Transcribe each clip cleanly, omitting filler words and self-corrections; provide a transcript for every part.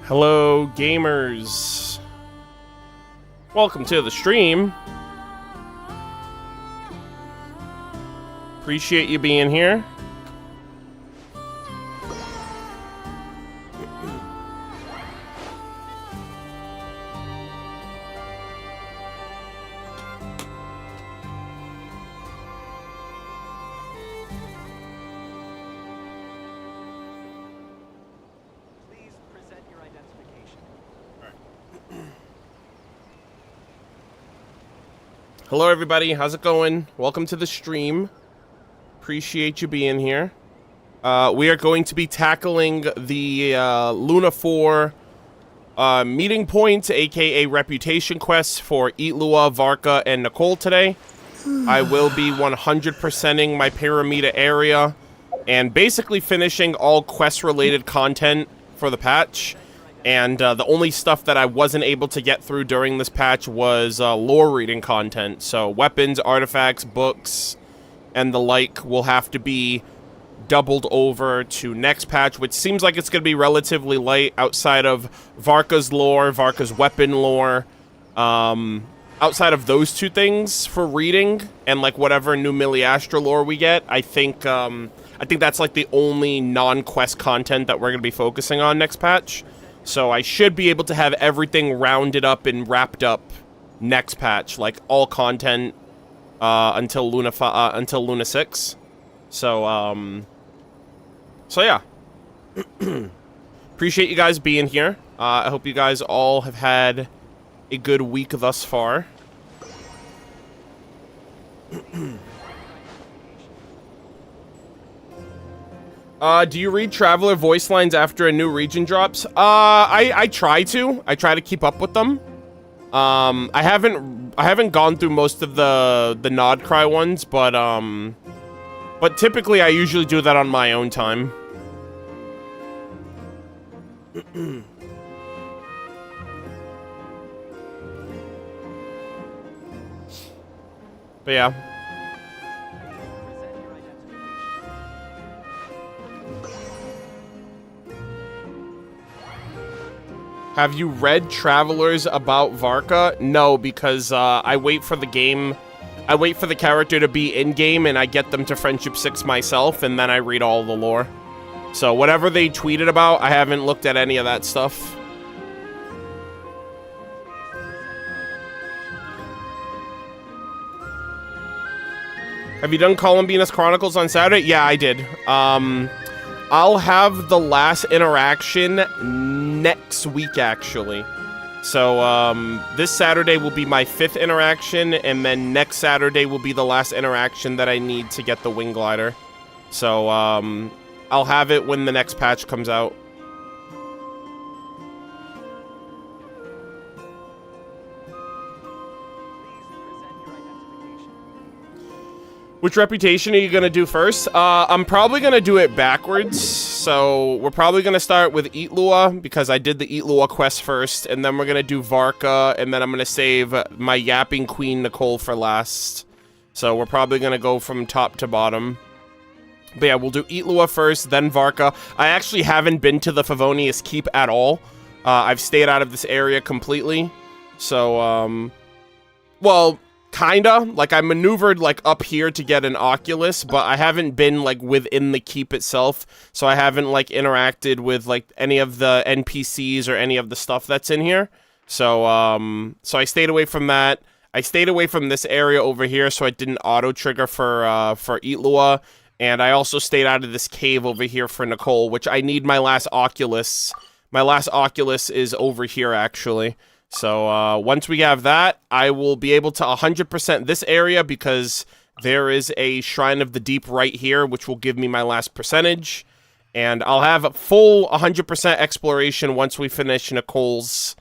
Hello, gamers. Welcome to the stream. Appreciate you being here. Hello everybody, how's it going? Welcome to the stream. Appreciate you being here. We are going to be tackling the Luna 4 meeting points, aka reputation quests for Eatlua, Varka, and Nicole today. I will be 100%ing my Piramida area and basically finishing all quest-related content for the patch. And the only stuff that I wasn't able to get through during this patch was lore reading content. So weapons, artifacts, books, and the like will have to be doubled over to next patch, which seems like it's going to be relatively light outside of Varka's lore, Varka's weapon lore. Outside of those two things for reading and like whatever new Miliastra lore we get, I think that's like the only non-quest content that we're going to be focusing on next patch. So I should be able to have everything rounded up and wrapped up next patch, like all content until Luna 6. So yeah. Appreciate you guys being here. I hope you guys all have had a good week thus far. Do you read Traveler voice lines after a new region drops? I try to. I try to keep up with them. I haven't gone through most of the Nod-Krai ones, but typically I usually do that on my own time. But yeah. Have you read Travelers about Varka? No, because I wait for the game. I wait for the character to be in-game, and I get them to Friendship 6 myself, and then I read all the lore. So whatever they tweeted about, I haven't looked at any of that stuff. Have you done Columbina's Chronicles on Saturday? Yeah, I did. I'll have the last interaction next week, actually. So, this Saturday will be my 5th interaction, and then next Saturday will be the last interaction that I need to get the Wing Glider. So, I'll have it when the next patch comes out. Which reputation are you going to do first? I'm probably going to do it backwards. So we're probably going to start with Eatlua, because I did the Eatlua quest first. And then we're going to do Varka, and then I'm going to save my yapping queen Nicole for last. So we're probably going to go from top to bottom. But yeah, we'll do Eatlua first, then Varka. I actually haven't been to the Favonius Keep at all. I've stayed out of this area completely. So, well... kinda. Like, I maneuvered, like, up here to get an Oculus, but I haven't been, like, within the keep itself, so I haven't, like, interacted with, like, any of the NPCs or any of the stuff that's in here. So, so I stayed away from that. I stayed away from this area over here, so I didn't auto-trigger for Eatlua, and I also stayed out of this cave over here for Nicole, which I need my last Oculus. My last Oculus is over here, actually. So, once we have that, I will be able to 100% this area because there is a Shrine of the Deep right here, which will give me my last percentage. And I'll have a full 100% exploration once we finish Nicole's,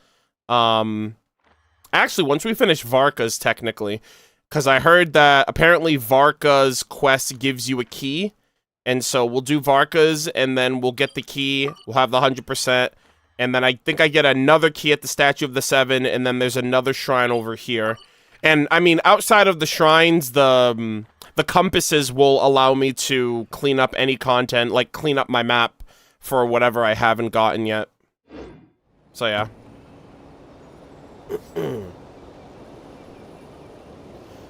actually, once we finish Varka's, technically. Because I heard that apparently Varka's quest gives you a key. And so we'll do Varka's, and then we'll get the key. We'll have the 100%. And then I think I get another key at the Statue of the Seven, and then there's another shrine over here. And, I mean, outside of the shrines, the compasses will allow me to clean up any content, like clean up my map for whatever I haven't gotten yet. So, yeah.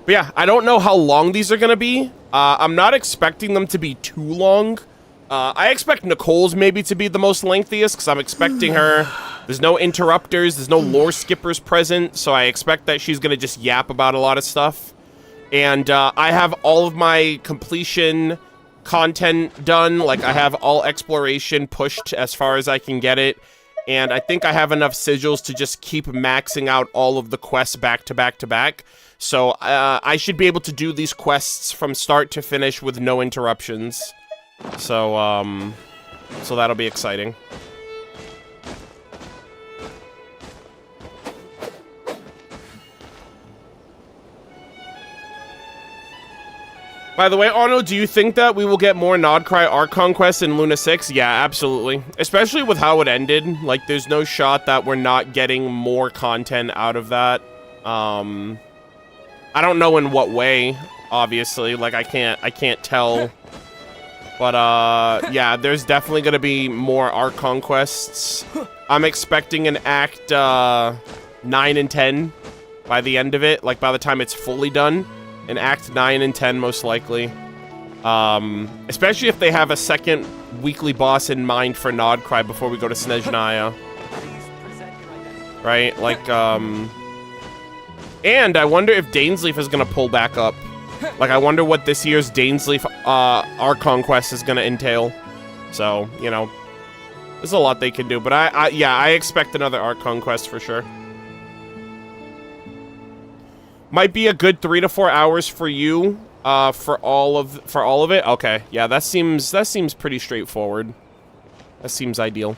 But yeah, I don't know how long these are going to be. I'm not expecting them to be too long. I expect Nicole's maybe to be the most lengthiest, because I'm expecting her... There's no interrupters, there's no lore skippers present, so I expect that she's going to just yap about a lot of stuff. And I have all of my completion content done. Like, I have all exploration pushed as far as I can get it. And I think I have enough sigils to just keep maxing out all of the quests back to back to back. So I should be able to do these quests from start to finish with no interruptions. So, so that'll be exciting. By the way, Arno, do you think that we will get more Nod-Krai Archon quests in Luna 6? Yeah, absolutely. Especially with how it ended. Like, there's no shot that we're not getting more content out of that. I don't know in what way, obviously. Like, I can't tell. But, yeah, there's definitely gonna be more Archon quests. I'm expecting an Act, 9 and 10 by the end of it. Like, by the time it's fully done. In Act 9 and 10, most likely. Especially if they have a second weekly boss in mind for Nod-Krai before we go to Snezhnaya. Right? Like, and I wonder if Dainsleif is gonna pull back up. Like, I wonder what this year's Dainsleif, Archon quest is gonna entail. So, you know. There's a lot they can do, but yeah, I expect another Archon quest for sure. Might be a good 3 to 4 hours for you, for all of it. Okay, yeah, that seems pretty straightforward. That seems ideal.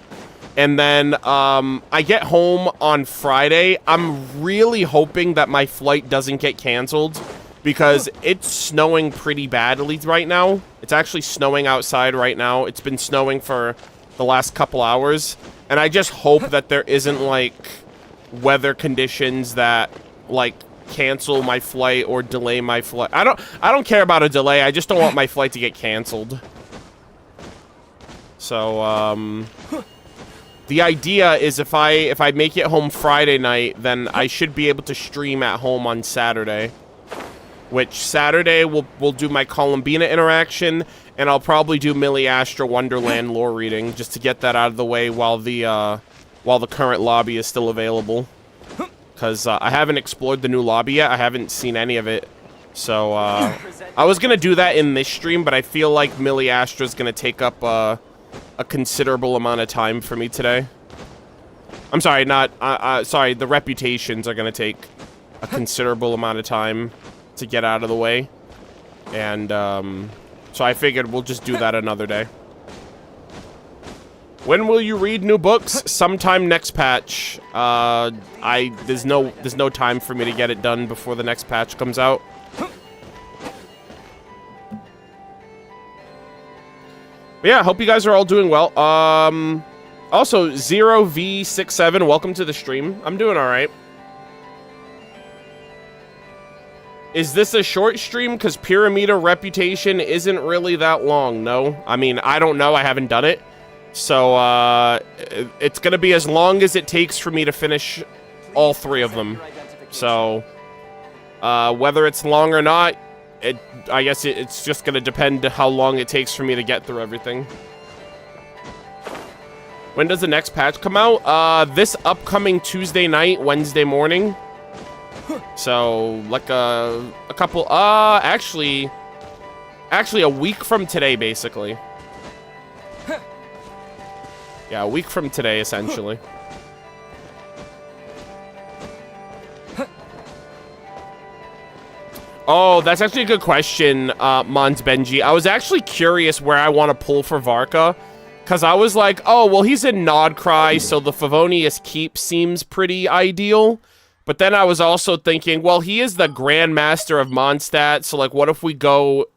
And then I get home on Friday. I'm really hoping that my flight doesn't get canceled because it's snowing pretty badly right now. It's actually snowing outside right now. It's been snowing for the last couple hours, and I just hope that there isn't like weather conditions that like cancel my flight or delay my flight. I don't care about a delay. I just don't want my flight to get canceled. So the idea is if I make it home Friday night, then I should be able to stream at home on Saturday. Which Saturday we'll do my Columbina interaction, and I'll probably do Millie Astra Wonderland lore reading just to get that out of the way while the current lobby is still available. Because I haven't explored the new lobby yet. I haven't seen any of it. So, I was going to do that in this stream, but I feel like Millie Astra's going to take up a considerable amount of time for me today. I'm sorry, sorry, the reputations are going to take a considerable amount of time to get out of the way. And, so I figured we'll just do that another day. When will you read new books? Sometime next patch. There's no time for me to get it done before the next patch comes out. But yeah, I hope you guys are all doing well. Also, 0V67, welcome to the stream. I'm doing all right. Is this a short stream? Because Piramida Reputation isn't really that long, no? I mean, I don't know. I haven't done it. So, it's gonna be as long as it takes for me to finish all 3 of them. So, whether it's long or not, I guess it's just gonna depend how long it takes for me to get through everything. When does the next patch come out? This upcoming Tuesday night, Wednesday morning. So, like a couple, actually a week from today, basically. Yeah, a week from today, essentially. Oh, that's actually a good question, Mons Benji. I was actually curious where I want to pull for Varka. Because I was like, oh, well, he's in Nod-Krai, so the Favonius Keep seems pretty ideal. But then I was also thinking, well, he is the Grandmaster of Mondstadt, so, like, what if we go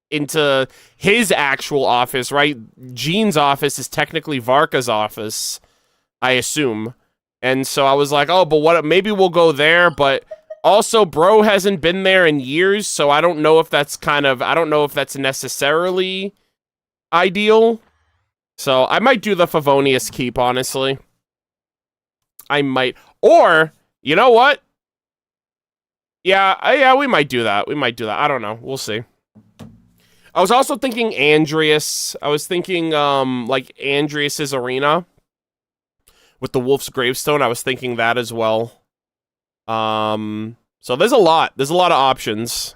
into his actual office, right? Jean's office is technically Varka's office, I assume. And so I was like, oh, but what? Maybe we'll go there, but also, bro hasn't been there in years, so I don't know if that's I don't know if that's necessarily ideal. So I might do the Favonius Keep, honestly. I might. Or, you know what? Yeah, we might do that. We might do that. I don't know. We'll see. I was also thinking Andreas. I was thinking, like, Andreas's arena with the Wolf's Gravestone. I was thinking that as well. So there's a lot. There's a lot of options.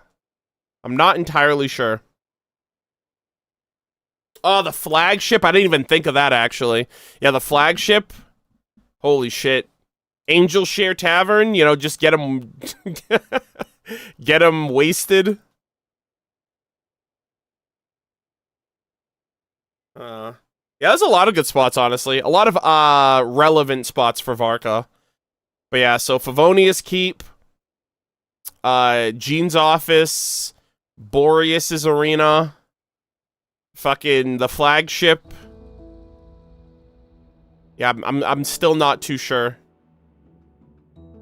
I'm not entirely sure. Oh, the flagship. I didn't even think of that, actually. Yeah, the flagship. Holy shit. Angel Share Tavern. You know, just get them... get them wasted. Yeah, there's a lot of good spots, honestly. A lot of relevant spots for Varka. But yeah, so Favonius Keep, Jean's office, Boreas's arena, fucking the flagship. Yeah, I'm still not too sure.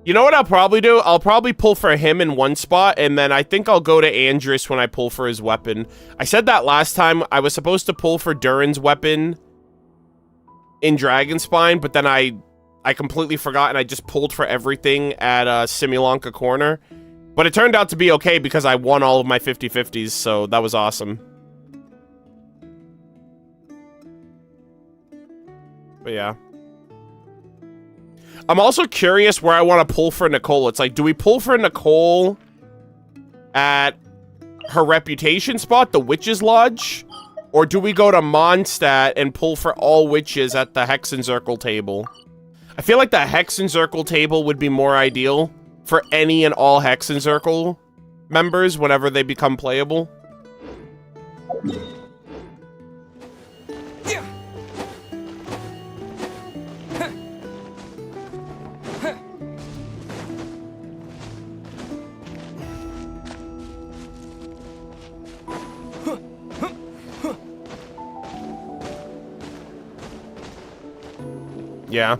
You know what I'll probably do? I'll probably pull for him in one spot, and then I think I'll go to Andreas when I pull for his weapon. I said that last time. I was supposed to pull for Durin's weapon in Dragonspine, but then I completely forgot, and I just pulled for everything at Simulanka Corner. But it turned out to be okay because I won all of my 50-50s, so that was awesome. But yeah. I'm also curious where I want to pull for Nicole. It's like, do we pull for Nicole at her reputation spot, the Witch's Lodge? Or do we go to Mondstadt and pull for all witches at the Hexencircle table? I feel like the Hexencircle table would be more ideal for any and all Hexencircle members whenever they become playable. Yeah.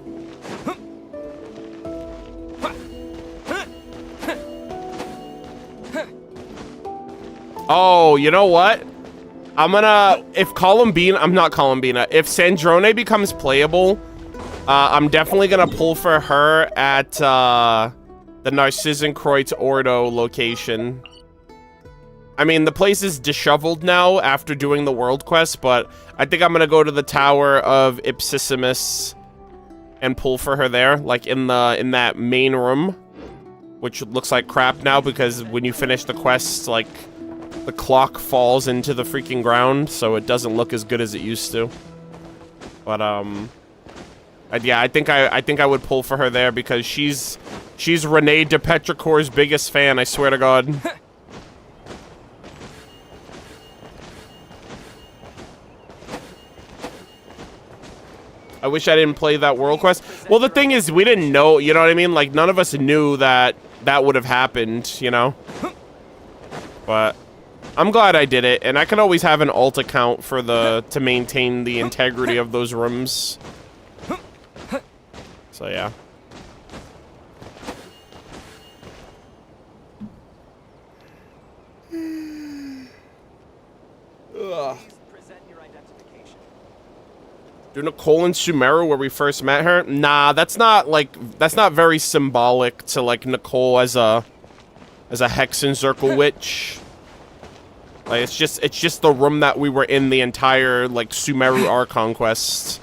Oh, you know what? I'm gonna... If Columbina... I'm not Columbina. If Sandrone becomes playable, I'm definitely gonna pull for her at the Narcissenkreuz Ordo location. I mean, the place is disheveled now after doing the world quest, but I think I'm gonna go to the Tower of Ipsissimus and pull for her there, like in that main room, which looks like crap now because when you finish the quest, like the clock falls into the freaking ground, so it doesn't look as good as it used to. But yeah, I think I would pull for her there because she's Renee de Petricor's biggest fan. I swear to God. I wish I didn't play that world quest. Well, the thing is, we didn't know, you know what I mean? Like, none of us knew that that would have happened, you know? But I'm glad I did it, and I can always have an alt account for to maintain the integrity of those rooms. So, yeah. Ugh. Do Nicole and Sumeru where we first met her? Nah, that's not very symbolic to like Nicole as a Hexencircle witch. Like it's just the room that we were in the entire like Sumeru Archon quest.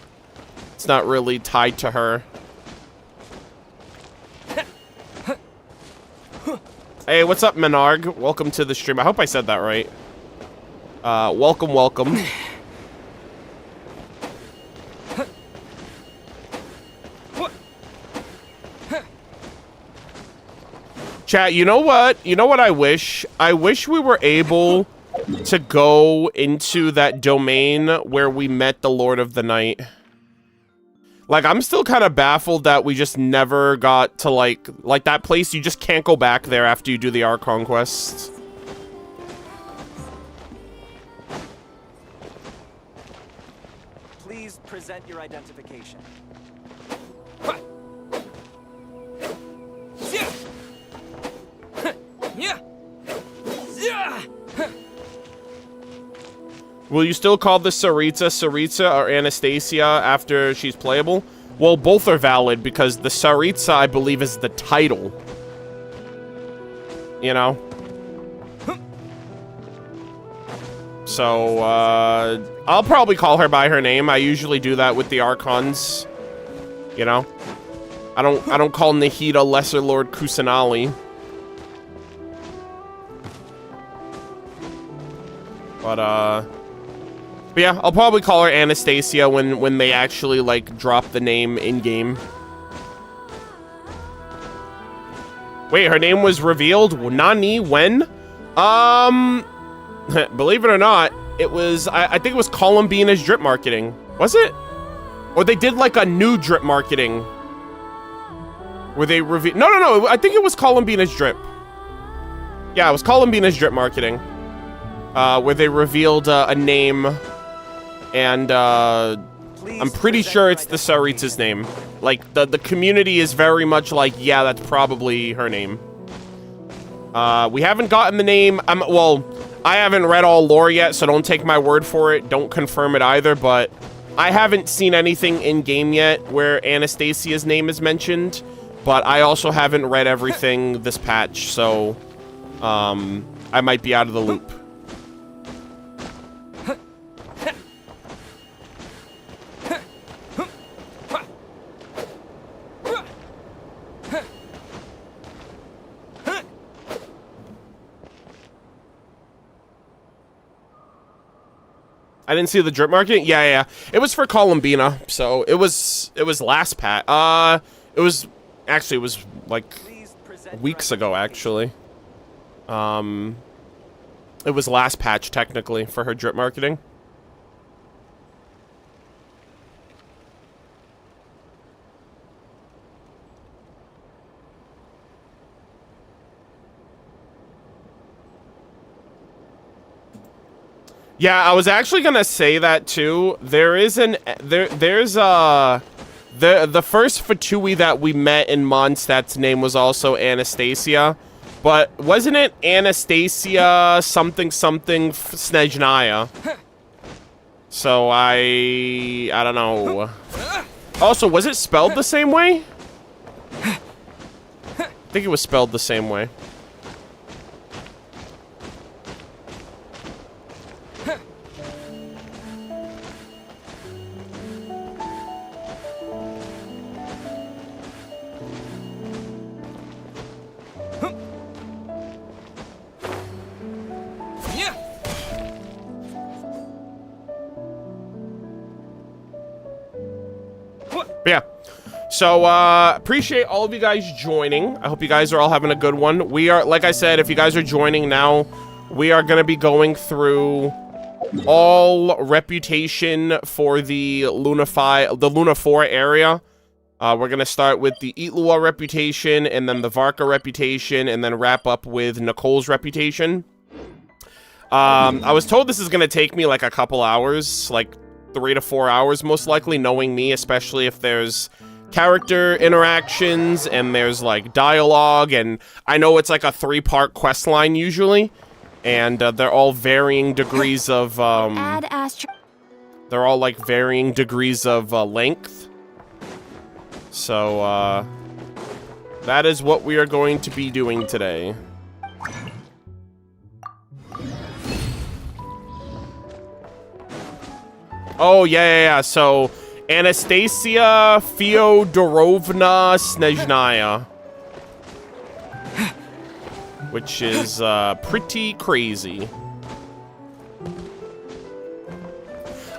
It's not really tied to her. Hey, what's up, Menarg? Welcome to the stream. I hope I said that right. Welcome. Chat, you know what? You know what I wish? I wish we were able to go into that domain where we met the Lord of the Night. Like, I'm still kind of baffled that we just never got to, like that place, you just can't go back there after you do the Archon quest. Please present your identification. Will you still call this Saritza or Anastasia after she's playable? Well, both are valid because the Tsaritsa, I believe, is the title. You know? So, I'll probably call her by her name. I usually do that with the Archons. You know? I don't call Nahida Lesser Lord Kusanali. But yeah, I'll probably call her Anastasia when they actually, like, drop the name in-game. Wait, her name was revealed? Nani? When? Believe it or not, it was, I think it was Columbina's drip marketing. Was it? Or they did, like, a new drip marketing. Where they revealed... No, I think it was Columbina's drip. Yeah, it was Columbina's drip marketing. Where they revealed a name, and I'm pretty sure it's the Tsaritsa's name. Like, the community is very much like, yeah, that's probably her name. We haven't gotten the name. Well, I haven't read all lore yet, so don't take my word for it. Don't confirm it either, but I haven't seen anything in-game yet where Anastasia's name is mentioned, but I also haven't read everything this patch, so I might be out of the loop. I didn't see the drip market. Yeah. It was for Columbina, so it was last pat. It was like weeks ago actually. It was last patch technically for her drip marketing. Yeah, I was actually gonna say that too. There's the first Fatui that we met in Mondstadt's name was also Anastasia, but wasn't it Anastasia something Snezhnaya? So I don't know. Also, was it spelled the same way? I think it was spelled the same way. Yeah, so appreciate all of you guys joining. I hope you guys are all having a good one. We are, like I said, if you guys are joining now, we are going to be going through all reputation for the Luna 4 area. We're going to start with the Itlua reputation, and then the Varka reputation, and then wrap up with Nicole's reputation. I was told this is going to take me like a couple hours, like 3 to 4 hours, most likely, knowing me, especially if there's character interactions and there's like dialogue, and I know it's like a 3-part quest line usually, and they're all varying degrees of they're all like varying degrees of length. So that is what we are going to be doing today. Oh, yeah. So, Anastasia Fyodorovna Snezhnaya. Which is, pretty crazy.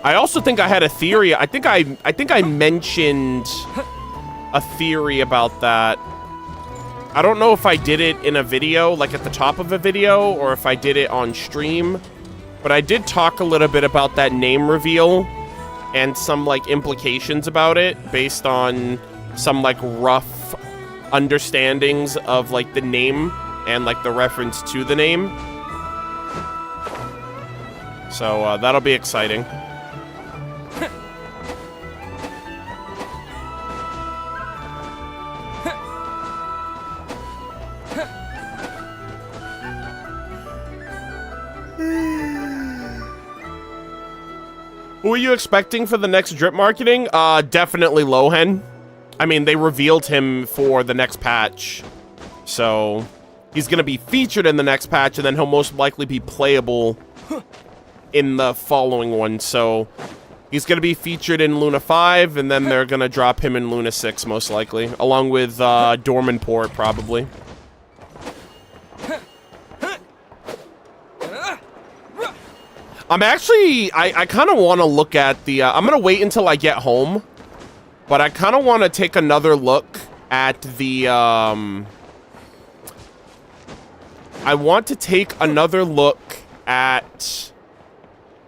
I also think I had a theory. I think I mentioned a theory about that. I don't know if I did it in a video, like at the top of a video, or if I did it on stream. But I did talk a little bit about that name reveal and some, like, implications about it based on some, like, rough understandings of, like, the name and, like, the reference to the name. So, that'll be exciting. Who are you expecting for the next drip marketing? Definitely Lohen. I mean, they revealed him for the next patch. So he's going to be featured in the next patch, and then he'll most likely be playable in the following one. So he's going to be featured in Luna 5, and then they're going to drop him in Luna 6, most likely, along with Dormanport, probably. I'm actually, I kind of want to look at the, I'm going to wait until I get home, but I kind of want to take another look at the, I want to take another look at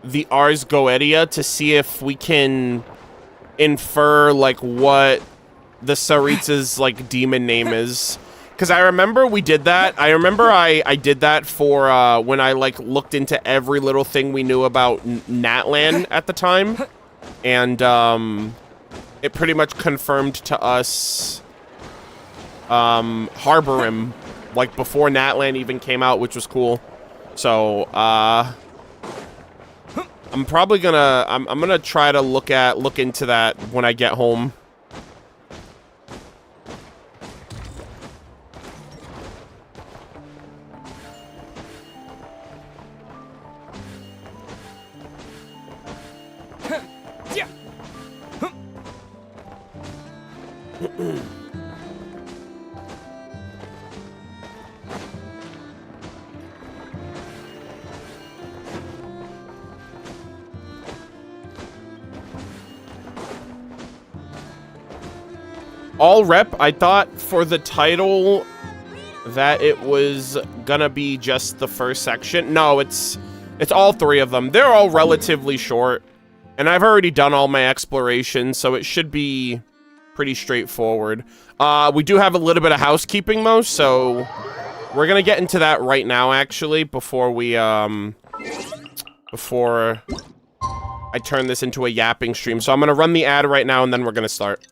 the Ars Goetia to see if we can infer, like, what the Saritsa's, like, demon name is. Because I remember we did that. I remember I did that for when I, like, looked into every little thing we knew about Natlan at the time. And it pretty much confirmed to us Harborim, like, before Natlan even came out, which was cool. So, I'm probably gonna... I'm gonna try to look into that when I get home. All rep, I thought for the title that it was gonna be just the first section. No, it's all three of them. They're all relatively short, and I've already done all my exploration, so it should be pretty straightforward. We do have a little bit of housekeeping though, so we're gonna get into that right now, actually, before we before I turn this into a yapping stream. So I'm gonna run the ad right now, and then we're gonna start.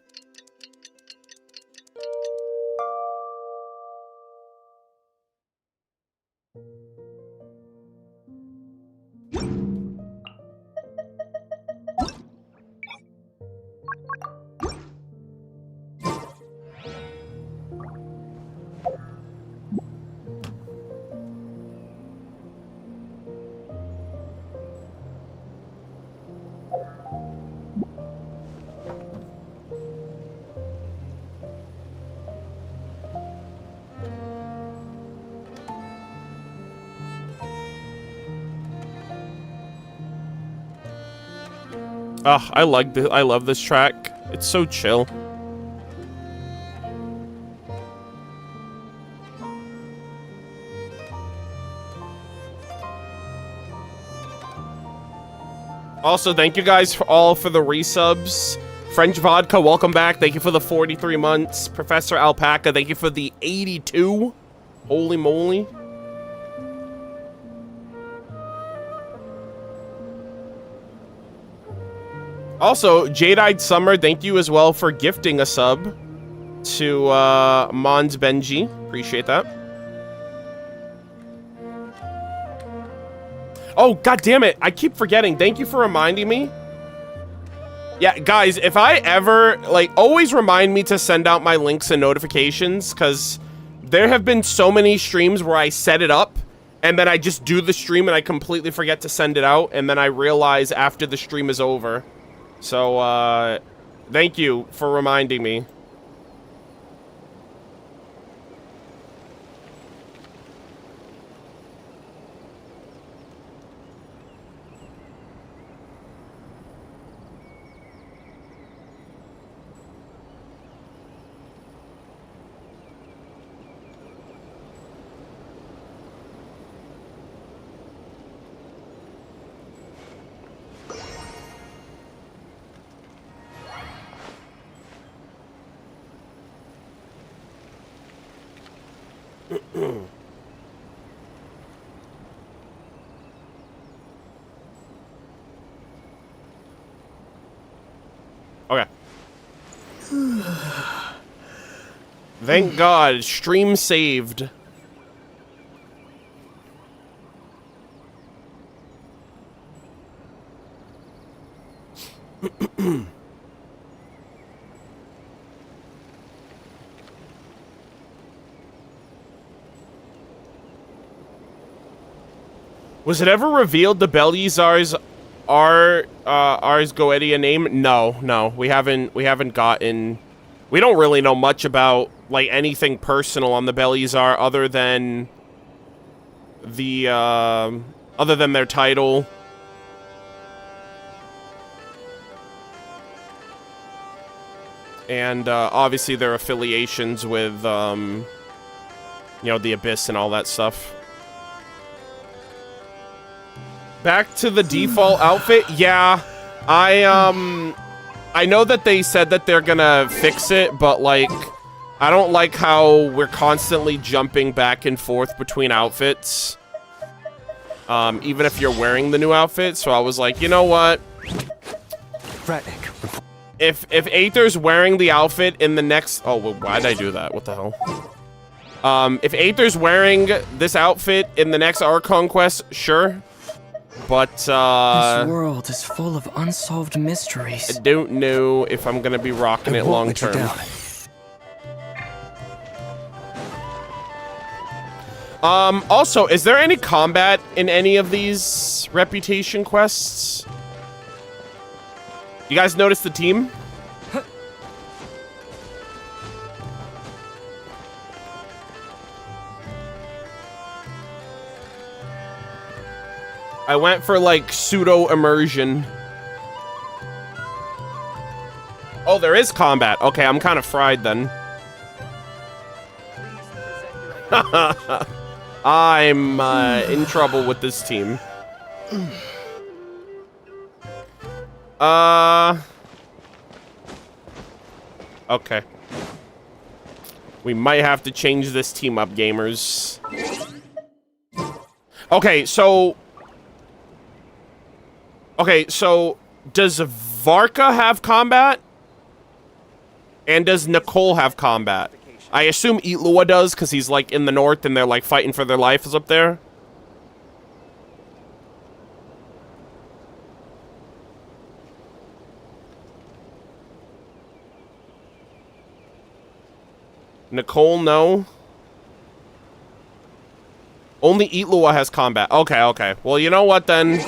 Oh, I love this track. It's so chill. Also, thank you guys for the resubs. French Vodka, welcome back. Thank you for the 43 months. Professor Alpaca, thank you for the 82. Holy moly. Also, Jade-Eyed Summer, thank you as well for gifting a sub to Mons Benji. Appreciate that. Oh, god damn it. I keep forgetting. Thank you for reminding me. Yeah, guys, if I ever, like, always remind me to send out my links and notifications, because there have been so many streams where I set it up, and then I just do the stream and I completely forget to send it out, and then I realize after the stream is over. So, thank you for reminding me. Okay. Thank God, stream saved. Was it ever revealed the Belyazar's Ars Goetia name? No, we haven't gotten. We don't really know much about like anything personal on the Belyazar other than the other than their title. And obviously their affiliations with you know, the Abyss and all that stuff. Back to the default outfit. Yeah, I know that they said that they're gonna fix it, but like, I don't like how we're constantly jumping back and forth between outfits. Even if you're wearing the new outfit. So I was like, you know what? If Aether's wearing the outfit in the next... Oh, well, why'd I do that? What the hell? If Aether's wearing this outfit in the next Archon quest, sure. But, This world is full of unsolved mysteries. I don't know if I'm gonna be rocking it long term. Also, is there any combat in any of these reputation quests? You guys notice the team? I went for like pseudo immersion. Oh, there is combat. Okay, I'm kind of fried then. I'm in trouble with this team. Okay. We might have to change this team up, gamers. Okay, so... Okay, so does Varka have combat? And does Nicole have combat? I assume Itlua does, because he's, like, in the north and they're, like, fighting for their lives up there. Nicole, no. Only Itlua has combat. Okay, okay. Well, you know what, then?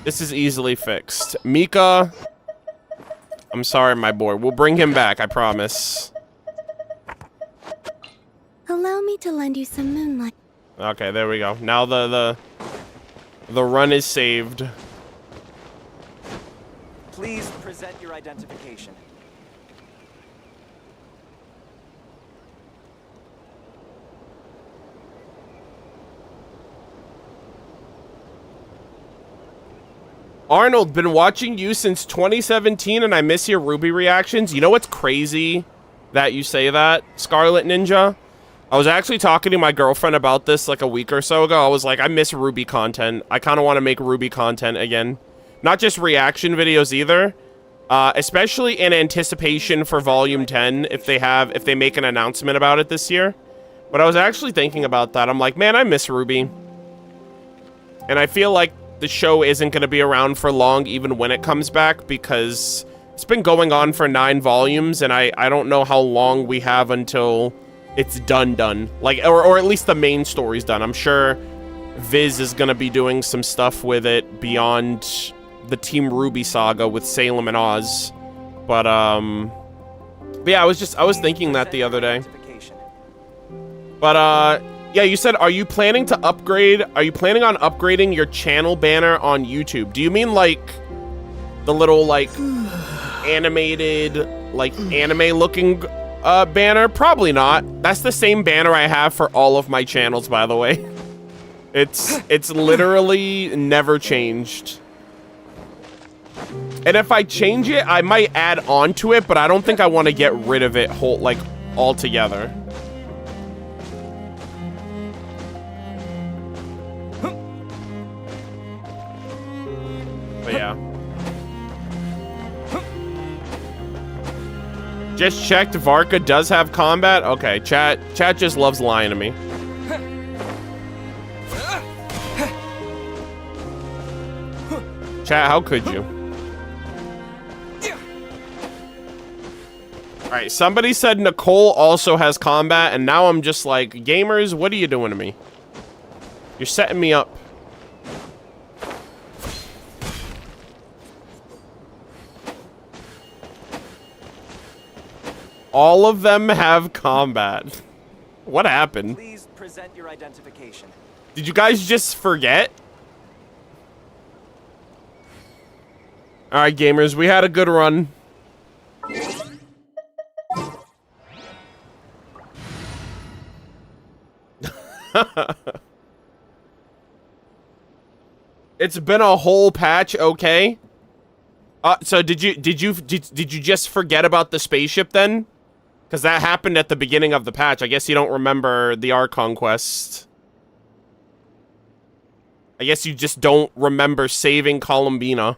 This is easily fixed. Mika... I'm sorry, my boy. We'll bring him back, I promise. Allow me to lend you some moonlight. Okay, there we go. Now the run is saved. Please present your identification. Arnold, been watching you since 2017 and I miss your Ruby reactions. You know what's crazy that you say that, Scarlet Ninja? I was actually talking to my girlfriend about this like a week or so ago. I was like, I miss Ruby content. I kind of want to make Ruby content again. Not just reaction videos either. Especially in anticipation for Volume 10 if they make an announcement about it this year. But I was actually thinking about that. I'm like, man, I miss Ruby. And I feel like the show isn't going to be around for long even when it comes back because it's been going on for 9 volumes and I don't know how long we have until it's done. Like, or at least the main story's done. I'm sure Viz is going to be doing some stuff with it beyond the Team Ruby saga with Salem and Oz. But yeah, I was thinking that the other day. But yeah, you said, are you planning on upgrading your channel banner on YouTube? Do you mean like the little like animated, like anime looking banner? Probably not. That's the same banner I have for all of my channels, by the way. It's literally never changed. And if I change it, I might add on to it, but I don't think I want to get rid of it like altogether. But yeah. Just checked, Varka does have combat? Okay, chat just loves lying to me. Chat, how could you? Alright, somebody said Nicole also has combat, and now I'm just like, gamers, what are you doing to me? You're setting me up. All of them have combat. What happened? Please present your identification. Did you guys just forget? Alright, gamers, we had a good run. It's been a whole patch, okay? So did you just forget about the spaceship then? Because that happened at the beginning of the patch. I guess you don't remember the Archon quest. I guess you just don't remember saving Columbina.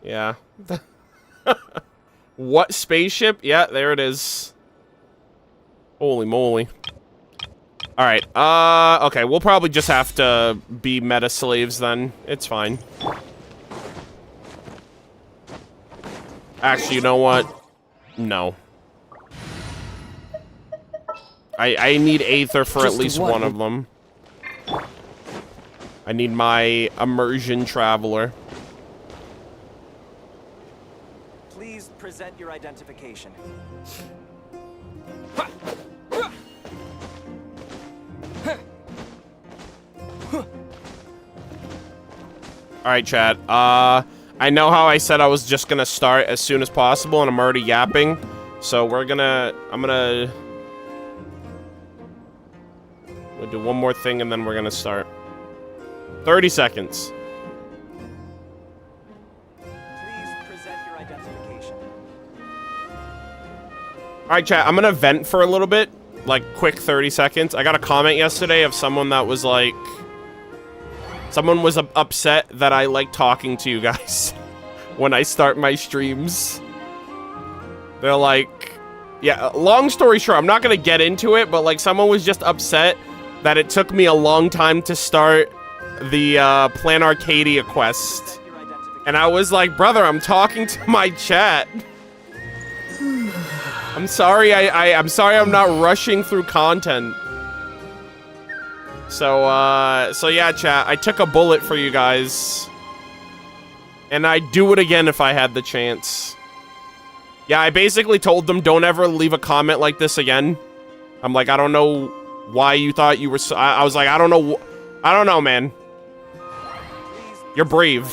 Yeah. What spaceship? Yeah, there it is. Holy moly. Alright, okay, we'll probably just have to be meta slaves then. It's fine. Actually, you know what? No. I need Aether for at least one of them. I need my Immersion Traveler. Please present your identification. Alright, chat. I know how I said I was just gonna start as soon as possible, and I'm already yapping. So we'll do one more thing, and then we're gonna start. 30 seconds. Please present your identification. Alright, chat, I'm gonna vent for a little bit. Like, quick 30 seconds. I got a comment yesterday of someone that was like... Someone was upset that I like talking to you guys when I start my streams. They're like... Yeah, long story short, I'm not gonna get into it, but like someone was just upset that it took me a long time to start the Plan Arcadia quest. And I was like, brother, I'm talking to my chat. I'm sorry, I'm sorry I'm not rushing through content. So yeah, chat, I took a bullet for you guys. And I'd do it again if I had the chance. Yeah, I basically told them, don't ever leave a comment like this again. I'm like, I don't know why you thought you were so... I was like, I don't know, man. You're brave.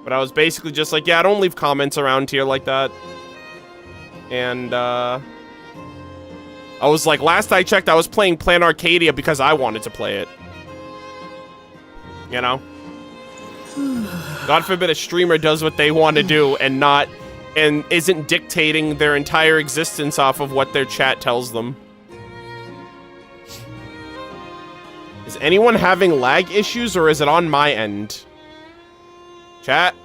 But I was basically just like, yeah, don't leave comments around here like that. And, I was like, last I checked, I was playing Plan Arcadia because I wanted to play it. You know? God forbid a streamer does what they want to do and isn't dictating their entire existence off of what their chat tells them. Is anyone having lag issues, or is it on my end? Chat?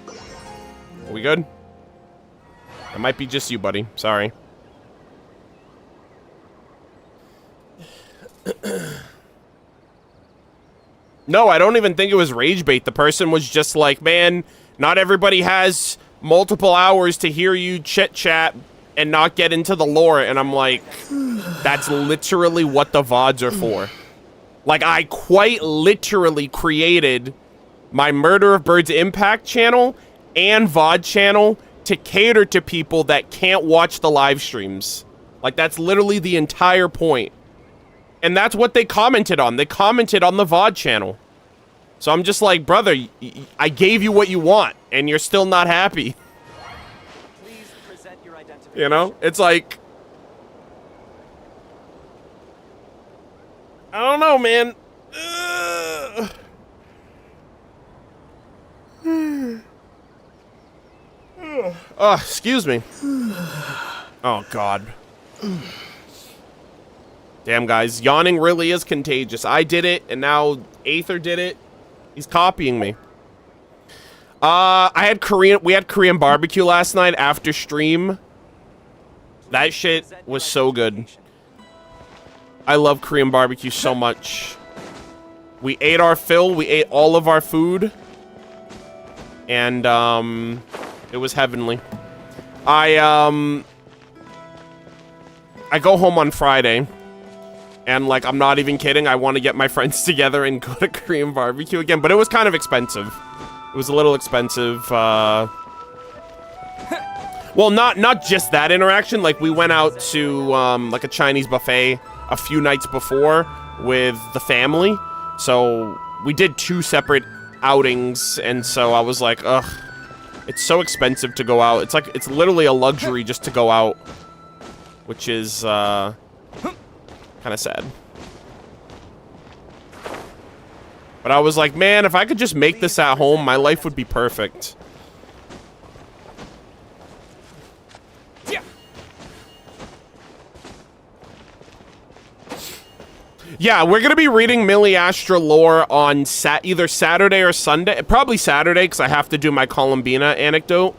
Are we good? It might be just you, buddy. Sorry. No, I don't even think it was rage bait. The person was just like, man, not everybody has multiple hours to hear you chit-chat and not get into the lore. And I'm like, that's literally what the VODs are for. Like, I quite literally created my Murder of Birds Impact channel and VOD channel to cater to people that can't watch the live streams. Like, that's literally the entire point. And that's what they commented on. They commented on the VOD channel. So I'm just like, brother, I gave you what you want, and you're still not happy. Please present your identification. You know? It's like... I don't know, man. Oh, excuse me. Oh, God. Damn, guys. Yawning really is contagious. I did it, and now Aether did it. He's copying me. We had Korean barbecue last night after stream. That shit was so good. I love Korean barbecue so much. We ate our fill. We ate all of our food. And, it was heavenly. I go home on Friday, and, like, I'm not even kidding, I want to get my friends together and go to Korean barbecue again, but it was kind of expensive. It was a little expensive, well, not just that interaction, like, we went out to, like, a Chinese buffet a few nights before with the family, so we did 2 separate outings, and so I was like, ugh, it's so expensive to go out. It's like, it's literally a luxury just to go out, which is, kind of sad. But I was like, man, if I could just make this at home, my life would be perfect. Yeah, we're gonna be reading Millie Astra lore on either Saturday or Sunday. Probably Saturday, because I have to do my Columbina anecdote.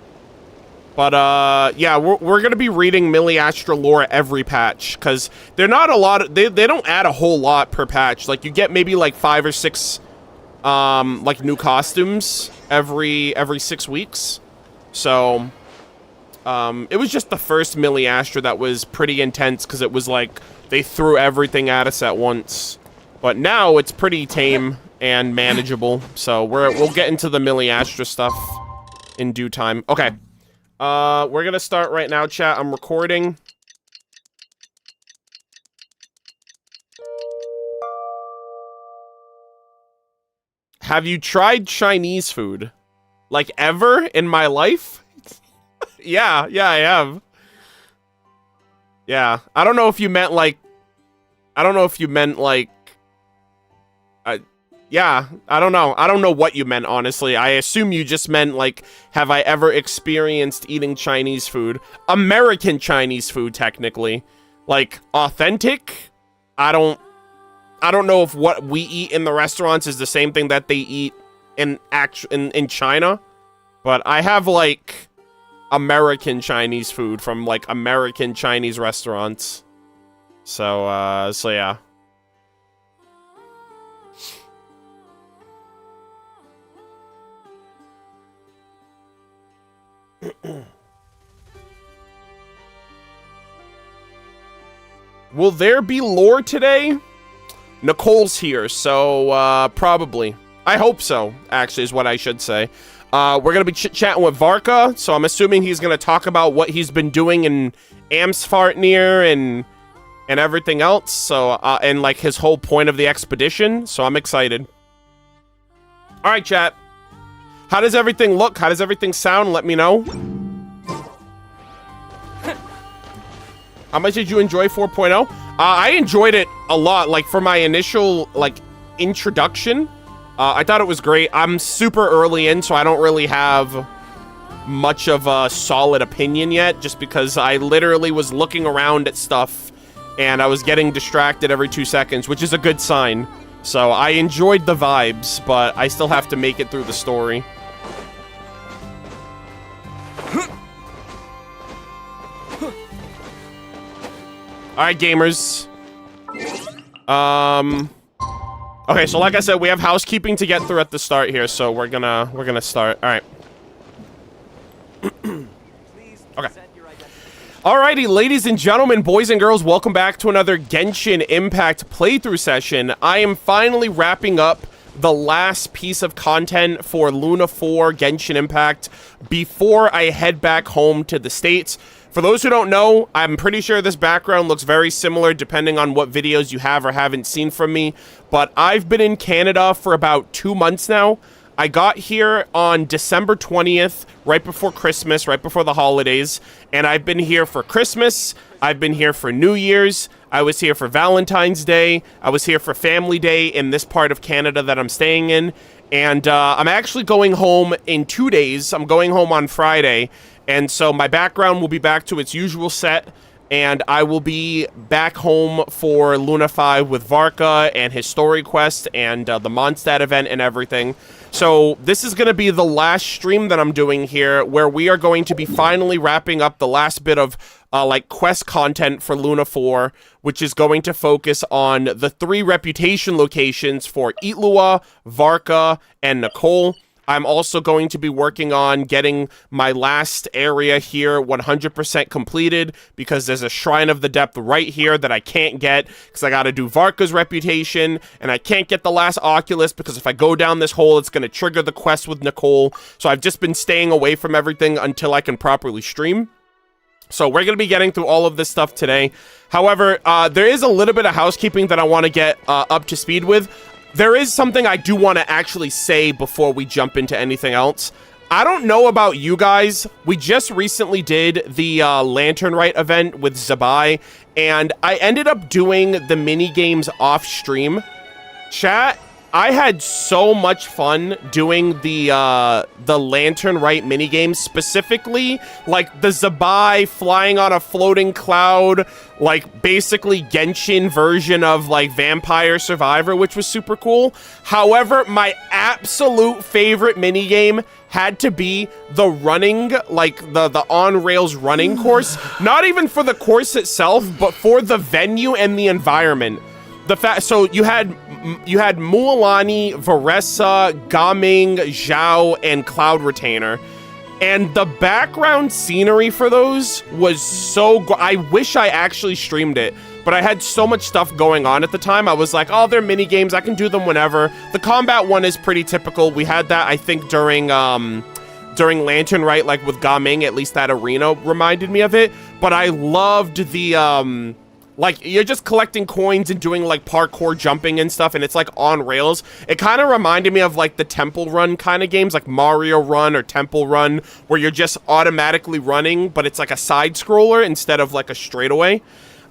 But, yeah, we're gonna be reading Millie Astra lore every patch, because they're not a lot, they don't add a whole lot per patch. Like, you get maybe, like, 5 or 6, like, new costumes every 6 weeks. So, it was just the first Millie Astra that was pretty intense, because it was, like, they threw everything at us at once. But now it's pretty tame and manageable. So we'll get into the Millie Astra stuff in due time. Okay. We're gonna start right now, chat. I'm recording. Have you tried Chinese food? Like, ever in my life? Yeah, I have. Yeah, I don't know if you meant, like, yeah, I don't know. I don't know what you meant, honestly. I assume you just meant, like, have I ever experienced eating Chinese food? American Chinese food, technically. Like, authentic? I don't know if what we eat in the restaurants is the same thing that they eat in China. But I have, like, American Chinese food from, like, American Chinese restaurants. So yeah. Will there be lore today? Nicole's here, so, probably. I hope so, actually, is what I should say. We're gonna be chit-chatting with Varka, so I'm assuming he's gonna talk about what he's been doing in Amsfartnir and everything else, so, and, like, his whole point of the expedition, so I'm excited. Alright, chat. How does everything look? How does everything sound? Let me know. How much did you enjoy 4.0? I enjoyed it a lot, like, for my initial, like, introduction. I thought it was great. I'm super early in, so I don't really have much of a solid opinion yet, just because I literally was looking around at stuff and I was getting distracted every 2 seconds, which is a good sign. So I enjoyed the vibes, but I still have to make it through the story. Alright, gamers. Okay, so like I said, we have housekeeping to get through at the start here, so we're gonna start. Alright. Okay. Alrighty, ladies and gentlemen, boys and girls, welcome back to another Genshin Impact playthrough session. I am finally wrapping up the last piece of content for Luna 4 Genshin Impact before I head back home to the States. For those who don't know, I'm pretty sure this background looks very similar depending on what videos you have or haven't seen from me, but I've been in Canada for about 2 months now. I got here on December 20th, right before Christmas, right before the holidays, and I've been here for Christmas, I've been here for New Year's, I was here for Valentine's Day, I was here for Family Day in this part of Canada that I'm staying in, and I'm actually going home in 2 days. I'm going home on Friday, and so my background will be back to its usual set, and I will be back home for Luna 5 with Varka and his story quest and the Mondstadt event and everything. So this is going to be the last stream that I'm doing here, where we are going to be finally wrapping up the last bit of like quest content for Luna 4, which is going to focus on the 3 reputation locations for Itlua, Varka, and Nicole. I'm also going to be working on getting my last area here 100% completed because there's a Shrine of the Depth right here that I can't get because I got to do Varka's reputation, and I can't get the last Oculus because if I go down this hole, it's going to trigger the quest with Nicole. So I've just been staying away from everything until I can properly stream. So we're going to be getting through all of this stuff today. However, there is a little bit of housekeeping that I want to get up to speed with. There is something I do want to actually say before we jump into anything else. I don't know about you guys. We just recently did the Lantern Rite event with Zabai, and I ended up doing the mini games off stream. Chat, I had so much fun doing the Lantern Rite minigames, specifically like the Zabai flying on a floating cloud, like basically Genshin version of like Vampire Survivor, which was super cool. However, my absolute favorite minigame had to be the running, like the on-rails running course. Not even for the course itself, but for the venue and the environment. So you had Mualani, Varesa, Gaming, Zhao, and Cloud Retainer. And the background scenery for those was so I wish I actually streamed it, but I had so much stuff going on at the time. I was like, oh, they're mini games, I can do them whenever. The combat one is pretty typical. We had that, I think, during Lantern Rite, like with Gaming, at least that arena reminded me of it. But I loved the like, you're just collecting coins and doing, like, parkour jumping and stuff, and it's, like, on rails. It kind of reminded me of, like, the Temple Run kind of games, like Mario Run or Temple Run, where you're just automatically running, but it's, like, a side-scroller instead of, like, a straightaway.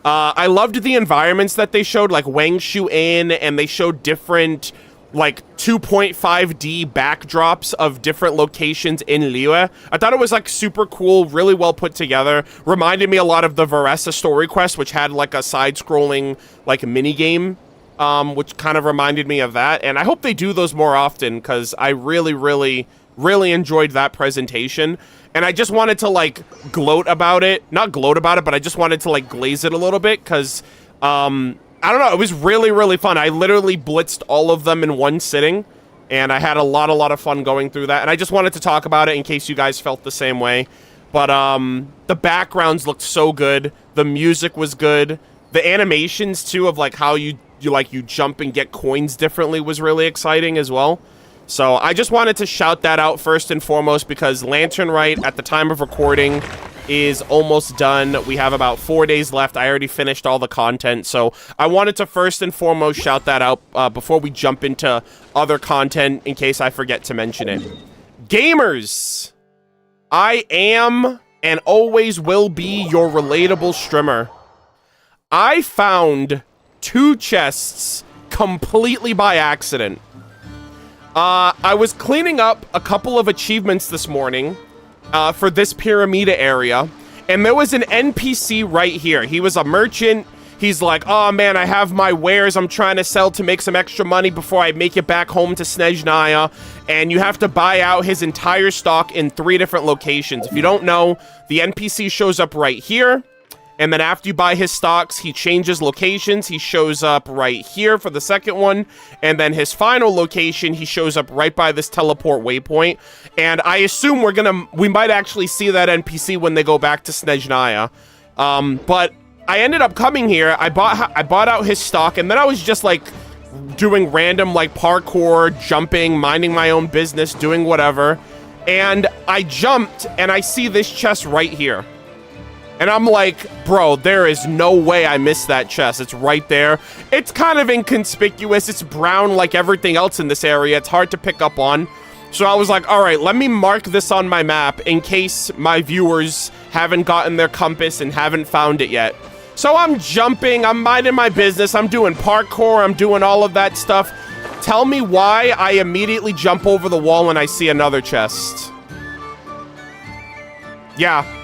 I loved the environments that they showed, like Wangshu Inn, and they showed different, like, 2.5D backdrops of different locations in Liyue. I thought it was, like, super cool, really well put together. Reminded me a lot of the Varesa story quest, which had, like, a side-scrolling, like, minigame, which kind of reminded me of that. And I hope they do those more often, because I really, really, really enjoyed that presentation. And I just wanted to, like, gloat about it. Not gloat about it, but I just wanted to, like, glaze it a little bit, because, I don't know, it was really, really fun. I literally blitzed all of them in one sitting, and I had a lot of fun going through that. And I just wanted to talk about it in case you guys felt the same way. But the backgrounds looked so good. The music was good. The animations, too, of, like, how you jump and get coins differently was really exciting as well. So I just wanted to shout that out first and foremost because Lantern Rite, at the time of recording, is almost done. We have about 4 days left. I already finished all the content, so I wanted to first and foremost shout that out before we jump into other content in case I forget to mention it. Gamers, I am and always will be your relatable streamer. I found 2 chests completely by accident. I was cleaning up a couple of achievements this morning for this Piramida area, and there was an NPC right here. He was a merchant. He's like, oh man, I have my wares I'm trying to sell to make some extra money before I make it back home to Snezhnaya, and you have to buy out his entire stock in 3 different locations. If you don't know, the NPC shows up right here, and then after you buy his stocks, he changes locations. He shows up right here for the second one. And then his final location, he shows up right by this teleport waypoint. And I assume we might actually see that NPC when they go back to Snezhnaya. But I ended up coming here. I bought out his stock, and then I was just like doing random like parkour, jumping, minding my own business, doing whatever. And I jumped, and I see this chest right here. And I'm like, bro, there is no way I missed that chest. It's right there. It's kind of inconspicuous. It's brown like everything else in this area. It's hard to pick up on. So I was like, all right, let me mark this on my map in case my viewers haven't gotten their compass and haven't found it yet. So I'm jumping. I'm minding my business. I'm doing parkour. I'm doing all of that stuff. Tell me why I immediately jump over the wall and I see another chest. Yeah.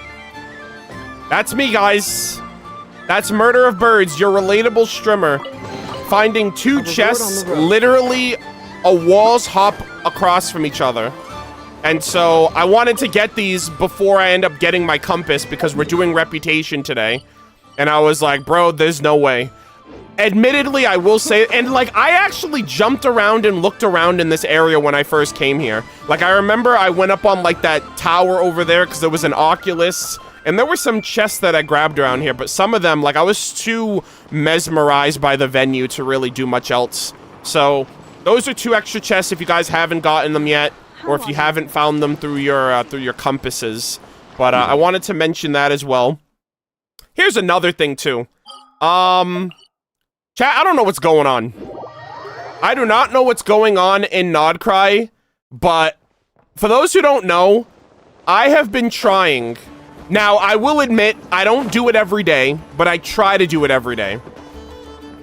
That's me, guys. That's Murder of Birds, your relatable streamer. Finding 2 chests, literally a wall's hop across from each other. And so I wanted to get these before I end up getting my compass because we're doing reputation today. And I was like, bro, there's no way. Admittedly, I will say, and like, I actually jumped around and looked around in this area when I first came here. Like, I remember I went up on like that tower over there because there was an Oculus, and there were some chests that I grabbed around here, but some of them, like, I was too mesmerized by the venue to really do much else. So, those are 2 extra chests if you guys haven't gotten them yet, or if you haven't found them through your compasses. But I wanted to mention that as well. Here's another thing too. Chat, I don't know what's going on. I do not know what's going on in Nod-Krai, but for those who don't know, I have been trying. Now, I will admit, I don't do it every day, but I try to do it every day.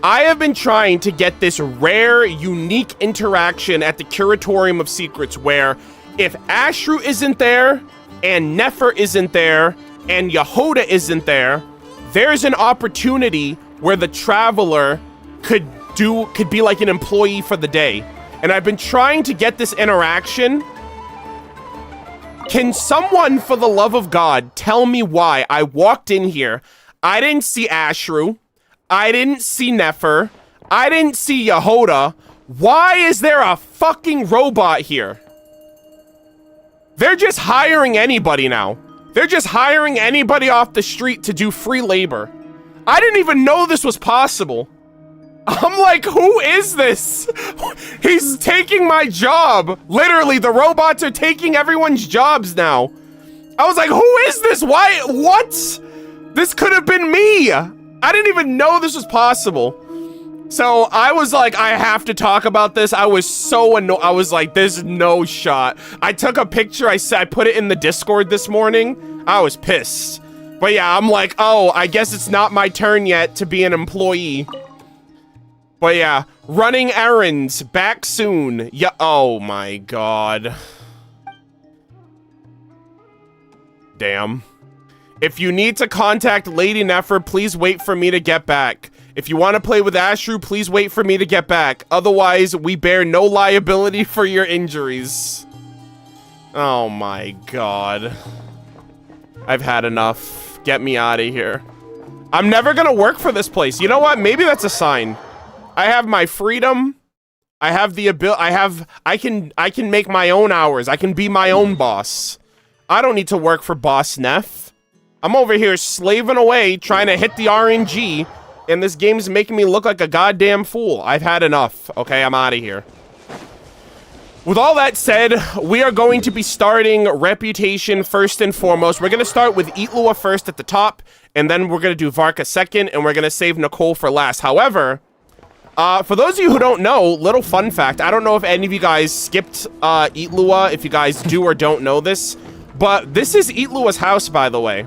I have been trying to get this rare, unique interaction at the Curatorium of Secrets where if Ashru isn't there, and Nefer isn't there, and Yehoda isn't there, there's an opportunity where the Traveler could be like an employee for the day. And I've been trying to get this interaction. Can someone, for the love of God, tell me why I walked in here, I didn't see Ashru, I didn't see Nefer, I didn't see Yehoda. Why is there a fucking robot here? They're just hiring anybody now. They're just hiring anybody off the street to do free labor. I didn't even know this was possible. I'm like, who is this? He's taking my job. Literally, the robots are taking everyone's jobs now. I was like, who is this? Why? What? This could have been me. I didn't even know this was possible. So I was like, I have to talk about this. I was so annoyed. I was like, there's no shot. I took a picture. I put it in the Discord this morning. I was pissed. But yeah, I'm like, oh, I guess it's not my turn yet to be an employee. But yeah, running errands, back soon. Yeah, oh my god. Damn. If you need to contact Lady Nefer, please wait for me to get back. If you want to play with Ashru, please wait for me to get back. Otherwise, we bear no liability for your injuries. Oh my god. I've had enough. Get me out of here. I'm never gonna work for this place. You know what? Maybe that's a sign. I have my freedom. I have the ability. I can make my own hours. I can be my own boss. I don't need to work for Boss Neff. I'm over here slaving away, trying to hit the RNG, and this game's making me look like a goddamn fool. I've had enough. Okay, I'm out of here. With all that said, we are going to be starting Reputation first and foremost. We're going to start with Itlua first at the top, and then we're going to do Varka second, and we're going to save Nicole for last. However, for those of you who don't know, little fun fact, I don't know if any of you guys skipped Itlua, if you guys do or don't know this, but this is Itlua's house, by the way.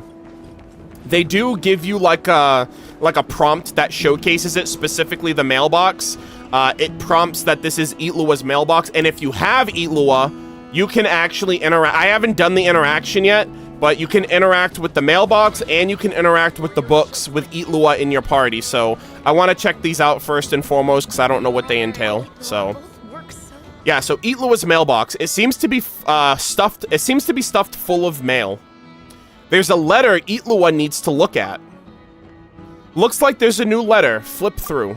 They do give you like a prompt that showcases it, specifically the mailbox. It prompts that this is Itlua's mailbox, and if you have Itlua, you can actually interact. I haven't done the interaction yet, but you can interact with the mailbox, and you can interact with the books with Itlua in your party. So I want to check these out first and foremost, because I don't know what they entail. So yeah, so Itlua's mailbox. It seems to be stuffed. It seems to be stuffed full of mail. There's a letter Itlua needs to look at. Looks like there's a new letter. Flip through.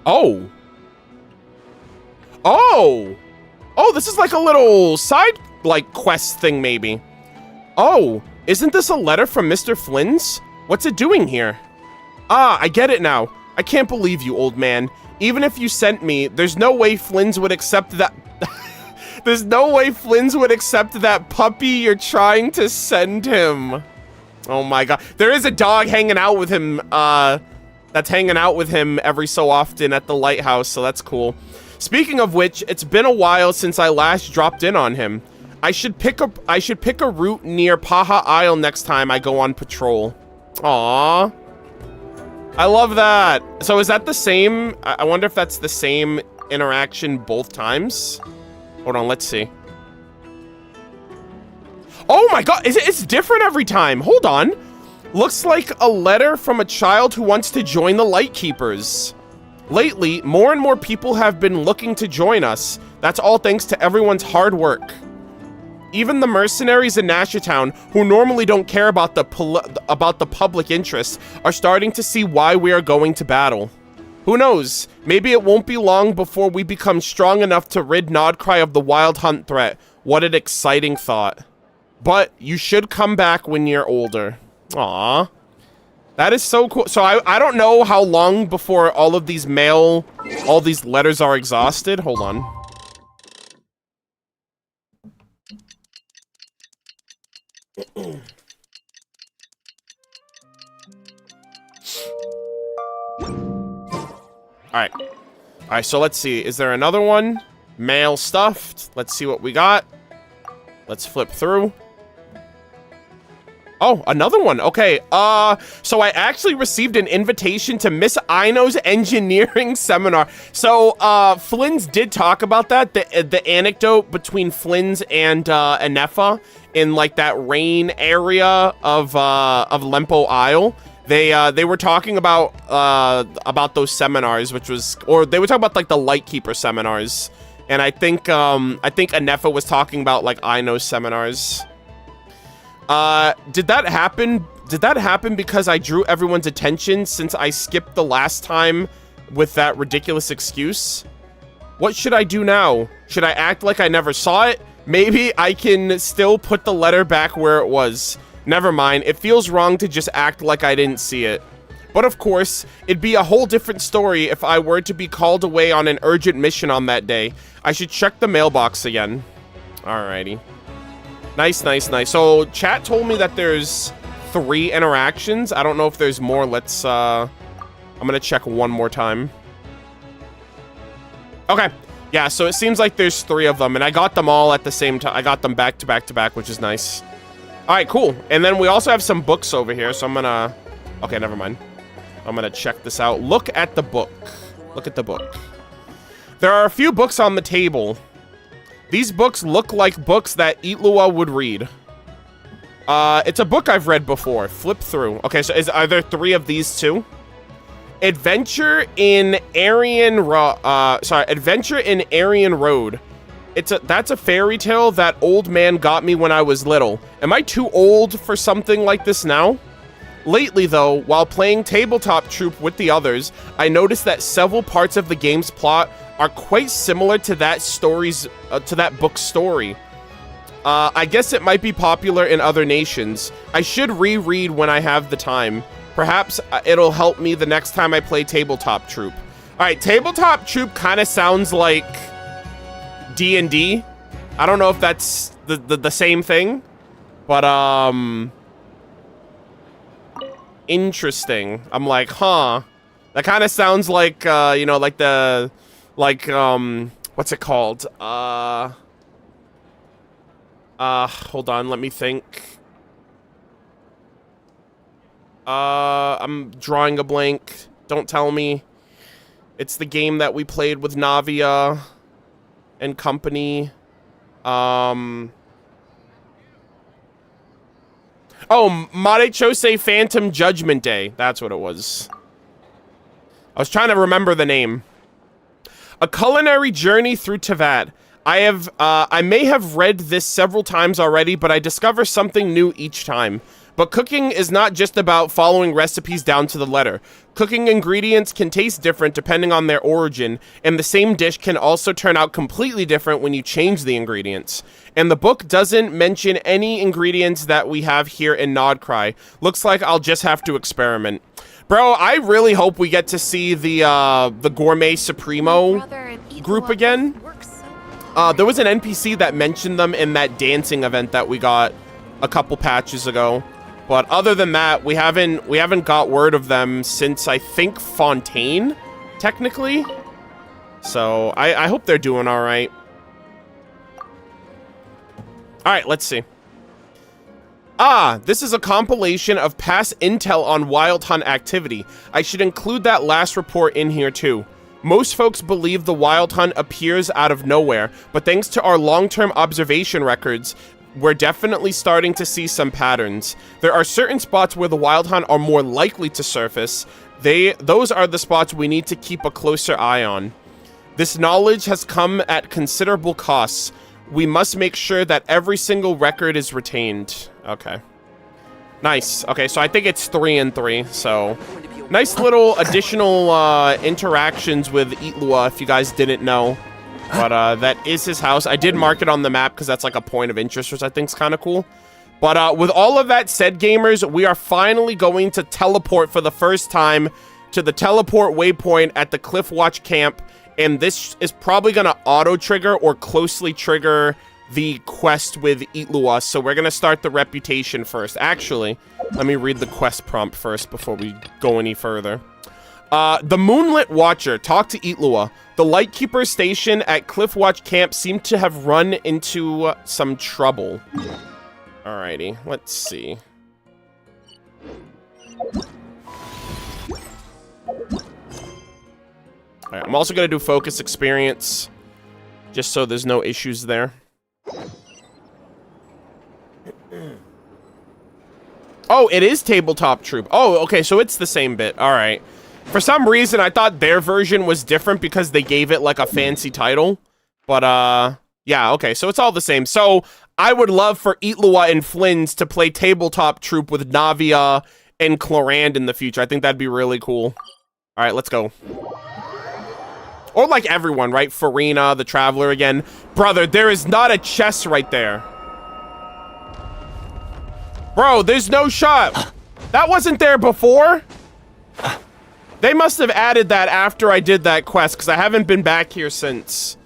Oh. Oh. Oh, this is like a little side, like, quest thing, maybe. Oh, isn't this a letter from Mr. Flynn's? What's it doing here? Ah, I get it now. I can't believe you, old man. Even if you sent me, there's no way Flynn's would accept that... There's no way Flynn's would accept that puppy you're trying to send him. Oh my god. There is a dog hanging out with him, that's hanging out with him every so often at the lighthouse, so that's cool. Speaking of which, it's been a while since I last dropped in on him. I should pick a route near Paha Isle next time I go on patrol. Aww. I love that. So is that the same? I wonder if that's the same interaction both times. Hold on, let's see. Oh my god, it's different every time. Hold on. Looks like a letter from a child who wants to join the Lightkeepers. Lately, more and more people have been looking to join us. That's all thanks to everyone's hard work. Even the mercenaries in Nashatown, who normally don't care about the public interest, are starting to see why we are going to battle. Who knows? Maybe it won't be long before we become strong enough to rid Nod-Krai of the wild hunt threat. What an exciting thought. But you should come back when you're older. Aww. That is so cool. So I don't know how long before all of these all these letters are exhausted. Hold on. Alright. Alright, so let's see. Is there another one? Mail stuffed. Let's see what we got. Let's flip through. Oh, another one. Okay. So I actually received an invitation to Miss Aino's engineering seminar. So, Flynn's did talk about that. The anecdote between Flynn's and Anefa in like that rain area of Lempo Isle. They were talking about those seminars, or they were talking about like the Lightkeeper seminars. And I think Anefa was talking about like Aino's seminars. Did that happen? Did that happen because I drew everyone's attention since I skipped the last time with that ridiculous excuse? What should I do now? Should I act like I never saw it? Maybe I can still put the letter back where it was. Never mind, it feels wrong to just act like I didn't see it. But of course, it'd be a whole different story if I were to be called away on an urgent mission on that day. I should check the mailbox again. Alrighty. Nice, nice, nice. So, chat told me that there's 3 interactions. I don't know if there's more. Let's, I'm gonna check one more time. Okay. Yeah, so it seems like there's 3 of them, and I got them all at the same time. I got them back to back to back, which is nice. Alright, cool. And then we also have some books over here, so I'm gonna... Okay, never mind. I'm gonna check this out. Look at the book. Look at the book. There are a few books on the table. These books look like books that Itlua would read. It's a book I've read before. Flip through. Okay, so are there 3 of these too? Adventure in Aryan Road. That's a fairy tale that old man got me when I was little. Am I too old for something like this now? Lately, though, while playing Tabletop Troop with the others, I noticed that several parts of the game's plot are quite similar to that book's story. I guess it might be popular in other nations. I should reread when I have the time. Perhaps it'll help me the next time I play Tabletop Troop. Alright, Tabletop Troop kind of sounds like D&D. I don't know if that's the same thing, but interesting. I'm like, huh. That kind of sounds like you know, like what's it called? Hold on, let me think. I'm drawing a blank. Don't tell me. It's the game that we played with Navia and company. Oh, Mare Chose Phantom Judgment Day. That's what it was. I was trying to remember the name. A culinary journey through Tevat. I may have read this several times already, but I discover something new each time. But cooking is not just about following recipes down to the letter. Cooking ingredients can taste different depending on their origin, and the same dish can also turn out completely different when you change the ingredients. And the book doesn't mention any ingredients that we have here in Nod-Krai. Looks like I'll just have to experiment. Bro, I really hope we get to see the Gourmet Supremo group again. There was an NPC that mentioned them in that dancing event that we got a couple patches ago. But other than that, we haven't got word of them since, I think, Fontaine, technically. So, I hope they're doing alright. Alright, let's see. This is a compilation of past intel on Wild Hunt activity. I should include that last report in here too. Most folks believe the Wild Hunt appears out of nowhere, but thanks to our long-term observation records, we're definitely starting to see some patterns. There are certain spots where the Wild Hunt are more likely to surface. Those are the spots we need to keep a closer eye on. This knowledge has come at considerable costs. We must make sure that every single record is retained. Okay. Nice. Okay, so I think it's 3 and 3, so... Going to be a Nice little additional interactions with Itlua, if you guys didn't know. But that is his house. I did mark it on the map because that's like a point of interest, which I think is kind of cool. But with all of that said, gamers, we are finally going to teleport for the first time to the teleport waypoint at the Cliffwatch camp. And this is probably going to auto-trigger or closely trigger the quest with Itlua. So we're going to start the reputation first. Actually, let me read the quest prompt first before we go any further. The Moonlit Watcher, talk to Itlua. The Lightkeeper station at Cliffwatch Camp seemed to have run into some trouble. Alrighty, let's see. Alright, I'm also going to do focus experience, just so there's no issues there. Oh, it is Tabletop Troop. Oh, okay, so it's the same bit. Alright. For some reason, I thought their version was different because they gave it, like, a fancy title. But, yeah, okay, so it's all the same. So, I would love for Itlua and Flynn's to play Tabletop Troop with Navia and Clorand in the future. I think that'd be really cool. Alright, let's go. Or, like, everyone, right? Farina, the Traveler again. Brother, there is not a chest right there. Bro, there's no shot. That wasn't there before? They must have added that after I did that quest, because I haven't been back here since.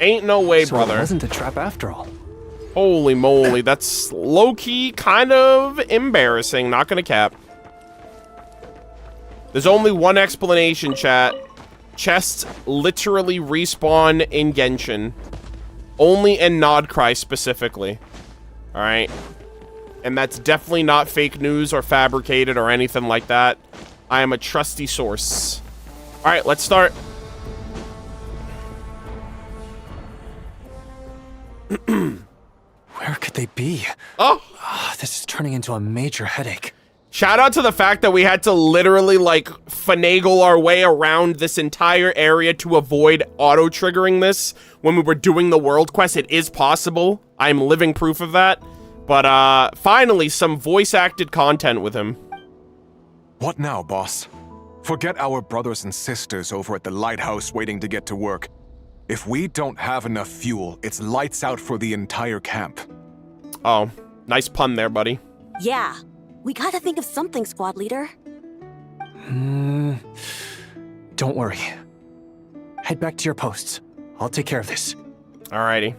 Ain't no way, So brother. it wasn't a trap after all. Holy moly, that's low-key kind of embarrassing, not gonna cap. There's only one explanation, chat. Chests literally respawn in Genshin. Only in Nod-Krai specifically. Alright? And that's definitely not fake news or fabricated or anything like that. I am a trusty source. Alright, let's start. Where could they be? Oh! This is turning into a major headache. Shout out to the fact that we had to literally, like, finagle our way around this entire area to avoid auto-triggering this when we were doing the world quest. It is possible. I'm living proof of that. But, finally, some voice-acted content with him. What now, boss? Forget our brothers and sisters over at the lighthouse waiting to get to work. If we don't have enough fuel, it's lights out for the entire camp. Oh, nice pun there, buddy. Yeah, we gotta think of something, squad leader. Don't worry. Head back to your posts. I'll take care of this. Alrighty.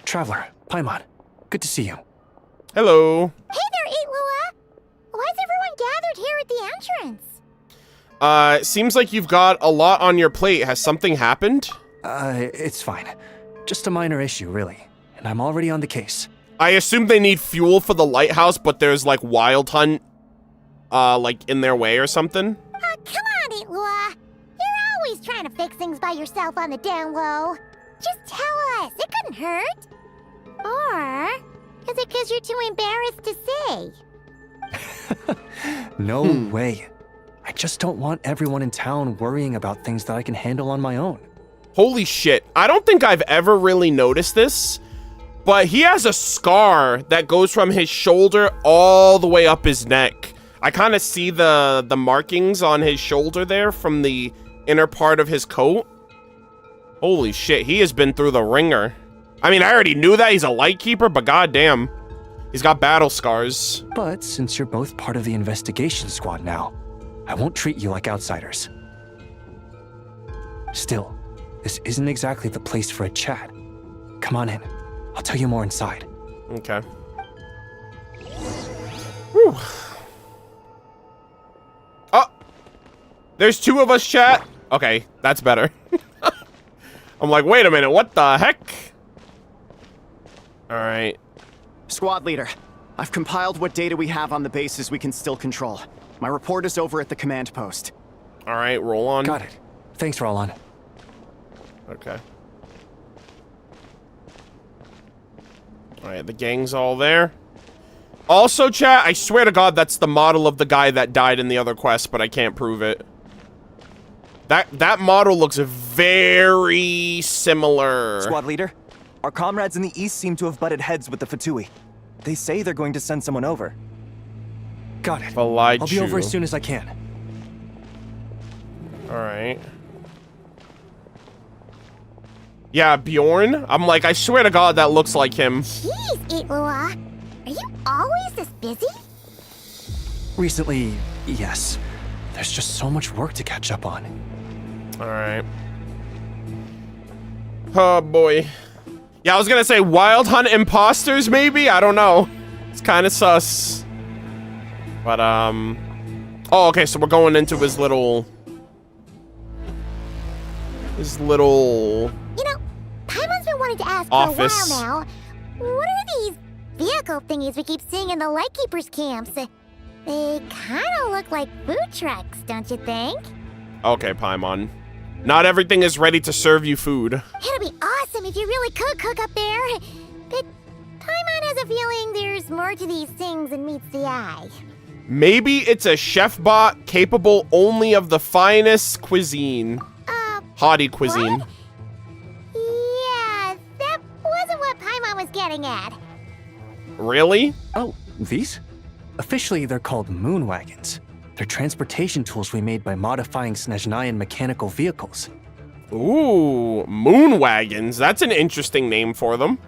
Traveler, Paimon, good to see you. Hello. Hey there, Itlua! Why is everyone gathered here at the entrance? Seems like you've got a lot on your plate. Has something happened? It's fine. Just a minor issue, really. And I'm already on the case. I assume they need fuel for the lighthouse, but there's, like, Wild Hunt, like, in their way or something? Oh, come on, Itlua! You're always trying to fix things by yourself on the down low. Just tell us, it couldn't hurt. Or is it because you're too embarrassed to say? No way. I just don't want everyone in town worrying about things that I can handle on my own. Holy shit. I don't think I've ever really noticed this, but he has a scar that goes from his shoulder all the way up his neck. I kind of see the markings on his shoulder there from the inner part of his coat. Holy shit, he has been through the ringer. I mean, I already knew that he's a Lightkeeper, but goddamn, he's got battle scars. But since you're both part of the investigation squad now, I won't treat you like outsiders. Still, this isn't exactly the place for a chat. Come on in. I'll tell you more inside. Okay. Whew. Oh! There's two of us, chat. Okay, that's better. I'm like, wait a minute, what the heck? Alright. Squad leader, I've compiled what data we have on the bases we can still control. My report is over at the command post. Alright, roll on. Got it. Thanks, Roland. Okay. Alright, the gang's all there. Also, chat, I swear to God that's the model of the guy that died in the other quest, but I can't prove it. That model looks very similar. Squad leader, our comrades in the east seem to have butted heads with the Fatui. They say they're going to send someone over. Got it. Valaichu. I'll be over as soon as I can. Alright. Yeah, Bjorn. I'm like, I swear to God, that looks like him. Jeez, Itlua. Are you always this busy? Recently, yes. There's just so much work to catch up on. Alright. Oh, boy. Yeah, I was gonna say Wild Hunt imposters, maybe? I don't know. It's kind of sus. But, oh, okay, so we're going into his little... You know, Paimon's been wanting to ask office. for a while now. What are these vehicle thingies we keep seeing in the Lightkeepers camps? They kind of look like food trucks, don't you think? Okay, Paimon. Not everything is ready to serve you food. It'd be awesome if you really could cook up there. But Paimon has a feeling there's more to these things than meets the eye. Maybe it's a chef bot capable only of the finest cuisine. Haughty cuisine. What? Yeah, that wasn't what Paimon was getting at. Really? Oh, these? Officially, they're called moon wagons. They're transportation tools we made by modifying Snezhnayan mechanical vehicles. Ooh, moon wagons. That's an interesting name for them.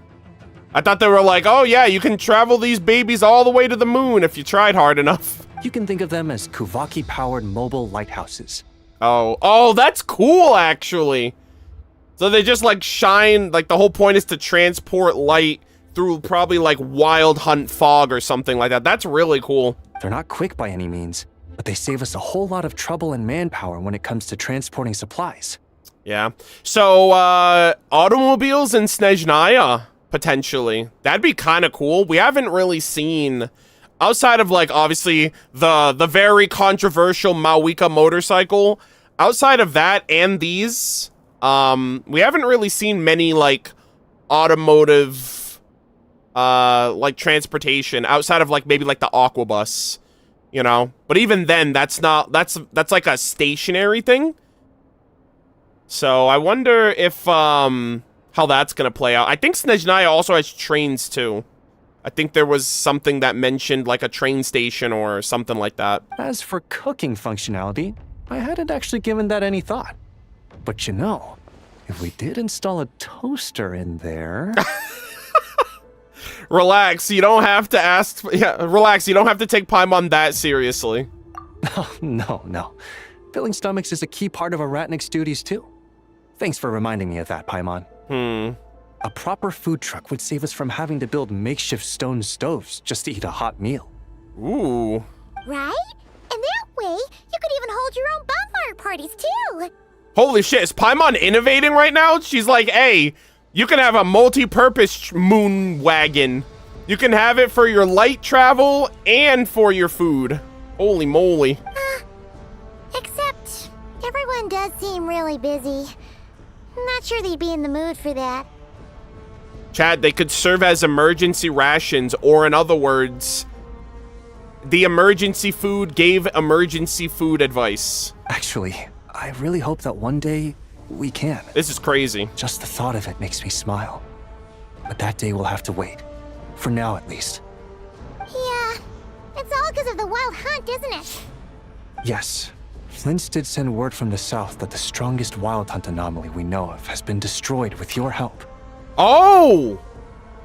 I thought they were like, oh yeah, you can travel these babies all the way to the moon if you tried hard enough. You can think of them as Kuvaki-powered mobile lighthouses. Oh, that's cool, actually. So they just, like, shine, like, the whole point is to transport light through probably, like, Wild Hunt fog or something like that. That's really cool. They're not quick by any means, but they save us a whole lot of trouble and manpower when it comes to transporting supplies. Yeah. So, automobiles in Snezhnaya, potentially. That'd be kind of cool. We haven't really seen... Outside of, like, obviously, the very controversial Mawika motorcycle, outside of that and these, we haven't really seen many, like, automotive, like, transportation outside of, like, maybe, like, the Aquabus, you know? But even then, that's like a stationary thing. So I wonder if, how that's gonna play out. I think Snezhnaya also has trains, too. I think there was something that mentioned like a train station or something like that. As for cooking functionality, I hadn't actually given that any thought. But you know, if we did install a toaster in there... Relax, you don't have to ask... Yeah, relax, you don't have to take Paimon that seriously. Oh, no. Filling stomachs is a key part of a Ratnik's duties too. Thanks for reminding me of that, Paimon. A proper food truck would save us from having to build makeshift stone stoves just to eat a hot meal. Ooh. Right? And that way, you could even hold your own bonfire parties too. Holy shit, is Paimon innovating right now? She's like, hey, you can have a multi-purpose moon wagon. You can have it for your light travel and for your food. Holy moly. Except, everyone does seem really busy. Not sure they'd be in the mood for that. Chad, they could serve as emergency rations, or in other words, the emergency food gave emergency food advice. Actually, I really hope that one day we can. This is crazy. Just the thought of it makes me smile. But that day will have to wait. For now, at least. Yeah, it's all because of the wild hunt, isn't it? Yes. Flint's did send word from the south that the strongest wild hunt anomaly we know of has been destroyed with your help. Oh!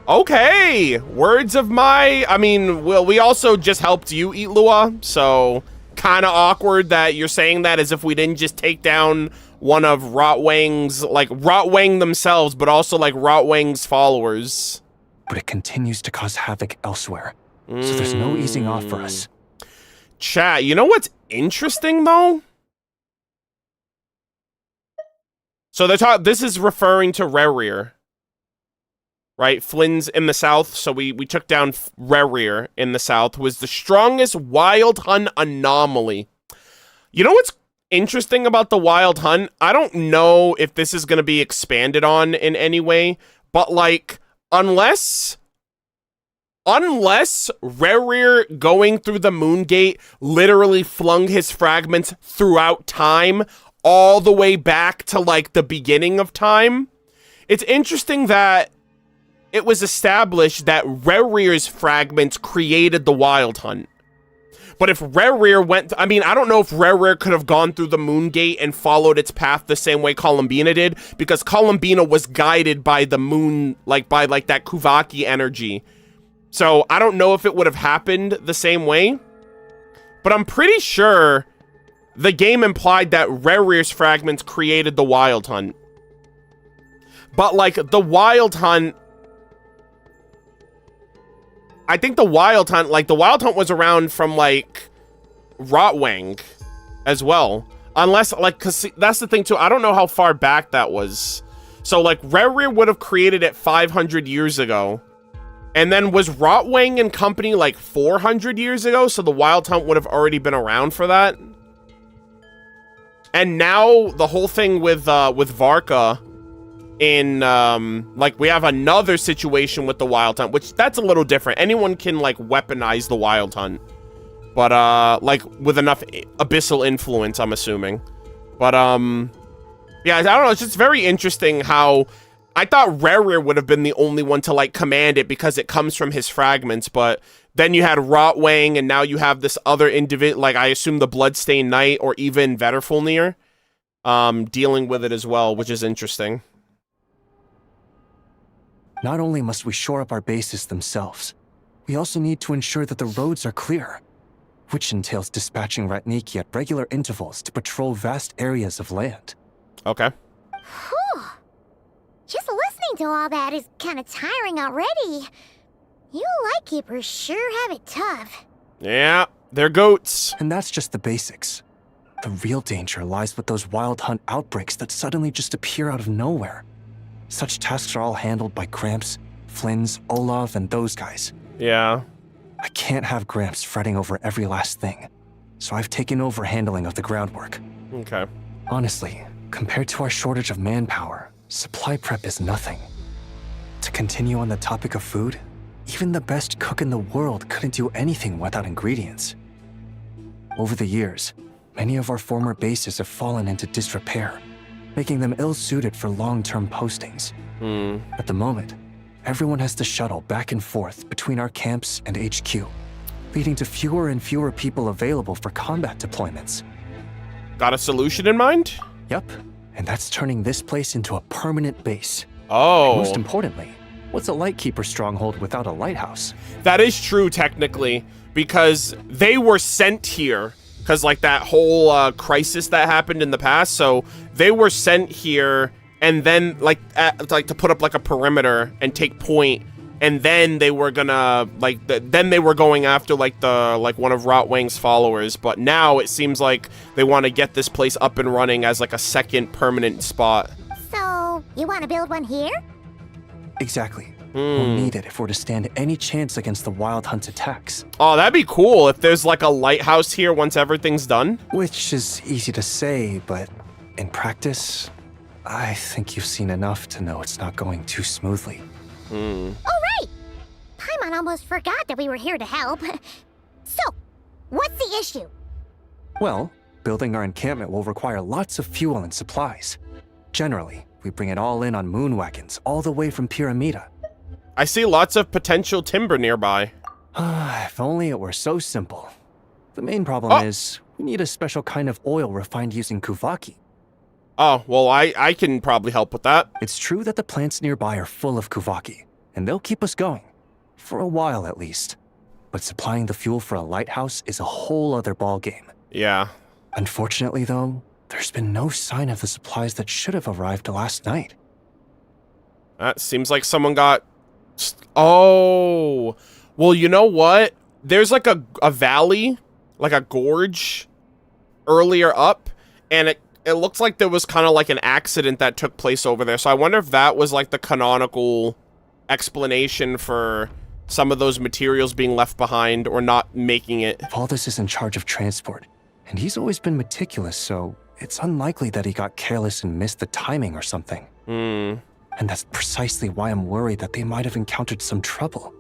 Okay! Words of my... I mean, well, we also just helped you, Itlua, so... Kinda awkward that you're saying that as if we didn't just take down one of Rotwang's... Like, Rotwang themselves, but also, like, Rotwang's followers. But it continues to cause havoc elsewhere. So there's no easing off for us. Chat, you know what's interesting, though? So this is referring to Rerir. Right? Flynn's in the south, so we took down Rerir in the south, who was the strongest wild hunt anomaly. You know what's interesting about the wild hunt? I don't know if this is going to be expanded on in any way, but like, unless Rerir going through the moon gate literally flung his fragments throughout time, all the way back to like the beginning of time, it's interesting that it was established that Rerir's fragments created the Wild Hunt. But if Rerir went... I mean, I don't know if Rerir could have gone through the Moon Gate and followed its path the same way Columbina did, because Columbina was guided by the moon, like, by, like, that Kuvaki energy. So, I don't know if it would have happened the same way. But I'm pretty sure the game implied that Rerir's fragments created the Wild Hunt. But, like, the Wild Hunt... I think the Wild Hunt, like, the Wild Hunt was around from, like, Rotwang as well. Unless, like, because that's the thing, too. I don't know how far back that was. So, like, Rerir would have created it 500 years ago. And then was Rotwang and company, like, 400 years ago? So the Wild Hunt would have already been around for that. And now, the whole thing with Varka... in like we have another situation with the Wild Hunt, which that's a little different. Anyone can like weaponize the Wild Hunt, but like with enough abyssal influence, I'm assuming. But yeah, I don't know, it's just very interesting how I thought Rerir would have been the only one to like command it because it comes from his fragments, but then you had Rotwang, and now you have this other individual, like I assume the Bloodstained Knight or even Vetterfulnir dealing with it as well, which is interesting. Not only must we shore up our bases themselves, we also need to ensure that the roads are clear, which entails dispatching Ratniki at regular intervals to patrol vast areas of land. Okay. Whew. Just listening to all that is kind of tiring already. You Lightkeepers sure have it tough. Yeah, they're goats. And that's just the basics. The real danger lies with those Wild Hunt outbreaks that suddenly just appear out of nowhere. Such tasks are all handled by Gramps, Flynn's, Olaf, and those guys. Yeah. I can't have Gramps fretting over every last thing, so I've taken over handling of the groundwork. Okay. Honestly, compared to our shortage of manpower, supply prep is nothing. To continue on the topic of food, even the best cook in the world couldn't do anything without ingredients. Over the years, many of our former bases have fallen into disrepair, making them ill-suited for long-term postings. At the moment, everyone has to shuttle back and forth between our camps and HQ, leading to fewer and fewer people available for combat deployments. Got a solution in mind? Yep, and that's turning this place into a permanent base. Oh. Most importantly, what's a Lightkeeper stronghold without a lighthouse? That is true, technically, because they were sent here because like that whole crisis that happened in the past, so they were sent here and then like to put up like a perimeter and take point, and then they were gonna like then they were going after like one of Rotwang's followers, but now it seems like they want to get this place up and running as like a second permanent spot. So, you want to build one here? Exactly. We'll need it if we're to stand any chance against the Wild Hunt attacks. Oh, that'd be cool if there's like a lighthouse here once everything's done. Which is easy to say, but in practice, I think you've seen enough to know it's not going too smoothly. Oh, right! Paimon almost forgot that we were here to help. So, what's the issue? Well, building our encampment will require lots of fuel and supplies. Generally, we bring it all in on moon wagons all the way from Piramida. I see lots of potential timber nearby. If only it were so simple. The main problem is, we need a special kind of oil refined using Kuvaki. Oh, well, I can probably help with that. It's true that the plants nearby are full of Kuvaki, and they'll keep us going. For a while, at least. But supplying the fuel for a lighthouse is a whole other ballgame. Yeah. Unfortunately, though, there's been no sign of the supplies that should have arrived last night. That seems like someone got... Oh, well, you know what? There's like a valley, like a gorge earlier up, and it looks like there was kind of like an accident that took place over there. So I wonder if that was like the canonical explanation for some of those materials being left behind or not making it. Valdez is in charge of transport, and he's always been meticulous, so it's unlikely that he got careless and missed the timing or something. And that's precisely why I'm worried that they might have encountered some trouble.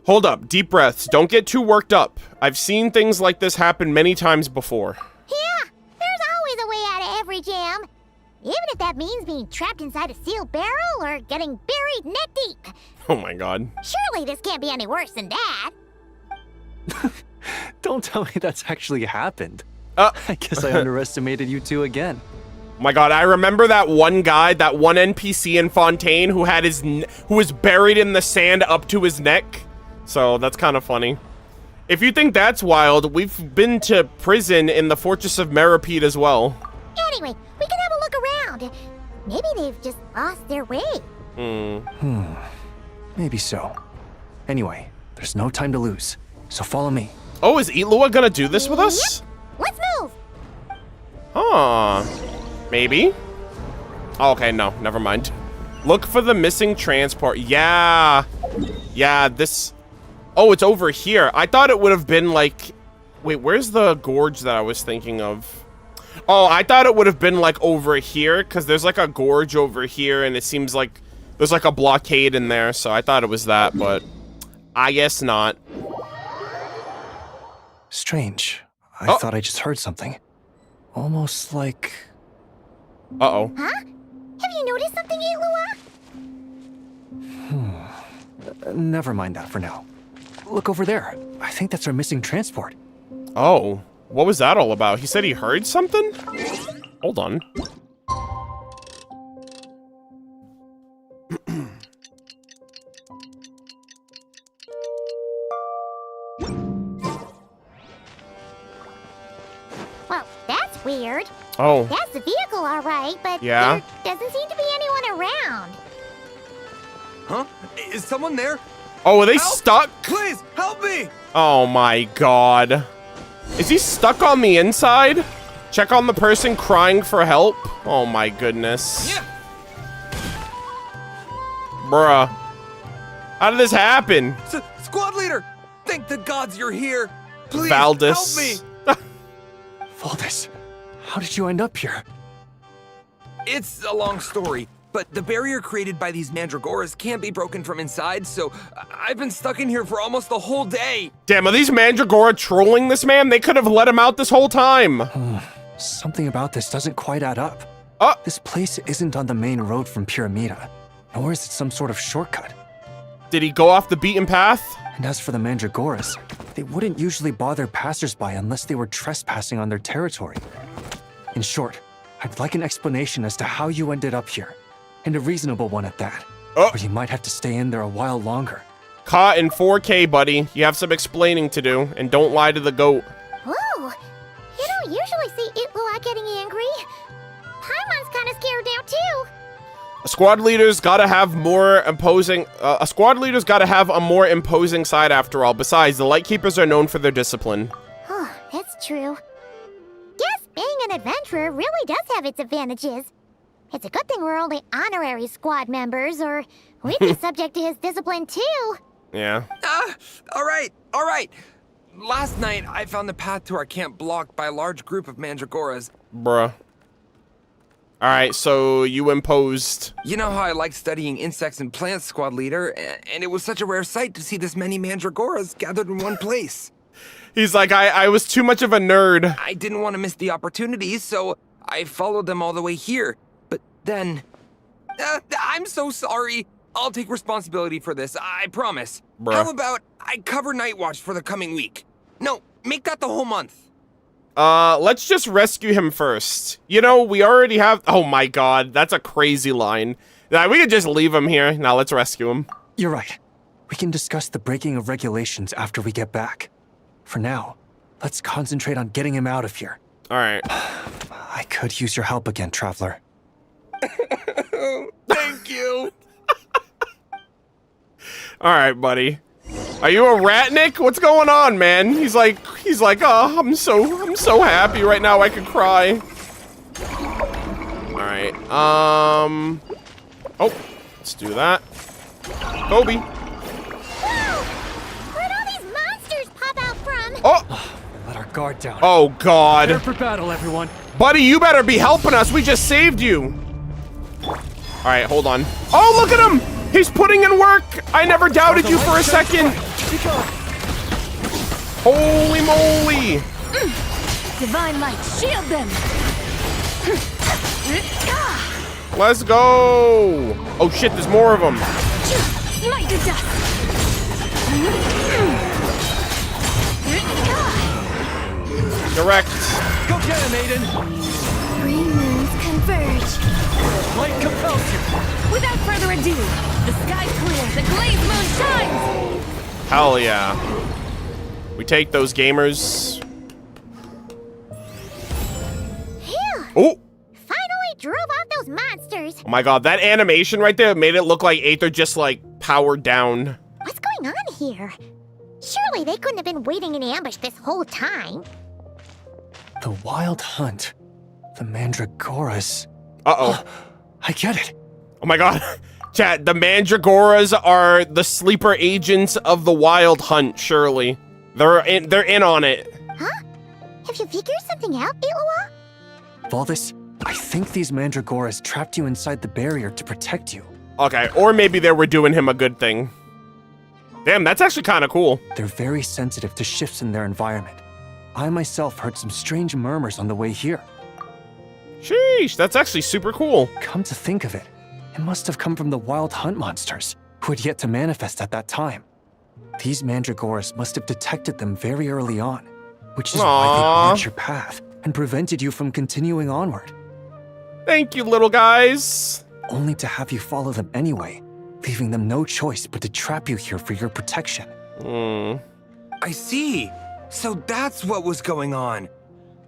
Hold up, deep breaths. Don't get too worked up. I've seen things like this happen many times before. Yeah, there's always a way out of every jam. Even if that means being trapped inside a sealed barrel or getting buried neck deep. Oh my god. Surely this can't be any worse than that. Don't tell me that's actually happened. I guess I underestimated you two again. Oh my god, I remember that one guy, that one NPC in Fontaine who had who was buried in the sand up to his neck. So that's kind of funny. If you think that's wild, we've been to prison in the Fortress of Meripede as well. Anyway, we can have a look around. Maybe they've just lost their way. Maybe so. Anyway, there's no time to lose, so follow me. Oh, is Itlua gonna do this with us? Yep. Let's move. Huh. Maybe? Oh, okay, no, never mind. Look for the missing transport. Yeah. Yeah, this... Oh, it's over here. I thought it would have been like... Wait, where's the gorge that I was thinking of? Oh, I thought it would have been like over here, because there's like a gorge over here, and it seems like there's like a blockade in there, so I thought it was that, but I guess not. Strange. I thought I just heard something. Almost like... Uh-oh. Huh? Have you noticed something, Itlua? Never mind that for now. Look over there. I think that's our missing transport. Oh, what was that all about? He said he heard something? Hold on. Well, that's weird. Oh. That's the vehicle, all right, but Yeah? there doesn't seem to be anyone around. Huh? Is someone there? Oh, are they Help! stuck? Please, help me! Oh my god. Is he stuck on the inside? Check on the person crying for help? Oh my goodness. Yeah. Bruh. How did this happen? Squad leader! Thank the gods you're here! Please, Valdis. help me! Valdis, how did you end up here? It's a long story, but the barrier created by these mandragoras can't be broken from inside, so I've been stuck in here for almost the whole day. Damn, are these Mandragora trolling this man? They could have let him out this whole time. Something about this doesn't quite add up. This place isn't on the main road from Piramida, nor is it some sort of shortcut. Did he go off the beaten path? And as for the Mandragoras, they wouldn't usually bother passersby unless they were trespassing on their territory. In short, I'd like an explanation as to how you ended up here, and a reasonable one at that. Or you might have to stay in there a while longer. Caught in 4K, buddy. You have some explaining to do, and don't lie to the goat. Ooh, you don't usually see Itlua getting angry. Paimon's kind of scared now, too. A squad leader's gotta have more imposing. A squad leader's gotta have a more imposing side after all. Besides, the Lightkeepers are known for their discipline. Oh, that's true. Yes, being an adventurer really does have its advantages. It's a good thing we're only honorary squad members, or we'd be subject to his discipline too. Yeah. All right. Last night, I found the path to our camp blocked by a large group of mandragoras. Bruh. Alright, so you imposed. You know how I like studying insects and plants, squad leader, and it was such a rare sight to see this many mandragoras gathered in one place. He's like, I was too much of a nerd. I didn't want to miss the opportunity, so I followed them all the way here. But then... I'm so sorry. I'll take responsibility for this, I promise. Bruh. How about I cover Night Watch for the coming week? No, make that the whole month. Let's just rescue him first. You know, we already have... Oh my god, that's a crazy line. Yeah, we could just leave him here. Now let's rescue him. You're right. We can discuss the breaking of regulations after we get back. For now, let's concentrate on getting him out of here. Alright. I could use your help again, Traveler. Thank you. Alright, buddy. Are you a ratnik? What's going on, man? He's like, oh, I'm so happy right now I could cry. Alright, oh, let's do that. Kobe. Whoa! Where'd all these monsters pop out from? Oh! Let our guard down. Oh, God. Prepare for battle, everyone. Buddy, you better be helping us. We just saved you. Alright, hold on. Oh, look at him! He's putting in work! I never doubted you for a second! Holy moly! Divine light, shield them! Let's go! Oh shit, there's more of them. Smite to dust. Direct. Go get him, Aiden! 3 moons converge. Light compels you! Without further ado, the sky's clear, the glazed moon shines! Hell yeah. We take those gamers. Phew! Oh! Finally drove off those monsters! Oh my god, that animation right there made it look like Aether just like powered down. What's going on here? Surely they couldn't have been waiting in ambush this whole time. The Wild Hunt. The Mandragoras. Uh-oh. I get it. Oh my god. Chat, the Mandragoras are the sleeper agents of the Wild Hunt, surely. They're in on it. Huh? Have you figured something out, Iloa? Valdis, I think these Mandragoras trapped you inside the barrier to protect you. Okay, or maybe they were doing him a good thing. Damn, that's actually kind of cool. They're very sensitive to shifts in their environment. I myself heard some strange murmurs on the way here. Sheesh, that's actually super cool. Come to think of it, it must have come from the Wild Hunt monsters, who had yet to manifest at that time. These Mandragoras must have detected them very early on, which is why they blocked your path and prevented you from continuing onward. Thank you, little guys. Only to have you follow them anyway, leaving them no choice but to trap you here for your protection. I see. So that's what was going on.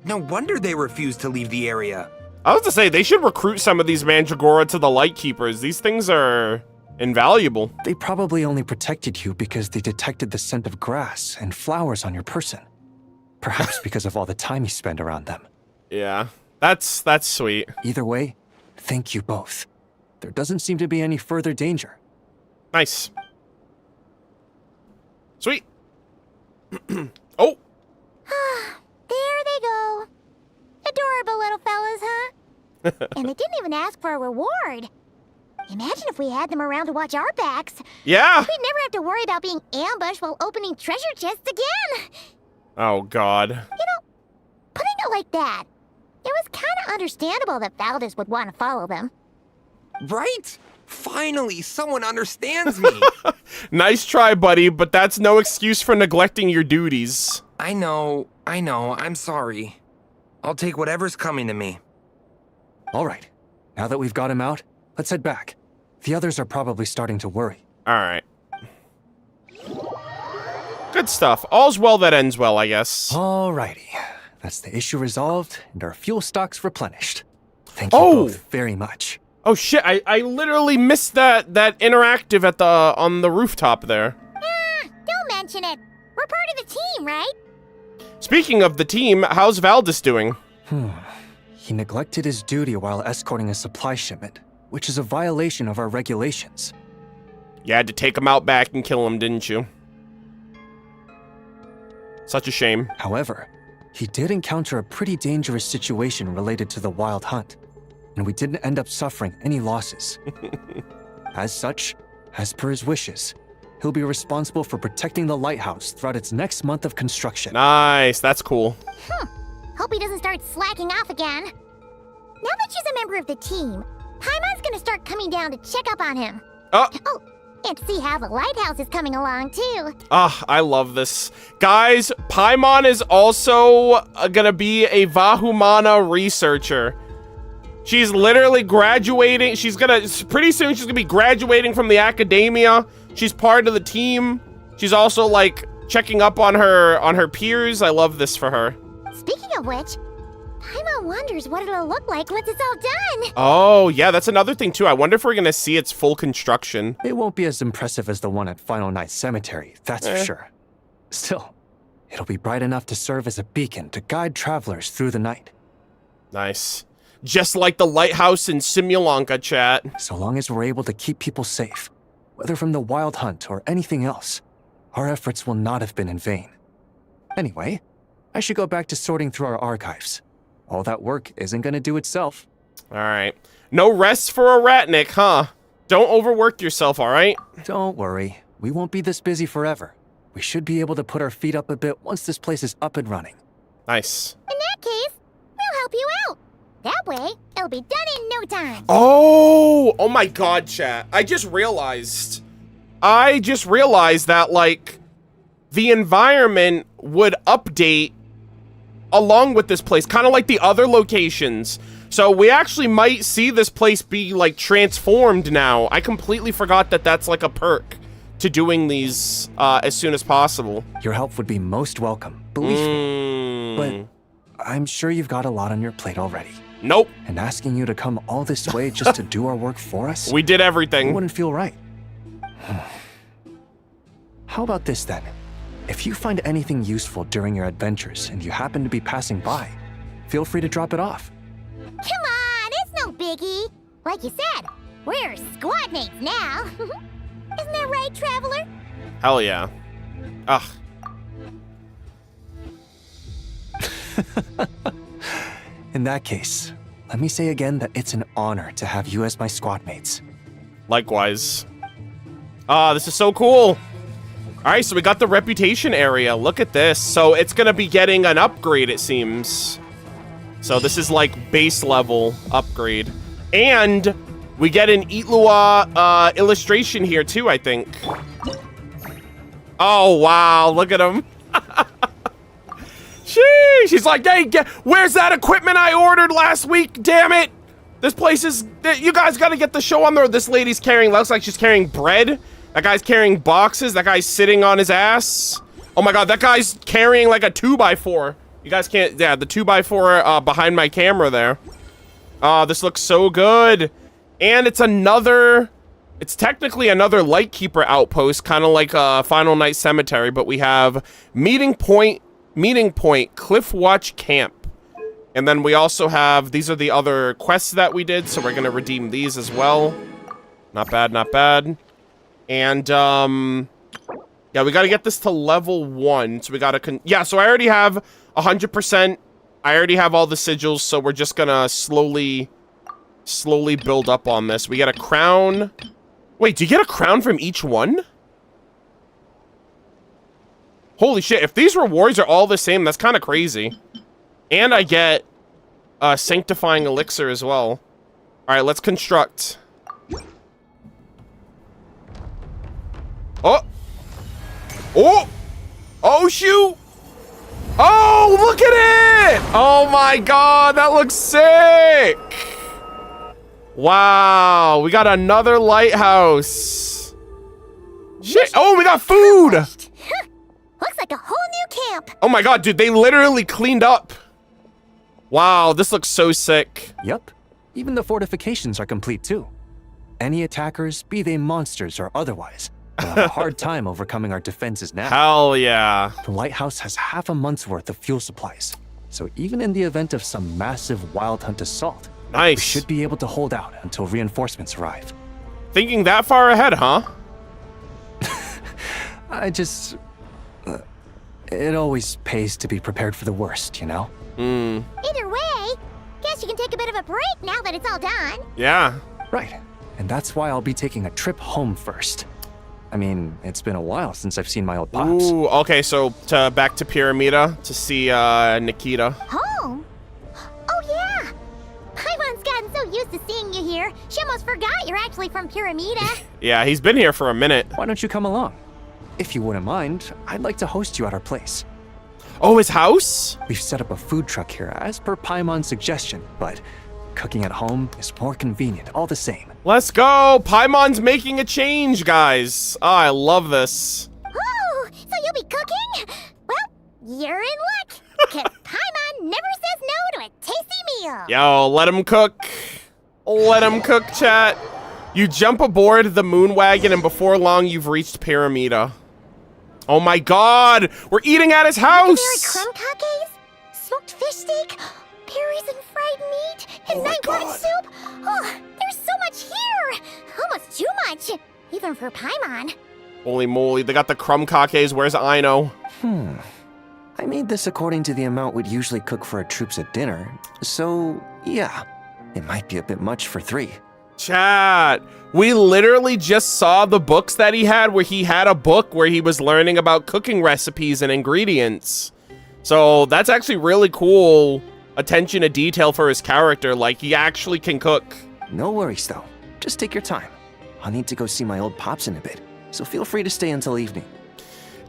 No wonder they refused to leave the area. I was to say, they should recruit some of these Mandragora to the Light Keepers. These things are invaluable. They probably only protected you because they detected the scent of grass and flowers on your person. Perhaps because of all the time you spend around them. Yeah, that's sweet. Either way, thank you both. There doesn't seem to be any further danger. Nice. Sweet. Oh. There they go. Adorable little fellas, huh? And they didn't even ask for a reward. Imagine if we had them around to watch our backs. Yeah. We'd never have to worry about being ambushed while opening treasure chests again. Oh, God. You know, putting it like that, it was kind of understandable that Valdis would want to follow them. Right? Finally, someone understands me. Nice try, buddy, but that's no excuse for neglecting your duties. I know, I'm sorry. I'll take whatever's coming to me. All right. Now that we've got him out, let's head back. The others are probably starting to worry. All right. Good stuff. All's well that ends well, I guess. Alrighty. That's the issue resolved and our fuel stocks replenished. Thank you both very much. Oh shit, I literally missed that interactive at on the rooftop there. Don't mention it. We're part of the team, right? Speaking of the team, how's Valdis doing? He neglected his duty while escorting a supply shipment, which is a violation of our regulations. You had to take him out back and kill him, didn't you? Such a shame. However, he did encounter a pretty dangerous situation related to the Wild Hunt, and we didn't end up suffering any losses. As such, as per his wishes, he'll be responsible for protecting the lighthouse throughout its next month of construction. Nice, that's cool. Hope he doesn't start slacking off again. Now that she's a member of the team, Paimon's gonna start coming down to check up on him. Oh, and see how the lighthouse is coming along, too. I love this. Guys, Paimon is also gonna be a Vahumana researcher. She's literally graduating. Pretty soon she's gonna be graduating from the academia. She's part of the team. She's also like checking up on her peers. I love this for her. Speaking of which, Paimon wonders what it'll look like once it's all done. Oh, yeah, that's another thing too. I wonder if we're gonna see its full construction. It won't be as impressive as the one at Final Night Cemetery, that's for sure. Still, it'll be bright enough to serve as a beacon to guide travelers through the night. Nice. Just like the lighthouse in Simulanka, chat. So long as we're able to keep people safe, whether from the Wild Hunt or anything else, our efforts will not have been in vain. Anyway, I should go back to sorting through our archives. All that work isn't gonna do itself. All right. No rest for a ratnik, huh? Don't overwork yourself, all right? Don't worry. We won't be this busy forever. We should be able to put our feet up a bit once this place is up and running. Nice. In that case, we'll help you out. That way, it'll be done in no time. Oh my God, chat. I just realized that, like, the environment would update along with this place, kind of like the other locations. So we actually might see this place be, like, transformed now. I completely forgot that that's, like, a perk to doing these as soon as possible. Your help would be most welcome, believe me. But I'm sure you've got a lot on your plate already. Nope. And asking you to come all this way just to do our work for us? We did everything. Wouldn't feel right. How about this then? If you find anything useful during your adventures and you happen to be passing by, feel free to drop it off. Come on, it's no biggie. Like you said, we're squad mates now. Isn't that right, Traveler? Hell yeah. Ugh. In that case, let me say again that it's an honor to have you as my squad mates. Likewise. This is so cool. All right, so we got the reputation area. Look at this. So it's going to be getting an upgrade, it seems. So this is like base level upgrade. And we get an Itlua illustration here too, I think. Oh, wow. Look at him. Sheesh. She's like, hey, where's that equipment I ordered last week? Damn it. This place is... You guys got to get the show on there. This lady's carrying... Looks like she's carrying bread. That guy's carrying boxes. That guy's sitting on his ass. Oh my God, that guy's carrying like a 2x4. You guys can't... Yeah, the 2x4 behind my camera there. This looks so good. And it's another... It's technically another Lightkeeper outpost, kind of like Final Night Cemetery, but we have Meeting Point, Cliff Watch Camp. And then we also have... These are the other quests that we did, so we're going to redeem these as well. Not bad, not bad. And, yeah, we got to get this to level 1. So we got to... Yeah, so I already have 100%. I already have all the sigils, so we're just going to slowly build up on this. We get a crown. Wait, do you get a crown from each one? Holy shit, if these rewards are all the same, that's kind of crazy. And I get a sanctifying elixir as well. All right, let's construct. Oh! Oh! Oh, shoot! Oh, look at it! Oh my God, that looks sick! Wow, we got another lighthouse. Shit! Oh, we got food! Looks like a whole new camp. Oh my God, dude, they literally cleaned up. Wow, this looks so sick. Yep. Even the fortifications are complete too. Any attackers, be they monsters or otherwise, will have a hard time overcoming our defenses now. Hell yeah. The lighthouse has half a month's worth of fuel supplies. So even in the event of some massive wild hunt assault, nice. We should be able to hold out until reinforcements arrive. Thinking that far ahead, huh? I just... it always pays to be prepared for the worst, you know? Either way, guess you can take a bit of a break now that it's all done. Yeah. Right. And that's why I'll be taking a trip home first. I mean, it's been a while since I've seen my old pops. Ooh, okay, so back to Piramida to see Nikita. Home? Oh yeah! Paimon's gotten so used to seeing you here, she almost forgot you're actually from Piramida. Yeah, he's been here for a minute. Why don't you come along? If you wouldn't mind, I'd like to host you at our place. Oh, his house? We've set up a food truck here as per Paimon's suggestion, but cooking at home is more convenient all the same. Let's go! Paimon's making a change, guys. Oh, I love this. Oh, so you'll be cooking? Well, you're in luck, because Paimon never says no to a tasty meal. Yo, let him cook. Let him cook, chat. You jump aboard the moon wagon, and before long, you've reached Piramida. Oh my God! We're eating at his house! Crumb kakes, smoked fish steak, berries and fried meat, and night-worm soup. Oh, there's so much here! Almost too much, even for Paimon. Holy moly, they got the crumb kakes. Where's Aino? I made this according to the amount we'd usually cook for our troops at dinner, so yeah, it might be a bit much for 3. Chat, we literally just saw the books that he had, where he had a book where he was learning about cooking recipes and ingredients. So that's actually really cool attention to detail for his character. Like, he actually can cook. No worries, though. Just take your time. I'll need to go see my old pops in a bit, so feel free to stay until evening.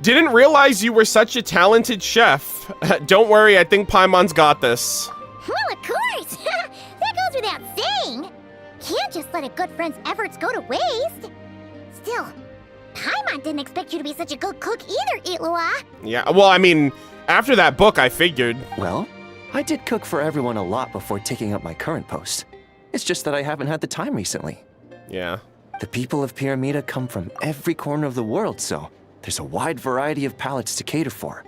Didn't realize you were such a talented chef. Don't worry, I think Paimon's got this. Well, of course! That goes without saying! Can't just let a good friend's efforts go to waste! Still, Paimon didn't expect you to be such a good cook either, Itlua! Yeah, well, I mean, after that book, I figured. Well, I did cook for everyone a lot before taking up my current post. It's just that I haven't had the time recently. Yeah. The people of Piramida come from every corner of the world, so there's a wide variety of palates to cater for.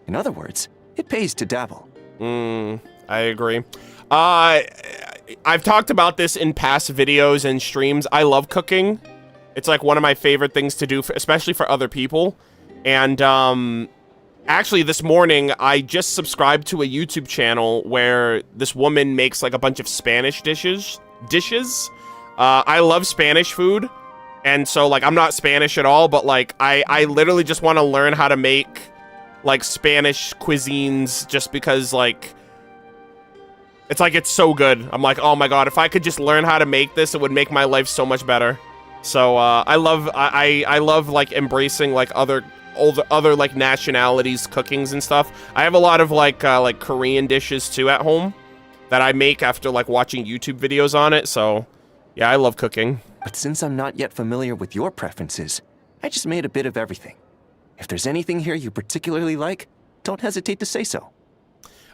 In other words, it pays to dabble. I agree. I've talked about this in past videos and streams. I love cooking. It's like one of my favorite things to do, especially for other people. And actually this morning, I just subscribed to a YouTube channel where this woman makes like a bunch of Spanish dishes. I love Spanish food. And so like, I'm not Spanish at all, but like, I literally just want to learn how to make like Spanish cuisines just because like, it's so good. I'm like, oh my God, if I could just learn how to make this, it would make my life so much better. So I love like embracing like other like nationalities cookings and stuff. I have a lot of like Korean dishes too at home that I make after like watching YouTube videos on it. So yeah, I love cooking. But since I'm not yet familiar with your preferences, I just made a bit of everything. If there's anything here you particularly like, don't hesitate to say so.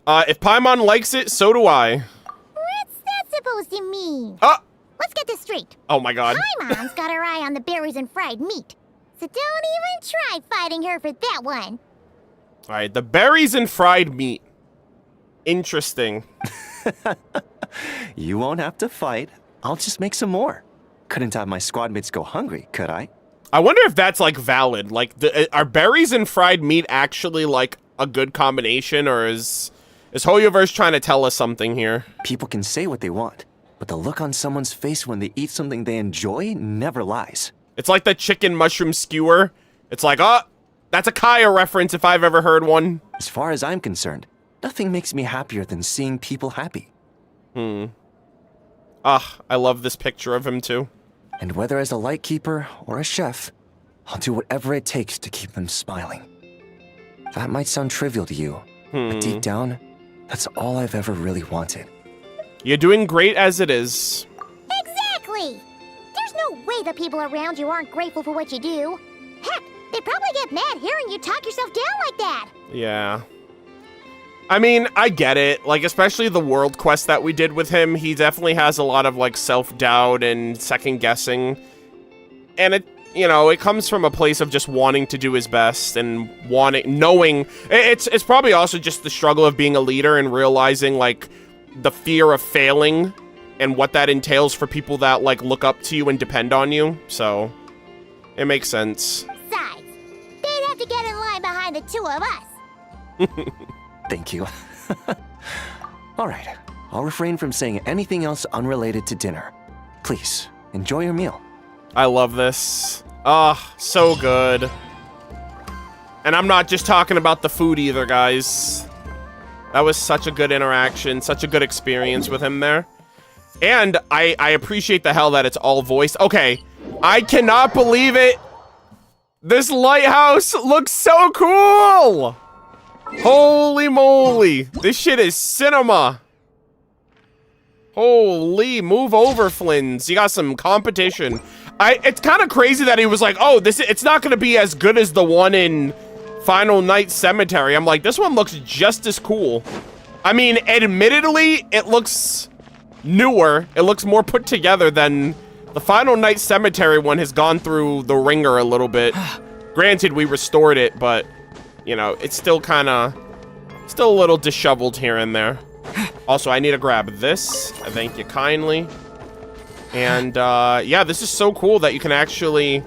If Paimon likes it, so do I. What's that supposed to mean? Let's get this straight. Oh my God. Paimon's got her eye on the berries and fried meat. So don't even try fighting her for that one. All right, the berries and fried meat. Interesting. You won't have to fight. I'll just make some more. Couldn't have my squad mates go hungry, could I? I wonder if that's like valid. Like, are berries and fried meat actually like a good combination, or is Hoyoverse trying to tell us something here? People can say what they want, but the look on someone's face when they eat something they enjoy never lies. It's like the chicken mushroom skewer. It's like, that's a Kaya reference if I've ever heard one. As far as I'm concerned, nothing makes me happier than seeing people happy. I love this picture of him too. And whether as a lightkeeper or a chef, I'll do whatever it takes to keep them smiling. That might sound trivial to you, but deep down, that's all I've ever really wanted. You're doing great as it is. Exactly! There's no way the people around you aren't grateful for what you do. Heck, they'd probably get mad hearing you talk yourself down like that. Yeah. I mean, I get it. Like, especially the world quest that we did with him, he definitely has a lot of, like, self-doubt and second-guessing. And it comes from a place of just wanting to do his best and knowing... It's probably also just the struggle of being a leader and realizing, like, the fear of failing and what that entails for people that, like, look up to you and depend on you. So, it makes sense. Besides, they'd have to get in line behind the two of us. Thank you. All right, I'll refrain from saying anything else unrelated to dinner. Please, enjoy your meal. I love this. So good. And I'm not just talking about the food either, guys. That was such a good interaction, such a good experience with him there. And I appreciate the hell that it's all voiced. Okay, I cannot believe it. This lighthouse looks so cool. Holy moly. This shit is cinema. Holy, move over, Flins. You got some competition. It's kind of crazy that he was like, oh, it's not going to be as good as the one in Final Night Cemetery. I'm like, this one looks just as cool. I mean, admittedly, it looks newer. It looks more put together than the Final Night Cemetery one has gone through the ringer a little bit. Granted, we restored it, but... you know, it's still a little disheveled here and there. Also, I need to grab this. Thank you kindly. And, yeah, this is so cool that you can actually...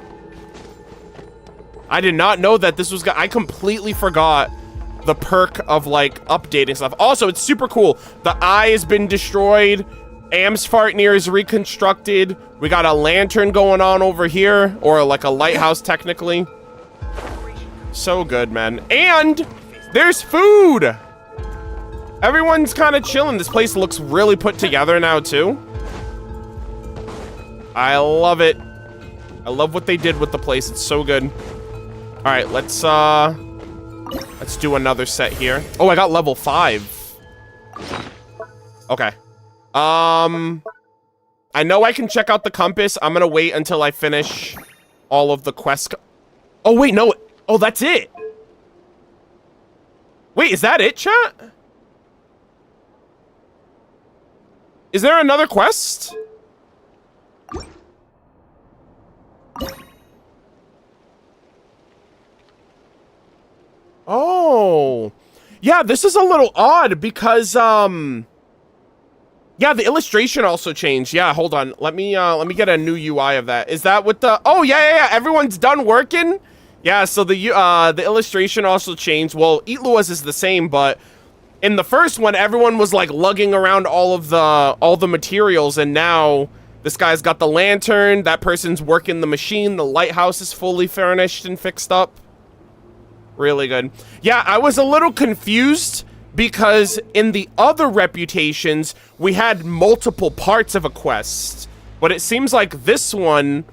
I did not know that this was... I completely forgot the perk of, like, updating stuff. Also, it's super cool. The eye has been destroyed. Amsfartnir is reconstructed. We got a lantern going on over here. Or, like, a lighthouse, technically. So good, man. And there's food! Everyone's kind of chilling. This place looks really put together now, too. I love it. I love what they did with the place. It's so good. All right, let's do another set here. Oh, I got level 5. Okay. I know I can check out the compass. I'm gonna wait until I finish all of the quests. Oh, wait, no. Oh, that's it. Wait, is that it, chat? Is there another quest? Oh. Yeah, this is a little odd because, yeah, the illustration also changed. Yeah, hold on. Let me get a new UI of that. Is that what the... Oh, yeah. Everyone's done working? Yeah, so the illustration also changed. Well, Eat Lua's is the same, but in the first one, everyone was, like, lugging around all the materials, and now this guy's got the lantern, that person's working the machine, the lighthouse is fully furnished and fixed up. Really good. Yeah, I was a little confused because in the other reputations, we had multiple parts of a quest. But it seems like this one,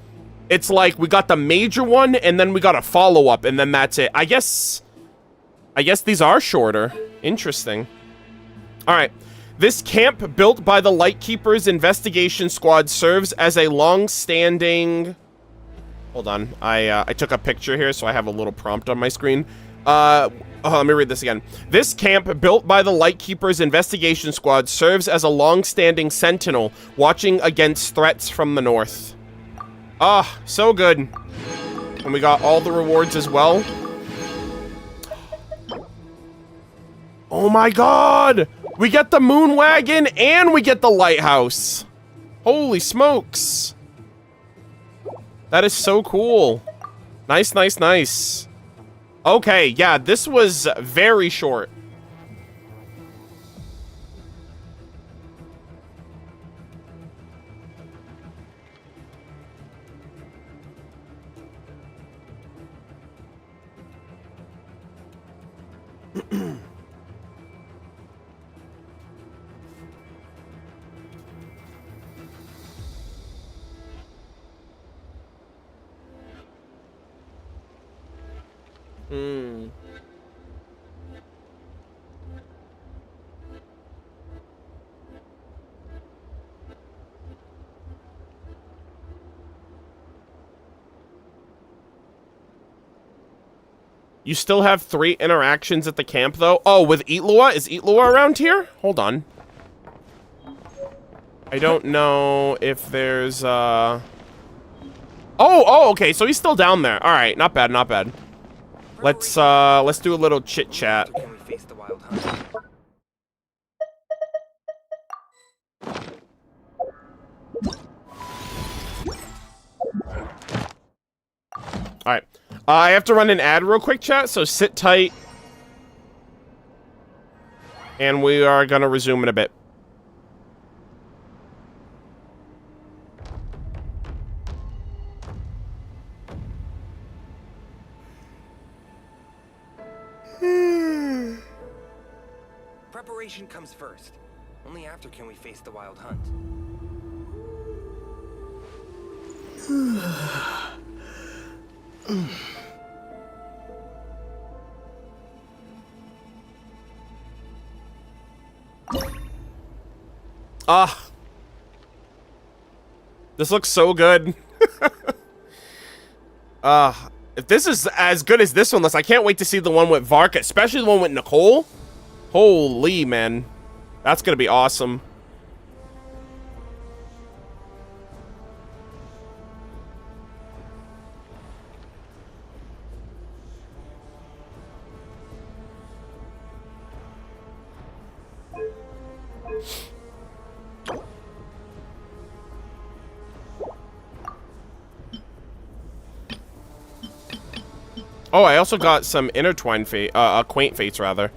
it's like we got the major one and then we got a follow-up and then that's it. I guess these are shorter. Interesting. All right. This camp built by the Lightkeepers Investigation Squad serves as a long-standing... Hold on. I took a picture here, so I have a little prompt on my screen. Let me read this again. This camp, built by the Lightkeepers Investigation Squad, serves as a long-standing sentinel, watching against threats from the north. Ah, so good. And we got all the rewards as well. Oh my god! We get the moon wagon and we get the lighthouse. Holy smokes. That is so cool. Nice, nice, nice. Okay, yeah, this was very short. You still have 3 interactions at the camp, though? Oh, with Eat Lua? Is Eat Lua around here? Hold on. I don't know if there's, Oh, okay, so he's still down there. All right, not bad, not bad. Let's do a little chit-chat. All right. I have to run an ad real quick, chat, so sit tight. And we are going to resume in a bit. Preparation comes first. Only after can we face the wild hunt. This looks so good. If this is as good as this one, I can't wait to see the one with Varka, especially the one with Nicole. Holy, man. That's gonna be awesome. Oh, I also got some intertwined fate, quaint fates rather.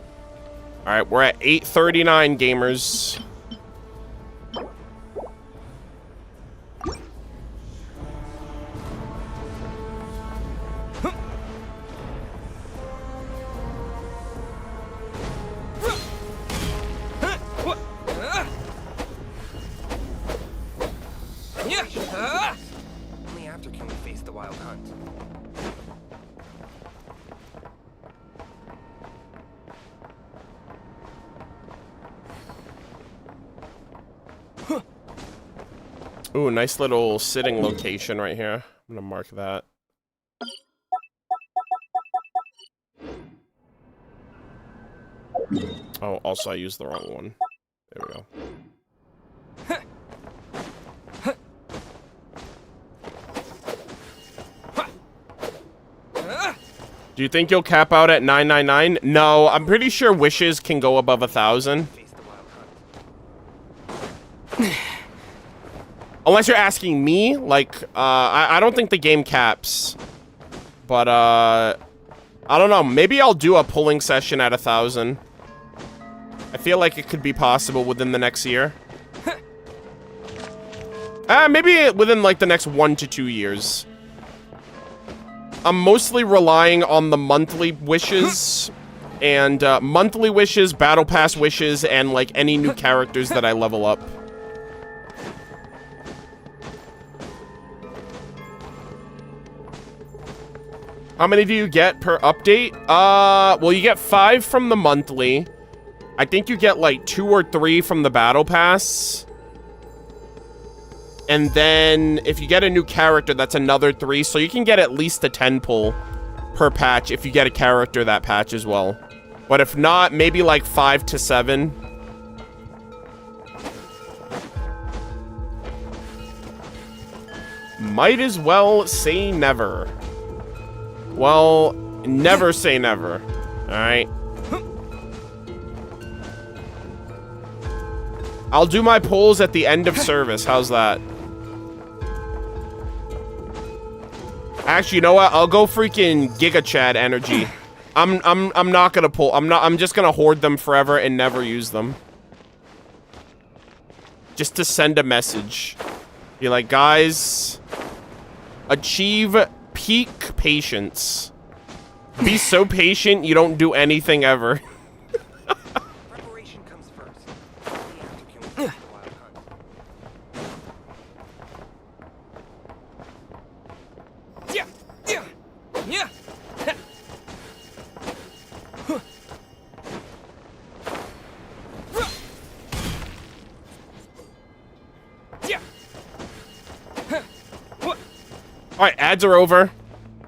All right, we're at 839 gamers. Ooh, nice little sitting location right here. I'm gonna mark that. Oh, also I used the wrong one. There we go. Do you think you'll cap out at 999? No, I'm pretty sure wishes can go above 1,000. Unless you're asking me, like, I don't think the game caps. But, I don't know. Maybe I'll do a pulling session at 1,000. I feel like it could be possible within the next year. Maybe within, like, the next 1 to 2 years. I'm mostly relying on the monthly wishes. And, monthly wishes, battle pass wishes, and, like, any new characters that I level up. How many do you get per update? Well, you get 5 from the monthly. I think you get like 2 or 3 from the battle pass. And then if you get a new character, that's another 3. So you can get at least a 10 pull per patch if you get a character that patch as well. But if not, maybe like 5 to 7. Might as well say never. Well, never say never. Alright. I'll do my polls at the end of service. How's that? Actually, you know what? I'll go freaking Giga Chad energy. I'm not gonna pull. I'm just gonna hoard them forever and never use them. Just to send a message. Be like, guys, achieve peak patience. Be so patient you don't do anything ever. Preparation comes first. Only after can we face the wild hunt. Yeah. All right, ads are over.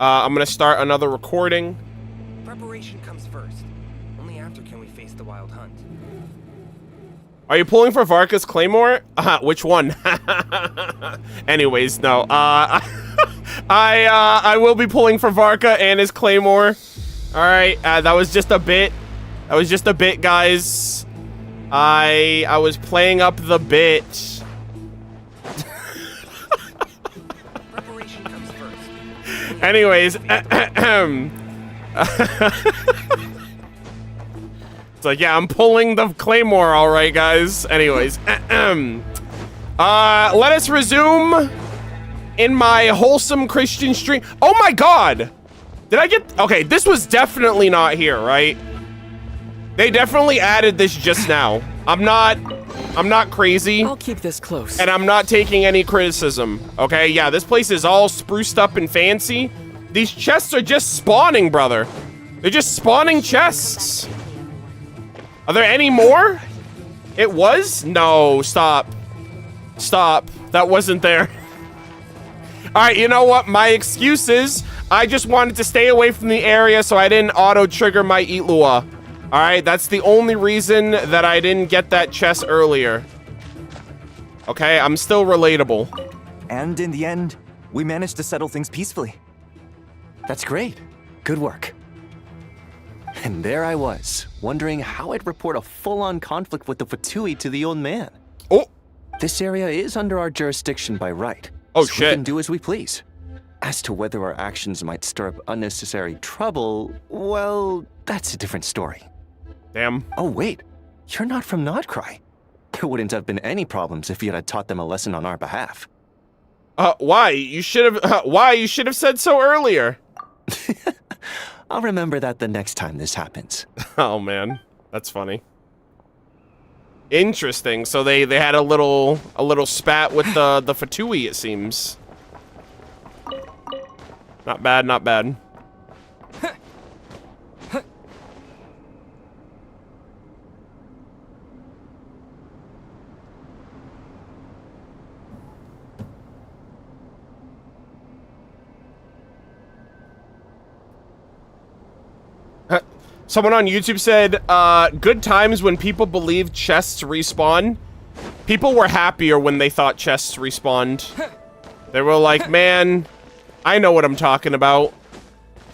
I'm gonna start another recording. Preparation comes first. Only after can we face the wild hunt. Are you pulling for Varka's Claymore? Which one? Anyways, no. I will be pulling for Varka and his Claymore. All right, that was just a bit. That was just a bit, guys. I was playing up the bit. Anyways, it's like, yeah, I'm pulling the Claymore, all right, guys. Anyways, let us resume in my wholesome Christian stream. Oh my God, did I get? Okay, this was definitely not here, right? They definitely added this just now. I'm not crazy. I'll keep this close. And I'm not taking any criticism, okay? Yeah, this place is all spruced up and fancy. These chests are just spawning, brother. They're just spawning chests. Are there any more? It was? No, stop. Stop. That wasn't there. All right, you know what? My excuse is I just wanted to stay away from the area so I didn't auto-trigger my Eat Lua. All right, that's the only reason that I didn't get that chest earlier. Okay, I'm still relatable. And in the end, we managed to settle things peacefully. That's great. Good work. And there I was, wondering how I'd report a full-on conflict with the Fatui to the old man. Oh! This area is under our jurisdiction by right. Oh, so shit. we can do as we please. As to whether our actions might stir up unnecessary trouble, well, that's a different story. Damn. Oh, wait. You're not from Nod-Krai. There wouldn't have been any problems if you had taught them a lesson on our behalf. Why? You should have, why? You should have said so earlier. I'll remember that the next time this happens. Oh, man. That's funny. Interesting. So they had a little spat with the Fatui, it seems. Not bad, not bad. Someone on YouTube said, good times when people believed chests respawn. People were happier when they thought chests respawned. They were like, man, I know what I'm talking about.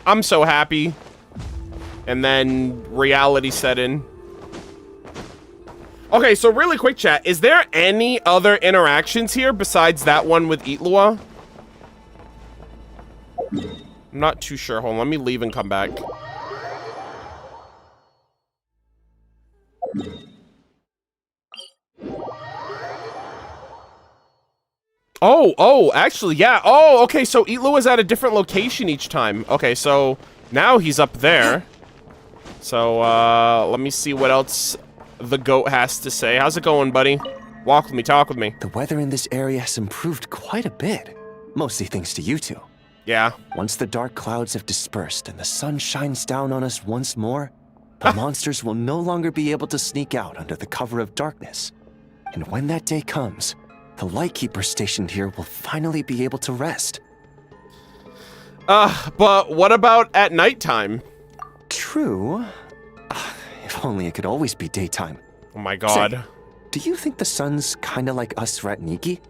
I'm so happy. And then reality set in. Okay, so really quick, chat. Is there any other interactions here besides that one with Itlua? I'm not too sure. Hold on, let me leave and come back. Oh, actually, yeah. Oh, okay, so Itlua is at a different location each time. Okay, so now he's up there. So, let me see what else the goat has to say. How's it going, buddy? Walk with me, talk with me. The weather in this area has improved quite a bit. Mostly thanks to you two. Yeah. Once the dark clouds have dispersed and the sun shines down on us once more, the monsters will no longer be able to sneak out under the cover of darkness. And when that day comes, the Lightkeeper stationed here will finally be able to rest. But what about at nighttime? True. If only it could always be daytime. Oh my god. Say, do you think the sun's kinda like us Ratniki?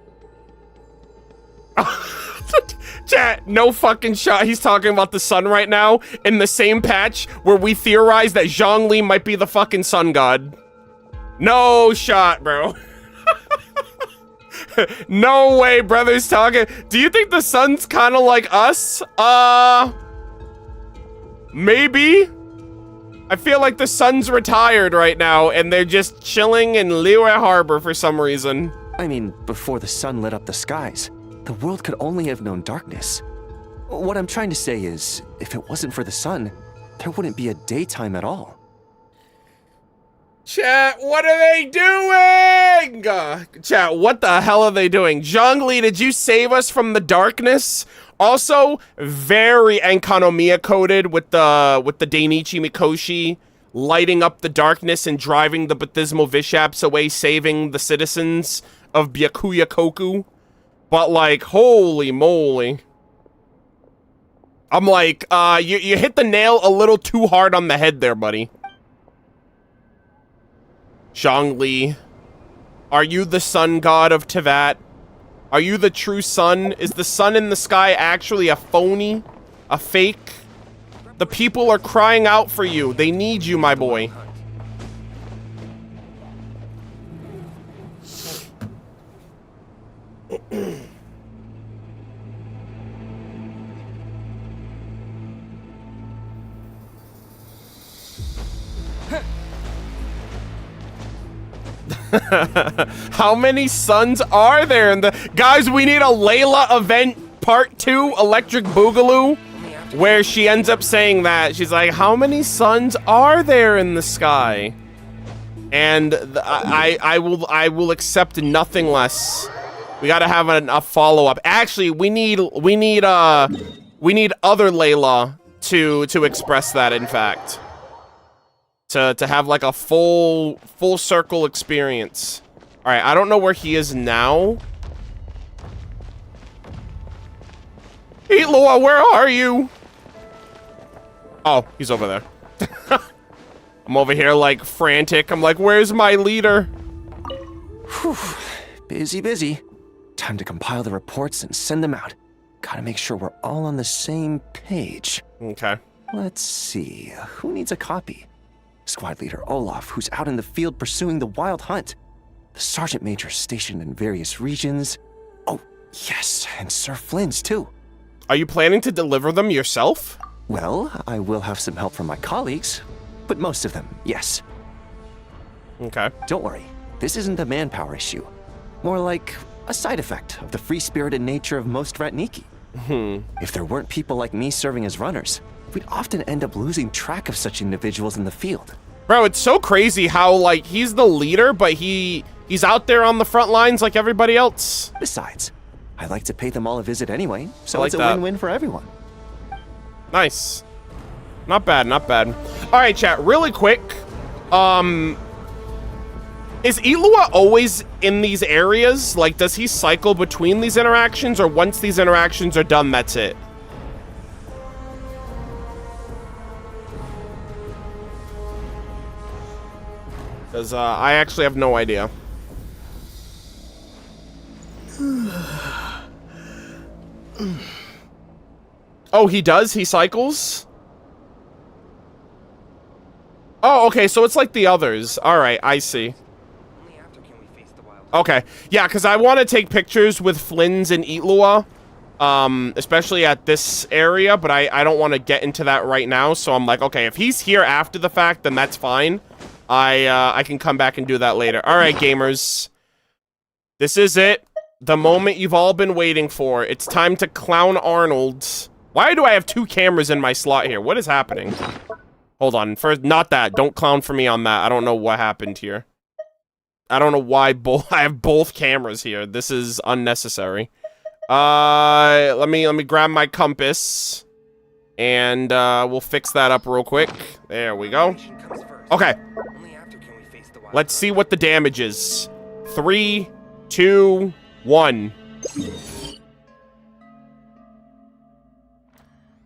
Chat, no fucking shot. He's talking about the sun right now in the same patch where we theorize that Zhongli might be the fucking sun god. No shot, bro. No way, brother's talking. Do you think the sun's kind of like us? Maybe. I feel like the sun's retired right now and they're just chilling in Liyue Harbor for some reason. I mean, before the sun lit up the skies, the world could only have known darkness. What I'm trying to say is, if it wasn't for the sun, there wouldn't be a daytime at all. Chat, what are they doing? Chat, what the hell are they doing? Zhongli, did you save us from the darkness? Also, very Enkanomiya coded with the Dainichi Mikoshi lighting up the darkness and driving the Bathysmal Vishaps away, saving the citizens of Byakuya Koku. But like, holy moly. I'm like, you hit the nail a little too hard on the head there, buddy. Zhongli, are you the sun god of Teyvat? Are you the true sun? Is the sun in the sky actually a phony? A fake? The people are crying out for you. They need you, my boy. How many suns are there in the... Guys, we need a Layla event part 2, Electric Boogaloo, where she ends up saying that. She's like, how many suns are there in the sky? And I will accept nothing less. We gotta have a follow-up. Actually, we need other Layla to express that, in fact. To have like a full circle experience. All right, I don't know where he is now. Itlua, where are you? Oh, he's over there. I'm over here like frantic. I'm like, where's my leader? Whew. Busy. Time to compile the reports and send them out. Gotta make sure we're all on the same page. Okay. Let's see. Who needs a copy? Squad leader Olaf, who's out in the field pursuing the wild hunt. The sergeant major stationed in various regions. Oh, yes, and Sir Flynn's too. Are you planning to deliver them yourself? Well, I will have some help from my colleagues, but most of them, yes. Okay. Don't worry, this isn't a manpower issue. More like a side effect of the free-spirited nature of most Ratniki. If there weren't people like me serving as runners, we'd often end up losing track of such individuals in the field. Bro, it's so crazy how, like, he's the leader, but he's out there on the front lines like everybody else. Besides, I like to pay them all a visit anyway, so like it's a that. win-win for everyone. Nice. Not bad, not bad. All right, chat, really quick. Is Itlua always in these areas? Like, does he cycle between these interactions, or once these interactions are done, that's it? Because I actually have no idea. Oh, he does? He cycles? Oh, okay, so it's like the others. Alright, I see. Okay, yeah, because I want to take pictures with Flynn's and Eatlua, especially at this area, but I don't want to get into that right now, so I'm like, okay, if he's here after the fact, then that's fine. I can come back and do that later. Alright, gamers. This is it. The moment you've all been waiting for. It's time to clown Arnold. Why do I have 2 cameras in my slot here? What is happening? Hold on. First, not that. Don't clown for me on that. I don't know what happened here. I don't know why I have both cameras here. This is unnecessary. Let me grab my compass. And, we'll fix that up real quick. There we go. Okay. Let's see what the damage is. 3, 2, 1.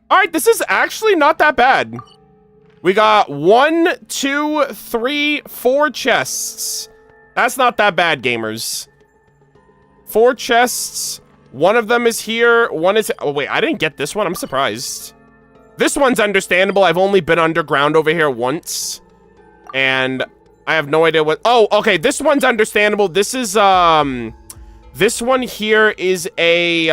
Alright, this is actually not that bad. We got 1, 2, 3, 4 chests. That's not that bad, gamers. 4 chests. One of them is here. One is... Oh, wait, I didn't get this one. I'm surprised. This one's understandable. I've only been underground over here once. And I have no idea what... Oh, okay, this one's understandable. This is, This one here is a,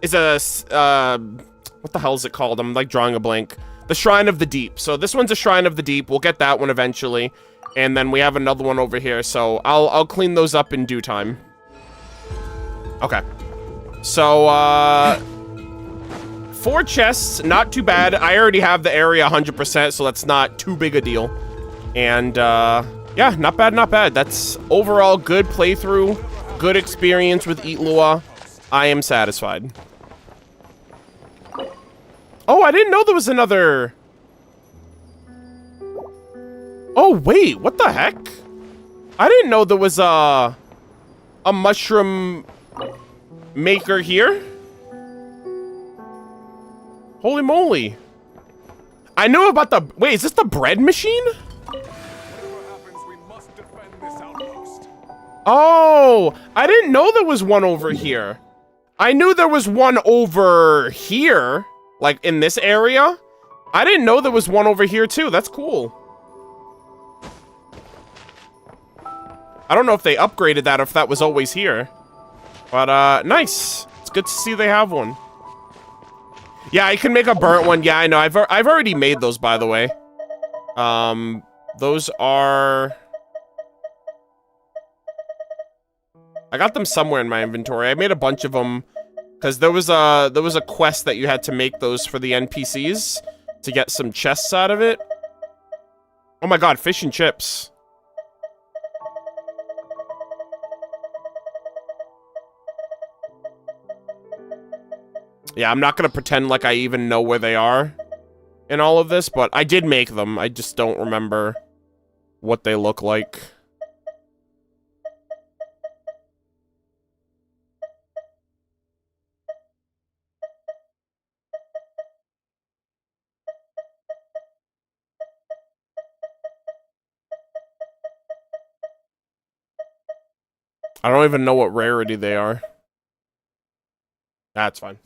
what the hell is it called? I'm, like, drawing a blank. The Shrine of the Deep. So this one's a Shrine of the Deep. We'll get that one eventually. And then we have another one over here. So I'll clean those up in due time. Okay. So, 4 chests. Not too bad. I already have the area 100%, so that's not too big a deal. And, yeah, not bad, not bad. That's overall good playthrough. Good experience with Eatlua. I am satisfied. Oh, I didn't know there was another... Oh, wait, what the heck? I didn't know there was a mushroom maker here. Holy moly. I knew about the... Wait, is this the bread machine? Oh, I didn't know there was one over here. I knew there was one over here. Like, in this area? I didn't know there was one over here, too. That's cool. I don't know if they upgraded that or if that was always here. But, nice. It's good to see they have one. Yeah, I can make a burnt one. Yeah, I know. I've already made those, by the way. Those are... I got them somewhere in my inventory. I made a bunch of them. Because there was a quest that you had to make those for the NPCs to get some chests out of it. Oh my god, fish and chips. Yeah, I'm not gonna pretend like I even know where they are in all of this, but I did make them. I just don't remember what they look like. I don't even know what rarity they are. That's fine.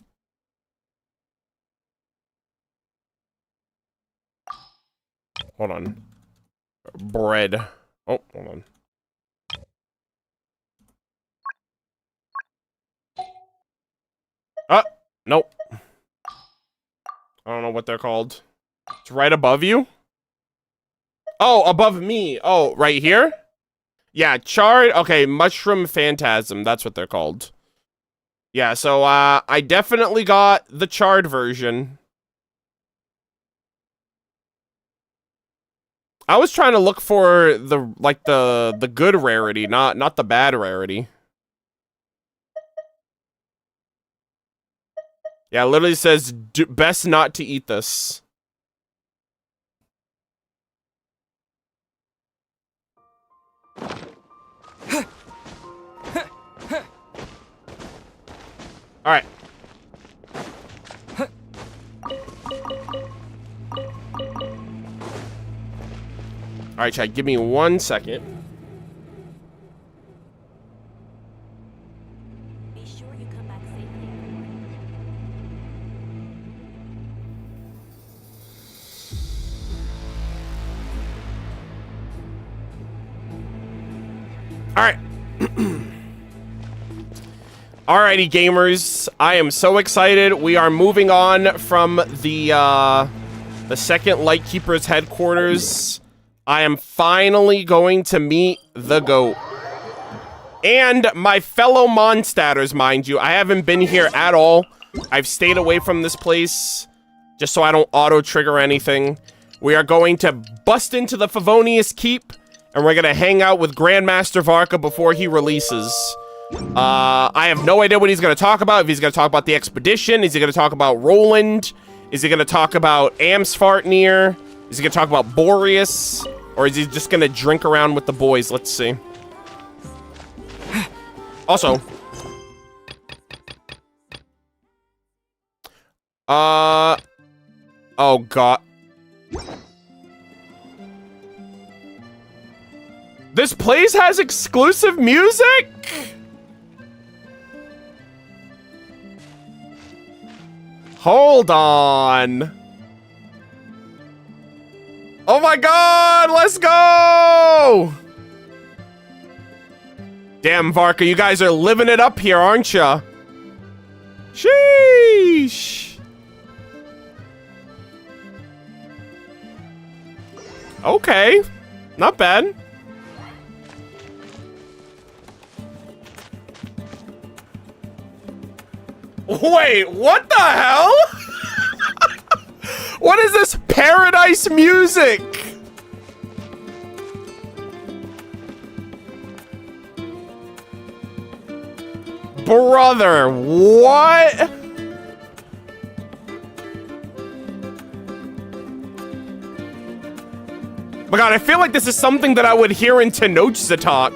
Hold on. Bread. Oh, hold on. Nope. I don't know what they're called. It's right above you? Oh, above me. Oh, right here? Yeah, charred. Okay, mushroom phantasm. That's what they're called. Yeah, so, I definitely got the charred version. I was trying to look for the good rarity, not the bad rarity. Yeah, it literally says best not to eat this. All right. All right, chat, give me 1 second. Be sure you come back safely. All right. Alrighty, gamers. I am so excited. We are moving on from the second Lightkeeper's headquarters. I am finally going to meet the GOAT. And my fellow Mondstadters, mind you. I haven't been here at all. I've stayed away from this place just so I don't auto-trigger anything. We are going to bust into the Favonius Keep, and we're going to hang out with Grandmaster Varka before he releases. I have no idea what he's going to talk about. If he's going to talk about the expedition, is he going to talk about Roland? Is he going to talk about Amsfartnir? Is he going to talk about Boreas? Or is he just going to drink around with the boys? Let's see. Also, oh god. This place has exclusive music? Hold on. Oh my god, let's go! Damn, Varka, you guys are living it up here, aren't ya? Sheesh. Okay, not bad. Wait, what the hell? What is this paradise music? Brother, what? My god, I feel like this is something that I would hear in Tenochtitlan.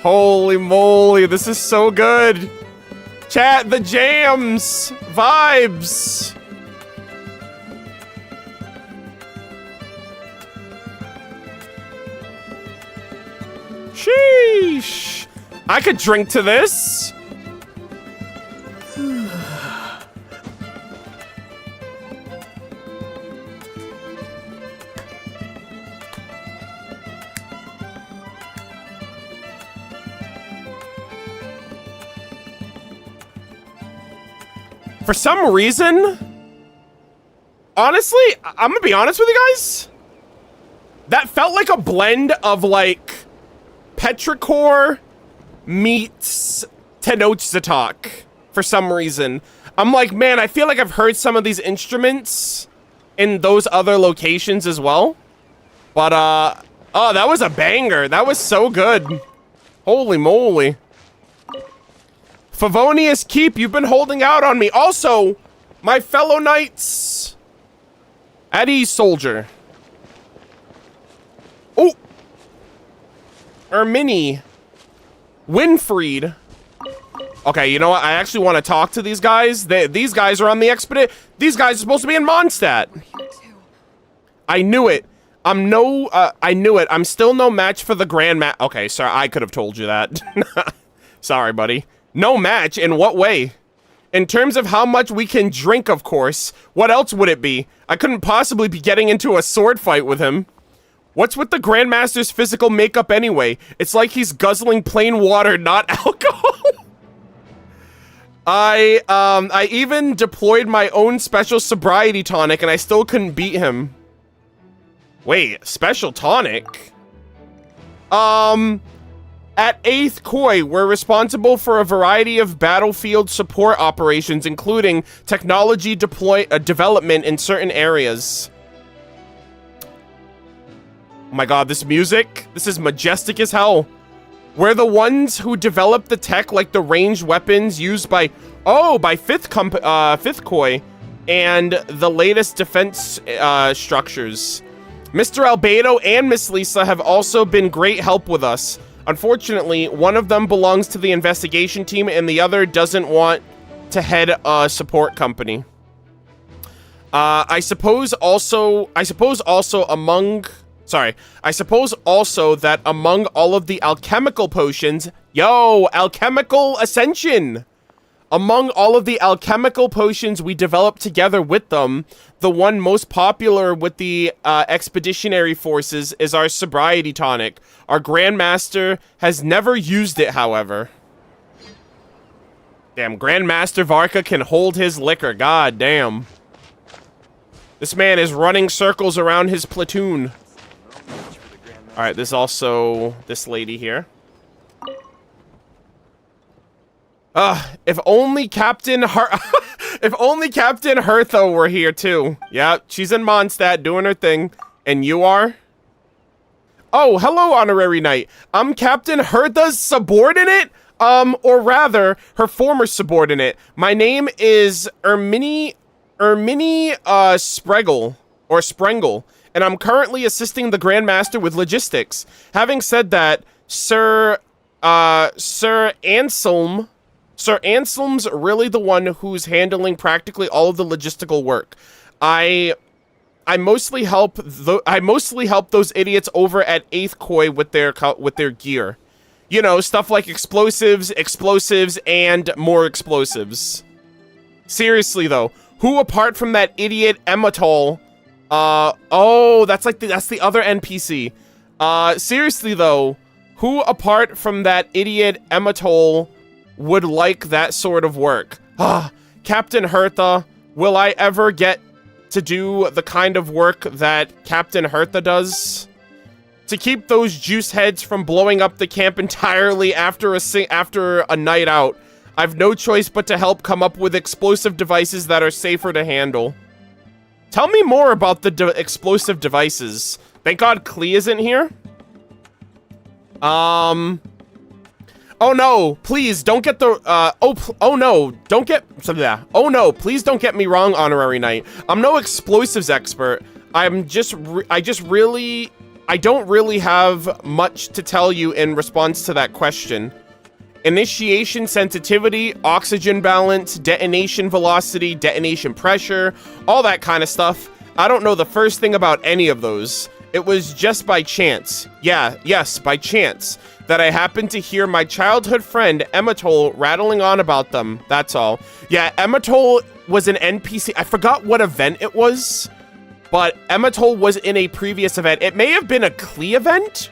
Holy moly, this is so good. Chat, the jams, vibes. Sheesh. I could drink to this. For some reason, honestly, I'm gonna be honest with you guys. That felt like a blend of like Petrichor meets Tenochtitlan for some reason. I'm like, man, I feel like I've heard some of these instruments in those other locations as well. But, oh, that was a banger. That was so good. Holy moly. Favonius Keep, you've been holding out on me. Also, my fellow knights. At ease, soldier. Oh. Ermini. Winfried. Okay, you know what? I actually want to talk to these guys. These guys are on the expedition. These guys are supposed to be in Mondstadt. I knew it. I knew it. I'm still no match for the Okay, sorry. I could have told you that. Sorry, buddy. No match? In what way? In terms of how much we can drink, of course. What else would it be? I couldn't possibly be getting into a sword fight with him. What's with the Grandmaster's physical makeup anyway? It's like he's guzzling plain water, not alcohol. I even deployed my own special sobriety tonic and I still couldn't beat him. Wait, special tonic? At 8th Koi, we're responsible for a variety of battlefield support operations, including technology development in certain areas. Oh my god, this music, this is majestic as hell. We're the ones who developed the tech, like the ranged weapons used by 5th Koi, and the latest defense structures. Mr. Albedo and Miss Lisa have also been great help with us. Unfortunately, one of them belongs to the investigation team and the other doesn't want to head a support company. I suppose also that among all of the alchemical potions, alchemical ascension. Among all of the alchemical potions we developed together with them, the one most popular with the expeditionary forces is our sobriety tonic. Our Grandmaster has never used it, however. Damn, Grandmaster Varka can hold his liquor, god damn. This man is running circles around his platoon. Alright, there's also this lady here. If only Captain Hertha were here too. Yeah, she's in Mondstadt doing her thing. And you are? Oh, hello, Honorary Knight. I'm Captain Hertha's subordinate? Or rather, her former subordinate. My name is Ermini Sprengel, and I'm currently assisting the Grandmaster with logistics. Having said that, Sir Anselm's really the one who's handling practically all of the logistical work. I mostly help those idiots over at 8th Koi with their gear. You know, stuff like explosives, and more explosives. Seriously though, who apart from that idiot Ematol, that's the other NPC. Seriously though, who apart from that idiot Ematol would like that sort of work? Captain Hertha, will I ever get to do the kind of work that Captain Hertha does? To keep those juice heads from blowing up the camp entirely after a night out, I've no choice but to help come up with explosive devices that are safer to handle. Tell me more about the explosive devices. Thank God Klee isn't here. Oh no, please don't get the, oh no, please don't get me wrong, Honorary Knight. I'm no explosives expert. I don't really have much to tell you in response to that question. Initiation sensitivity, oxygen balance, detonation velocity, detonation pressure, all that kind of stuff. I don't know the first thing about any of those. It was just by chance. Yes, by chance. That I happened to hear my childhood friend, Ematol, rattling on about them. That's all. Yeah, Ematol was an NPC. I forgot what event it was, but Ematol was in a previous event. It may have been a Klee event?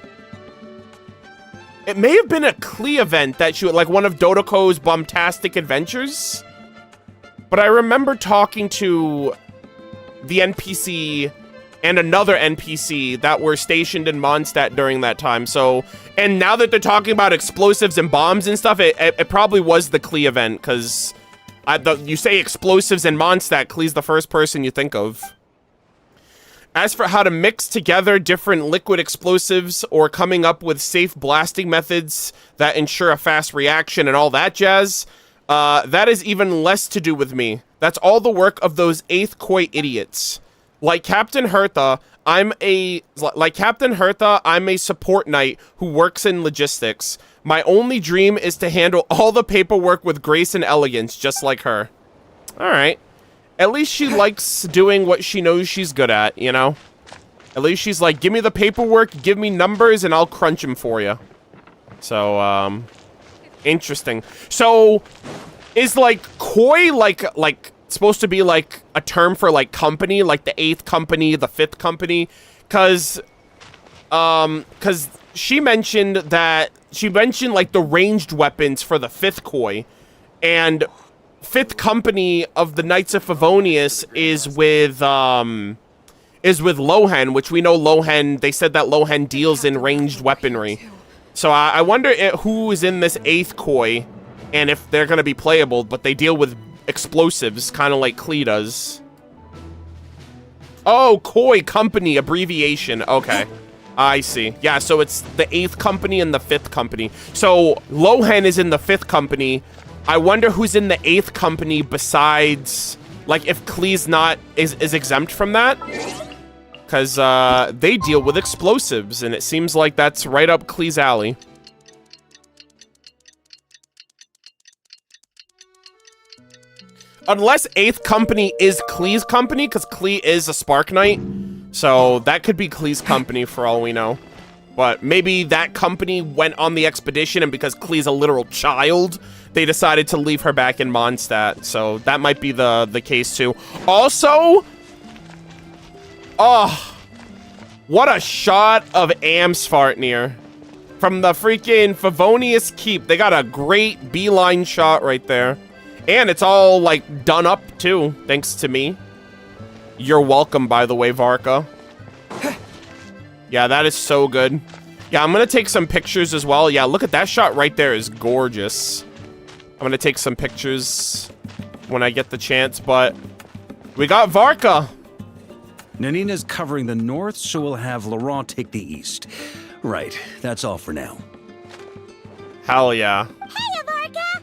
It may have been a Klee event that she, like one of Dodoko's bombastic adventures. But I remember talking to the NPC and another NPC that were stationed in Mondstadt during that time. So, and now that they're talking about explosives and bombs and stuff, it probably was the Klee event, because you say explosives and Mondstadt, Klee's the first person you think of. As for how to mix together different liquid explosives or coming up with safe blasting methods that ensure a fast reaction and all that jazz, that is even less to do with me. That's all the work of those 8th Koi idiots. Like Captain Hertha, I'm a support knight who works in logistics. My only dream is to handle all the paperwork with grace and elegance, just like her. All right. At least she likes doing what she knows she's good at, you know? At least she's like, give me the paperwork, give me numbers, and I'll crunch them for you. So, interesting. So, is, like, Koi, like, supposed to be, like, a term for, like, company? Like, the 8th company, the 5th company? Because she mentioned, like, the ranged weapons for the 5th Koi. And 5th company of the Knights of Favonius is with Lohen, which we know Lohen, they said that Lohen deals in ranged weaponry. So I wonder who is in this 8th Koi and if they're going to be playable, but they deal with explosives, kind of like Klee does. Oh, Koi company abbreviation. Okay. I see. Yeah, so it's the 8th company and the 5th company. So Lohen is in the 5th company. I wonder who's in the 8th company besides, like, if Klee's is exempt from that? Because, they deal with explosives, and it seems like that's right up Klee's alley. Unless 8th Company is Klee's company, because Klee is a Spark Knight. So that could be Klee's company for all we know. But maybe that company went on the expedition, and because Klee's a literal child, they decided to leave her back in Mondstadt. So that might be the case too. Also, oh, what a shot of Amsfartnir. From the freaking Favonius Keep. They got a great beeline shot right there. And it's all, like, done up, too, thanks to me. You're welcome, by the way, Varka. Yeah, that is so good. Yeah, I'm gonna take some pictures as well. Yeah, look at that shot right there is gorgeous. I'm gonna take some pictures when I get the chance, but we got Varka. Nanina's covering the north, so we'll have Laurent take the east. Right, that's all for now. Hell yeah. Hey, Varka!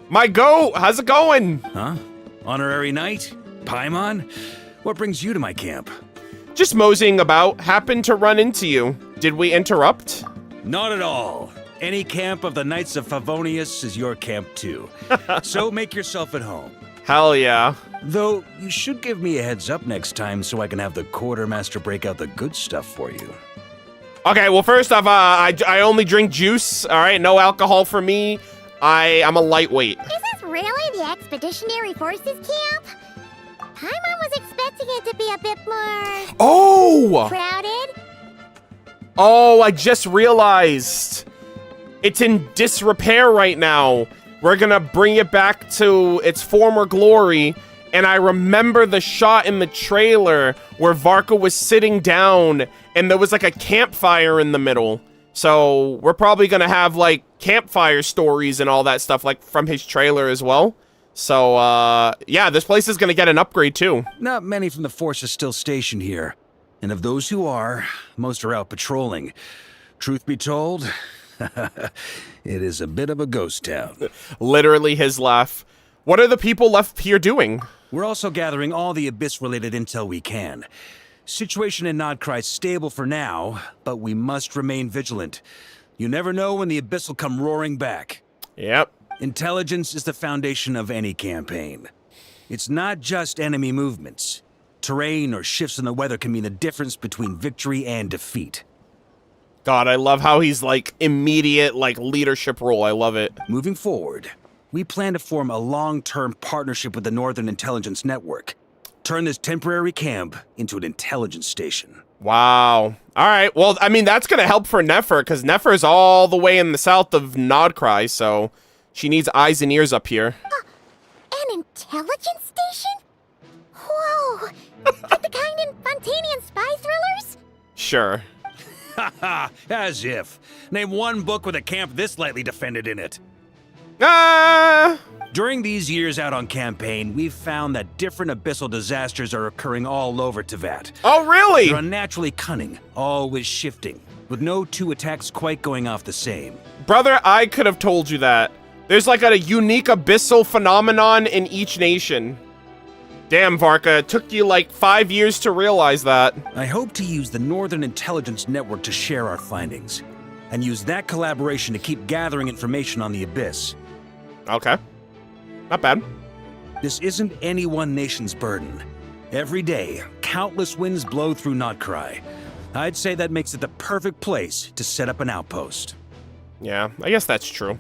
My goat, how's it going? Huh? Honorary knight? Paimon? What brings you to my camp? Just moseying about, happened to run into you. Did we interrupt? Not at all. Any camp of the Knights of Favonius is your camp too. So make yourself at home. Hell yeah. Though, you should give me a heads up next time so I can have the quartermaster break out the good stuff for you. Okay, well, first off, I only drink juice, all right? No alcohol for me. I'm a lightweight. Is this really the Expeditionary Forces camp? Paimon was expecting it to be a bit more... Oh! crowded? Oh, I just realized. It's in disrepair right now. We're gonna bring it back to its former glory. And I remember the shot in the trailer where Varka was sitting down and there was like a campfire in the middle. So we're probably gonna have like campfire stories and all that stuff like from his trailer as well. So yeah, this place is gonna get an upgrade too. Not many from the force are still stationed here. And of those who are, most are out patrolling. Truth be told, it is a bit of a ghost town. Literally his laugh. What are the people left here doing? We're also gathering all the Abyss-related intel we can. Situation in Nod-Krai is stable for now, but we must remain vigilant. You never know when the Abyss will come roaring back. Yep. Intelligence is the foundation of any campaign. It's not just enemy movements. Terrain or shifts in the weather can mean the difference between victory and defeat. God, I love how he's like immediate like leadership role. I love it. Moving forward, we plan to form a long-term partnership with the Northern Intelligence Network. Turn this temporary camp into an intelligence station. Wow. All right. Well, I mean, that's going to help for Nefer, because Nefer is all the way in the south of Nod-Krai, so she needs eyes and ears up here. An intelligence station? Whoa! Like the kind in Fontanian spy thrillers? Sure. Haha, as if. Name one book with a camp this lightly defended in it. During these years out on campaign, we've found that different abyssal disasters are occurring all over Teyvat. Oh, really? They're unnaturally cunning, always shifting, with no two attacks quite going off the same. Brother, I could have told you that. There's like a unique abyssal phenomenon in each nation. Damn, Varka, it took you like 5 years to realize that. I hope to use the Northern Intelligence Network to share our findings, and use that collaboration to keep gathering information on the Abyss. Okay. Not bad. This isn't any one nation's burden. Every day, countless winds blow through Nod-Krai. I'd say that makes it the perfect place to set up an outpost. Yeah, I guess that's true.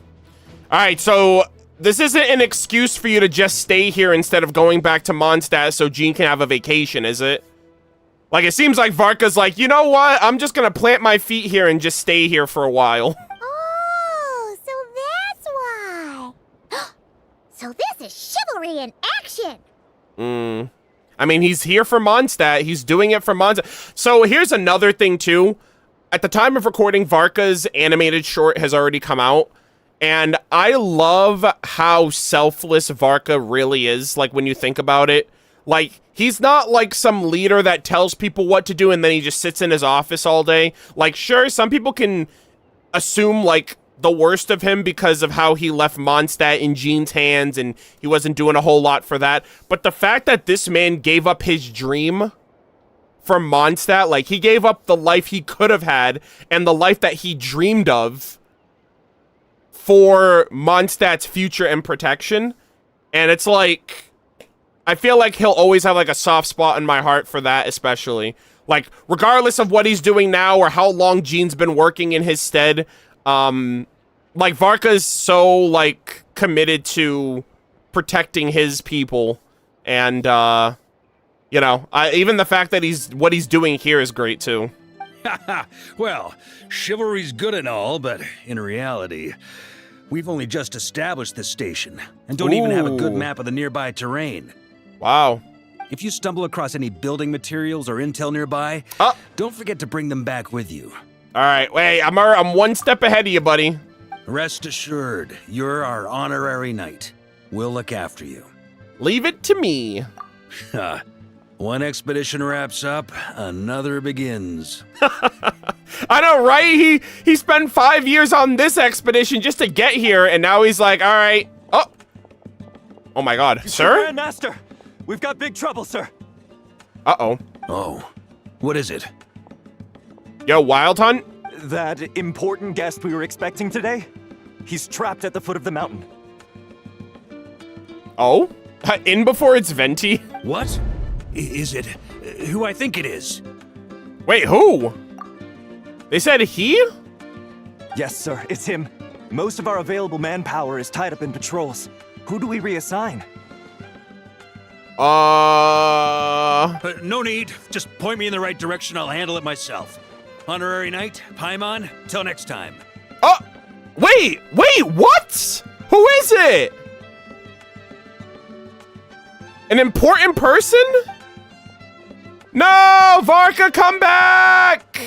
All right, so this isn't an excuse for you to just stay here instead of going back to Mondstadt so Jean can have a vacation, is it? Like, it seems like Varka's like, you know what? I'm just gonna plant my feet here and just stay here for a while. Oh, so that's why. So this is chivalry in action. I mean, he's here for Mondstadt. He's doing it for Mondstadt. So here's another thing, too. At the time of recording, Varka's animated short has already come out. And I love how selfless Varka really is, like, when you think about it. Like, he's not like some leader that tells people what to do and then he just sits in his office all day. Like, sure, some people can assume, like, the worst of him because of how he left Mondstadt in Jean's hands and he wasn't doing a whole lot for that. But the fact that this man gave up his dream for Mondstadt, like, he gave up the life he could have had and the life that he dreamed of for Mondstadt's future and protection. And it's like, I feel like he'll always have like a soft spot in my heart for that, especially. Like, regardless of what he's doing now or how long Jean's been working in his stead, like, Varka's so, like, committed to protecting his people. And, you know, even the fact that what he's doing here is great, too. Well, chivalry's good and all, but in reality, we've only just established this station and don't even have a good map of the nearby terrain. Wow. If you stumble across any building materials or intel nearby, don't forget to bring them back with you. All right, wait, I'm one step ahead of you, buddy. Rest assured, you're our honorary knight. We'll look after you. Leave it to me. One expedition wraps up, another begins. I know, right? He spent 5 years on this expedition just to get here, and now he's like, all right. Oh my God, sir? Grandmaster, we've got big trouble, sir. Uh-oh. Oh, what is it? Yo, Wild Hunt? That important guest we were expecting today? He's trapped at the foot of the mountain. Oh? In before it's Venti? What? Is it who I think it is? Wait, who? They said he? Yes, sir, it's him. Most of our available manpower is tied up in patrols. Who do we reassign? No need. Just point me in the right direction. I'll handle it myself. Honorary Knight, Paimon, till next time. Wait, what? Who is it? An important person? No, Varka, come back!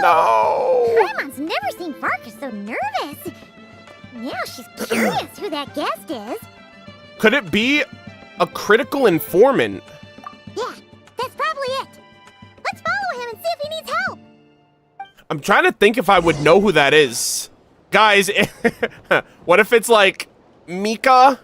No. Paimon's never seen Varka so nervous. Now she's curious who that guest is. Could it be a critical informant? Yeah, that's probably it. Let's follow him and see if he needs help. I'm trying to think if I would know who that is. Guys, what if it's like Mika,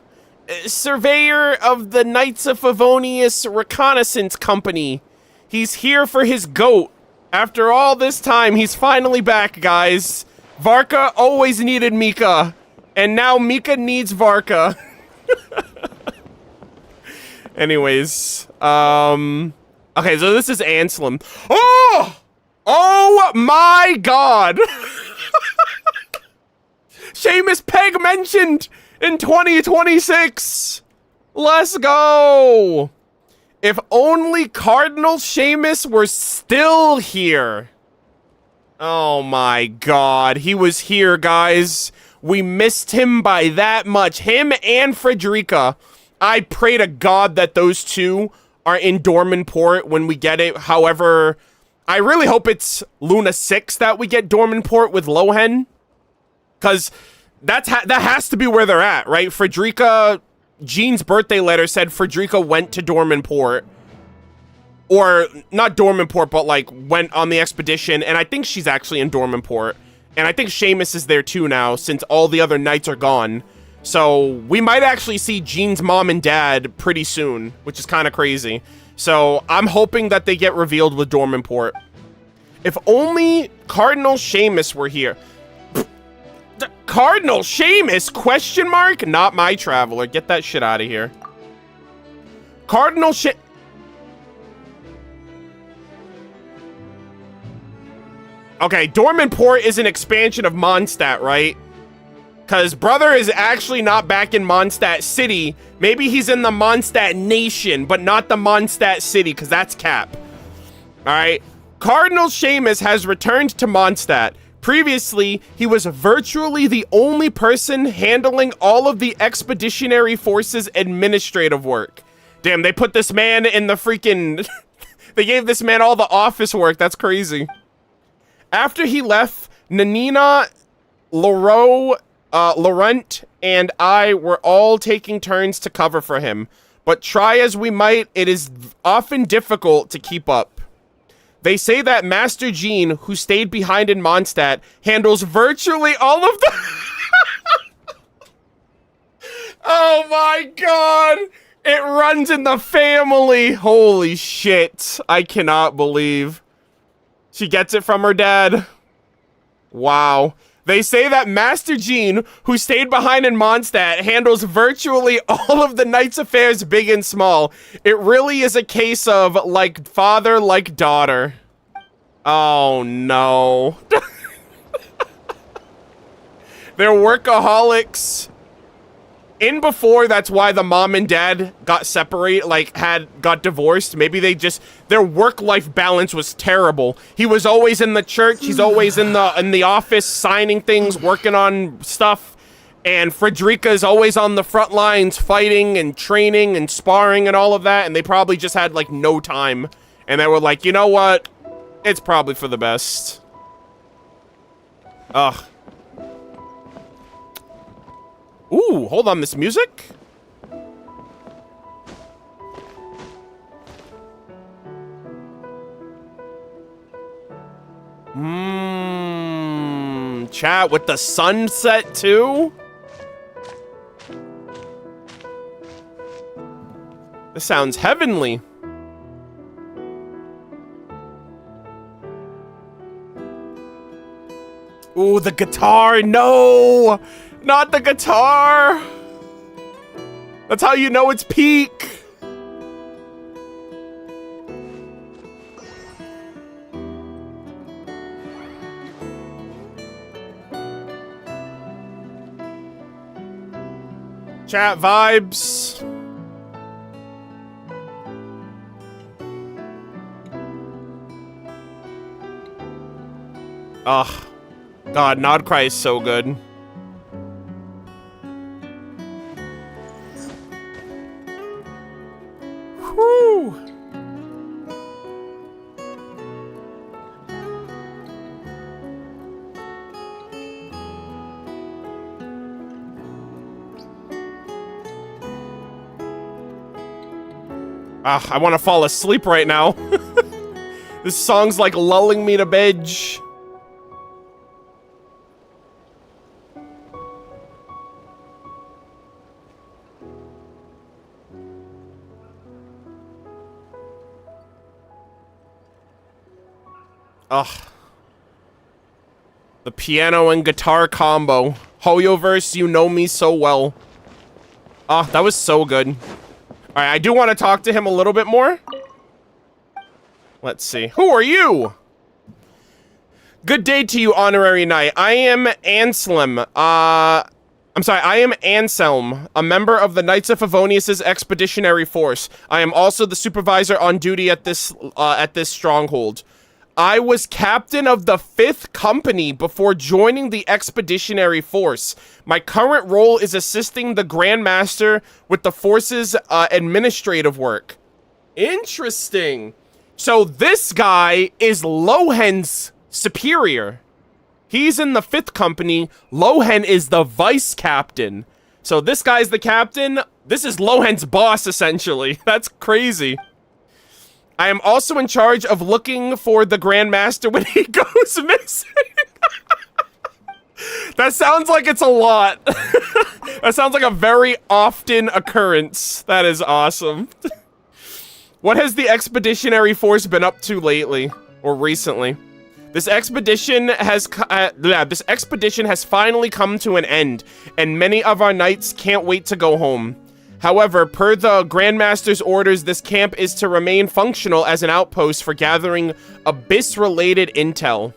surveyor of the Knights of Favonius Reconnaissance Company? He's here for his goat. After all this time, he's finally back, guys. Varka always needed Mika, and now Mika needs Varka. Anyways, okay, so this is Anselm. Oh my God! Seamus Pegg mentioned in 2026. Let's go. If only Cardinal Seamus were still here. Oh my God, he was here, guys. We missed him by that much. Him and Frederica. I pray to God that those two are in Dorman Port when we get it. However, I really hope it's Luna 6 that we get Dorman Port with Lohen. Because that has to be where they're at, right? Frederica, Jean's birthday letter said Frederica went to Dorman Port. Or, not Dorman Port, but like went on the expedition. And I think she's actually in Dorman Port. And I think Seamus is there too now, since all the other knights are gone. So we might actually see Jean's mom and dad pretty soon, which is kind of crazy. So I'm hoping that they get revealed with Dorman Port. If only Cardinal Seamus were here. Cardinal Seamus? Question mark? Not my traveler. Get that shit out of here. Cardinal Seamus. Okay, Dorman Port is an expansion of Mondstadt, right? Because Brother is actually not back in Mondstadt City. Maybe he's in the Mondstadt Nation, but not the Mondstadt City, because that's Cap. Alright. Cardinal Seamus has returned to Mondstadt. Previously, he was virtually the only person handling all of the Expeditionary Force's administrative work. Damn, they put this man in the freaking... They gave this man all the office work. That's crazy. After he left, Nanina, Laurent, and I were all taking turns to cover for him. But try as we might, it is often difficult to keep up. They say that Master Jean, who stayed behind in Mondstadt, handles virtually all of the... Oh my God! It runs in the family! Holy shit. I cannot believe. She gets it from her dad. Wow. They say that Master Jean, who stayed behind in Mondstadt, handles virtually all of the Knight's affairs, big and small. It really is a case of like father, like daughter. Oh no. They're workaholics. In before, that's why the mom and dad got separate, like got divorced. Maybe they just, their work-life balance was terrible. He was always in the church, he's always in the office signing things, working on stuff. And Frederica's always on the front lines fighting and training and sparring and all of that, and they probably just had like no time. And they were like, you know what? It's probably for the best. Ugh. Ooh, hold on, this music? Chat with the sunset too? This sounds heavenly. Ooh, the guitar, no! Not the guitar! That's how you know it's peak! Chat vibes. Ugh. God, Nod-Krai is so good. Whew. I want to fall asleep right now. This song's like lulling me to bed. Ugh. The piano and guitar combo. Hoyoverse, you know me so well. That was so good. Alright, I do want to talk to him a little bit more. Let's see. Who are you? Good day to you, Honorary Knight. I am Anselm. I am Anselm, a member of the Knights of Favonius' expeditionary force. I am also the supervisor on duty at this stronghold. I was captain of the 5th company before joining the expeditionary force. My current role is assisting the Grand Master with the force's administrative work. Interesting. So this guy is Lohen's superior. He's in the 5th company. Lohen is the vice captain. So this guy's the captain. This is Lohen's boss, essentially. That's crazy. I am also in charge of looking for the Grand Master when he goes missing. That sounds like it's a lot. That sounds like a very often occurrence. That is awesome. What has the expeditionary force been up to lately or recently? This expedition has finally come to an end, and many of our knights can't wait to go home. However, per the Grandmaster's orders, this camp is to remain functional as an outpost for gathering Abyss-related intel.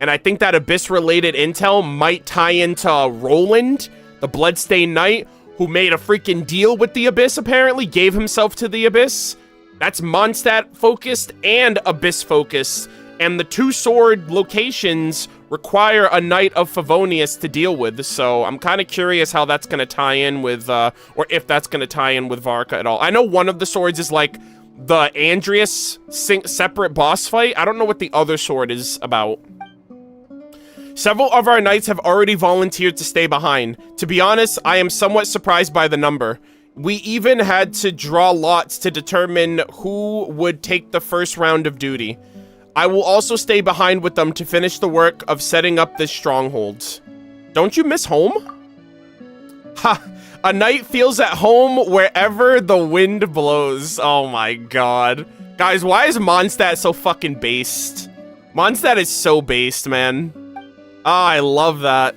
And I think that Abyss-related intel might tie into Roland, the Bloodstained Knight, who made a freaking deal with the Abyss, apparently, gave himself to the Abyss. That's Mondstadt-focused and Abyss-focused, and the 2 sword locations require a Knight of Favonius to deal with, so I'm kind of curious how that's going to tie in with, or if that's going to tie in with Varka at all. I know one of the swords is like the Andreas separate boss fight. I don't know what the other sword is about. Several of our knights have already volunteered to stay behind. To be honest, I am somewhat surprised by the number. We even had to draw lots to determine who would take the first round of duty. I will also stay behind with them to finish the work of setting up this stronghold. Don't you miss home? Ha! A knight feels at home wherever the wind blows. Oh my god. Guys, why is Mondstadt so fucking based? Mondstadt is so based, man. Ah, I love that.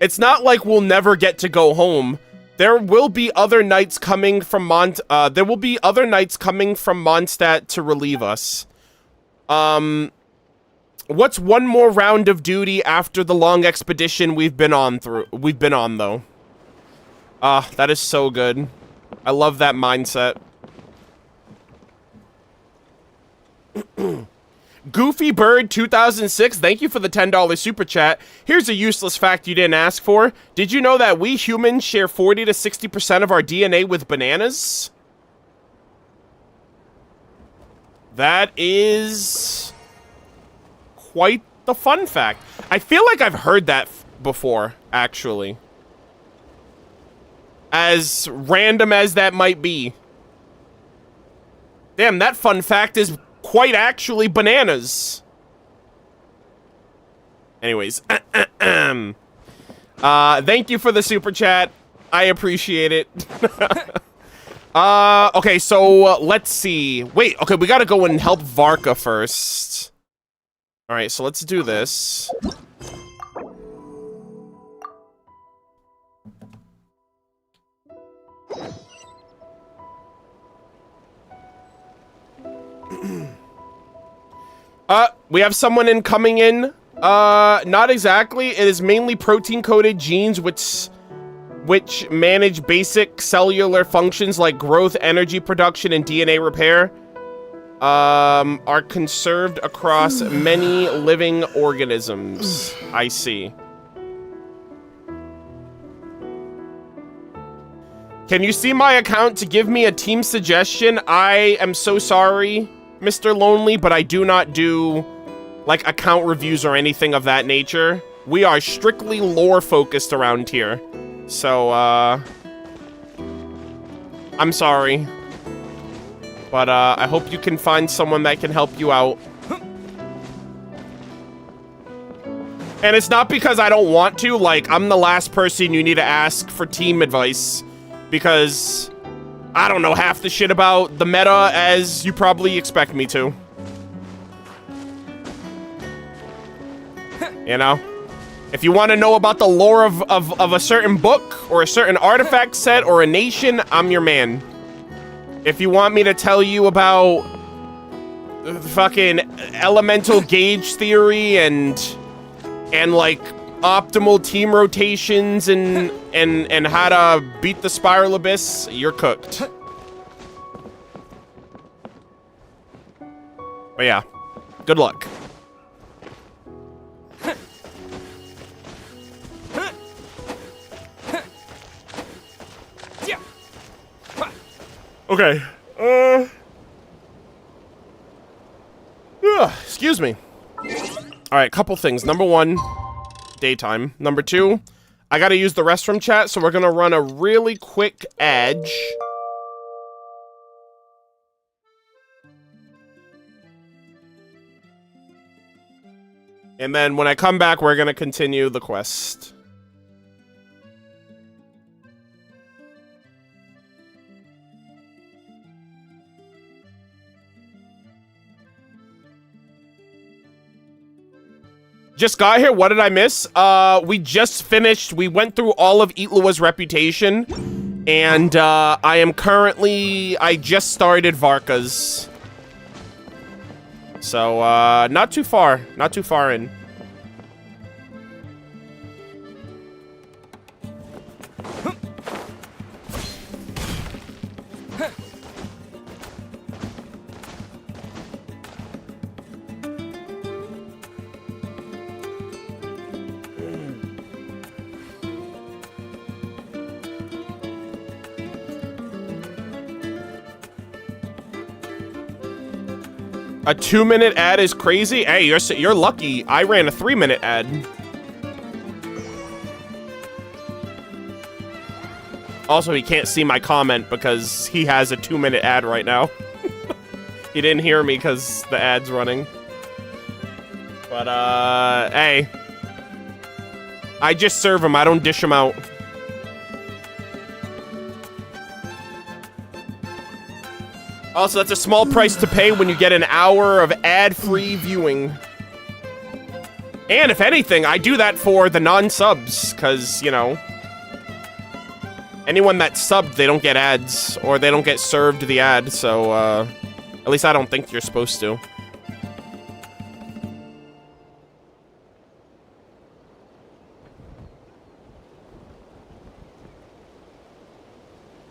It's not like we'll never get to go home. There will be other knights coming from Mondstadt to relieve us. What's one more round of duty after the long expedition we've been on though? Ah, that is so good. I love that mindset. Goofy Bird 2006, thank you for the $10 super chat. Here's a useless fact you didn't ask for. Did you know that we humans share 40 to 60% of our DNA with bananas? That is quite the fun fact. I feel like I've heard that before, actually. As random as that might be. Damn, that fun fact is quite actually bananas. Anyways. Thank you for the super chat. I appreciate it. Okay, so let's see. Wait, okay, we gotta go and help Varka first. Alright, so let's do this. We have someone coming in. Not exactly. It is mainly protein-coded genes which manage basic cellular functions like growth, energy production, and DNA repair. Are conserved across many living organisms. I see. Can you see my account to give me a team suggestion? I am so sorry, Mr. Lonely, but I do not do, like, account reviews or anything of that nature. We are strictly lore-focused around here. So, I'm sorry. But, I hope you can find someone that can help you out. And it's not because I don't want to, like, I'm the last person you need to ask for team advice. Because I don't know half the shit about the meta as you probably expect me to. You know? If you want to know about the lore of a certain book, or a certain artifact set, or a nation, I'm your man. If you want me to tell you about fucking elemental gauge theory and like optimal team rotations and how to beat the spiral abyss, you're cooked. But yeah, good luck. Okay. Excuse me. Alright, couple things. Number one, daytime. Number two, I gotta use the restroom chat, so we're gonna run a really quick ad. And then when I come back, we're gonna continue the quest. Just got here. What did I miss? We just finished. We went through all of Eatlua's reputation. And, I just started Varka's. So, not too far. Not too far in. A 2-minute ad is crazy? Hey, you're lucky. I ran a 3-minute ad. Also, he can't see my comment because he has a 2-minute ad right now. He didn't hear me because the ad's running. But, hey. I just serve him. I don't dish him out. Also, that's a small price to pay when you get an hour of ad-free viewing. And if anything, I do that for the non-subs, because, you know, anyone that's subbed, they don't get ads, or they don't get served the ad, so, at least I don't think you're supposed to.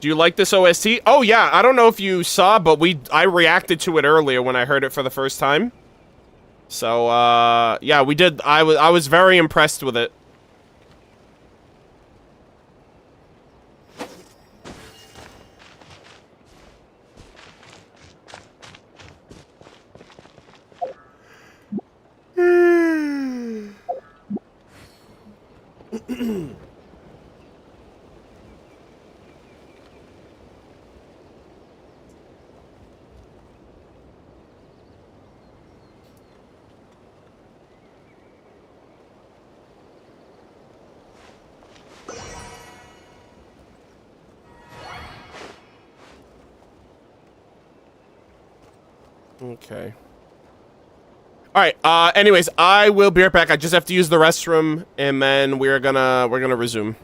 Do you like this OST? Oh yeah, I don't know if you saw, but I reacted to it earlier when I heard it for the first time. So, yeah, we did. I was very impressed with it. Okay. Alright, anyways, I will be right back. I just have to use the restroom, and then we're gonna resume.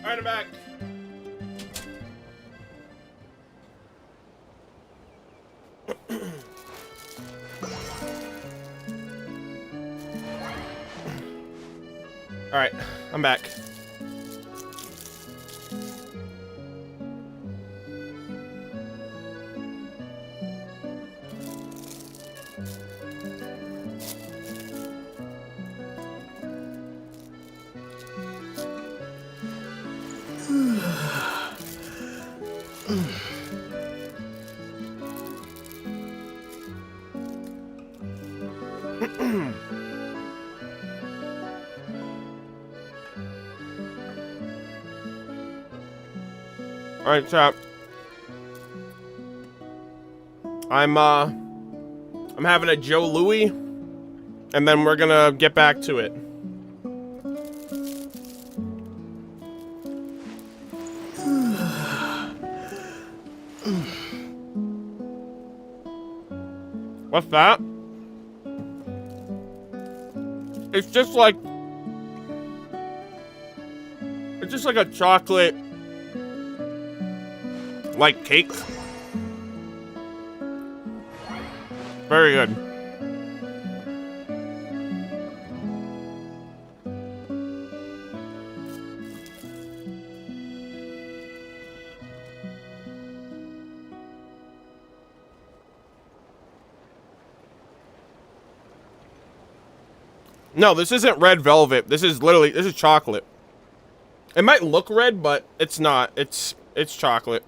Alright, I'm back. Alright, I'm back. Alright, chat. I'm having a Joe Louis, and then we're gonna get back to it. What's that? It's just like It's just like a chocolate, like cake. Very good. No, this isn't red velvet. This is chocolate. It might look red, but it's not. It's chocolate.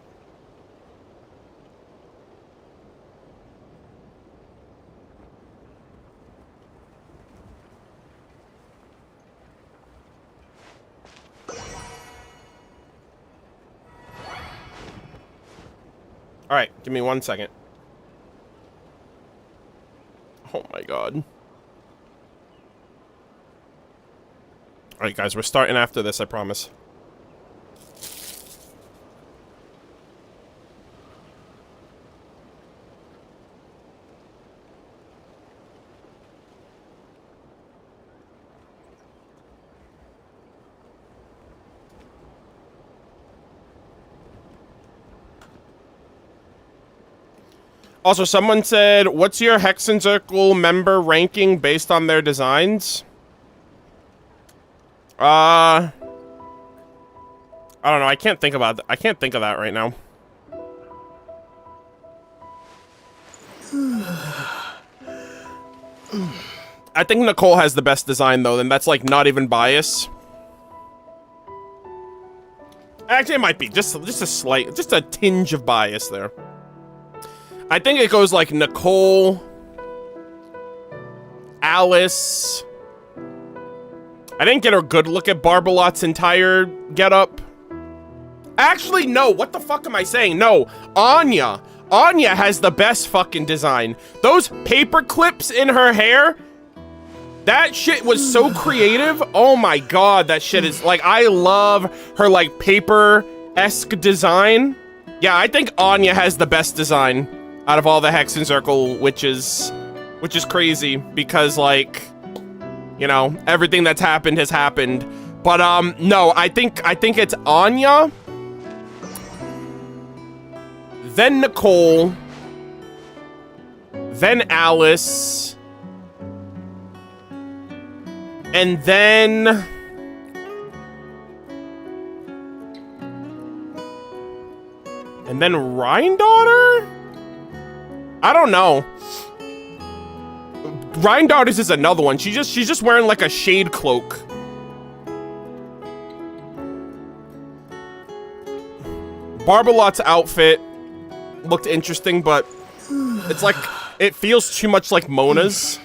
All right, give me 1 second. Oh my god. All right, guys, we're starting after this, I promise. Also, someone said, what's your Hexen Circle member ranking based on their designs? I don't know. I can't think about that. I can't think of that right now. I think Nicole has the best design, though, and that's, like, not even bias. Actually, it might be. Just a tinge of bias there. I think it goes, like, Nicole, Alice. I didn't get a good look at Barbalot's entire getup. Actually, no. What the fuck am I saying? No, Anya. Anya has the best fucking design. Those paper clips in her hair, that shit was so creative. Oh my god, that shit is, like, I love her, like, paper-esque design. Yeah, I think Anya has the best design out of all the Hexen Circle witches, which is crazy because, like, you know, everything that's happened has happened. But, no, I think it's Anya, then Nicole, then Alice, and then Rhine-Daughter? I don't know. Rhine-Daughters is another one. She's just wearing like a shade cloak. Barbalot's outfit looked interesting, but it's like, it feels too much like Mona's.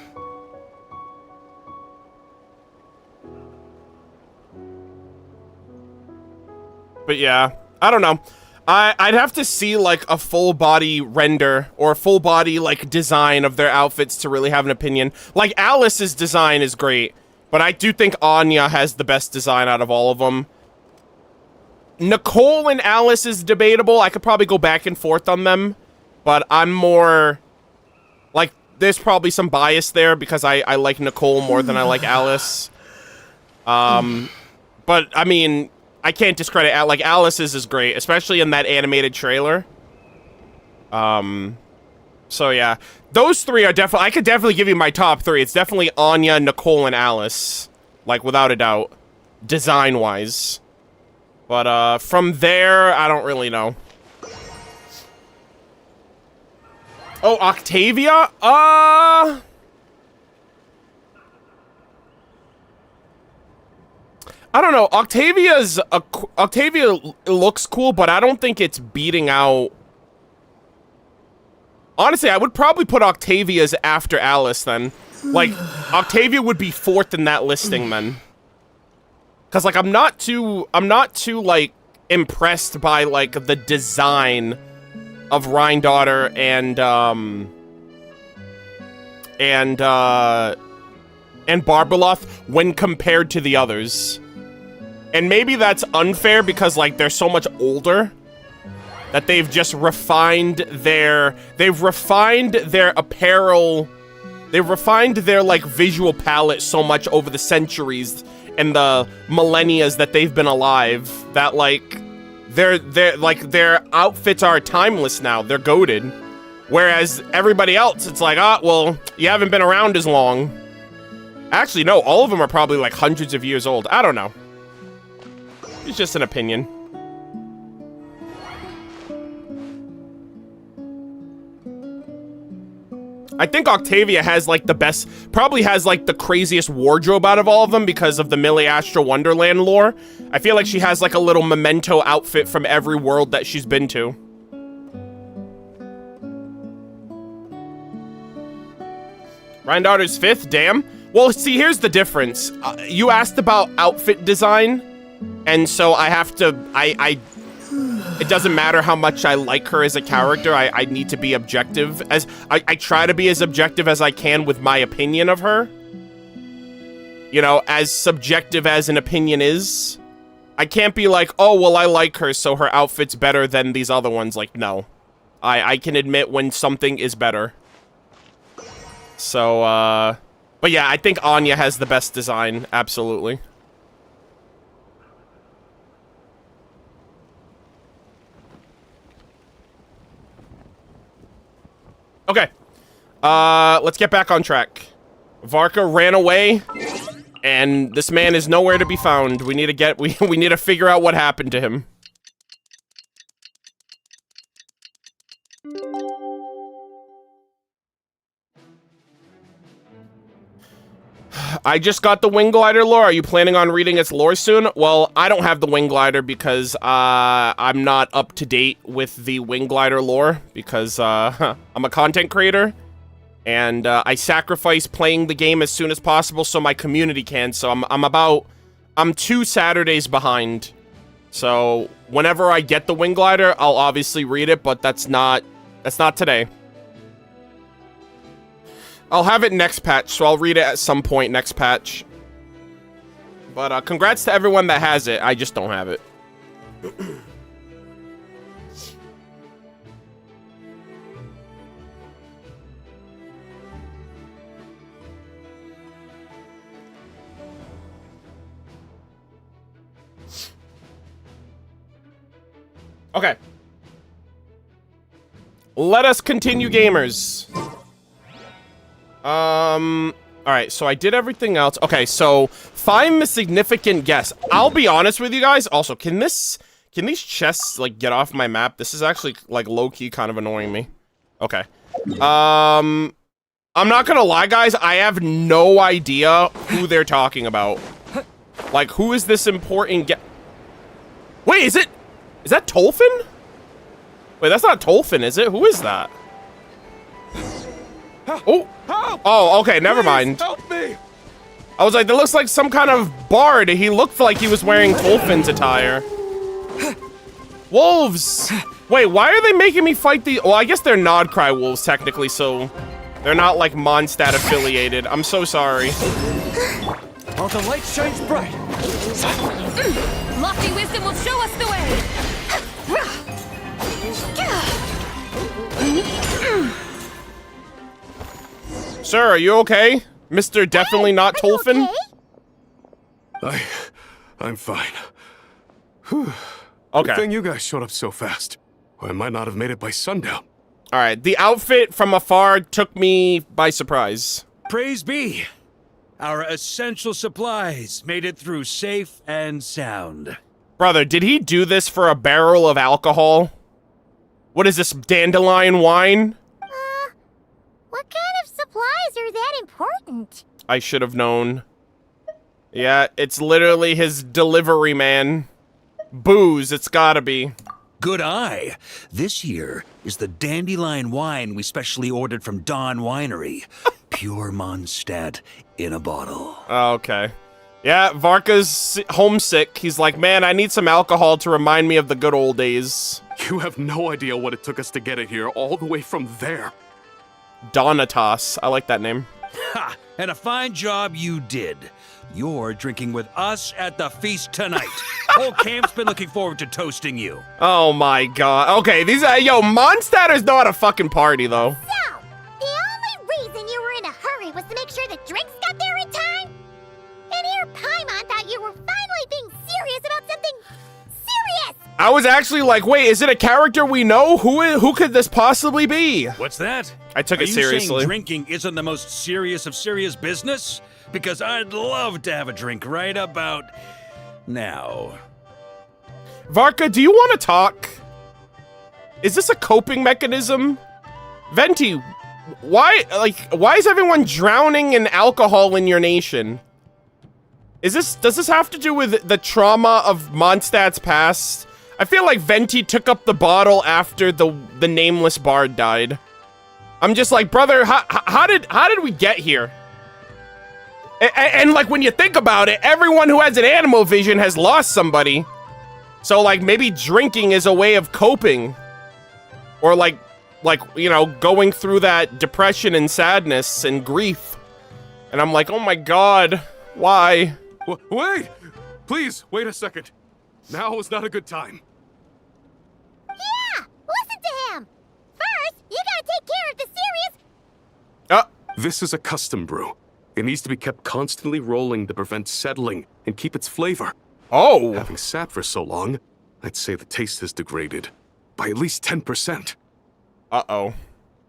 But yeah, I don't know. I'd have to see like a full body render or a full body like design of their outfits to really have an opinion. Like Alice's design is great, but I do think Anya has the best design out of all of them. Nicole and Alice is debatable. I could probably go back and forth on them, but I'm more like, there's probably some bias there because I like Nicole more than I like Alice. But I mean, I can't discredit, like, Alice's is great, especially in that animated trailer. So yeah, those three are definitely, I could definitely give you my top three. It's definitely Anya, Nicole, and Alice, like, without a doubt, design-wise. But, from there, I don't really know. Oh, Octavia? I don't know. Octavia looks cool, but I don't think it's beating out. Honestly, I would probably put Octavia's after Alice then. Like, Octavia would be fourth in that listing then. Cause like I'm not too like impressed by like the design of Rhine-Daughter and Barbaloth when compared to the others. And maybe that's unfair because, like, they're so much older that they've just refined their apparel, they've refined their, like, visual palette so much over the centuries in the millennias that they've been alive, that like their outfits are timeless now. They're goated. Whereas everybody else, it's like, well, you haven't been around as long. Actually, no, all of them are probably like hundreds of years old. I don't know. It's just an opinion. I think Octavia has like the best, probably has like the craziest wardrobe out of all of them because of the Millie Astra Wonderland lore. I feel like she has like a little memento outfit from every world that she's been to. Rheindarter's 5th, damn. Well, see, here's the difference. You asked about outfit design, and so I have to, it doesn't matter how much I like her as a character, I need to be objective. As I try to be as objective as I can with my opinion of her. You know, as subjective as an opinion is. I can't be like, oh, well, I like her, so her outfit's better than these other ones. Like, no. I can admit when something is better. So, but yeah, I think Anya has the best design, absolutely. Okay, let's get back on track. Varka ran away, and this man is nowhere to be found. We need to we need to figure out what happened to him. I just got the Wing Glider lore. Are you planning on reading its lore soon? Well, I don't have the Wing Glider because I'm not up to date with the Wing Glider lore because I'm a content creator and I sacrifice playing the game as soon as possible so my community can. So I'm 2 Saturdays behind. So whenever I get the Wing Glider, I'll obviously read it, but that's not today. I'll have it next patch, so I'll read it at some point next patch. But congrats to everyone that has it. I just don't have it. Okay. Let us continue, gamers. Alright, so I did everything else. Okay, so find the significant guess. I'll be honest with you guys. Also, can these chests, like, get off my map? This is actually, like, low-key kind of annoying me. Okay. I'm not gonna lie, guys. I have no idea who they're talking about. Like, who is this important Wait, is that Tolfin? Wait, that's not Tolfin, is it? Who is that? Oh! Oh, okay, never mind. Help me! I was like, that looks like some kind of bard. He looked like he was wearing Tolfin's attire. Wolves! Wait, why are they making me fight the... Well, I guess they're Nod-Krai wolves, technically, so... They're not, like, Mondstadt affiliated. I'm so sorry. All the light shines bright. Lofty wisdom will show us the way. Sir, are you okay? Mr. Definitely Not Tolfin? Okay? I'm fine. Whew. Okay. Good thing you guys showed up so fast. Or I might not have made it by sundown. Alright, the outfit from afar took me by surprise. Praise be. Our essential supplies made it through safe and sound. Brother, did he do this for a barrel of alcohol? What is this, dandelion wine? What kind of supplies are that important? I should have known. Yeah, it's literally his delivery man. Booze, it's gotta be. Good eye. This here is the dandelion wine we specially ordered from Dawn Winery. Pure Mondstadt in a bottle. Okay. Yeah, Varka's homesick. He's like, man, I need some alcohol to remind me of the good old days. You have no idea what it took us to get it here, all the way from there. Donatas. I like that name. Ha! And a fine job you did. You're drinking with us at the feast tonight. Whole camp's been looking forward to toasting you. Oh my god. Okay, these yo, Mondstadters know how to fucking party though. So, the only reason you were in a hurry was to make sure the drinks got there in time? And here Paimon thought you I was actually like, wait, is it a character we know? Who could this possibly be? What's that? I took Are it you seriously. saying drinking isn't the most serious of serious business? Because I'd love to have a drink right about now. Varka, do you want to talk? Is this a coping mechanism? Venti, why is everyone drowning in alcohol in your nation? Does this have to do with the trauma of Mondstadt's past? I feel like Venti took up the bottle after the nameless bard died. I'm just like, brother, how did we get here? And like, when you think about it, everyone who has an animal vision has lost somebody. So like, maybe drinking is a way of coping. Or like, you know, going through that depression and sadness and grief. And I'm like, oh my god, why? Wait! Please, wait a second. Now is not a good time. Yeah! Listen to him! First, you gotta take care of the serious... This is a custom brew. It needs to be kept constantly rolling to prevent settling and keep its flavor. Oh! Having sat for so long, I'd say the taste has degraded by at least 10%. Uh-oh.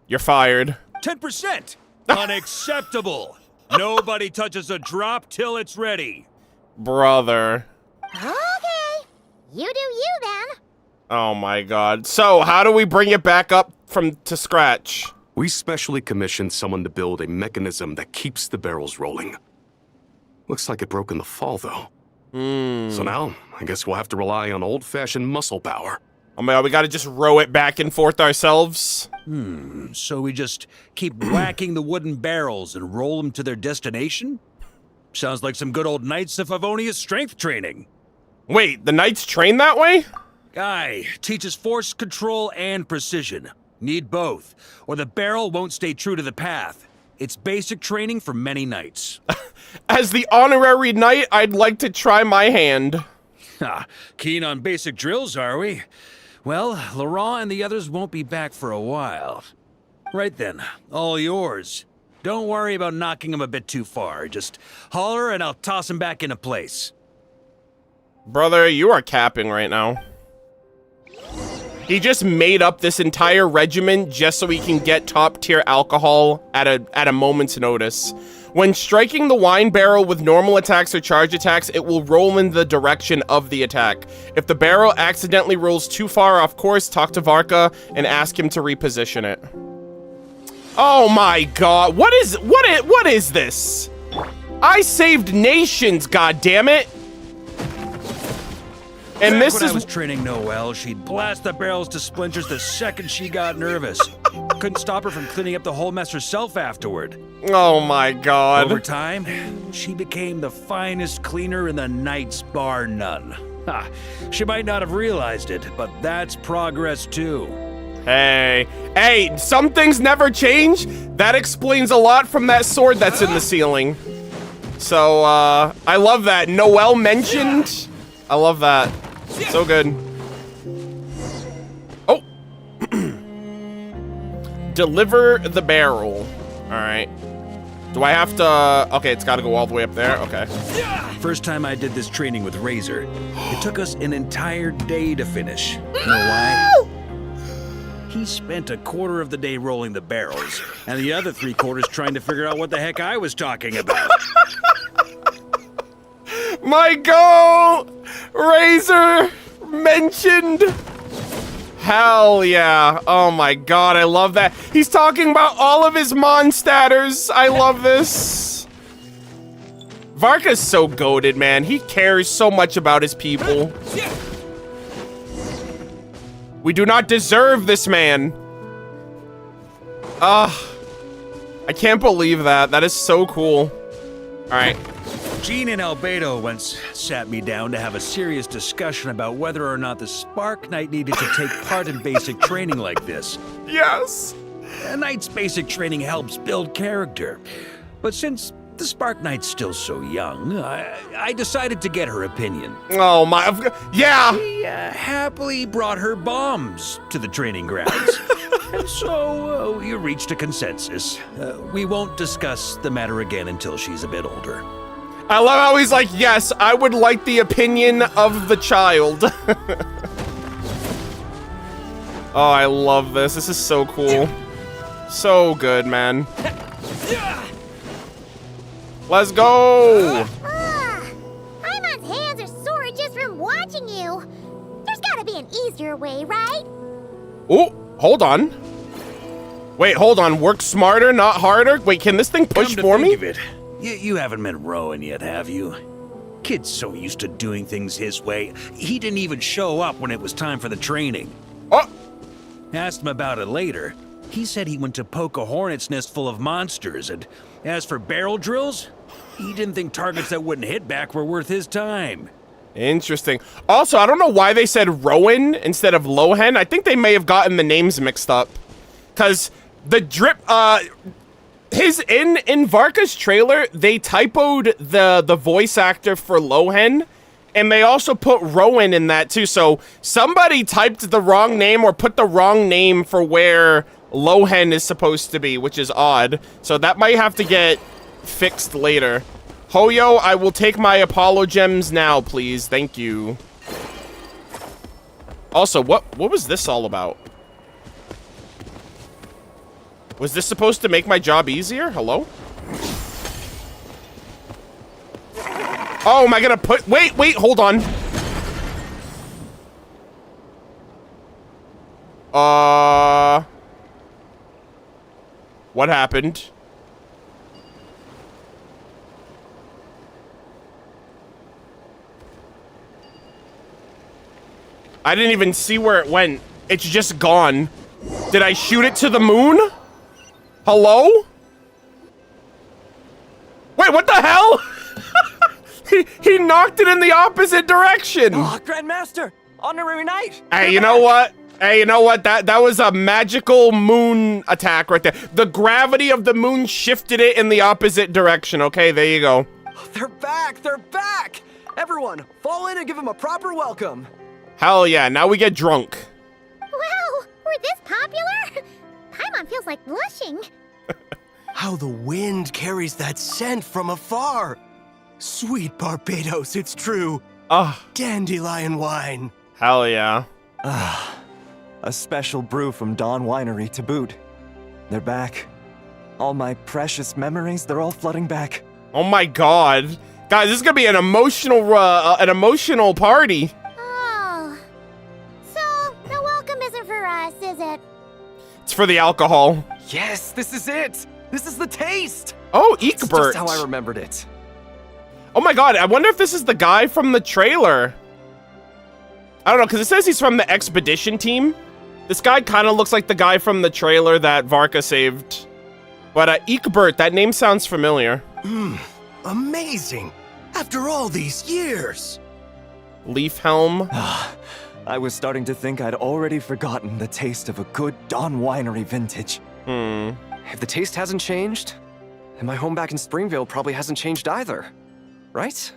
You're fired. 10%! Unacceptable! Nobody touches a drop till it's ready. Brother. Okay. You do you then. Oh my god. So, how do we bring it back up to scratch? We specially commissioned someone to build a mechanism that keeps the barrels rolling. Looks like it broke in the fall, though. So now, I guess we'll have to rely on old-fashioned muscle power. Oh my god, we gotta just row it back and forth ourselves? So we just keep whacking the wooden barrels and roll them to their destination? Sounds like some good old Knights of Favonius strength training. Wait, the Knights train that way? Guy teaches force control and precision. Need both, or the barrel won't stay true to the path. It's basic training for many knights. As the honorary knight, I'd like to try my hand. Keen on basic drills, are we? Well, Laurent and the others won't be back for a while. Right then, all yours. Don't worry about knocking him a bit too far. Just holler and I'll toss him back into place. Brother, you are capping right now. He just made up this entire regiment just so he can get top-tier alcohol at a moment's notice. When striking the wine barrel with normal attacks or charge attacks, it will roll in the direction of the attack. If the barrel accidentally rolls too far off course, talk to Varka and ask him to reposition it. Oh my god, what is this? I saved nations, goddammit! And this when is I was training Noelle, she'd blast the barrels to splinters the second she got nervous. Couldn't stop her from cleaning up the whole mess herself afterward. Oh my god. Over time, she became the finest cleaner in the Knights, bar none. She might not have realized it, but that's progress too. Hey, some things never change. That explains a lot from that sword that's in the ceiling. So, I love that. Noelle mentioned. I love that. So good. Oh. Deliver the barrel. All right. Do I have to... Okay, it's got to go all the way up there. Okay. First time I did this training with Razor, it took us an entire day to finish. You know why? He spent a quarter of the day rolling the barrels, and the other 3 quarters trying to figure out what the heck I was talking about. My goal! Razor mentioned. Hell yeah. Oh my god, I love that. He's talking about all of his Mondstadders. I love this. Varka's so goated, man. He cares so much about his people. We do not deserve this man. I can't believe that. That is so cool. All right. Jean and Albedo once sat me down to have a serious discussion about whether or not the Spark Knight needed to take part in basic training like this. Yes! A Knight's basic training helps build character. But since the Spark Knight's still so young, I decided to get her opinion. Oh my... Yeah! She happily brought her bombs to the training grounds. And so we reached a consensus. We won't discuss the matter again until she's a bit older. I love how he's like, yes, I would like the opinion of the child. Oh, I love this. This is so cool. So good, man. Let's go! Paimon's hands are sore just from watching you. There's gotta be an easier way, right? Oh, hold on. Wait, hold on. Work smarter, not harder? Wait, can this thing push for me? Of it, you haven't met Rowan yet, have you? Kid's so used to doing things his way, he didn't even show up when it was time for the training. Oh! Asked him about it later. He said he went to poke a hornet's nest full of monsters, and as for barrel drills, he didn't think targets that wouldn't hit back were worth his time. Interesting. Also, I don't know why they said Rowan instead of Lohan. I think they may have gotten the names mixed up. Because the drip, in Varka's trailer, they typoed the voice actor for Lohan, and they also put Rowan in that too. So somebody typed the wrong name or put the wrong name for where Lohan is supposed to be, which is odd. So that might have to get fixed later. Hoyo, I will take my Apollo gems now, please. Thank you. Also, what was this all about? Was this supposed to make my job easier? Hello? Oh, am I gonna put... Wait, hold on. What happened? I didn't even see where it went. It's just gone. Did I shoot it to the moon? Hello? Wait, what the hell? he knocked it in the opposite direction. Oh, Grandmaster! Honorary Knight! Hey, you know what? Hey, you know what? That was a magical moon attack right there. The gravity of the moon shifted it in the opposite direction. Okay, there you go. They're back! They're back! Everyone, fall in and give them a proper welcome. Hell yeah, now we get drunk. Wow, we're this popular? Paimon feels like blushing. How the wind carries that scent from afar. Sweet Barbados, it's true. Dandelion wine. Hell yeah. A special brew from Dawn Winery to boot. They're back. All my precious memories, they're all flooding back. Oh my god. Guys, this is gonna be an emotional party. Oh. So, the welcome isn't for us, is it? It's for the alcohol. Yes, this is it! This is the taste! Oh, It's Eekbert. just how I remembered it. Oh my god, I wonder if this is the guy from the trailer. I don't know, because it says he's from the expedition team. This guy kind of looks like the guy from the trailer that Varka saved. But Eekbert, that name sounds familiar. Amazing. After all these years. Leaf Helm. I was starting to think I'd already forgotten the taste of a good Dawn Winery vintage. If the taste hasn't changed, then my home back in Springvale probably hasn't changed either. Right?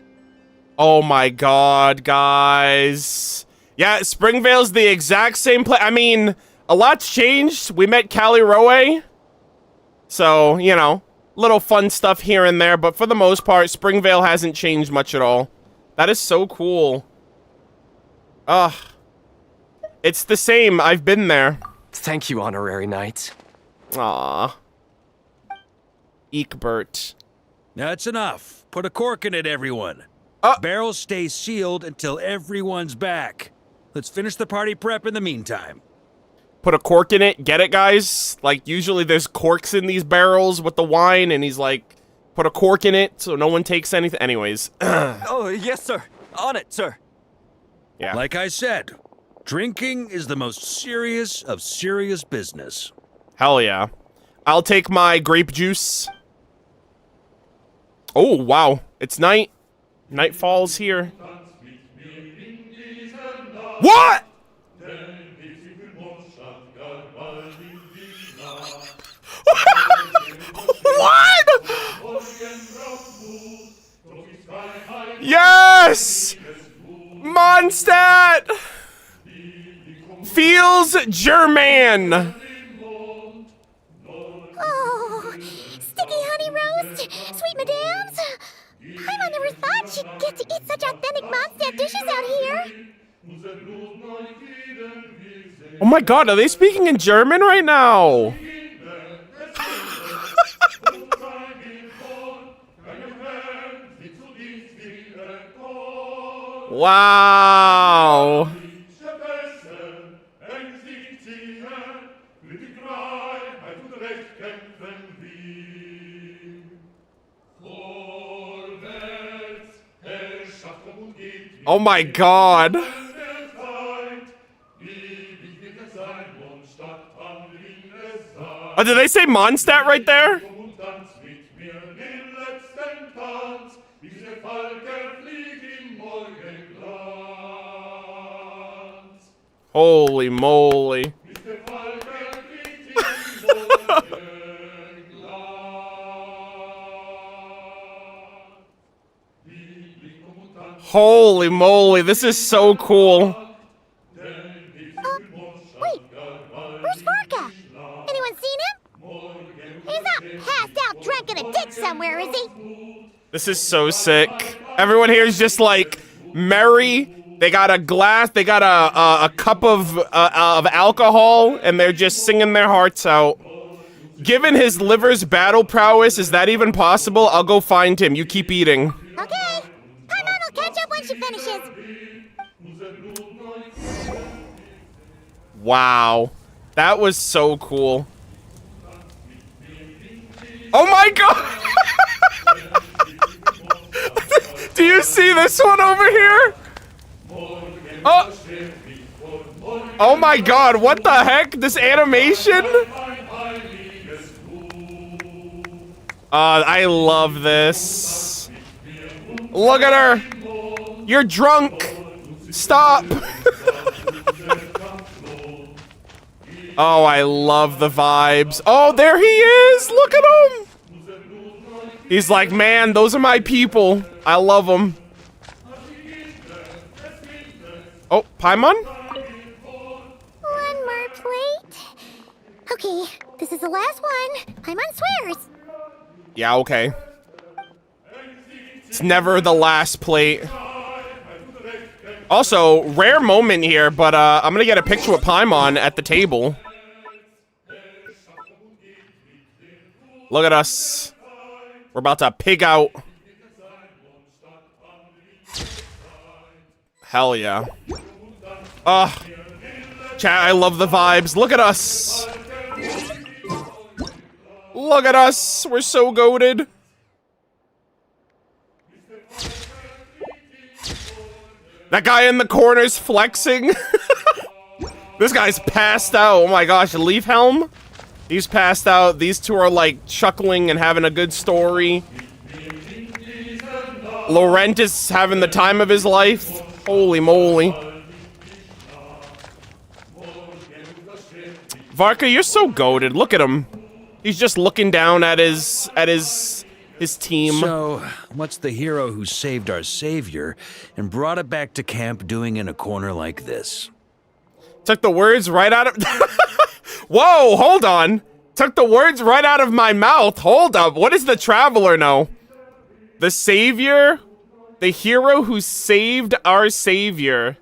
Oh my god, guys. Yeah, Springvale's the exact same place. I mean, a lot's changed. We met Callie Rowe. So, you know, little fun stuff here and there. But for the most part, Springvale hasn't changed much at all. That is so cool. It's the same. I've been there. Thank you, Honorary Knight. Aw. Eekbert. That's enough. Put a cork in it, everyone. Barrels stay sealed until everyone's back. Let's finish the party prep in the meantime. Put a cork in it. Get it, guys? Like, usually there's corks in these barrels with the wine, and he's like, put a cork in it so no one takes anything. Anyways. Oh, yes, sir. On it, sir. Yeah. Like I said, drinking is the most serious of serious business. Hell yeah. I'll take my grape juice. Oh, wow. It's night. Night falls here. What? What? Yes! Mondstadt! Feels German. Oh, sticky honey roast, sweet madams. Paimon never thought she'd get to eat such authentic Mondstadt dishes out here. Oh my god, are they speaking in German right now? Wow. Oh my god. Oh, did they say Mondstadt right there? Holy moly. Holy moly, this is so cool. Wait, where's Varka? Anyone seen him? He's not passed out drunk in a ditch somewhere, is he? This is so sick. Everyone here is just like merry. They got a glass, they got a cup of alcohol, and they're just singing their hearts out. Given his liver's battle prowess, is that even possible? I'll go find him. You keep eating. Okay. Paimon will catch up when she finishes. Wow. That was so cool. Oh my god! Do you see this one over here? Oh! Oh my god, what the heck? This animation? I love this. Look at her! You're drunk! Stop! Oh, I love the vibes. Oh, there he is! Look at him! He's like, man, those are my people. I love them. Oh, Paimon? One more plate. Okay, this is the last one. Paimon swears. Yeah, okay. It's never the last plate. Also, rare moment here, but I'm gonna get a picture with Paimon at the table. Look at us. We're about to pig out. Hell yeah. Chat, I love the vibes. Look at us. Look at us. We're so goated. That guy in the corner's flexing. This guy's passed out. Oh my gosh, Leaf Helm? He's passed out. These two are like chuckling and having a good story. Laurent is having the time of his life. Holy moly. Varka, you're so goated. Look at him. He's just looking down at his team. So, what's the hero who saved our savior and brought it back to camp doing in a corner like this? Took the words right out of... Whoa, hold on. Took the words right out of my mouth. Hold up. What does the Traveler know? The savior? The hero who saved our savior.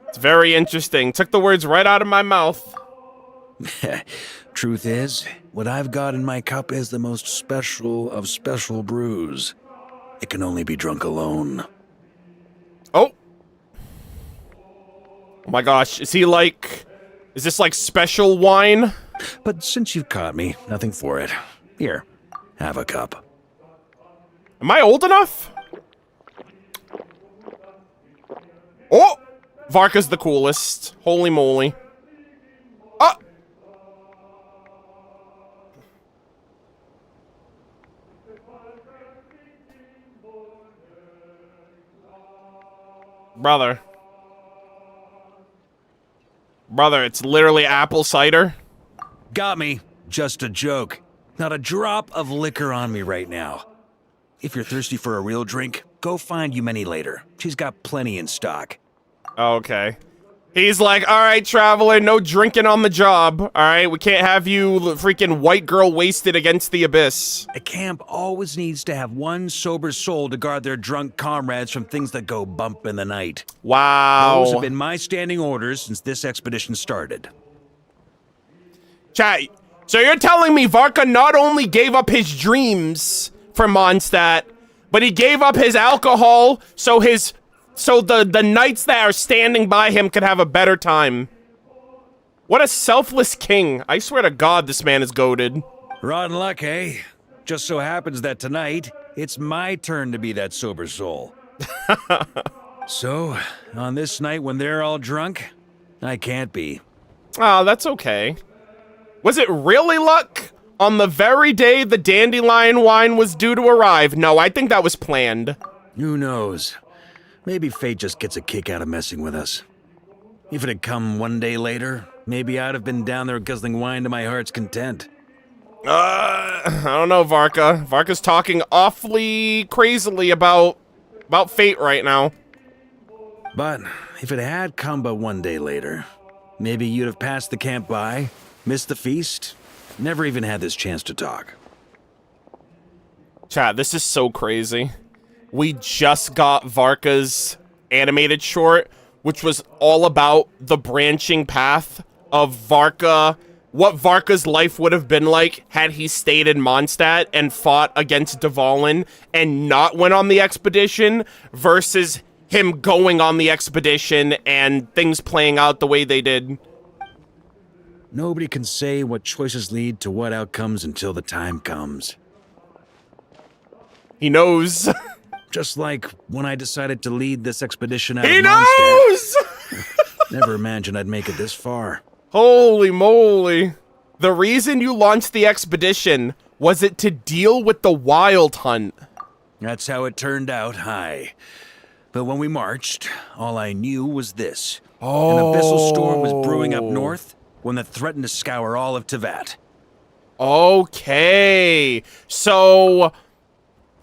It's very interesting. Took the words right out of my mouth. Truth is, what I've got in my cup is the most special of special brews. It can only be drunk alone. Oh. Oh my gosh, is this like special wine? But since you've caught me, nothing for it. Here, have a cup. Am I old enough? Oh! Varka's the coolest. Holy moly. Ah! Brother. Brother, it's literally apple cider. Got me. Just a joke. Not a drop of liquor on me right now. If you're thirsty for a real drink, go find Yumeni later. She's got plenty in stock. Okay. He's like, all right, Traveler, no drinking on the job. All right, we can't have you freaking white girl wasted against the abyss. A camp always needs to have one sober soul to guard their drunk comrades from things that go bump in the night. Wow. Those have been my standing orders since this expedition started. Chat, so you're telling me Varka not only gave up his dreams for Mondstadt, but he gave up his alcohol so the knights that are standing by him could have a better time. What a selfless king. I swear to God, this man is goated. Rotten luck, eh? Just so happens that tonight, it's my turn to be that sober soul. So, on this night when they're all drunk, I can't be. Oh, that's okay. Was it really luck? On the very day the dandelion wine was due to arrive? No, I think that was planned. Who knows? Maybe fate just gets a kick out of messing with us. If it had come one day later, maybe I'd have been down there guzzling wine to my heart's content. I don't know, Varka. Varka's talking awfully crazily about fate right now. But if it had come but one day later, maybe you'd have passed the camp by, missed the feast, never even had this chance to talk. Chat, this is so crazy. We just got Varka's animated short, which was all about the branching path of Varka, what Varka's life would have been like had he stayed in Mondstadt and fought against Dvalin and not went on the expedition versus him going on the expedition and things playing out the way they did. Nobody can say what choices lead to what outcomes until the time comes. He knows. Just like when I decided to lead this expedition out he of knows! Never imagined I'd make it this far. Holy moly. The reason you launched the expedition, was it to deal with the wild hunt? That's how it turned out, aye. But when we marched, all I knew was this. An abyssal storm was brewing up north, one that threatened to scour all of Teyvat. Okay. So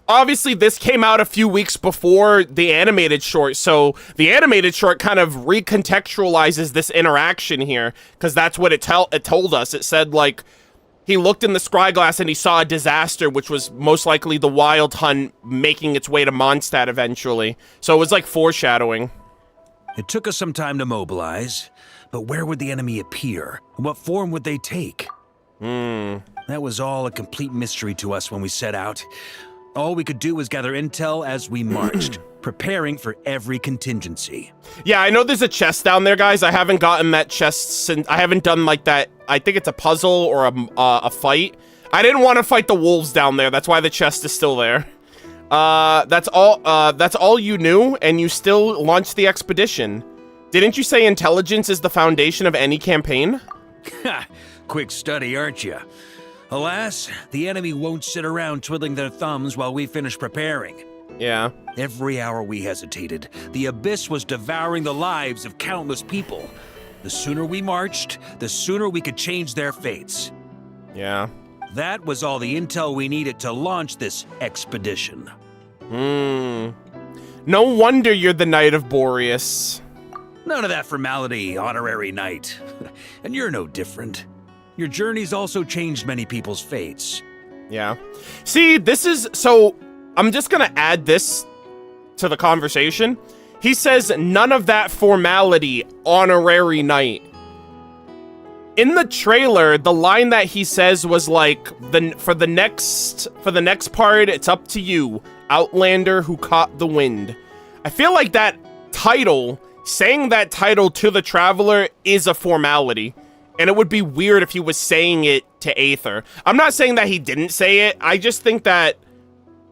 obviously this came out a few weeks before the animated short, so the animated short kind of recontextualizes this interaction here, because that's what it told us. It said, like, he looked in the scryglass and he saw a disaster, which was most likely the wild hunt making its way to Mondstadt eventually. So it was like foreshadowing. It took us some time to mobilize, but where would the enemy appear? What form would they take? That was all a complete mystery to us when we set out. All we could do was gather intel as we marched, preparing for every contingency. Yeah, I know there's a chest down there, guys. I haven't gotten that chest since I haven't done like that. I think it's a puzzle or a fight. I didn't want to fight the wolves down there. That's why the chest is still there. That's all you knew, and you still launched the expedition. Didn't you say intelligence is the foundation of any campaign? Ha! Quick study, aren't you? Alas, the enemy won't sit around twiddling their thumbs while we finish preparing. Yeah. Every hour we hesitated, the abyss was devouring the lives of countless people. The sooner we marched, the sooner we could change their fates. Yeah. That was all the intel we needed to launch this expedition. No wonder you're the Knight of Boreas. None of that formality, honorary knight. And you're no different. Your journey's also changed many people's fates. Yeah. See, this is... So, I'm just gonna add this to the conversation. He says, none of that formality, honorary knight. In the trailer, the line that he says was like, for the next part, it's up to you, Outlander who caught the wind. I feel like that title, saying that title to the Traveler is a formality. And it would be weird if he was saying it to Aether. I'm not saying that he didn't say it. I just think that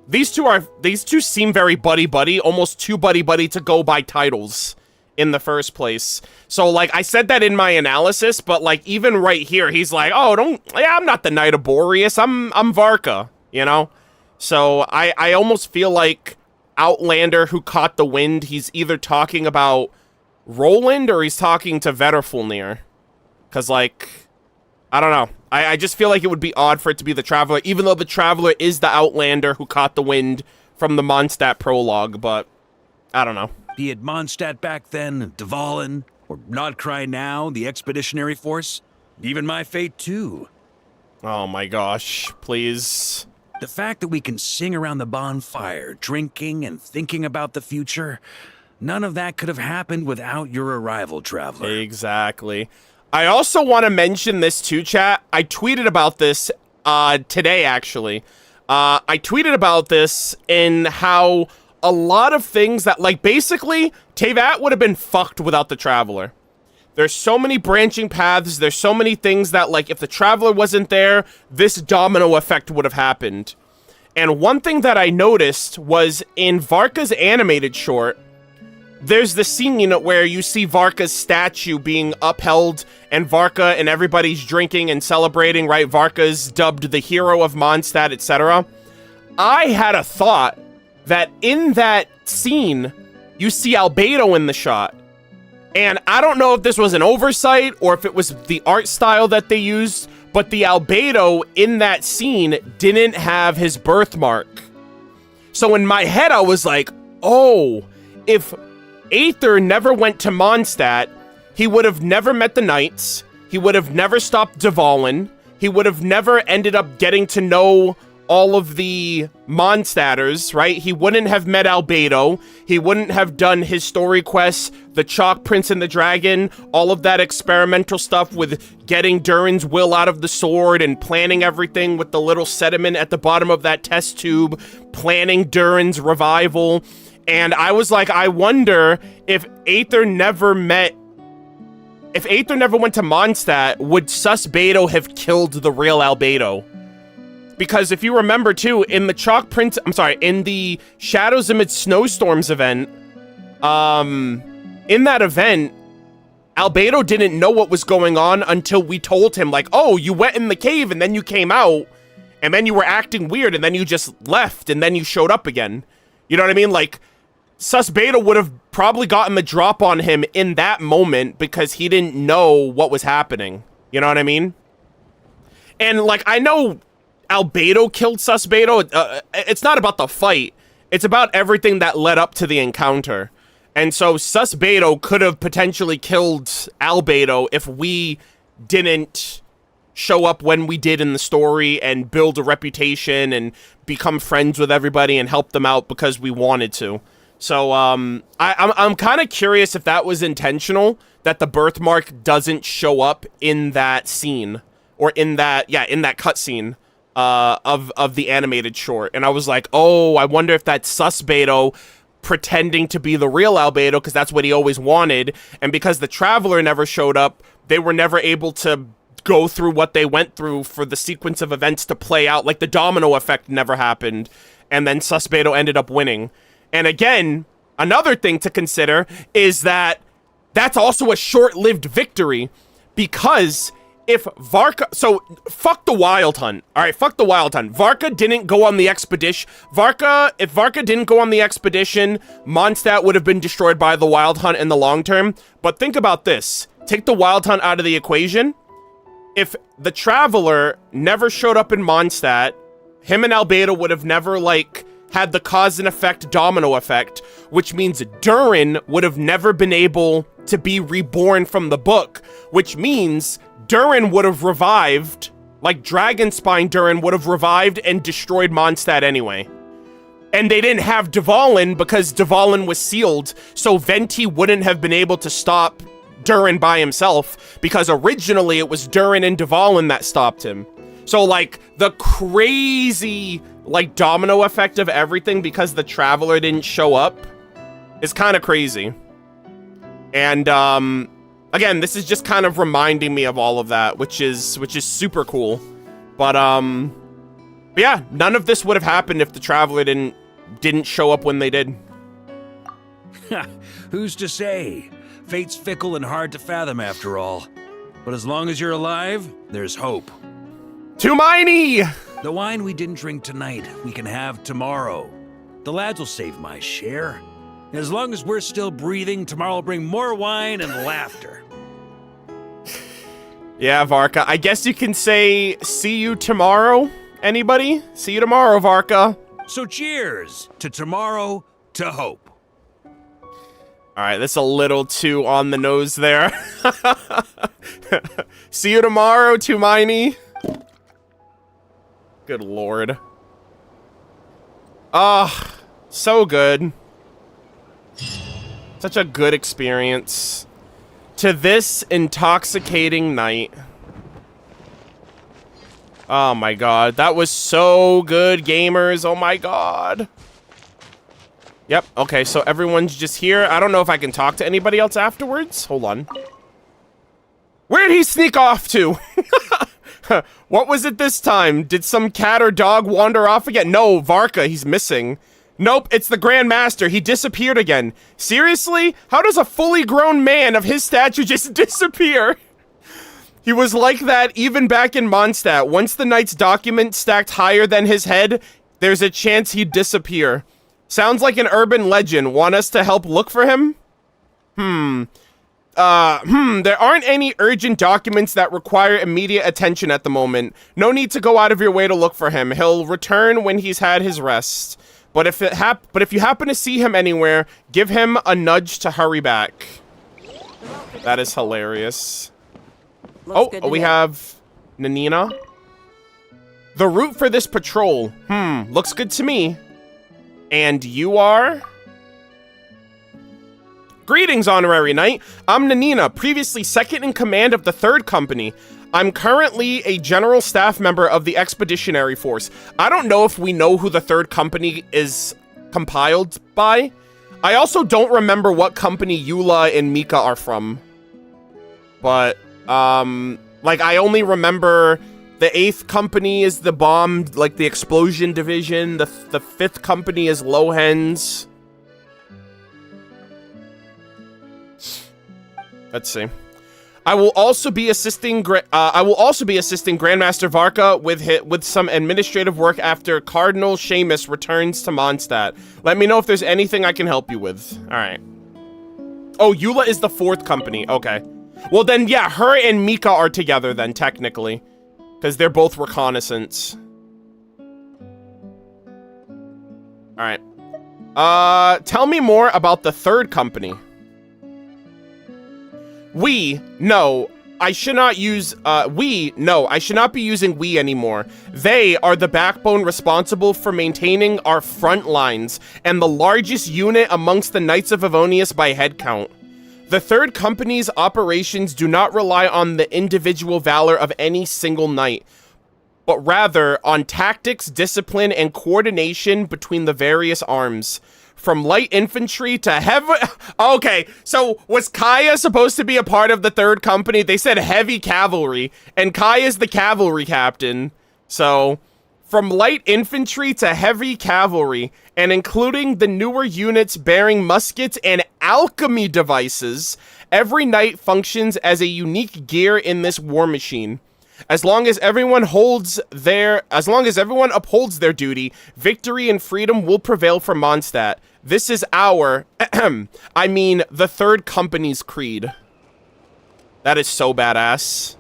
these two seem very buddy-buddy, almost too buddy-buddy to go by titles in the first place. So, like, I said that in my analysis, but, like, even right here, he's like, oh, I'm not the Knight of Boreas, I'm Varka, you know? So, I almost feel like Outlander who caught the wind, he's either talking about Roland or he's talking to Vetterfulnir. Because, like, I don't know. I just feel like it would be odd for it to be the Traveler, even though the Traveler is the Outlander who caught the wind from the Mondstadt prologue, but I don't know. Be it Mondstadt back then, Dvalin, Or Nod-Krai now, the expeditionary force? Even my fate, too. Oh my gosh, please. The fact that we can sing around the bonfire, drinking and thinking about the future, none of that could have happened without your arrival, Traveler. Exactly. I also want to mention this too, chat. I tweeted about this today, actually. I tweeted about this in how a lot of things that, like, basically, Teyvat would have been fucked without the Traveler. There's so many branching paths. There's so many things that, like, if the Traveler wasn't there, this domino effect would have happened. And one thing that I noticed was in Varka's animated short, there's the scene where you see Varka's statue being upheld, and Varka and everybody's drinking and celebrating, right? Varka's dubbed the hero of Mondstadt, etc. I had a thought that in that scene, you see Albedo in the shot. And I don't know if this was an oversight or if it was the art style that they used, but the Albedo in that scene didn't have his birthmark. So in my head, I was like, oh, if Aether never went to Mondstadt, he would have never met the Knights, he would have never stopped Dvalin, he would have never ended up getting to know all of the Mondstadters, right? He wouldn't have met Albedo, he wouldn't have done his story quests, the Chalk Prince and the Dragon, all of that experimental stuff with getting Durin's will out of the sword and planning everything with the little sediment at the bottom of that test tube, planning Durin's revival. And I was like, I wonder if Aether never went to Mondstadt, would Sus Beto have killed the real Albedo? Because if you remember too, in the in the Shadows Amid Snowstorms event, in that event, Albedo didn't know what was going on until we told him, like, oh, you went in the cave and then you came out, and then you were acting weird, and then you just left, and then you showed up again. You know what I mean? Like, Sus Beto would have probably gotten the drop on him in that moment because he didn't know what was happening. You know what I mean? And, like, I know Albedo killed Sus Beto. It's not about the fight. It's about everything that led up to the encounter. And so Sus Beto could have potentially killed Albedo if we didn't show up when we did in the story and build a reputation and become friends with everybody and help them out because we wanted to. So I'm kind of curious if that was intentional, that the birthmark doesn't show up in that scene, or in that cutscene of the animated short. And I was like, oh, I wonder if that's Sus Beto pretending to be the real Albedo because that's what he always wanted. And because the Traveler never showed up, they were never able to go through what they went through for the sequence of events to play out. Like, the domino effect never happened, and then Sus Beto ended up winning. And again, another thing to consider is that that's also a short-lived victory, because if Varka... So, fuck the Wild Hunt. Alright, fuck the Wild Hunt. Varka didn't go on the expedition. If Varka didn't go on the expedition, Mondstadt would have been destroyed by the Wild Hunt in the long term. But think about this. Take the Wild Hunt out of the equation. If the Traveler never showed up in Mondstadt, him and Albedo would have never, like, had the cause and effect domino effect, which means Durin would have never been able to be reborn from the book, which means Durin would have revived, like Dragonspine Durin would have revived and destroyed Mondstadt anyway. And they didn't have Dvalin because Dvalin was sealed, so Venti wouldn't have been able to stop Durin by himself, because originally it was Durin and Dvalin that stopped him. So, like, the crazy, like, domino effect of everything because the Traveler didn't show up is kind of crazy. And, again, this is just kind of reminding me of all of that, which is super cool. But yeah, none of this would have happened if the Traveler didn't show up when they did. Who's to say? Fate's fickle and hard to fathom after all. But as long as you're alive, there's hope. Tumaini! The wine we didn't drink tonight, we can have tomorrow. The lads will save my share. As long as we're still breathing, tomorrow will bring more wine and laughter. Yeah, Varka. I guess you can say, see you tomorrow, anybody? See you tomorrow, Varka. So cheers to tomorrow, to hope. Alright, that's a little too on the nose there. See you tomorrow, Tumaini. Good lord. Ah, so good. Such a good experience. To this intoxicating night. Oh my god, that was so good, gamers. Oh my god. Yep, okay, so everyone's just here. I don't know if I can talk to anybody else afterwards. Hold on. Where'd he sneak off to? What was it this time? Did some cat or dog wander off again? No, Varka, he's missing. Nope, it's the Grand Master. He disappeared again. Seriously? How does a fully grown man of his stature just disappear? He was like that even back in Mondstadt. Once the knight's document stacked higher than his head, there's a chance he'd disappear. Sounds like an urban legend. Want us to help look for him? There aren't any urgent documents that require immediate attention at the moment. No need to go out of your way to look for him. He'll return when he's had his rest. But if you happen to see him anywhere, give him a nudge to hurry back. That is hilarious. Oh, we have Nanina. The route for this patrol. Looks good to me. And you are? Greetings, Honorary Knight. I'm Nanina, previously second in command of the 3rd Company. I'm currently a general staff member of the Expeditionary Force. I don't know if we know who the 3rd Company is compiled by. I also don't remember what company Eula and Mika are from. But, like, I only remember the 8th Company is the bomb, like, the explosion division. The 5th Company is Lohens. Let's see. I will also be assisting Grandmaster Varka with some administrative work after Cardinal Seamus returns to Mondstadt. Let me know if there's anything I can help you with. All right. Oh, Eula is the 4th Company. Okay. Well, then, yeah, her and Mika are together then, technically. Because they're both reconnaissance. Alright. Tell me more about the 3rd Company. I should not be using we anymore. They are the backbone responsible for maintaining our front lines, and the largest unit amongst the Knights of Favonius by headcount. The 3rd Company's operations do not rely on the individual valor of any single knight, but rather on tactics, discipline, and coordination between the various arms. From light infantry to heavy... Okay, so was Kaya supposed to be a part of the 3rd Company? They said heavy cavalry, and Kaya's the cavalry captain. So, from light infantry to heavy cavalry, and including the newer units bearing muskets and alchemy devices, every knight functions as a unique gear in this war machine. As long as everyone upholds their duty, victory and freedom will prevail for Mondstadt. This is our, I mean, the 3rd Company's creed. That is so badass.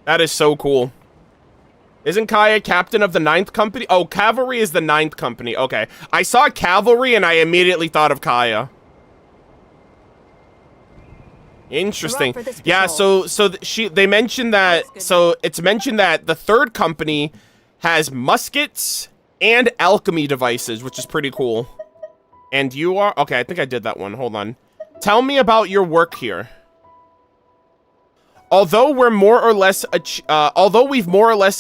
That is so cool. Isn't Kaya captain of the 9th Company? Oh, cavalry is the 9th Company. Okay. I saw cavalry and I immediately thought of Kaya. Interesting. Yeah, they mentioned that, so it's mentioned that the 3rd Company has muskets and alchemy devices, which is pretty cool. And you are, okay, I think I did that one. Hold on. Tell me about your work here. Although we've more or less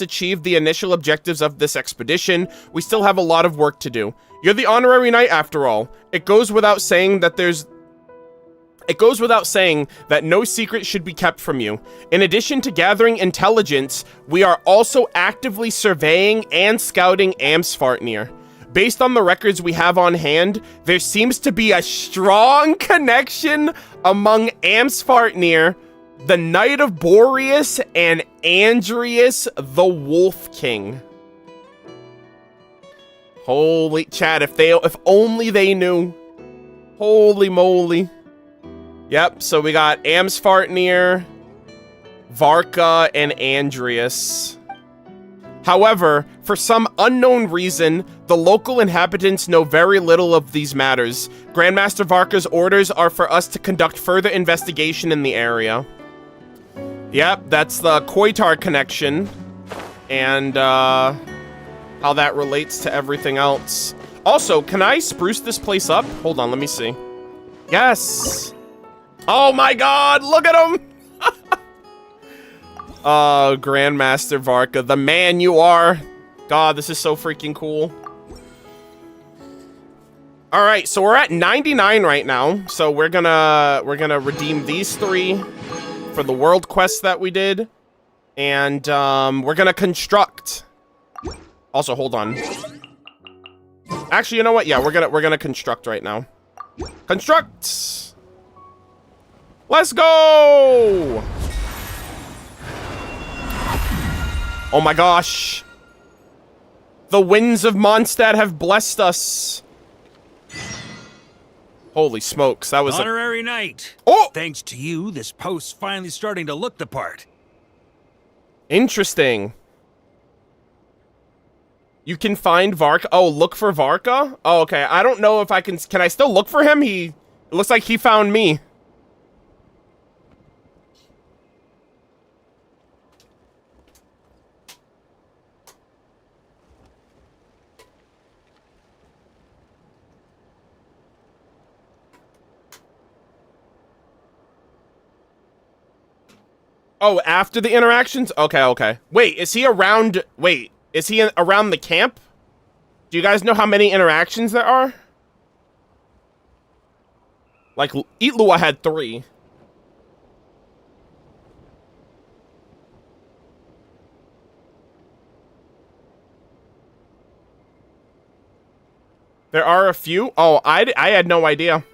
achieved the initial objectives of this expedition, we still have a lot of work to do. You're the honorary knight after all. It goes without saying that no secret should be kept from you. In addition to gathering intelligence, we are also actively surveying and scouting Amsfartnir. Based on the records we have on hand, there seems to be a strong connection among Amsfartnir, the Knight of Boreas, and Andrius the Wolf King. Holy chat, if only they knew. Holy moly. Yep, so we got Amsfartnir, Varka, and Andrius. However, for some unknown reason, the local inhabitants know very little of these matters. Grandmaster Varka's orders are for us to conduct further investigation in the area. Yep, that's the Koitar connection. And, how that relates to everything else. Also, can I spruce this place up? Hold on, let me see. Yes! Oh my god, look at him! Oh, Grandmaster Varka, the man you are. God, this is so freaking cool. All right, so we're at 99 right now. So we're gonna redeem these 3 for the world quest that we did, and we're gonna construct. Also, hold on. Actually, you know what? Yeah, we're gonna construct right now. Construct. Let's go. Oh my gosh. The winds of Mondstadt have blessed us. Holy smokes, that was honorary knight. Oh! Thanks to you, this post's finally starting to look the part. Interesting. You can find Varka. Oh, look for Varka? Oh, okay. I don't know if I can I still look for him? It looks like he found me. Oh, after the interactions? Okay, okay. Wait, is he around... Wait, is he around the camp? Do you guys know how many interactions there are? Like, Itlua had 3. There are a few? Oh, I had no idea.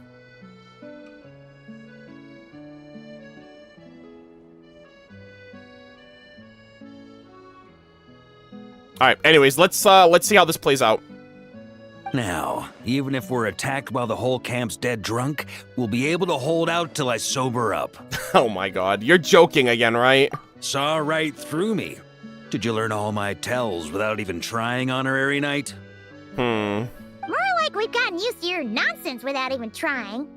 All right, anyways, let's see how this plays out. Now, even if we're attacked while the whole camp's dead drunk, we'll be able to hold out till I sober up. Oh my god, you're joking again, right? Saw right through me. Did you learn all my tells without even trying, honorary knight? More like we've gotten used to your nonsense without even trying.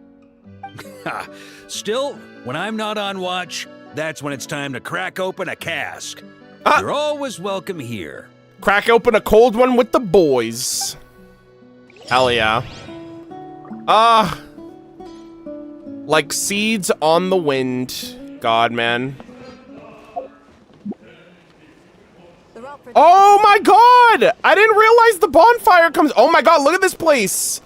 Still, when I'm not on watch, that's when it's time to crack open a cask. You're always welcome here. Crack open a cold one with the boys. Hell yeah. Like seeds on the wind. God, man. Oh my god! I didn't realize the bonfire comes. Oh my god, look at this place.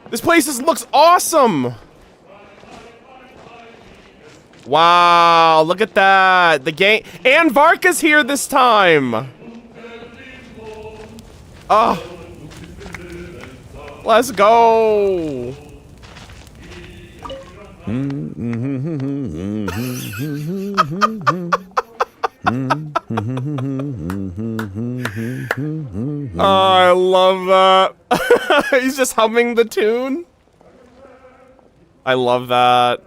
This place looks awesome. Wow, look at that. The game. And Varka's here this time. Oh. Let's go. Oh, I love that. He's just humming the tune. I love that.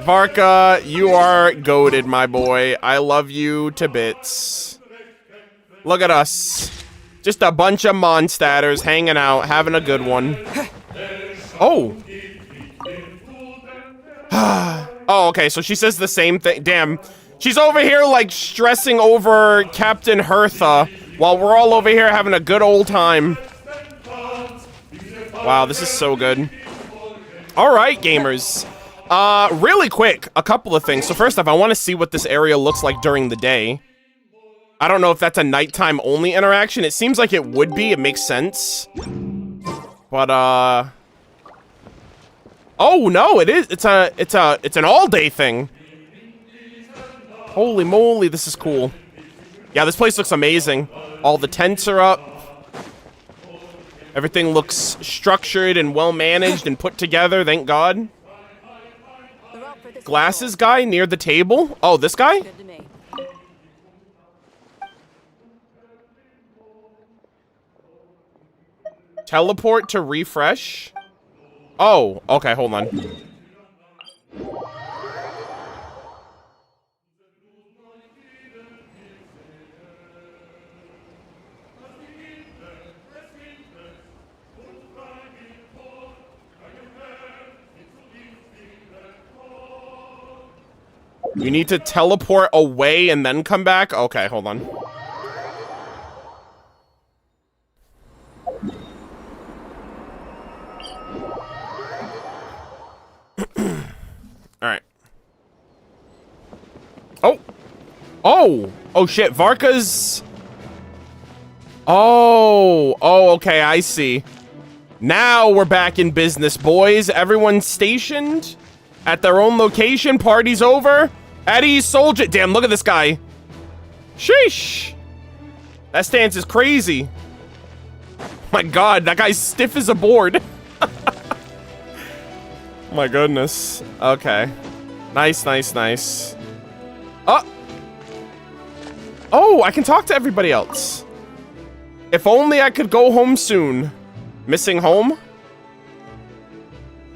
Varka, you are goated, my boy. I love you to bits. Look at us. Just a bunch of Mondstadters hanging out, having a good one. Oh. Oh, okay, so she says the same thing. Damn. She's over here, like, stressing over Captain Hertha, while we're all over here having a good old time. Wow, this is so good. All right, gamers. Really quick, a couple of things. So first off, I want to see what this area looks like during the day. I don't know if that's a nighttime only interaction. It seems like it would be. It makes sense. But oh no, it is. It's an all-day thing. Holy moly, this is cool. Yeah, this place looks amazing. All the tents are up. Everything looks structured and well managed and put together, thank God. Glasses guy near the table? Oh, this guy? Teleport to refresh? Oh, okay, hold on. You need to teleport away and then come back? Okay, hold on. Alright. Oh! Oh! Oh shit, Varka's... Oh! Oh, okay, I see. Now we're back in business, boys. Everyone's stationed at their own location. Party's over. Eddie's soldier. Damn, look at this guy. Sheesh. That stance is crazy. My god, that guy's stiff as a board. My goodness. Okay. Nice, nice, nice. Oh! Oh, I can talk to everybody else. If only I could go home soon. Missing home?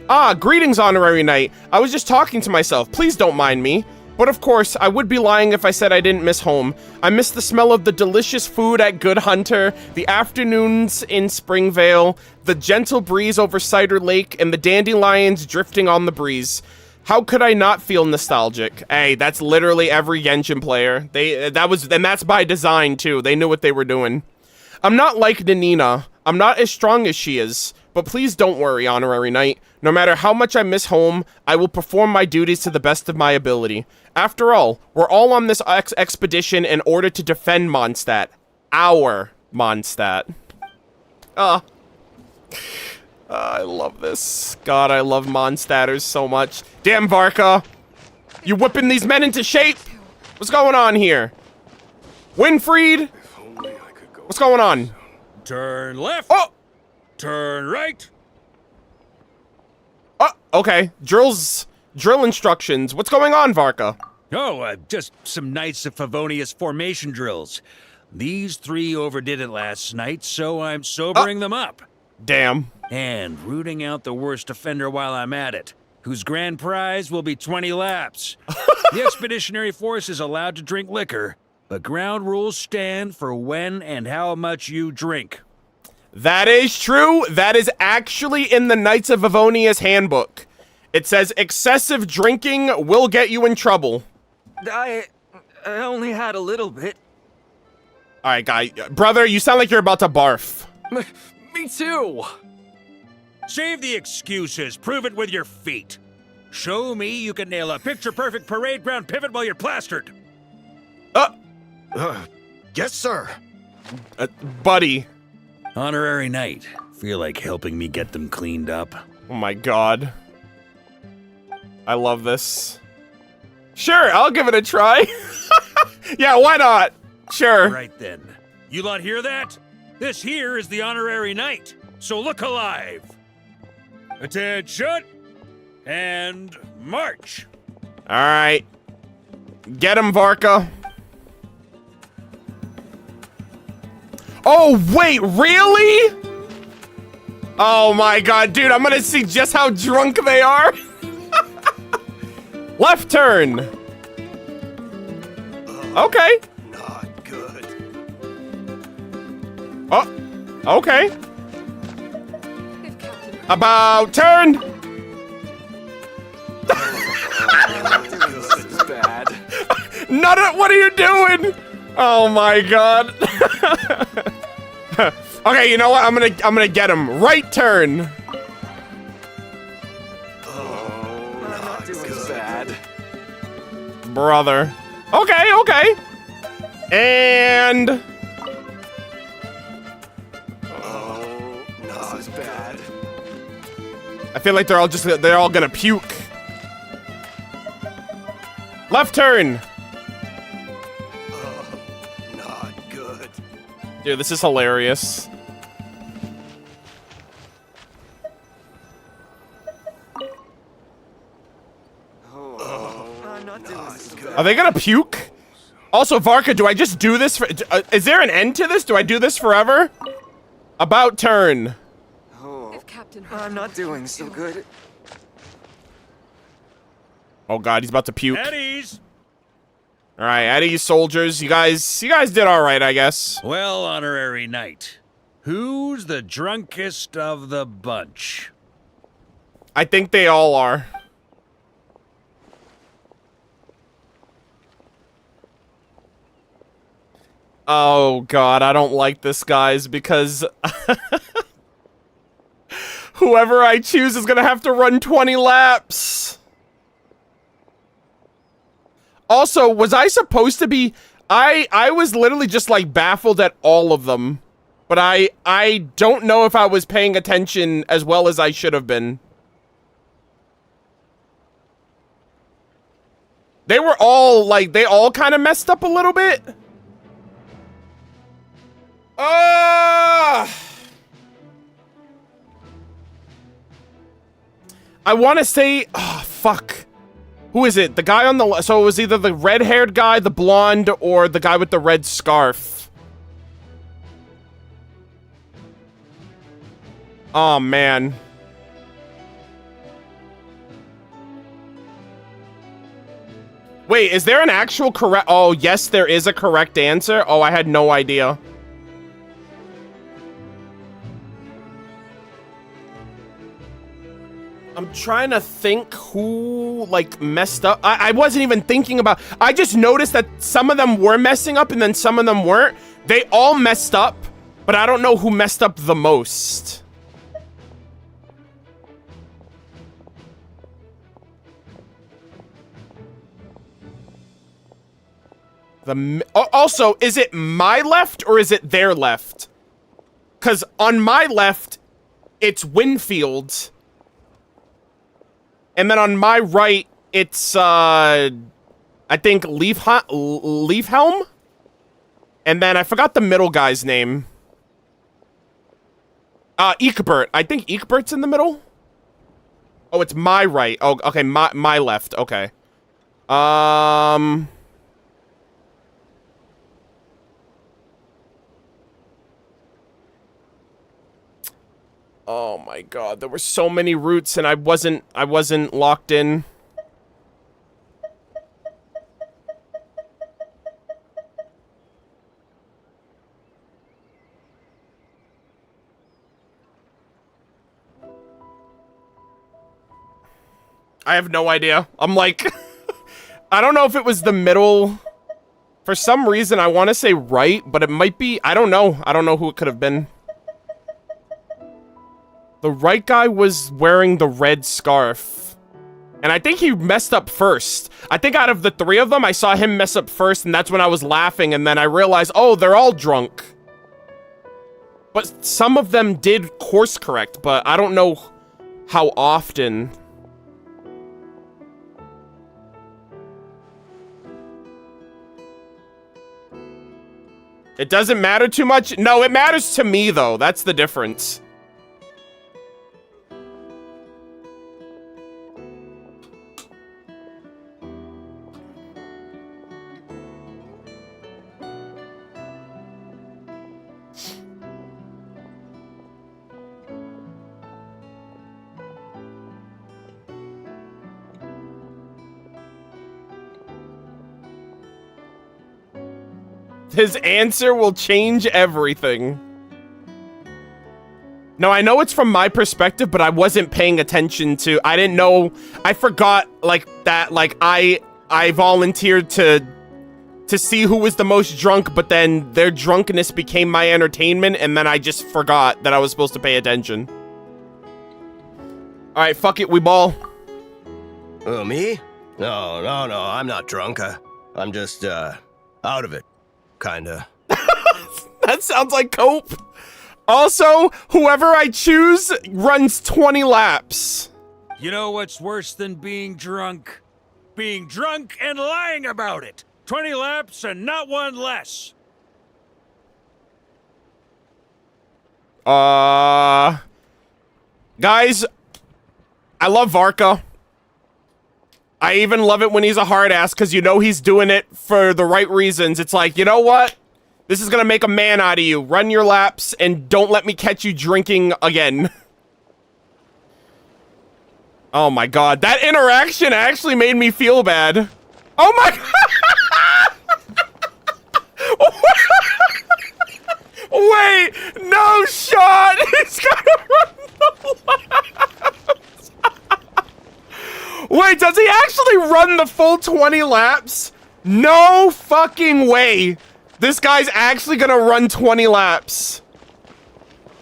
Ah, greetings, Honorary Knight. I was just talking to myself. Please don't mind me. But of course, I would be lying if I said I didn't miss home. I miss the smell of the delicious food at Good Hunter, the afternoons in Springvale, the gentle breeze over Cider Lake, and the dandelions drifting on the breeze. How could I not feel nostalgic? Hey, that's literally every Genshin player. And that's by design too. They knew what they were doing. I'm not like Nanina. I'm not as strong as she is. But please don't worry, Honorary Knight. No matter how much I miss home, I will perform my duties to the best of my ability. After all, we're all on this expedition in order to defend Mondstadt. Our Mondstadt. I love this. God, I love Mondstadters so much. Damn, Varka. You whipping these men into shape? What's going on here? Winfried? What's going on? Turn left. Oh! Turn right. Oh, okay. Drill instructions. What's going on, Varka? Oh, just some Knights of Favonius formation drills. These three overdid it last night, so I'm sobering them up. Damn. And rooting out the worst offender while I'm at it, whose grand prize will be 20 laps. The Expeditionary Force is allowed to drink liquor, but ground rules stand for when and how much you drink. That is true. That is actually in the Knights of Favonius handbook. It says excessive drinking will get you in trouble. I only had a little bit. All right, guy. Brother, you sound like you're about to barf. Me too. Save the excuses. Prove it with your feet. Show me you can nail a picture-perfect parade ground pivot while you're plastered. Yes, sir. Buddy. Honorary Knight. Feel like helping me get them cleaned up? Oh my god. I love this. Sure, I'll give it a try. Yeah, why not? Sure. Right then. You lot hear that? This here is the Honorary Knight, so look alive. Attention, and march. All right. Get him, Varka. Oh, wait, really? Oh my god, dude, I'm gonna see just how drunk they are. Left turn. Okay. Not good. Oh, okay. About turn. This is bad. What are you doing? Oh my god. Okay, you know what? I'm gonna get him. Right turn. Not doing bad. Brother. Okay, okay. And This is bad. I feel like they're all gonna puke. Left turn. Not good. Dude, this is hilarious. I'm not doing this good. Are they gonna puke? Also, Varka, do I just do this for... is there an end to this? Do I do this forever? About turn. I'm not doing so good. Oh god, he's about to puke. Eddies! Alright, Eddie's soldiers. You guys did alright, I guess. Well, Honorary Knight, who's the drunkest of the bunch? I think they all are. Oh god, I don't like this, guys, because whoever I choose is gonna have to run 20 laps. Also, was I supposed to be... I was literally just, like, baffled at all of them. But I don't know if I was paying attention as well as I should have been. They were all, like, they all kind of messed up a little bit. I want to say... Oh, fuck. Who is it? The guy on the... So it was either the red-haired guy, the blonde, or the guy with the red scarf. Oh, man. Wait, is there an actual correct... Oh, yes, there is a correct answer? Oh, I had no idea. I'm trying to think who, like, messed up. I wasn't even thinking about... I just noticed that some of them were messing up and then some of them weren't. They all messed up, but I don't know who messed up the most. Also, is it my left or is it their left? Because on my left, it's Winfield. And then on my right, it's, I think Leafhelm? And then I forgot the middle guy's name. Eekbert. I think Eekbert's in the middle? Oh, it's my right. Oh, okay, my left. Okay. Oh my god, there were so many routes and I wasn't locked in. I have no idea. I'm like, I don't know if it was the middle. For some reason, I want to say right, but it might be, I don't know. I don't know who it could have been. The right guy was wearing the red scarf. And I think he messed up first. I think out of the three of them, I saw him mess up first, and that's when I was laughing, and then I realized, oh, they're all drunk. But some of them did course correct, but I don't know how often. It doesn't matter too much? No, it matters to me, though. That's the difference. His answer will change everything. No, I know it's from my perspective, but I wasn't paying attention to... I didn't know... I forgot, like, that, like, I volunteered to see who was the most drunk, but then their drunkenness became my entertainment, and then I just forgot that I was supposed to pay attention. Alright, fuck it, we ball. Oh, me? No, I'm not drunk. I'm just, out of it. Kinda. That sounds like cope. Also, whoever I choose runs 20 laps. You know what's worse than being drunk? Being drunk and lying about it. 20 laps and not one less. Guys, I love Varka. I even love it when he's a hard ass, because you know he's doing it for the right reasons. It's like, you know what? This is gonna make a man out of you. Run your laps and don't let me catch you drinking again. Oh my god, that interaction actually made me feel bad. Oh my god! Wait, no shot! He's gotta run the laps! Wait, does he actually run the full 20 laps? No fucking way This guy's actually gonna run 20 laps.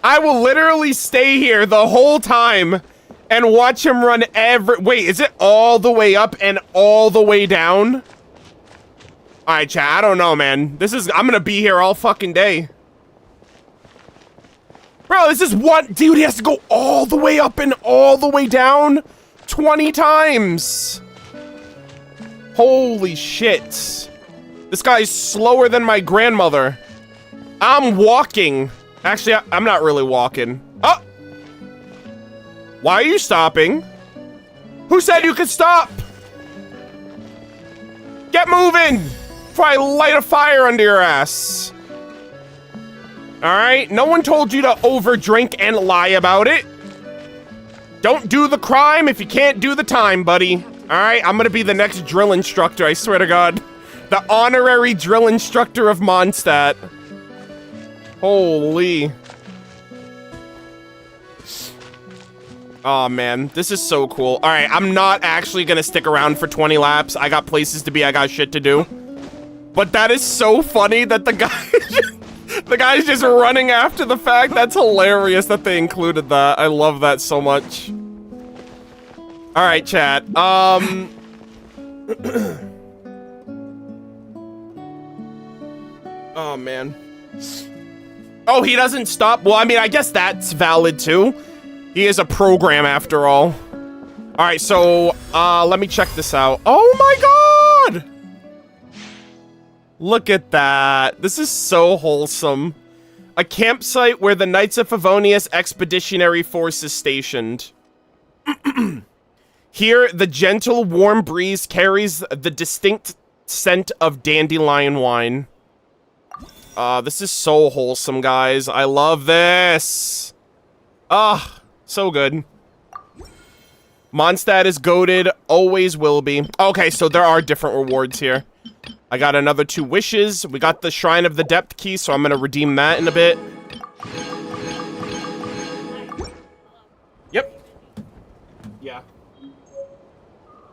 I will literally stay here the whole time and watch him run wait, is it all the way up and all the way down? All right, chat, I don't know, man. I'm gonna be here all fucking day. Bro, this is dude, he has to go all the way up and all the way down 20 times. Holy shit. This guy's slower than my grandmother. I'm walking. Actually, I'm not really walking. Oh! Why are you stopping? Who said you could stop? Get moving before I light a fire under your ass. Alright? No one told you to overdrink and lie about it. Don't do the crime if you can't do the time, buddy. Alright? I'm gonna be the next drill instructor, I swear to God. The honorary drill instructor of Mondstadt. Holy. Oh, man. This is so cool. All right, I'm not actually going to stick around for 20 laps. I got places to be. I got shit to do. But that is so funny that the guy's just running after the fact. That's hilarious that they included that. I love that so much. All right, chat. Oh, man. Oh, he doesn't stop? Well, I mean, I guess that's valid, too. He is a program, after all. All right, so, let me check this out. Oh, my God! Look at that. This is so wholesome. A campsite where the Knights of Favonius Expeditionary Force is stationed. Here, the gentle, warm breeze carries the distinct scent of dandelion wine. This is so wholesome, guys. I love this. So good. Mondstadt is goated, always will be. Okay, so there are different rewards here. I got another 2 wishes. We got the Shrine of the Depth key, so I'm gonna redeem that in a bit. Yep. Yeah. You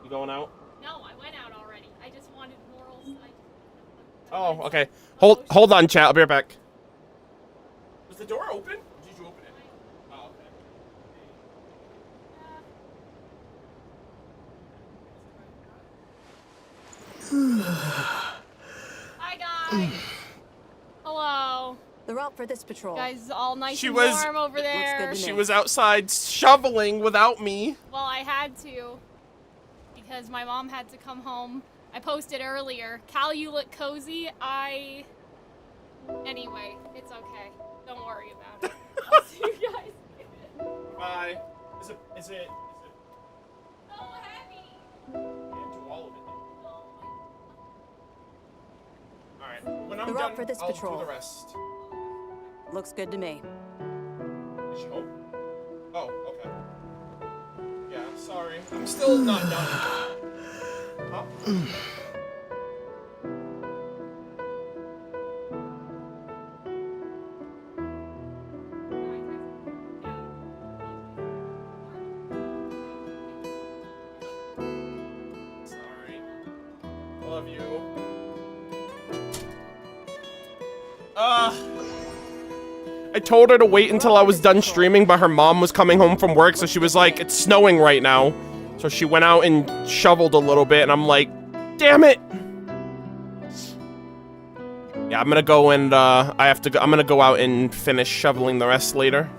going out? No, I went out already. I just wanted morals. Oh, okay. Hold on, chat. I'll be right back. Was the door open? Did you open it? Oh, okay. Hi, guys. Hello. The route for this patrol. Guys, all nice and warm over there. She was outside shoveling without me. Well, I had to. Because my mom had to come home. I posted earlier. Cal, you look cozy. Anyway, it's okay. Don't worry about it. I'll see you guys. Bye. Is it? So heavy. Yeah, do all of it. Alright, when I'm the done, route for this I'll patrol. do the rest. Looks good to me. Is she home? Oh, okay. Yeah, sorry. I'm still not done. Huh? Sorry. Love you. I told her to wait until I was done streaming, but her mom was coming home from work, so she was like, it's snowing right now. So she went out and shoveled a little bit, and I'm like, damn it. Yeah, I'm gonna go and, I'm gonna go out and finish shoveling the rest later.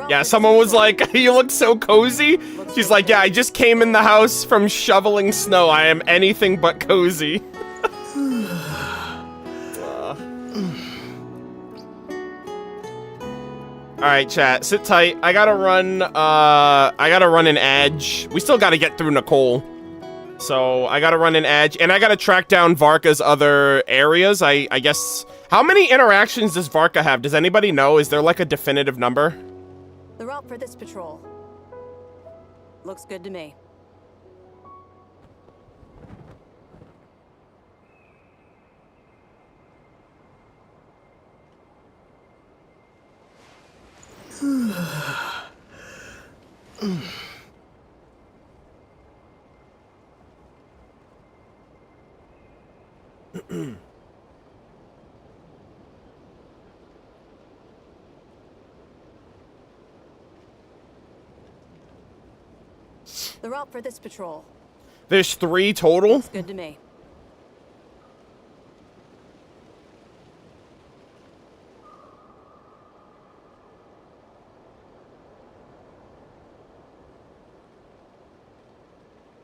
Yeah, someone was like, you look so cozy. She's like, yeah, I just came in the house from shoveling snow. I am anything but cozy. Alright, chat, sit tight. I gotta run an edge. We still gotta get through Nicole. So, I gotta run an edge, and I gotta track down Varka's other areas. I guess... How many interactions does Varka have? Does anybody know? Is there, like, a definitive number? The route for this patrol. Looks good to me. The route for this patrol. There's 3 total? Looks good to me.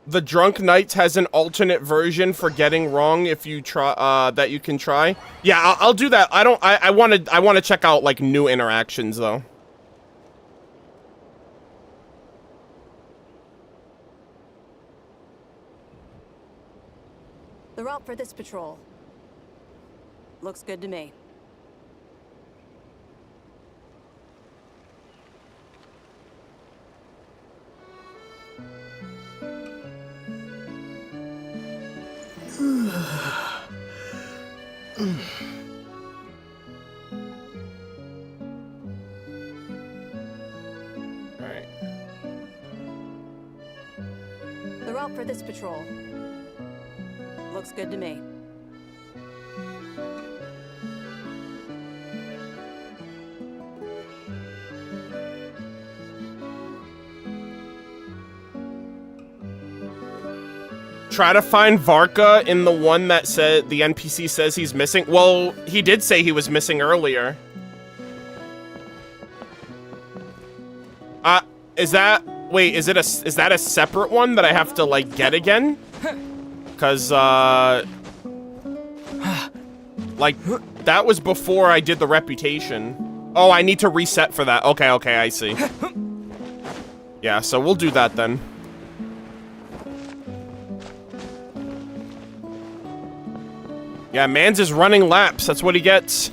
The Drunk Knights has an alternate version for getting wrong if you try that you can try. Yeah, I'll do that. I want to check out like new interactions though. The route for this patrol. Looks good to me. Alright. The route for this patrol. Looks good to me. Try to find Varka in the one that said the NPC says he's missing. Well, he did say he was missing earlier. Is that a separate one that I have to like get again? Cause like that was before I did the reputation. Oh, I need to reset for that. Okay, I see. Yeah, so we'll do that then. Yeah, Mans is running laps. That's what he gets.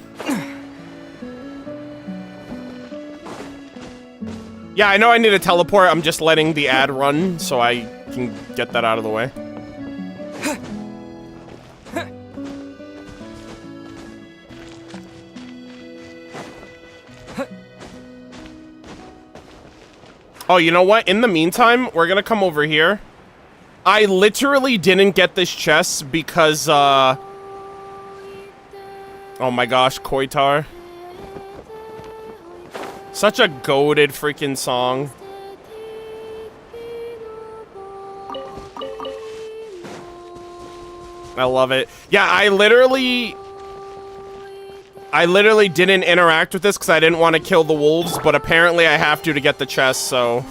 Yeah, I know I need to teleport. I'm just letting the ad run so I can get that out of the way. Oh, you know what? In the meantime, we're gonna come over here. I literally didn't get this chest because, oh my gosh, Koitar. Such a goated freaking song. I love it. Yeah, I literally didn't interact with this because I didn't want to kill the wolves, but apparently I have to get the chest, so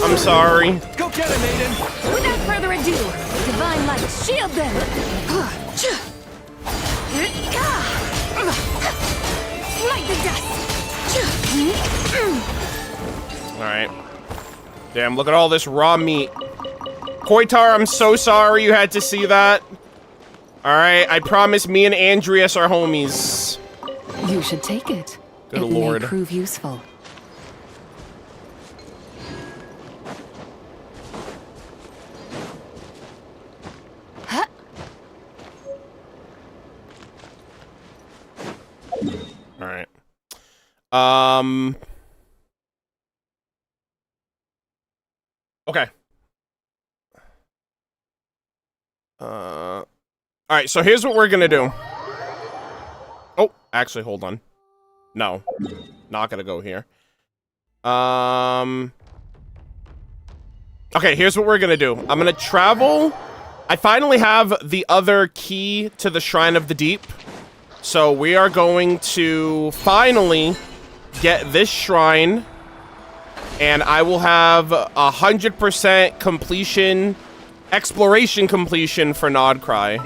I'm sorry. Go get it, maiden! Without further ado, divine light, shield them! Light the dust! Alright. Damn, look at all this raw meat. Koitar, I'm so sorry you had to see that. Alright, I promise me and Andreas are homies. You should take it. Good it lord. May prove useful. Huh? Alright. Okay. Alright, so here's what we're gonna do. Oh, actually, hold on. No. Not gonna go here. Okay, here's what we're gonna do. I'm gonna travel. I finally have the other key to the Shrine of the Deep. So we are going to finally get this shrine. And I will have 100% completion, exploration completion for Nod-Krai.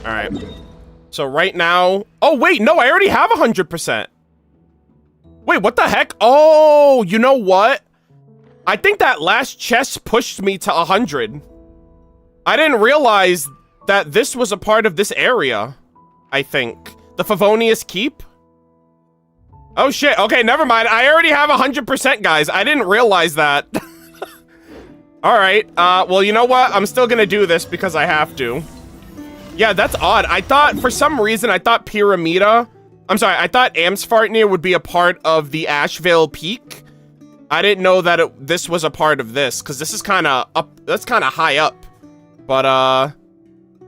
Alright. So right now... Oh, wait, no, I already have 100%. Wait, what the heck? Oh, you know what? I think that last chest pushed me to 100. I didn't realize that this was a part of this area, I think. The Favonius Keep? Oh shit, okay, never mind. I already have 100%, guys. I didn't realize that. All right. Well, you know what? I'm still gonna do this because I have to. Yeah, that's odd. I thought, for some reason, I thought Piramida... I'm sorry, I thought Amsfartnir would be a part of the Ashvale Peak. I didn't know that this was a part of this, because this is kind of up... That's kind of high up. But,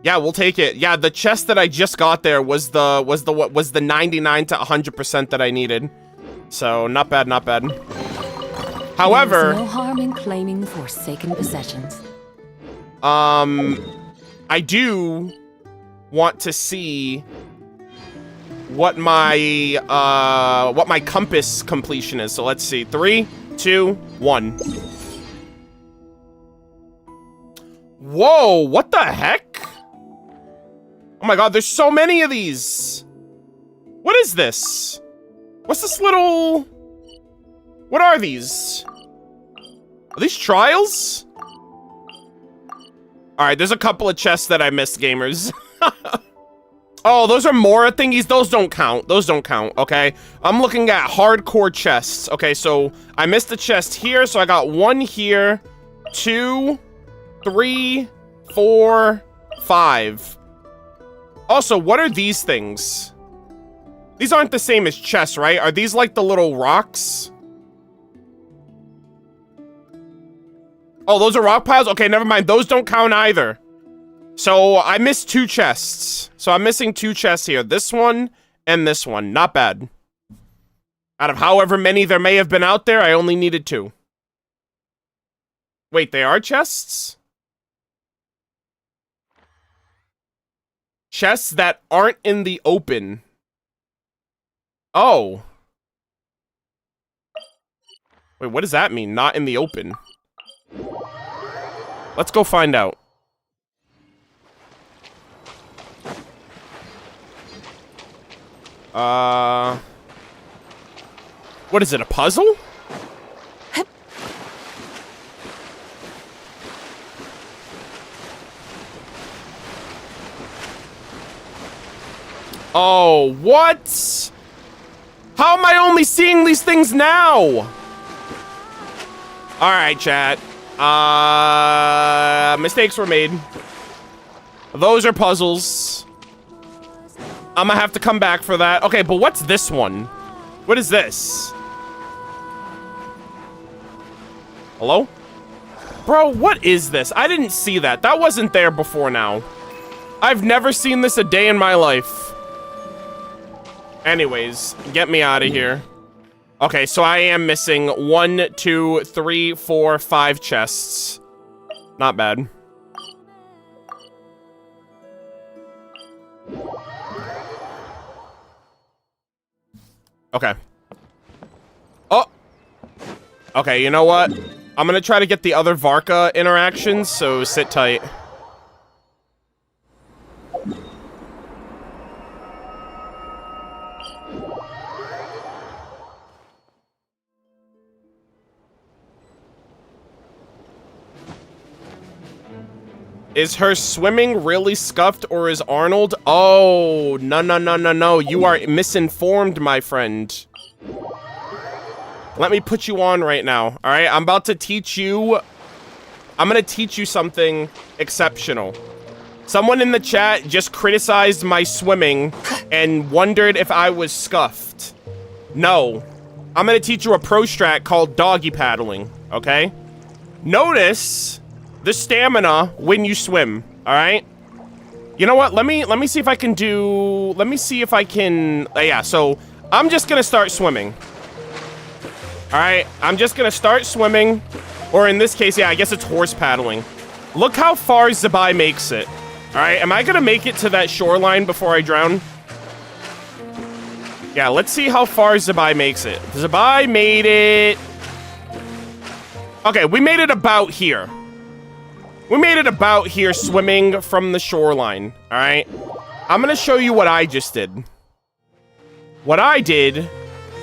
yeah, we'll take it. Yeah, the chest that I just got there was the 99 to 100% that I needed. So, not bad, not bad. However... There's no harm in claiming forsaken possessions. I do want to see what my compass completion is. So let's see. 3, 2, 1. Whoa, what the heck? Oh my god, there's so many of these. What is this? What's this little... What are these? Are these trials? Alright, there's a couple of chests that I missed, gamers. Oh, those are Mora thingies? Those don't count. Those don't count, okay? I'm looking at hardcore chests. Okay, so I missed a chest here, so I got 1 here, 2, 3, 4, 5. Also, what are these things? These aren't the same as chests, right? Are these like the little rocks? Oh, those are rock piles? Okay, never mind. Those don't count either. So, I missed 2 chests. So, I'm missing 2 chests here. This one and this one. Not bad. Out of however many there may have been out there, I only needed 2. Wait, they are chests? Chests that aren't in the open. Oh. Wait, what does that mean? Not in the open. Let's go find out. What is it, a puzzle? Oh, what? How am I only seeing these things now? Alright, chat. Mistakes were made. Those are puzzles. I'm gonna have to come back for that. Okay, but what's this one? What is this? Hello? Bro, what is this? I didn't see that. That wasn't there before now. I've never seen this a day in my life. Anyways, get me out of here. Okay, so I am missing 1, 2, 3, 4, 5 chests. Not bad. Okay. Oh! Okay, you know what? I'm gonna try to get the other Varka interactions, so sit tight. Is her swimming really scuffed, or is Arnold? Oh, no. You are misinformed, my friend. Let me put you on right now, all right? I'm about to teach you... I'm gonna teach you something exceptional. Someone in the chat just criticized my swimming and wondered if I was scuffed. No. I'm gonna teach you a pro strat called doggy paddling, okay? Notice... the stamina when you swim, all right? You know what? Let me see if I can do... Let me see if I can... yeah, so I'm just gonna start swimming. All right, I'm just gonna start swimming. Or in this case, yeah, I guess it's horse paddling. Look how far Zabai makes it. All right, am I gonna make it to that shoreline before I drown? Yeah, let's see how far Zabai makes it. Zabai made it... Okay, we made it about here. We made it about here swimming from the shoreline, all right? I'm gonna show you what I just did. What I did,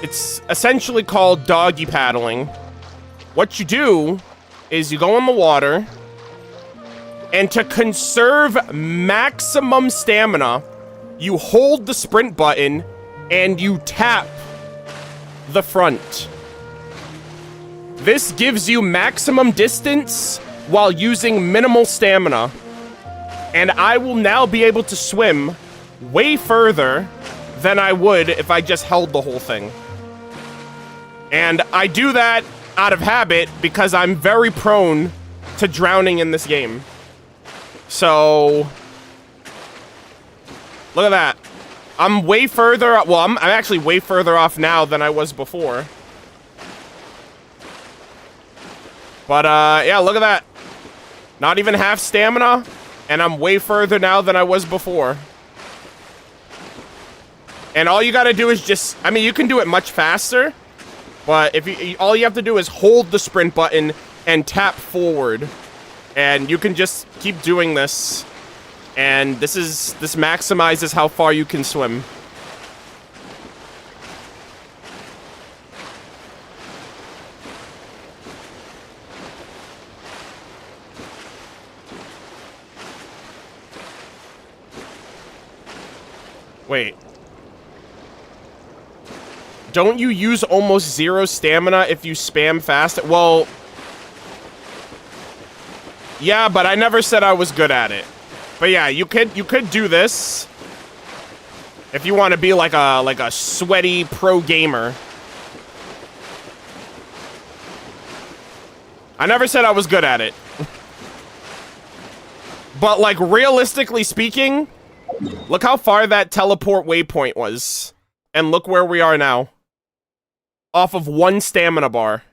it's essentially called doggy paddling. What you do is you go in the water, and to conserve maximum stamina, you hold the sprint button and you tap the front. This gives you maximum distance while using minimal stamina. And I will now be able to swim way further than I would if I just held the whole thing. And I do that out of habit because I'm very prone to drowning in this game. So, look at that. I'm way further, well, I'm actually way further off now than I was before. But, yeah, look at that. Not even half stamina, and I'm way further now than I was before. And all you gotta do is just, I mean, you can do it much faster, but if you, all you have to do is hold the sprint button and tap forward. And you can just keep doing this. And this maximizes how far you can swim. Wait. Don't you use almost 0 stamina if you spam fast? Well, yeah, but I never said I was good at it. But yeah, you could do this if you want to be like a sweaty pro gamer. I never said I was good at it. But like realistically speaking, look how far that teleport waypoint was. And look where we are now. Off of 1 stamina bar.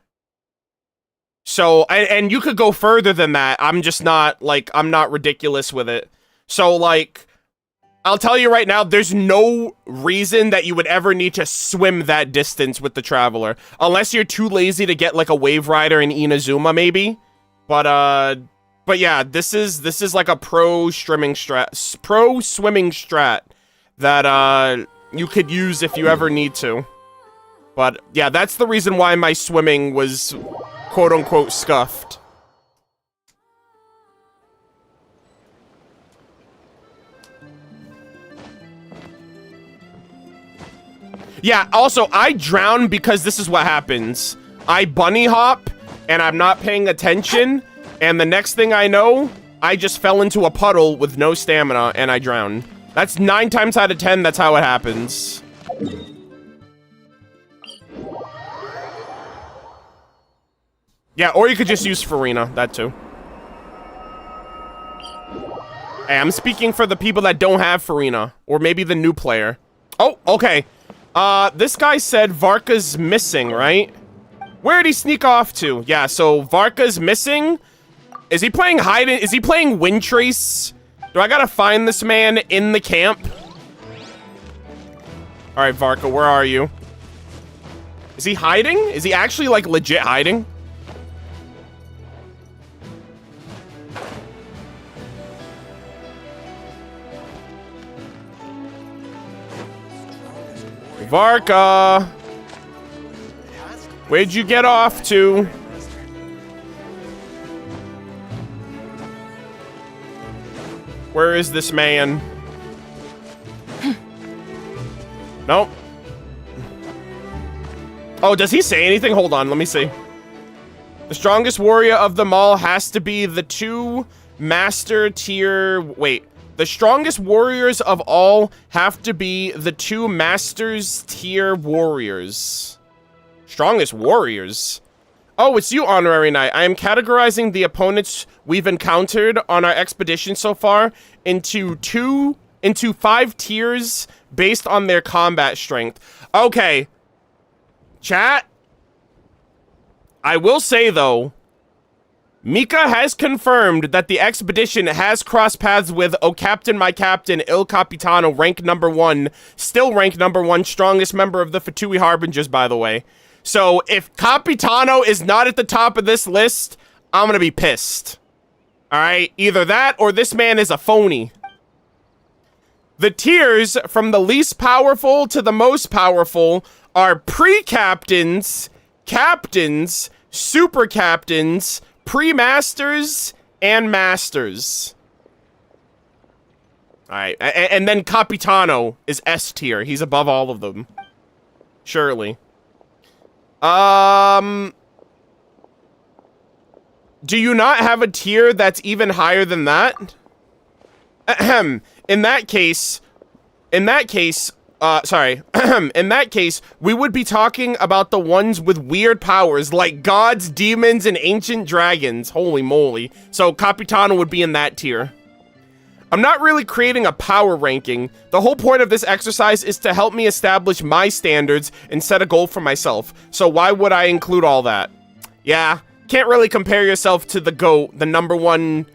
So, and you could go further than that. I'm just not, like, I'm not ridiculous with it. So, like, I'll tell you right now, there's no reason that you would ever need to swim that distance with the Traveler. Unless you're too lazy to get, like, a Wave Rider in Inazuma, maybe. But yeah, this is like a pro swimming strat that, you could use if you ever need to. But, yeah, that's the reason why my swimming was quote-unquote scuffed. Yeah, also, I drown because this is what happens. I bunny hop, and I'm not paying attention, and the next thing I know, I just fell into a puddle with no stamina, and I drown. That's 9 times out of 10, that's how it happens. Yeah, or you could just use Farina, that too. Hey, I'm speaking for the people that don't have Farina, or maybe the new player. Oh, okay. This guy said Varka's missing, right? Where'd he sneak off to? Yeah, so Varka's missing. Is he playing hide? Is he playing Wind Trace? Do I gotta find this man in the camp? All right, Varka, where are you? Is he hiding? Is he actually, like, legit hiding? Varka! Where'd you get off to? Where is this man? Nope. Oh, does he say anything? Hold on, let me see. The strongest warrior of them all has to be the 2 master tier... Wait. The strongest warriors of all have to be the 2 masters tier warriors. Strongest warriors? Oh, it's you, Honorary Knight. I am categorizing the opponents we've encountered on our expedition so far into 5 tiers based on their combat strength. Okay. Chat. I will say, though, Mika has confirmed that the expedition has crossed paths with O Captain, My Captain, Il Capitano, rank number 1, still rank number 1, strongest member of the Fatui Harbingers, by the way. So, if Capitano is not at the top of this list, I'm gonna be pissed. Alright, either that or this man is a phony. The tiers from the least powerful to the most powerful are pre-captains, captains, super captains, pre-masters, and masters. Alright, and then Capitano is S tier. He's above all of them. Surely. Do you not have a tier that's even higher than that? Ahem. In that case, in that case, we would be talking about the ones with weird powers, like gods, demons, and ancient dragons. Holy moly. So Capitano would be in that tier. I'm not really creating a power ranking. The whole point of this exercise is to help me establish my standards and set a goal for myself. So why would I include all that? Yeah, can't really compare yourself to the GOAT, the #1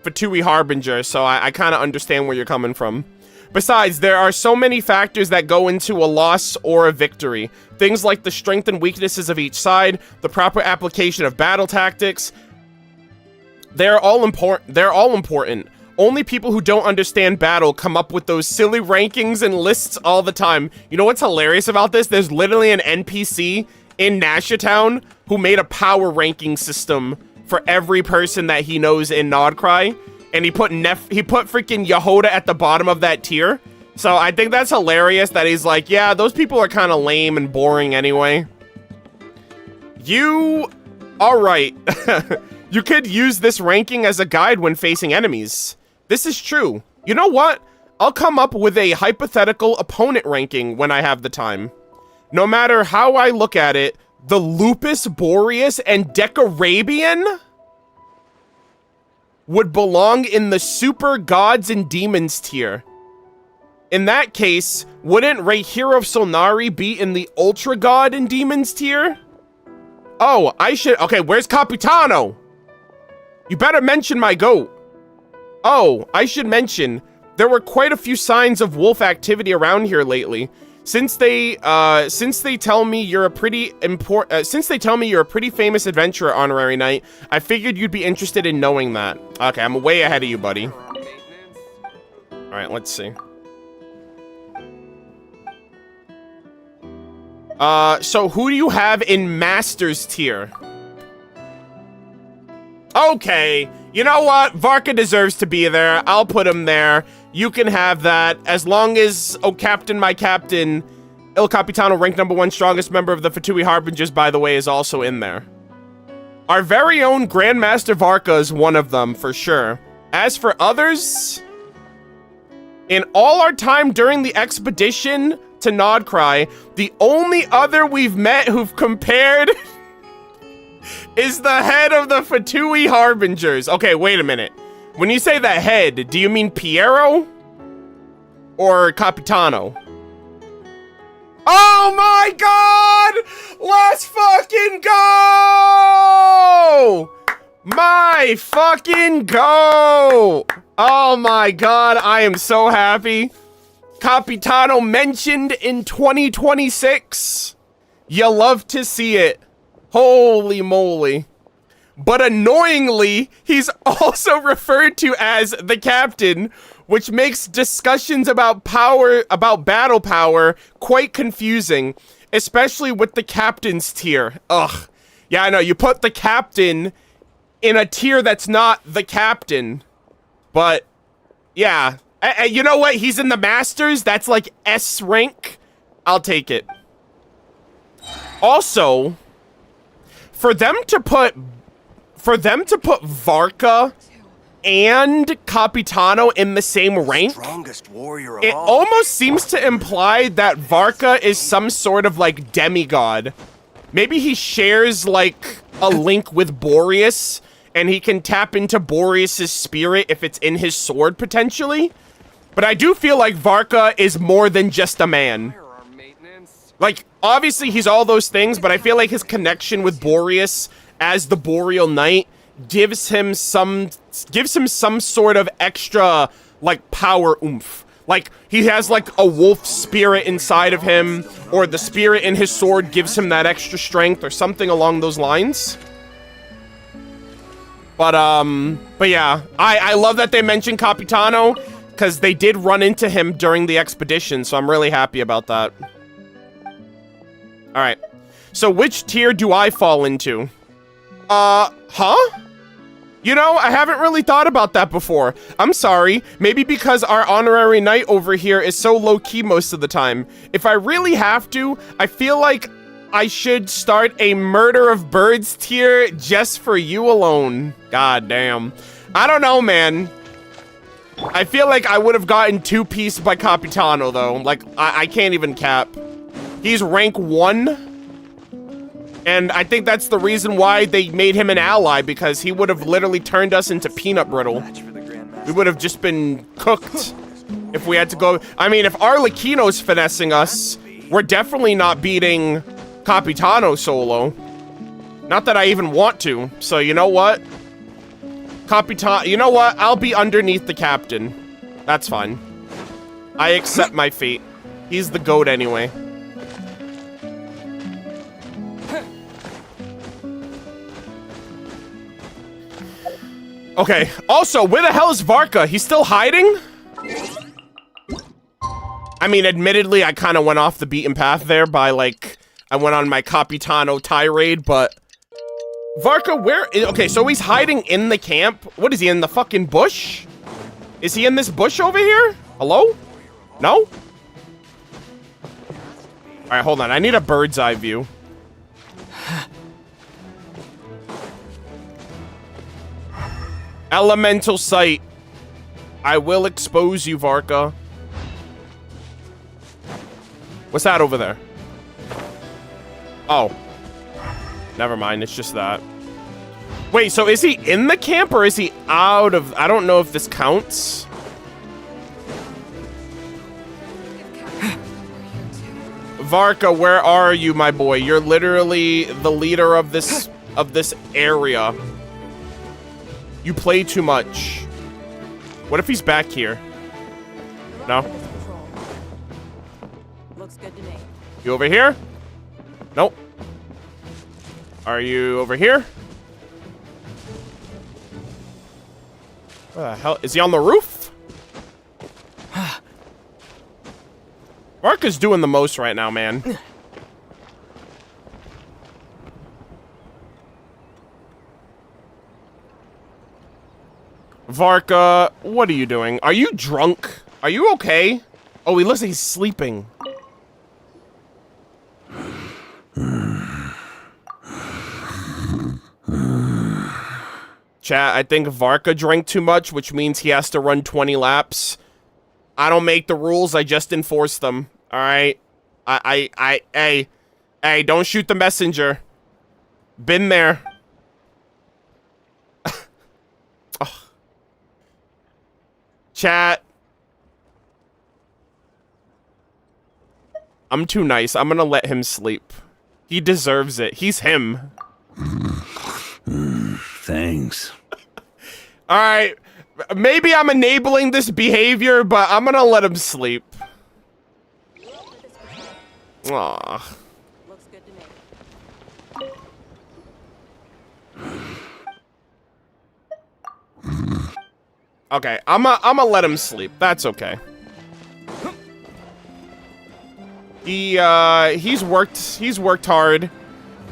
Fatui Harbinger, so I kind of understand where you're coming from. Besides, there are so many factors that go into a loss or a victory. Things like the strength and weaknesses of each side, the proper application of battle tactics. They're all important. Only people who don't understand battle come up with those silly rankings and lists all the time. You know what's hilarious about this? There's literally an NPC in Nashatown who made a power ranking system for every person that he knows in Nod-Krai. And he put freaking Yehoda at the bottom of that tier. So I think that's hilarious that he's like, yeah, those people are kind of lame and boring anyway. Alright. You could use this ranking as a guide when facing enemies. This is true. You know what? I'll come up with a hypothetical opponent ranking when I have the time. No matter how I look at it, the Lupus, Boreas, and Decarabian would belong in the Super Gods and Demons tier. In that case, wouldn't Reihiro Solnari be in the Ultra God and Demons tier? Oh, okay, where's Capitano? You better mention my GOAT. Oh, I should mention, there were quite a few signs of wolf activity around here lately. Since they tell me you're a pretty famous adventurer, Honorary Knight, I figured you'd be interested in knowing that. Okay, I'm way ahead of you, buddy. Alright, let's see. So who do you have in Masters tier? Okay, you know what? Varka deserves to be there. I'll put him there. You can have that, as long as, oh, Captain, my Captain, Il Capitano, ranked #1 strongest member of the Fatui Harbingers, by the way, is also in there. Our very own Grandmaster Varka is one of them, for sure. As for others, in all our time during the expedition to Nod-Krai, the only other we've met who've compared is the head of the Fatui Harbingers. Okay, wait a minute. When you say the head, do you mean Piero? Or Capitano? Oh my god! Let's fucking go! My fucking go! Oh my god, I am so happy. Capitano mentioned in 2026. You love to see it. Holy moly. But annoyingly, he's also referred to as the captain, which makes discussions about battle power, quite confusing, especially with the captain's tier. Ugh. Yeah, I know, you put the captain in a tier that's not the captain. But, yeah. You know what? He's in the Masters. That's like S rank. I'll take it. Also, for them to put Varka and Capitano in the same rank, it almost seems to imply that Varka is some sort of like demigod. Maybe he shares like a link with Boreas, and he can tap into Boreas' spirit if it's in his sword potentially. But I do feel like Varka is more than just a man. Like, obviously he's all those things, but I feel like his connection with Boreas as the Boreal Knight gives him some sort of extra, like, power oomph. Like, he has, like, a wolf spirit inside of him, or the spirit in his sword gives him that extra strength, or something along those lines. But yeah, I love that they mentioned Capitano, because they did run into him during the expedition, so I'm really happy about that. Alright, so which tier do I fall into? Huh? You know, I haven't really thought about that before. I'm sorry. Maybe because our honorary knight over here is so low-key most of the time. If I really have to, I feel like I should start a Murder of Birds tier just for you alone. God damn. I don't know, man. I feel like I would have gotten 2-piece by Capitano, though. Like, I can't even cap. He's rank 1. And I think that's the reason why they made him an ally, because he would have literally turned us into peanut brittle. We would have just been cooked if we had to go. I mean, if Arlecchino's finessing us, we're definitely not beating Capitano solo. Not that I even want to. So you know what? You know what? I'll be underneath the captain. That's fine. I accept my fate. He's the GOAT anyway. Okay, also, where the hell is Varka? He's still hiding? I mean, admittedly, I kind of went off the beaten path there by, like, I went on my Capitano tirade, but... Varka, where... Okay, so he's hiding in the camp? What is he, in the fucking bush? Is he in this bush over here? Hello? No? Alright, hold on. I need a bird's eye view. Elemental sight. I will expose you, Varka. What's that over there? Oh. Never mind, it's just that. Wait, so is he in the camp or is he out of... I don't know if this counts. Varka, where are you, my boy? You're literally the leader of this area. You play too much. What if he's back here? No? Looks good to me. You over here? Nope. Are you over here? What the hell? Is he on the roof? Varka's doing the most right now, man. Varka, what are you doing? Are you drunk? Are you okay? Oh, he looks like he's sleeping. Chat, I think Varka drank too much, which means he has to run 20 laps. I don't make the rules, I just enforce them. Alright? Hey, don't shoot the messenger. Been there. Oh. Chat. I'm too nice. I'm gonna let him sleep. He deserves it. He's him. Thanks. Alright. Maybe I'm enabling this behavior, but I'm gonna let him sleep. Aww. Looks good to me. Okay, I'ma let him sleep. That's okay. He's worked hard.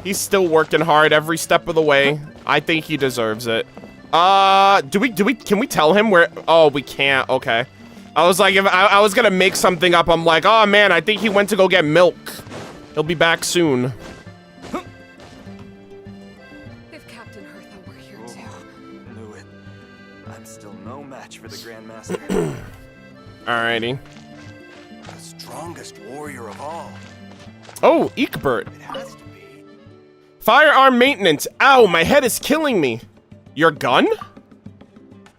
He's still working hard every step of the way. I think he deserves it. Can we tell him where? Oh, we can't. Okay. I was like, if I was gonna make something up, I'm like, oh man, I think he went to go get milk. He'll be back soon. If Captain Hertha were here too. Knew it. I'm still no match for the Grandmaster. Alrighty. The strongest warrior of all. Oh, Eekbert. It has to be. Firearm maintenance. Ow, my head is killing me. Your gun?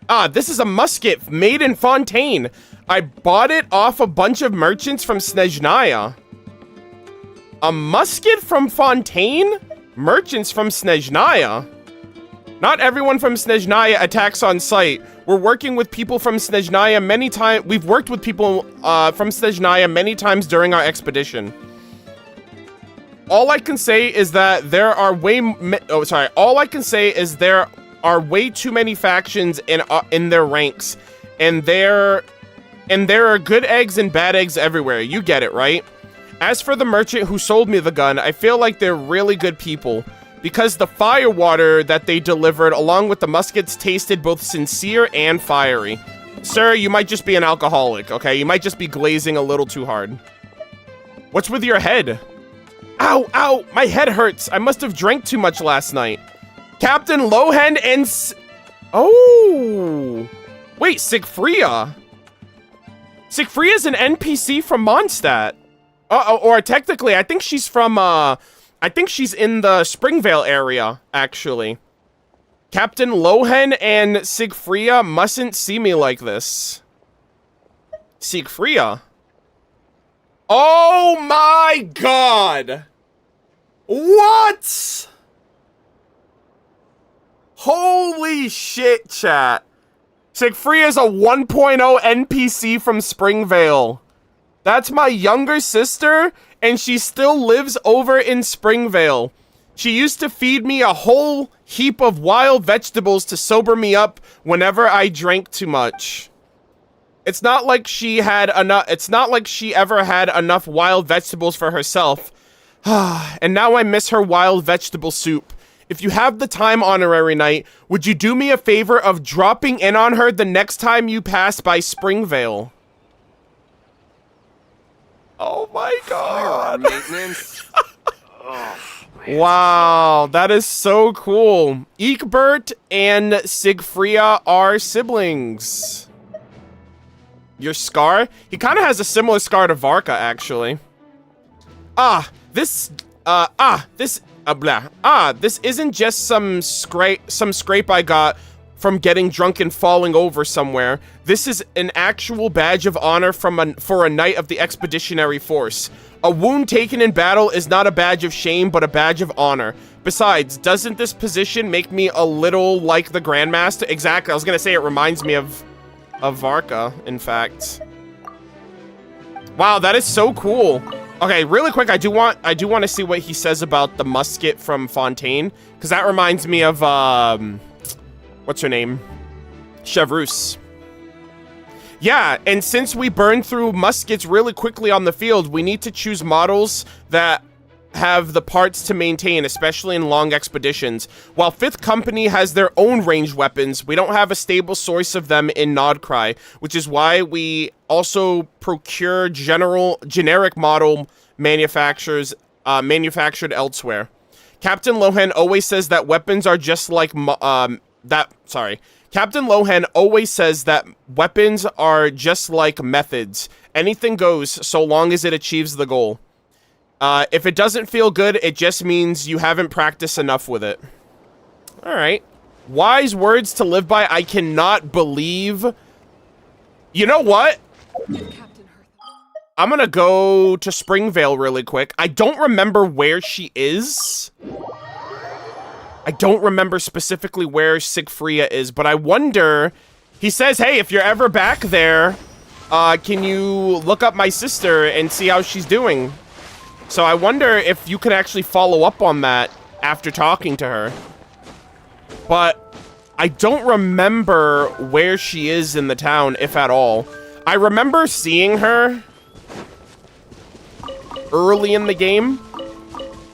Ah, this is a musket made in Fontaine. I bought it off a bunch of merchants from Snezhnaya. A musket from Fontaine? Merchants from Snezhnaya? Not everyone from Snezhnaya attacks on sight. We're working with people from Snezhnaya many times. We've worked with people from Snezhnaya many times during our expedition. All I can say is that there are All I can say is there are way too many factions in their ranks, and there are good eggs and bad eggs everywhere. You get it, right? As for the merchant who sold me the gun, I feel like they're really good people, because the fire water that they delivered along with the muskets tasted both sincere and fiery. Sir, you might just be an alcoholic, okay? You might just be glazing a little too hard. What's with your head? Ow, ow, my head hurts. I must have drank too much last night. Captain Lohen and oh, wait, Sigfria. Sigfria's an NPC from Mondstadt. Or technically, I think she's from, I think she's in the Springvale area, actually. Captain Lohen and Sigfria mustn't see me like this. Sigfria? Oh my god! What? Holy shit, chat. Sigfria's a 1.0 NPC from Springvale. That's my younger sister, and she still lives over in Springvale. She used to feed me a whole heap of wild vegetables to sober me up whenever I drank too much. It's not like she had enough. It's not like she ever had enough wild vegetables for herself. And now I miss her wild vegetable soup. If you have the time, Honorary Knight, would you do me a favor of dropping in on her the next time you pass by Springvale? Oh my god. Maintenance. Wow, that is so cool. Egbert and Sigfria are siblings. Your scar? He kind of has a similar scar to Varka, actually. This isn't just some scrape I got from getting drunk and falling over somewhere. This is an actual badge of honor for a knight of the Expeditionary Force. A wound taken in battle is not a badge of shame, but a badge of honor. Besides, doesn't this position make me a little like the Grandmaster? Exactly, I was gonna say it reminds me of Varka, in fact. Wow, that is so cool. Okay, really quick, I do want to see what he says about the musket from Fontaine, because that reminds me of what's her name? Chevreuse. Yeah, and since we burn through muskets really quickly on the field, we need to choose models that have the parts to maintain, especially in long expeditions. While 5th Company has their own ranged weapons, we don't have a stable source of them in Nod-Krai, which is why we also procure generic model manufactured elsewhere. Captain Lohen always says that weapons are just like Captain Lohen always says that weapons are just like methods. Anything goes so long as it achieves the goal. If it doesn't feel good, it just means you haven't practiced enough with it. Alright. Wise words to live by. I cannot believe... You know what? I'm gonna go to Springvale really quick. I don't remember where she is. I don't remember specifically where Sigfria is, but I wonder... He says, hey, if you're ever back there, can you look up my sister and see how she's doing? So I wonder if you can actually follow up on that after talking to her. But I don't remember where she is in the town, if at all. I remember seeing her early in the game.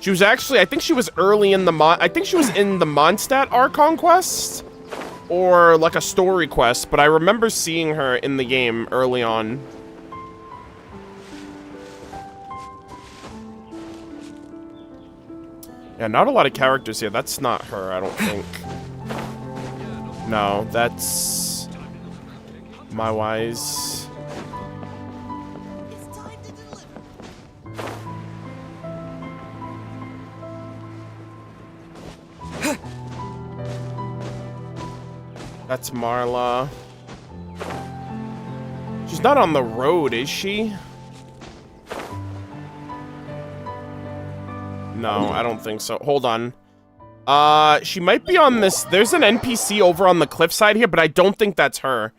She was actually, I think she was early in the I think she was in the Mondstadt Archon quest, or like a story quest, but I remember seeing her in the game early on. Yeah, not a lot of characters here. That's not her, I don't think. No, that's my wise. That's Marla. She's not on the road, is she? No, I don't think so. Hold on. She might be on this. There's an NPC over on the cliffside here, but I don't think that's her.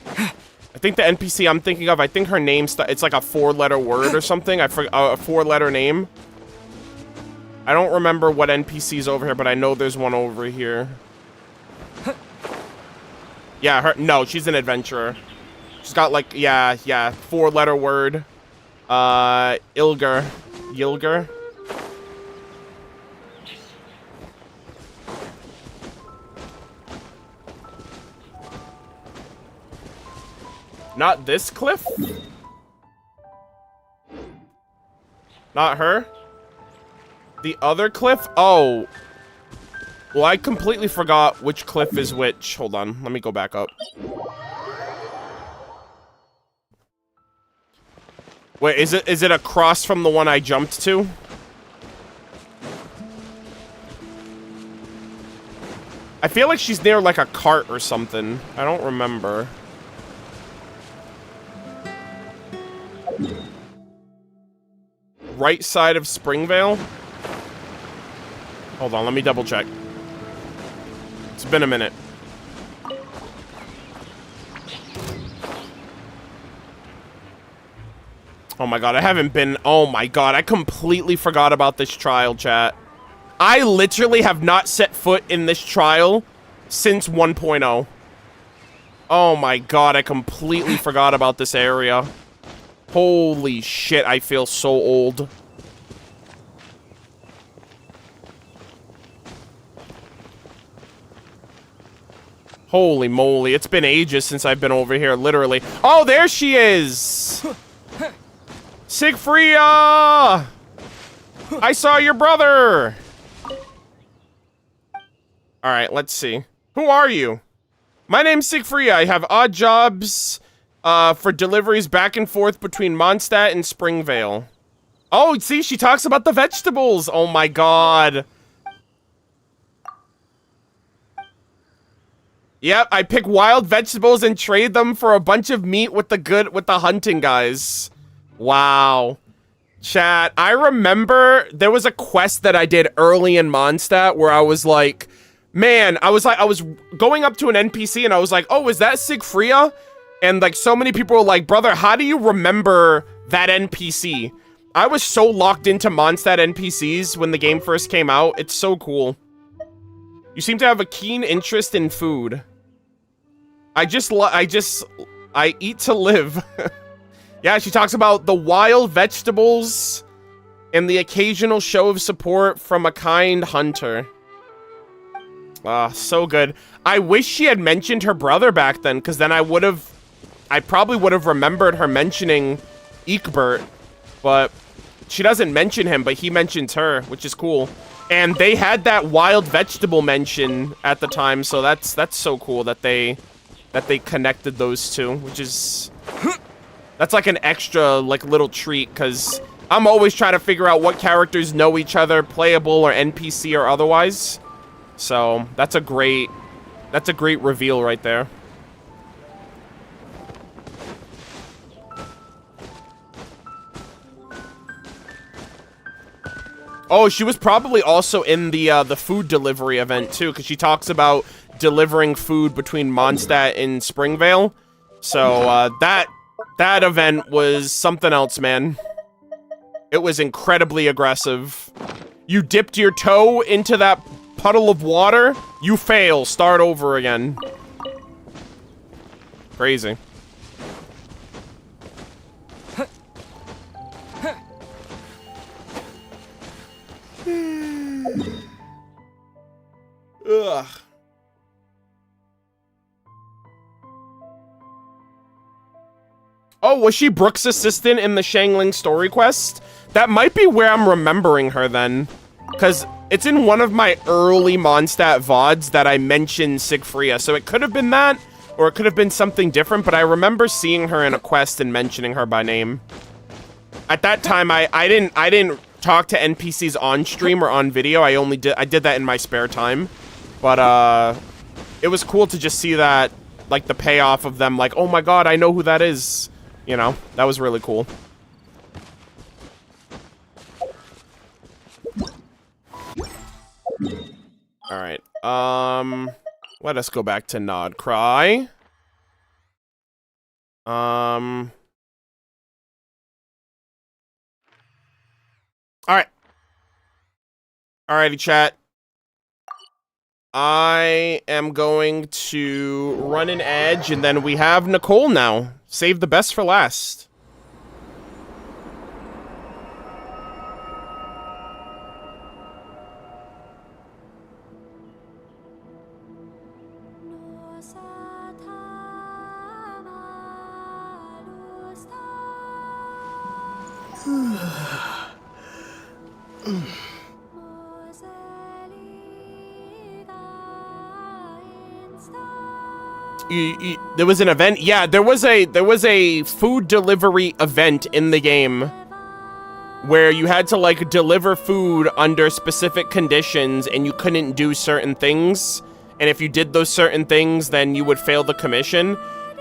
I think the NPC I'm thinking of, I think her name, it's like a 4-letter word or something. I forgot, a 4-letter name. I don't remember what NPC's over here, but I know there's one over here. Yeah, no, she's an adventurer. She's got like, yeah, 4-letter word. Yilger. Not this cliff? Not her? The other cliff? Oh. Well, I completely forgot which cliff is which. Hold on. Let me go back up. Wait, is it across from the one I jumped to? I feel like she's near like a cart or something. I don't remember. Right side of Springvale? Hold on, let me double check. It's been a minute. Oh my god, I haven't been... Oh my god, I completely forgot about this trial, chat. I literally have not set foot in this trial since 1.0. Oh my god, I completely forgot about this area. Holy shit, I feel so old. Holy moly, it's been ages since I've been over here, literally. Oh, there she is! Sigfria! I saw your brother! Alright, let's see. Who are you? My name's Sigfria. I have odd jobs for deliveries back and forth between Mondstadt and Springvale. Oh, see, she talks about the vegetables! Oh my god. Yep, I pick wild vegetables and trade them for a bunch of meat with the hunting guys. Wow. Chat, I remember there was a quest that I did early in Mondstadt where I was like, man, I was going up to an NPC and I was like, oh, is that Sigfria? And like so many people were like, brother, how do you remember that NPC? I was so locked into Mondstadt NPCs when the game first came out. It's so cool. You seem to have a keen interest in food. I eat to live. Yeah, she talks about the wild vegetables and the occasional show of support from a kind hunter. Ah, so good. I wish she had mentioned her brother back then, because then I probably would have remembered her mentioning Eekbert, but she doesn't mention him, but he mentions her, which is cool. And they had that wild vegetable mention at the time, so that's so cool that they connected those two, which is... That's like an extra, like, little treat, because I'm always trying to figure out what characters know each other, playable or NPC or otherwise. So, that's a great reveal right there. Oh, she was probably also in the food delivery event, too, because she talks about delivering food between Mondstadt and Springvale. So, that event was something else, man. It was incredibly aggressive. You dipped your toe into that puddle of water, you fail. Start over again. Crazy. Ugh. Oh, was she Brooke's assistant in the Shangling story quest? That might be where I'm remembering her then. Because it's in one of my early Mondstadt VODs that I mentioned Sigfria. So it could have been that, or it could have been something different, but I remember seeing her in a quest and mentioning her by name. At that time, I didn't talk to NPCs on stream or on video. I did that in my spare time. But it was cool to just see that, like, the payoff of them, like, oh my god, I know who that is. You know, that was really cool. Alright, let us go back to Nod-Krai. Alright. Alrighty, chat. I am going to run an edge, and then we have Nicole now. Save the best for last. There was an event. Yeah, there was a food delivery event in the game where you had to like deliver food under specific conditions and you couldn't do certain things. And if you did those certain things, then you would fail the commission.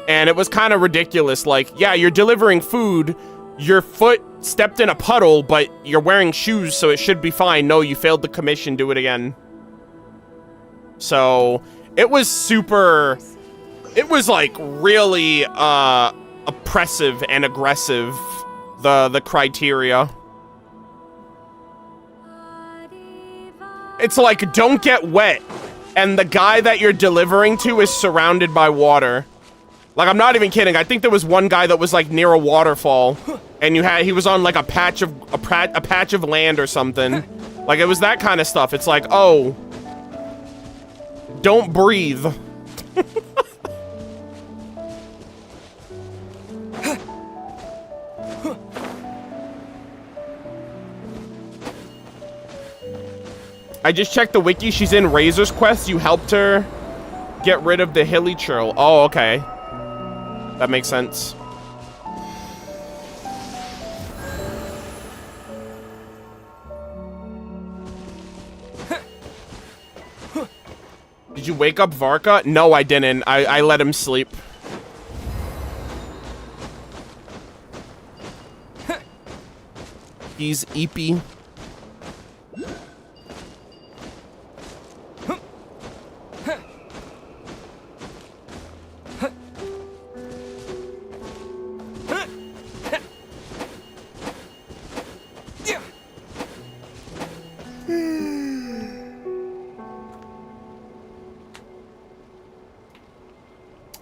And it was kind of ridiculous. Like, yeah, you're delivering food. Your foot stepped in a puddle, but you're wearing shoes, so it should be fine. No, you failed the commission. Do it again. So it was super... It was like really oppressive and aggressive, the criteria. It's like, don't get wet, and the guy that you're delivering to is surrounded by water. Like, I'm not even kidding. I think there was one guy that was like near a waterfall, and he was on like a patch of land or something. Like, it was that kind of stuff. It's like, oh, don't breathe. I just checked the wiki. She's in Razor's Quest. You helped her get rid of the hilly churl. Oh, okay. That makes sense. Did you wake up Varka? No, I didn't. I let him sleep. He's eepy.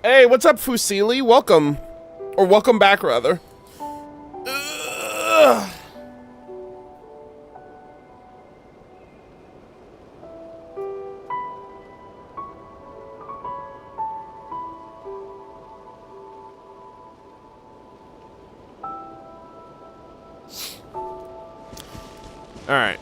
Hey, what's up, Fusili? Welcome. Or welcome back, rather. Ugh. All right.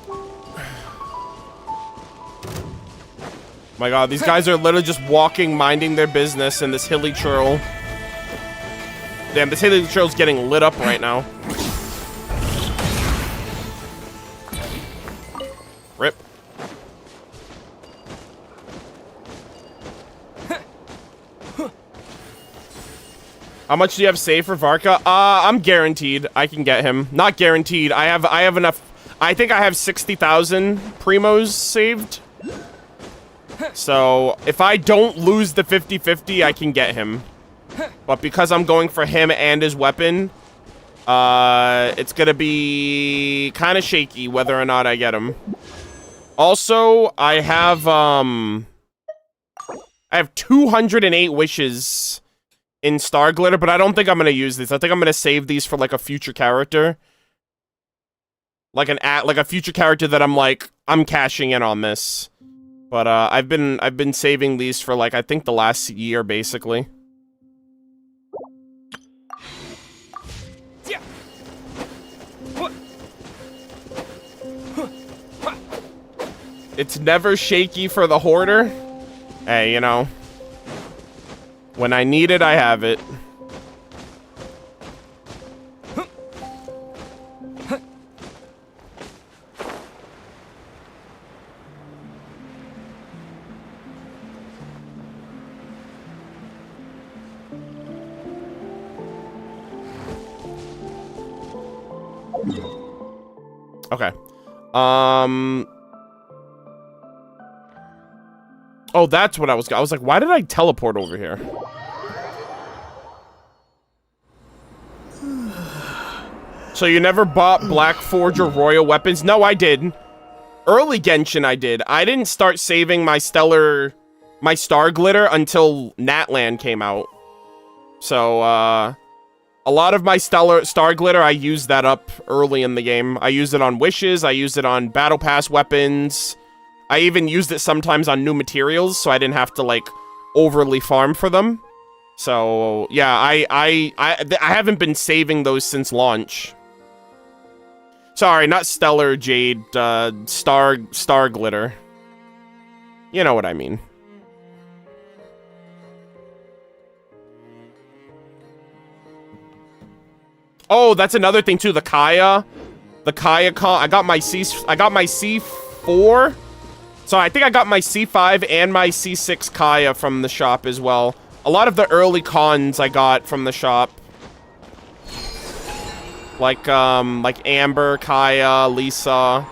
My god, these guys are literally just walking, minding their business in this hilly churl. Damn, this hilly churl's getting lit up right now. Rip. How much do you have saved for Varka? I'm guaranteed I can get him. Not guaranteed. I have enough. I think I have 60,000 primos saved. So, if I don't lose the 50-50, I can get him. But because I'm going for him and his weapon, it's gonna be kind of shaky whether or not I get him. Also, I have 208 wishes in Star Glitter, but I don't think I'm gonna use these. I think I'm gonna save these for like a future character. Like a future character that I'm cashing in on this. But I've been saving these for like I think the last year basically. It's never shaky for the hoarder. Hey, you know, when I need it, I have it. Okay. Oh, that's what I was like, why did I teleport over here? So you never bought Black Forge or Royal Weapons? No, I did. Early Genshin, I did. I didn't start saving my Star Glitter until Natland came out. So, a lot of my Star Glitter, I used that up early in the game. I used it on wishes, I used it on Battle Pass weapons. I even used it sometimes on new materials, so I didn't have to, like, overly farm for them. So, yeah, I haven't been saving those since launch. Sorry, not stellar jade, star glitter. You know what I mean. Oh, that's another thing too. The Kaya con. I got my C4. So I think I got my C5 and my C6 Kaya from the shop as well. A lot of the early cons I got from the shop. Like Amber, Kaya, Lisa.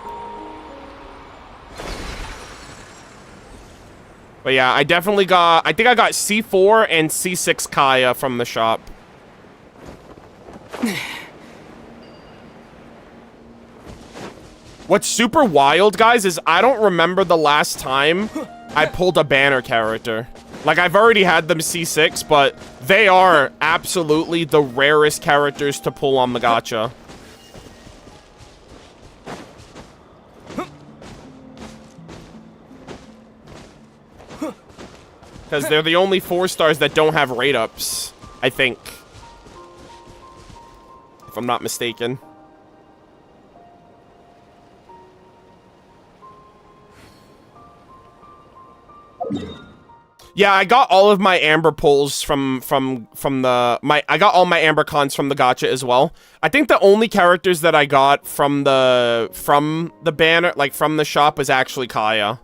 But yeah, I definitely got, I think I got C4 and C6 Kaya from the shop. What's super wild, guys, is I don't remember the last time I pulled a banner character. Like, I've already had them C6, but they are absolutely the rarest characters to pull on the gacha. Because they're the only 4 stars that don't have rate ups, I think. If I'm not mistaken. Yeah, I got all of my Amber pulls from I got all my Amber cons from the gacha as well. I think the only characters that I got from the banner, like from the shop, was actually Kaya.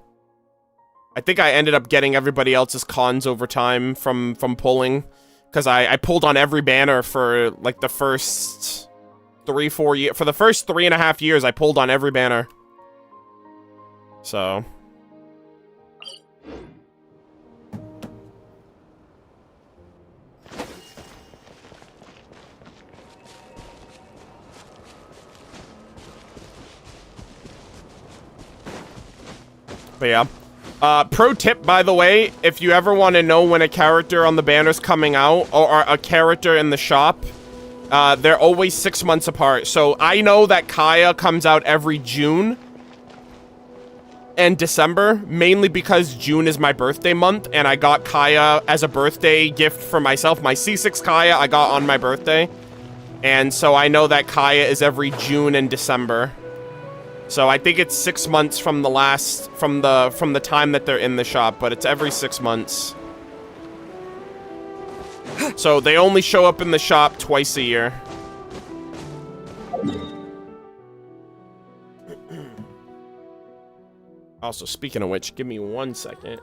I think I ended up getting everybody else's cons over time from pulling, because I pulled on every banner for like the first 3-4 years. For the first 3.5 years, I pulled on every banner. So. But yeah. Pro tip, by the way, if you ever want to know when a character on the banner's coming out, or a character in the shop, they're always 6 months apart. So I know that Kaya comes out every June and December, mainly because June is my birthday month, and I got Kaya as a birthday gift for myself. My C6 Kaya I got on my birthday, and so I know that Kaya is every June and December. So I think it's 6 months from the last, from the time that they're in the shop, but it's every 6 months. So they only show up in the shop twice a year. Also, speaking of which, give me 1 second.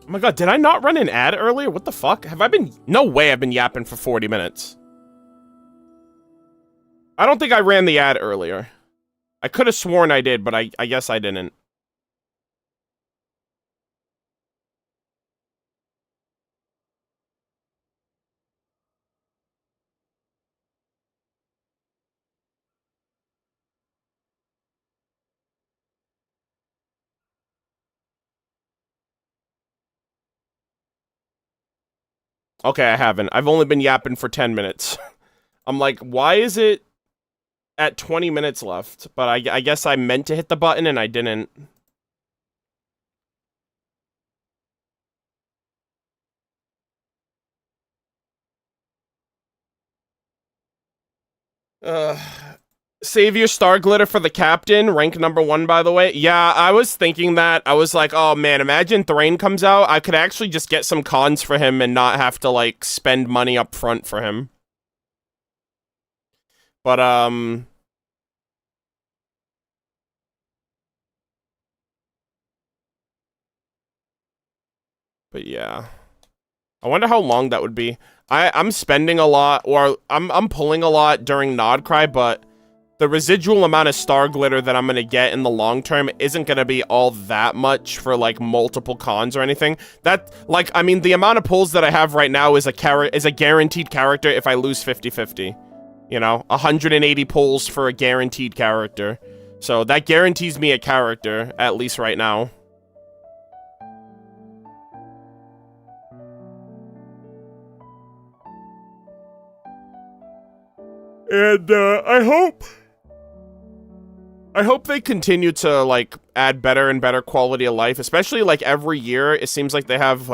Oh my god, did I not run an ad earlier? What the fuck? Have I been... No way I've been yapping for 40 minutes. I don't think I ran the ad earlier. I could have sworn I did, but I guess I didn't. Okay, I haven't. I've only been yapping for 10 minutes. I'm like, why is it at 20 minutes left? But I guess I meant to hit the button and I didn't. Save your star glitter for the captain, rank #1, by the way. Yeah, I was thinking that. I was like, oh man, imagine Thrain comes out. I could actually just get some cons for him and not have to, like, spend money up front for him. But, But yeah. I wonder how long that would be. I'm spending a lot, or I'm pulling a lot during Nod-Krai, but the residual amount of star glitter that I'm gonna get in the long term isn't gonna be all that much for like multiple cons or anything. That, like, I mean, the amount of pulls that I have right now is a guaranteed character if I lose 50-50. You know, 180 pulls for a guaranteed character. So that guarantees me a character, at least right now. And I hope they continue to like add better and better quality of life, especially like every year. It seems like they have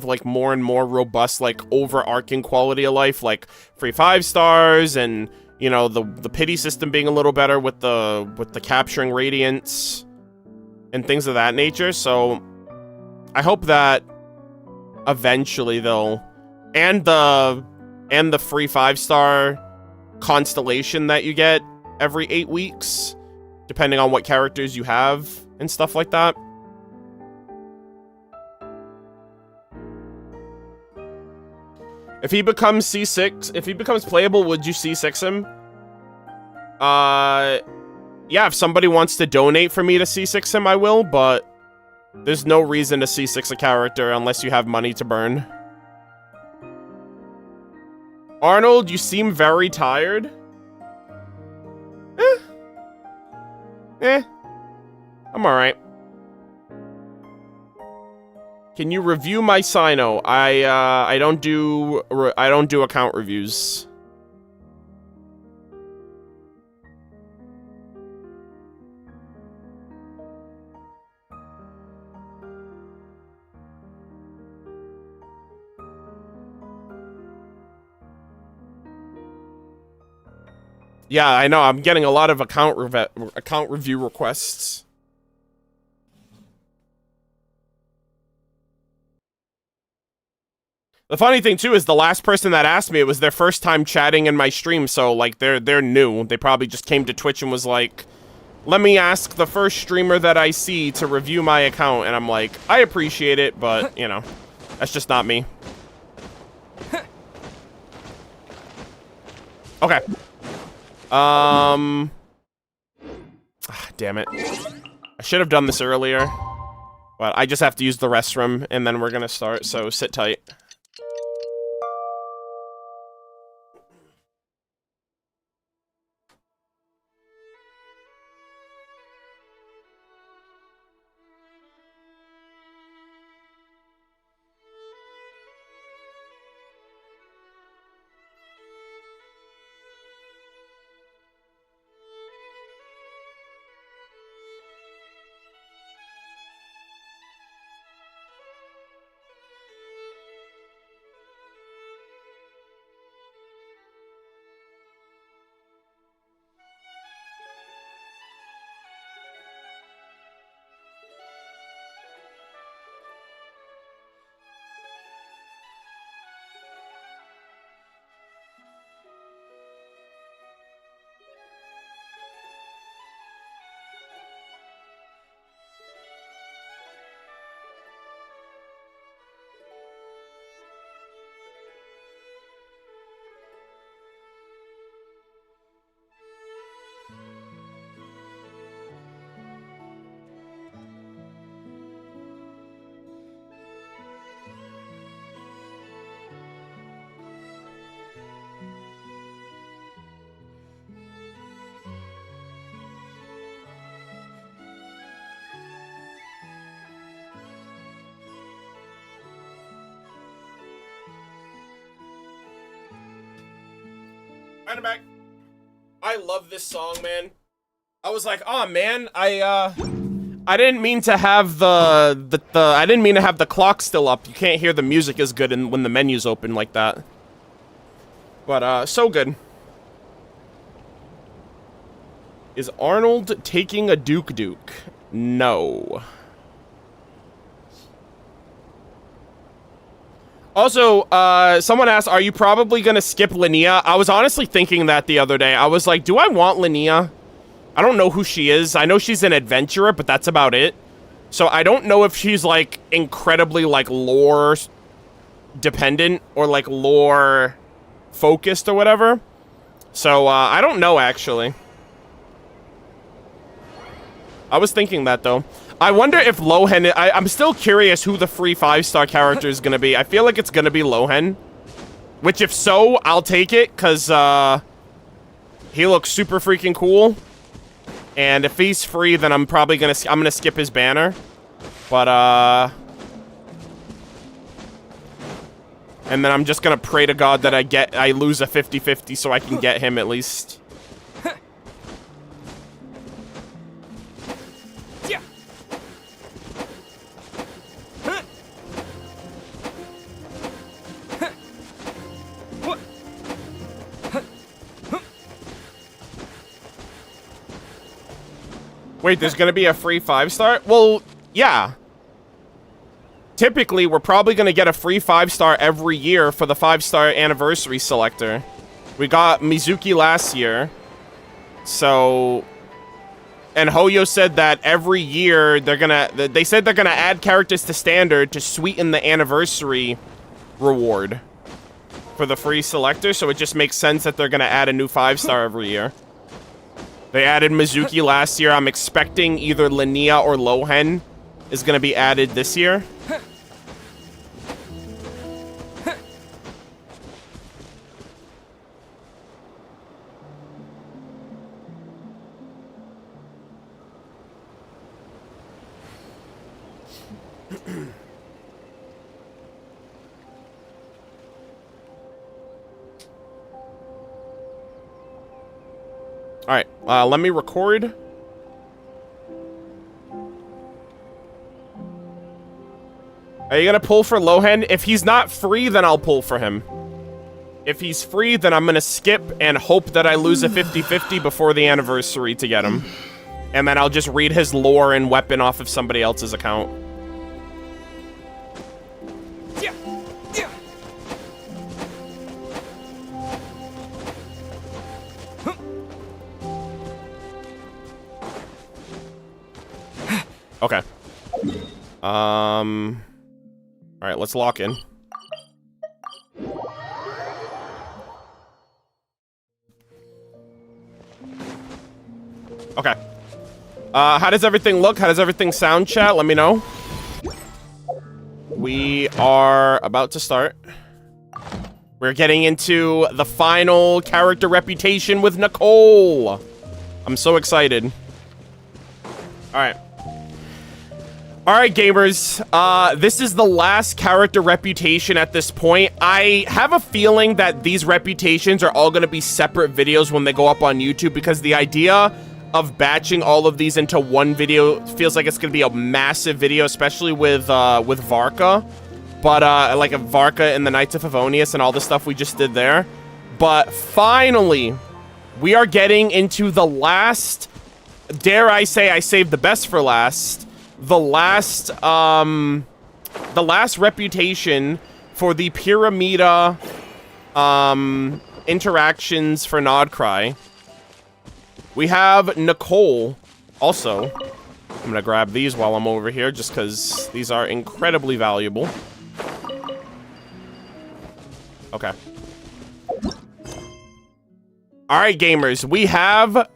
like more and more robust, like overarching quality of life, like free 5 stars, and you know, the pity system being a little better with the capturing radiance and things of that nature. So I hope that eventually they'll, and the free 5-star constellation that you get every 8 weeks, depending on what characters you have and stuff like that. If he becomes C6, if he becomes playable, would you C6 him? Yeah, if somebody wants to donate for me to C6 him, I will, but there's no reason to C6 a character unless you have money to burn. Arnold, you seem very tired. I'm alright. Can you review my Sino? I don't do account reviews. Yeah, I know. I'm getting a lot of account review requests. The funny thing too is the last person that asked me, it was their first time chatting in my stream, so like they're new. They probably just came to Twitch and was like, "Let me ask the first streamer that I see to review my account," and I'm like, I appreciate it, but you know, that's just not me. Okay. Damn it. I should have done this earlier, but I just have to use the restroom and then we're gonna start, so sit tight. Right back. I love this song, man. I was like, oh man, I didn't mean to have I didn't mean to have the clock still up. You can't hear the music as good when the menu's open like that. But so good. Is Arnold taking a Duke? No. Also, someone asked, are you probably gonna skip Linnea? I was honestly thinking that the other day. I was like, do I want Linnea? I don't know who she is. I know she's an adventurer, but that's about it. So I don't know if she's, like, incredibly, like, lore dependent or, like, lore focused or whatever. So, I don't know, actually. I was thinking that, though. I wonder if Lohen... I'm still curious who the free 5-star character is going to be. I feel like it's going to be Lohen. Which, if so, I'll take it, because, he looks super freaking cool. And if he's free, then I'm probably going to... I'm going to skip his banner. But, and then I'm just going to pray to God that I lose a 50-50 so I can get him at least. Wait, there's gonna be a free 5-star? Well, yeah. Typically, we're probably gonna get a free 5-star every year for the 5-star anniversary selector. We got Mizuki last year. So... And Hoyo said that every year they said they're gonna add characters to standard to sweeten the anniversary reward for the free selector, so it just makes sense that they're gonna add a new 5-star every year. They added Mizuki last year. I'm expecting either Linnea or Lohen is going to be added this year. Alright, let me record. Are you gonna pull for Lohen? If he's not free, then I'll pull for him. If he's free, then I'm gonna skip and hope that I lose a 50-50 before the anniversary to get him. And then I'll just read his lore and weapon off of somebody else's account. Okay. Alright, let's lock in. Okay. How does everything look? How does everything sound, chat? Let me know. We are about to start. We're getting into the final character reputation with Nicole. I'm so excited. Alright. Alright, gamers. This is the last character reputation at this point. I have a feeling that these reputations are all going to be separate videos when they go up on YouTube, because the idea of batching all of these into one video feels like it's going to be a massive video, especially with Varka. But, like a Varka and the Knights of Favonius and all the stuff we just did there. But finally, we are getting into the last, dare I say I saved the best for last, the last reputation for the Piramida, interactions for Nod-Krai. We have Nicole, also. I'm gonna grab these while I'm over here, just because these are incredibly valuable. Okay. Alright, gamers, we have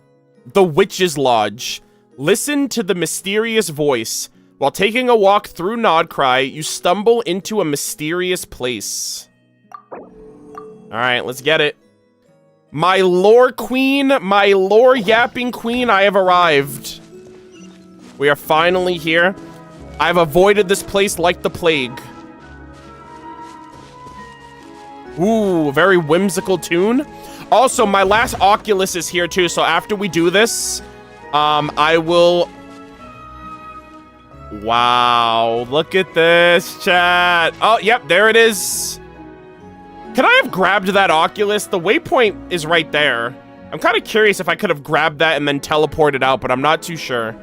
the Witch's Lodge. Listen to the mysterious voice. While taking a walk through Nod-Krai, you stumble into a mysterious place. Alright, let's get it. My lore queen, my lore yapping queen, I have arrived. We are finally here. I've avoided this place like the plague. Ooh, very whimsical tune. Also, my last Oculus is here too, so after we do this, I will... Wow, look at this, chat. Oh, yep, there it is. Can I have grabbed that Oculus? The waypoint is right there. I'm kind of curious if I could have grabbed that and then teleported out, but I'm not too sure.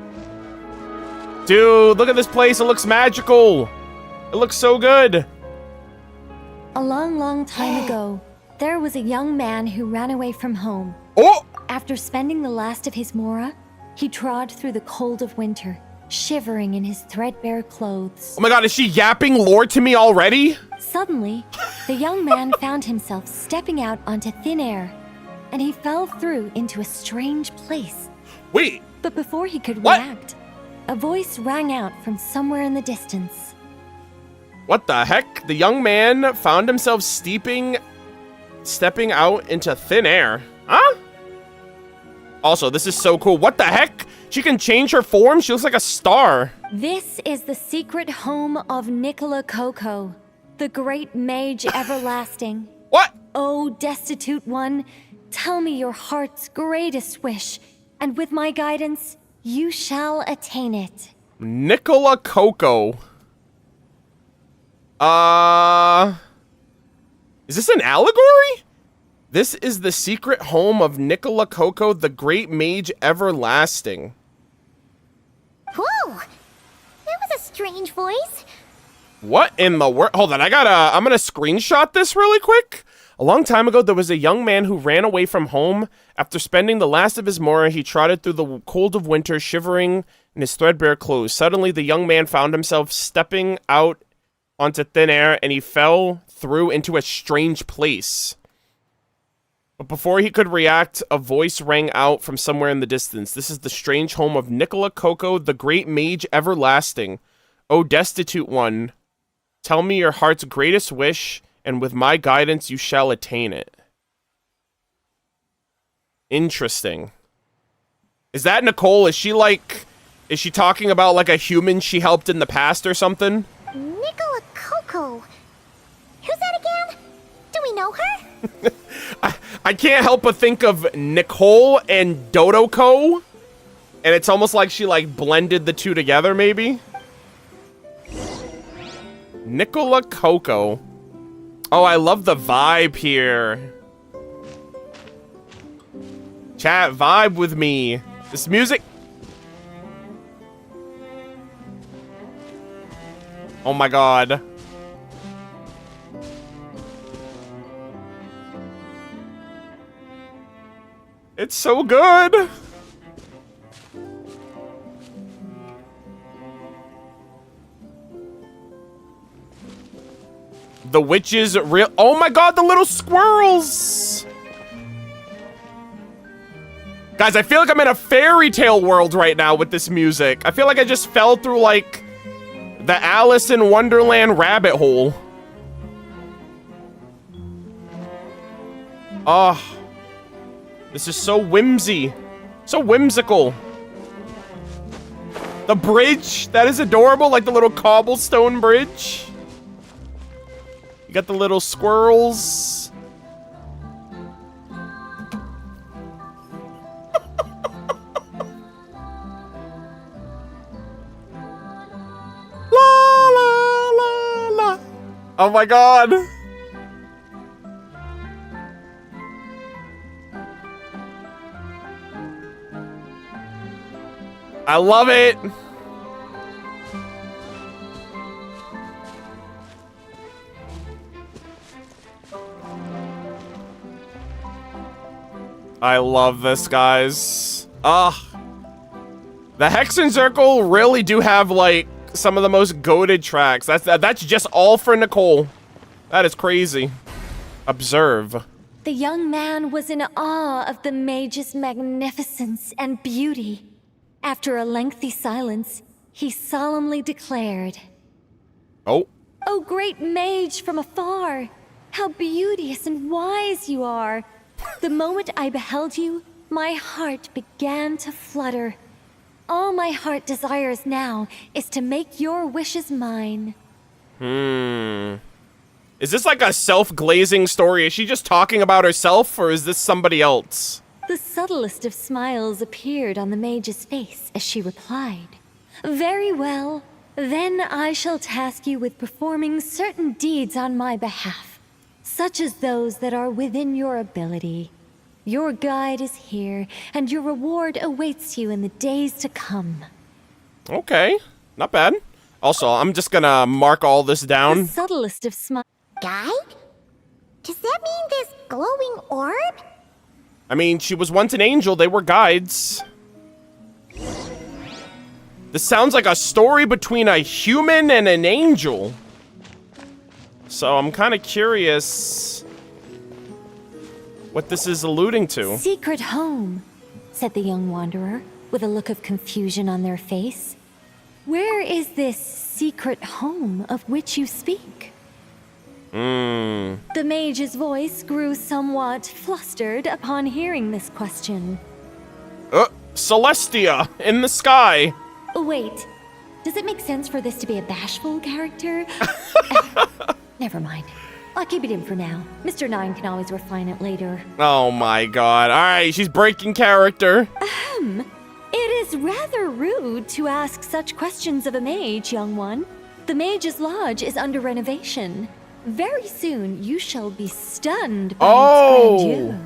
Dude, look at this place. It looks magical. It looks so good. A long, long time ago, there was a young man who ran away from home. Oh! After spending the last of his mora, he trod through the cold of winter, shivering in his threadbare clothes. Oh my god, is she yapping lore to me already? Suddenly, the young man found himself stepping out onto thin air, and he fell through into a strange place. Wait. But before he could What? react, a voice rang out from somewhere in the distance. What the heck? The young man found himself stepping out into thin air. Huh? Also, this is so cool. What the heck? She can change her form? She looks like a star. This is the secret home of Nicola Coco, the great mage everlasting. What? Oh, destitute one, tell me your heart's greatest wish, and with my guidance, you shall attain it. Nicola Coco. Is this an allegory? This is the secret home of Nicola Coco, the great mage everlasting. Whoa! That was a strange voice. What in the world? Hold on, I'm gonna screenshot this really quick. A long time ago, there was a young man who ran away from home. After spending the last of his mora, he trotted through the cold of winter, shivering in his threadbare clothes. Suddenly, the young man found himself stepping out onto thin air, and he fell through into a strange place. But before he could react, a voice rang out from somewhere in the distance. This is the strange home of Nicola Coco, the great mage everlasting. O destitute one, tell me your heart's greatest wish, and with my guidance you shall attain it. Interesting. Is that Nicole? Is she talking about like a human she helped in the past or something? Nicola Coco. Who's that again? Do we know her? I can't help but think of Nicole and Dodoko, and it's almost like she like blended the two together, maybe. Nicola Coco. Oh, I love the vibe here. Chat, vibe with me. This music. Oh my god. It's so good. The witches real. Oh my god, the little squirrels. Guys, I feel like I'm in a fairy tale world right now with this music. I feel like I just fell through like the Alice in Wonderland rabbit hole. Oh. This is so whimsy. So whimsical. The bridge, that is adorable, like the little cobblestone bridge. You got the little squirrels. La la la la. Oh my god. I love it. I love this, guys. The Hexen Circle really do have like some of the most goated tracks. That's just all for Nicole. That is crazy. Observe. The young man was in awe of the mage's magnificence and beauty. After a lengthy silence, he solemnly declared, "Oh. O great mage from afar, how beauteous and wise you are. The moment I beheld you, my heart began to flutter. All my heart desires now is to make your wishes mine." Is this like a self-glazing story? Is she just talking about herself, or is this somebody else? The subtlest of smiles appeared on the mage's face as she replied, "Very well. Then I shall task you with performing certain deeds on my behalf, such as those that are within your ability. Your guide is here, and your reward awaits you in the days to come." Okay, not bad. Also, I'm just gonna mark all this down. The subtlest of smiles. Guide? Does that mean this glowing orb? I mean, she was once an angel. They were guides. This sounds like a story between a human and an angel. So I'm kind of curious what this is alluding to. Secret home, said the young wanderer, with a look of confusion on their face. Where is this secret home of which you speak? The mage's voice grew somewhat flustered upon hearing this question. Celestia, in the sky. Wait, does it make sense for this to be a bashful character? Never mind. I'll keep it in for now. Mr. 9 can always refine it later. Oh my god. Alright, she's breaking character. It is rather rude to ask such questions of a mage, young one. The Mage's Lodge is under renovation. Very soon, you shall be stunned by its grandeur.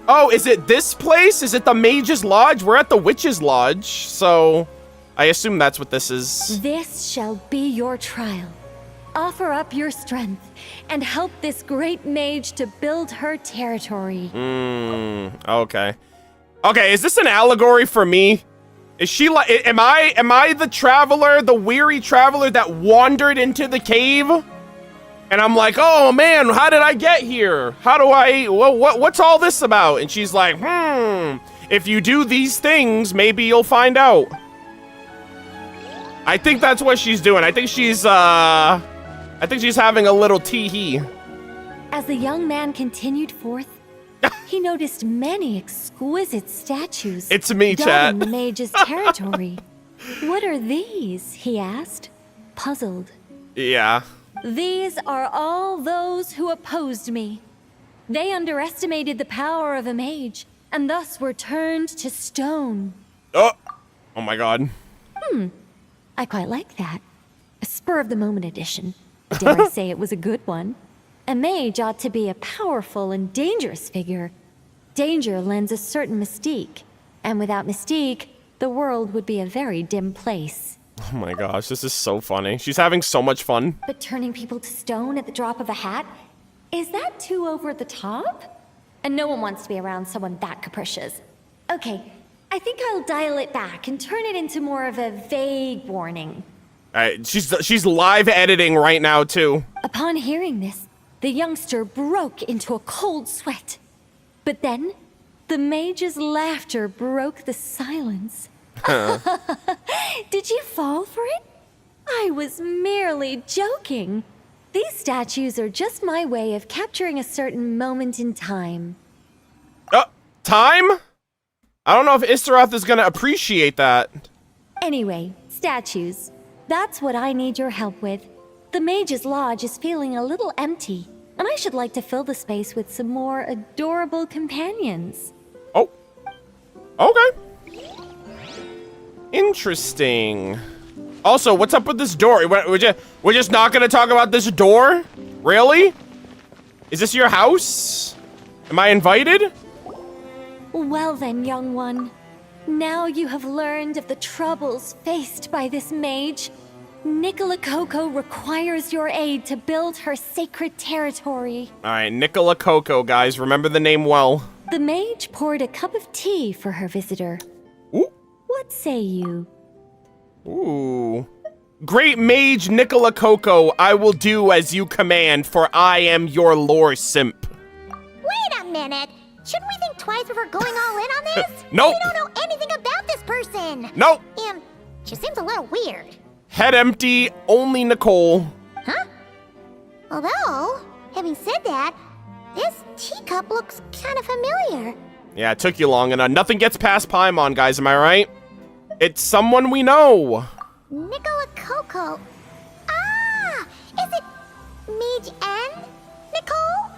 Oh, is it this place? Is it the Mage's Lodge? We're at the Witch's Lodge, so I assume that's what this is. This shall be your trial. Offer up your strength and help this great mage to build her territory. Okay. Okay, is this an allegory for me? Is she like, am I the traveler, the weary traveler that wandered into the cave? And I'm like, oh man, how did I get here? How do I, what's all this about? And she's like, if you do these things, maybe you'll find out. I think that's what she's doing. I think she's having a little tee-hee. As the young man continued forth, he noticed many exquisite statues. It's me, chat. dotting the mage's territory. What are these? He asked, puzzled. Yeah. These are all those who opposed me. They underestimated the power of a mage, and thus were turned to stone. Oh my god. I quite like that. A spur-of-the-moment addition. Dare I say it was a good one. A mage ought to be a powerful and dangerous figure. Danger lends a certain mystique, and without mystique, the world would be a very dim place. Oh my gosh, this is so funny. She's having so much fun. But turning people to stone at the drop of a hat? Is that too over the top? And no one wants to be around someone that capricious. Okay, I think I'll dial it back and turn it into more of a vague warning. Alright, she's live editing right now too. Upon hearing this, the youngster broke into a cold sweat. But then, the mage's laughter broke the silence. Did you fall for it? I was merely joking. These statues are just my way of capturing a certain moment in time. Time? I don't know if Istaroth is gonna appreciate that. Anyway, statues. That's what I need your help with. The Mage's Lodge is feeling a little empty, and I should like to fill the space with some more adorable companions. Oh. Okay. Interesting. Also, what's up with this door? We're just not gonna talk about this door? Really? Is this your house? Am I invited? Well then, young one. Now you have learned of the troubles faced by this mage. Nicola Coco requires your aid to build her sacred territory. Alright, Nicola Coco, guys. Remember the name well. The mage poured a cup of tea for her visitor. Ooh. What say you? Ooh. Great mage Nicola Coco, I will do as you command, for I am your lore simp. Wait a minute! Shouldn't we think twice before going all in on this? Nope. We don't know anything about this person. Nope. She seems a little weird. Head empty, only Nicole. Huh? Although, having said that, this teacup looks kind of familiar. Yeah, it took you long enough. Nothing gets past Paimon, guys, am I right? It's someone we know. Nicola Coco. Ah! Is it Mage N? Nicole?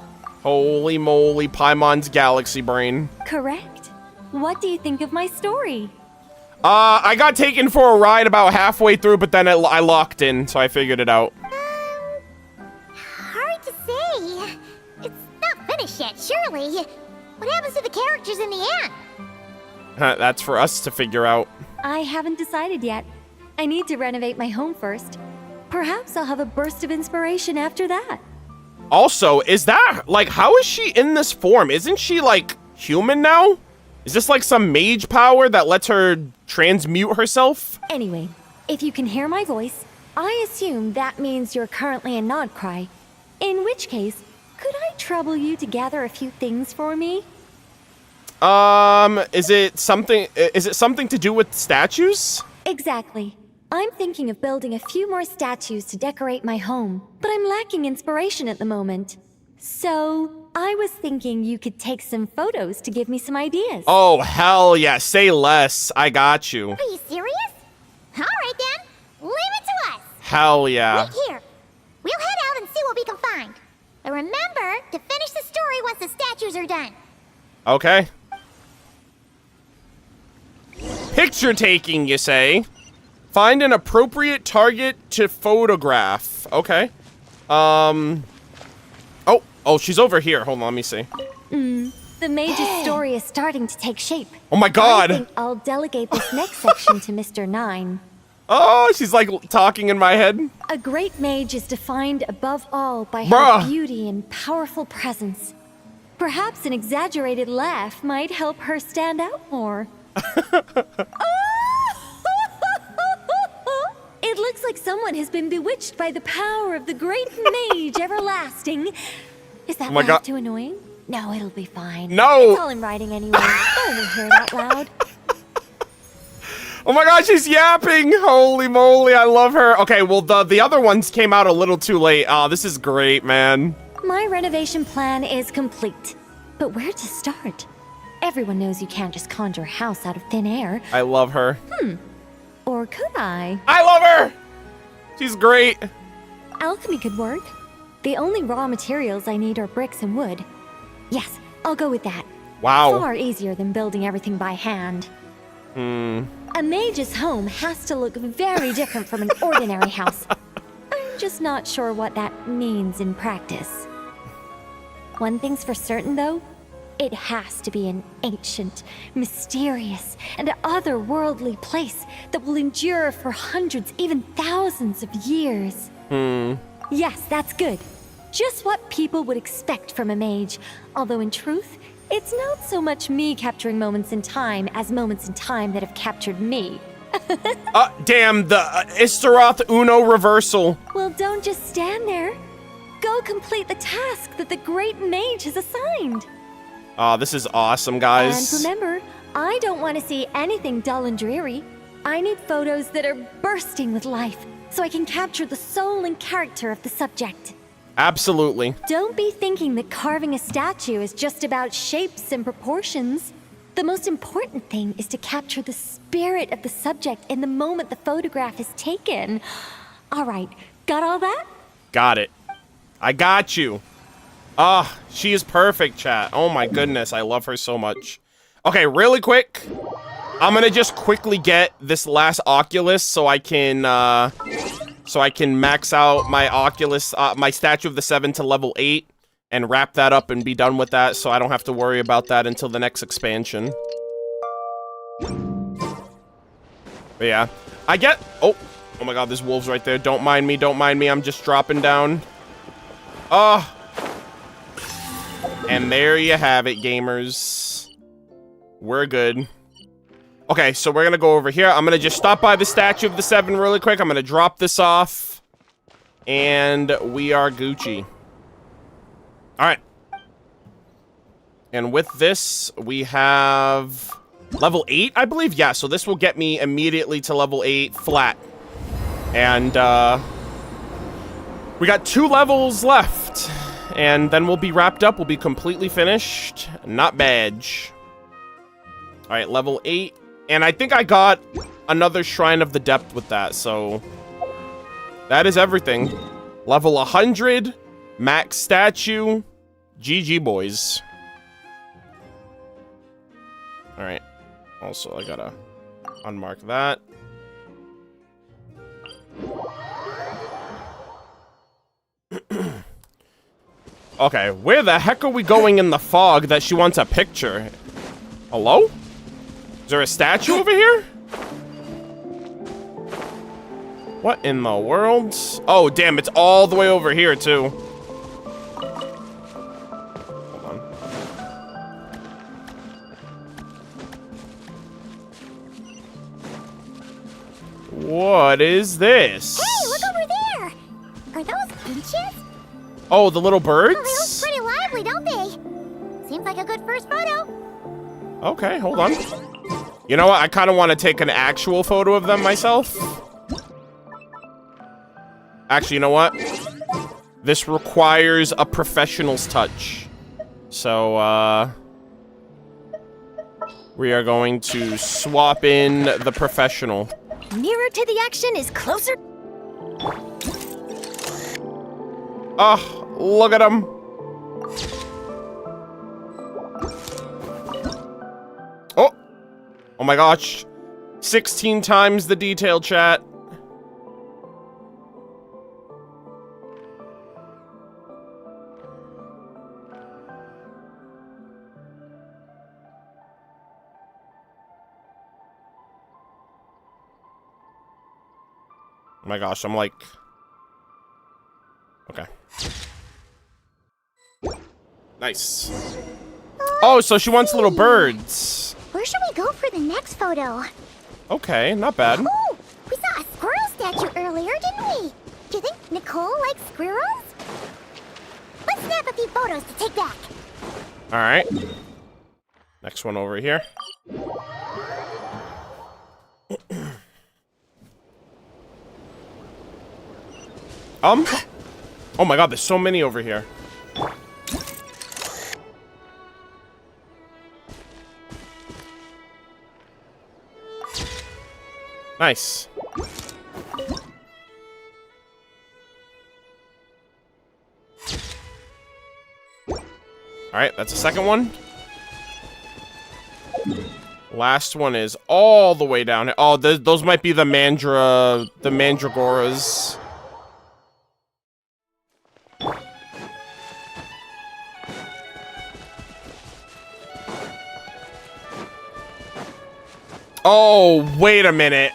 Holy moly, Paimon's galaxy brain. Correct. What do you think of my story? I got taken for a ride about halfway through, but then I locked in, so I figured it out. Hard to say. It's not finished yet, surely. What happens to the characters in the end? That's for us to figure out. I haven't decided yet. I need to renovate my home first. Perhaps I'll have a burst of inspiration after that. Also, is that, like, how is she in this form? Isn't she, like, human now? Is this, like, some mage power that lets her transmute herself? Anyway, If you can hear my voice, I assume that means you're currently in Nod-Krai. In which case, could I trouble you to gather a few things for me? Is it something to do with statues? Exactly. I'm thinking of building a few more statues to decorate my home, but I'm lacking inspiration at the moment. So, I was thinking you could take some photos to give me some ideas. Oh, hell yeah. Say less. I got you. Are you serious? All right then. Leave it to us. Hell yeah. Wait here. We'll head out and see what we can find. And remember to finish the story once the statues are done. Okay. Picture taking, you say? Find an appropriate target to photograph. Okay. Oh, she's over here. Hold on, let me see. The mage's story is starting to take shape. Oh my god! I think I'll delegate this next section to Mr. 9. Oh, she's like talking in my head. A great mage is defined above all by Bruh. her beauty and powerful presence. Perhaps an exaggerated laugh might help her stand out more. It looks like someone has been bewitched by the power of the great mage everlasting. Is that laugh too annoying? No, it'll be fine. No! It's all in writing anyway. Don't hear it out loud. Oh my god, she's yapping! Holy moly, I love her. Okay, well, the other ones came out a little too late. Oh, this is great, man. My renovation plan is complete. But where to start? Everyone knows you can't just conjure a house out of thin air. I love her. Or could I? I love her! She's great. Alchemy could work. The only raw materials I need are bricks and wood. Yes, I'll go with that. Wow. Far easier than building everything by hand. A mage's home has to look very different from an ordinary house. I'm just not sure what that means in practice. One thing's for certain, though. It has to be an ancient, mysterious, and otherworldly place that will endure for hundreds, even thousands of years. Yes, that's good. Just what people would expect from a mage. Although in truth, it's not so much me capturing moments in time as moments in time that have captured me. Damn, the Istaroth Uno reversal. Well, don't just stand there. Go complete the task that the great mage has assigned. Oh, this is awesome, guys. And remember, I don't want to see anything dull and dreary. I need photos that are bursting with life, so I can capture the soul and character of the subject. Absolutely. Don't be thinking that carving a statue is just about shapes and proportions. The most important thing is to capture the spirit of the subject in the moment the photograph is taken. All right, got all that? Got it. I got you. Ah, she is perfect, chat. Oh my goodness, I love her so much. Okay, really quick. I'm gonna just quickly get this last Oculus so I can max out my Oculus, my Statue of the Seven to level 8 and wrap that up and be done with that so I don't have to worry about that until the next expansion. But yeah, I get, oh my god, there's wolves right there. Don't mind me, I'm just dropping down. And there you have it, gamers. We're good. Okay, so we're gonna go over here. I'm gonna just stop by the Statue of the Seven really quick. I'm gonna drop this off. And we are Gucci. Alright. And with this, we have level 8, I believe? Yeah, so this will get me immediately to level 8 flat. And, we got 2 levels left. And then we'll be wrapped up. We'll be completely finished. Not badge. Alright, level 8. And I think I got another Shrine of the Depth with that, so that is everything. Level 100, max statue, GG boys. Alright, also I gotta unmark that. Okay, where the heck are we going in the fog that she wants a picture? Hello? Is there a statue over here? What in the world? Oh, damn, it's all the way over here, too. Hold on. What is this? Hey, look over there! Are those finches? Oh, the little birds? Oh, they look pretty lively, don't they? Seems like a good first photo. Okay, hold on. You know what? I kind of want to take an actual photo of them myself. Actually, you know what? This requires a professional's touch. So, we are going to swap in the professional. Nearer to the action is closer. Oh, look at him. Oh. Oh my gosh. 16 times the detail, chat. Oh my gosh, I'm like... Okay. Nice. Oh, so she wants little birds. Where should we go for the next photo? Okay, not bad. Oh, we saw a squirrel statue earlier, didn't we? Do you think Nicole likes squirrels? Let's snap a few photos to take back. Alright. Next one over here. Oh my god, there's so many over here. Nice. Alright, that's the second one. Last one is all the way down here. Oh, those might be the mandragoras. Oh, wait a minute.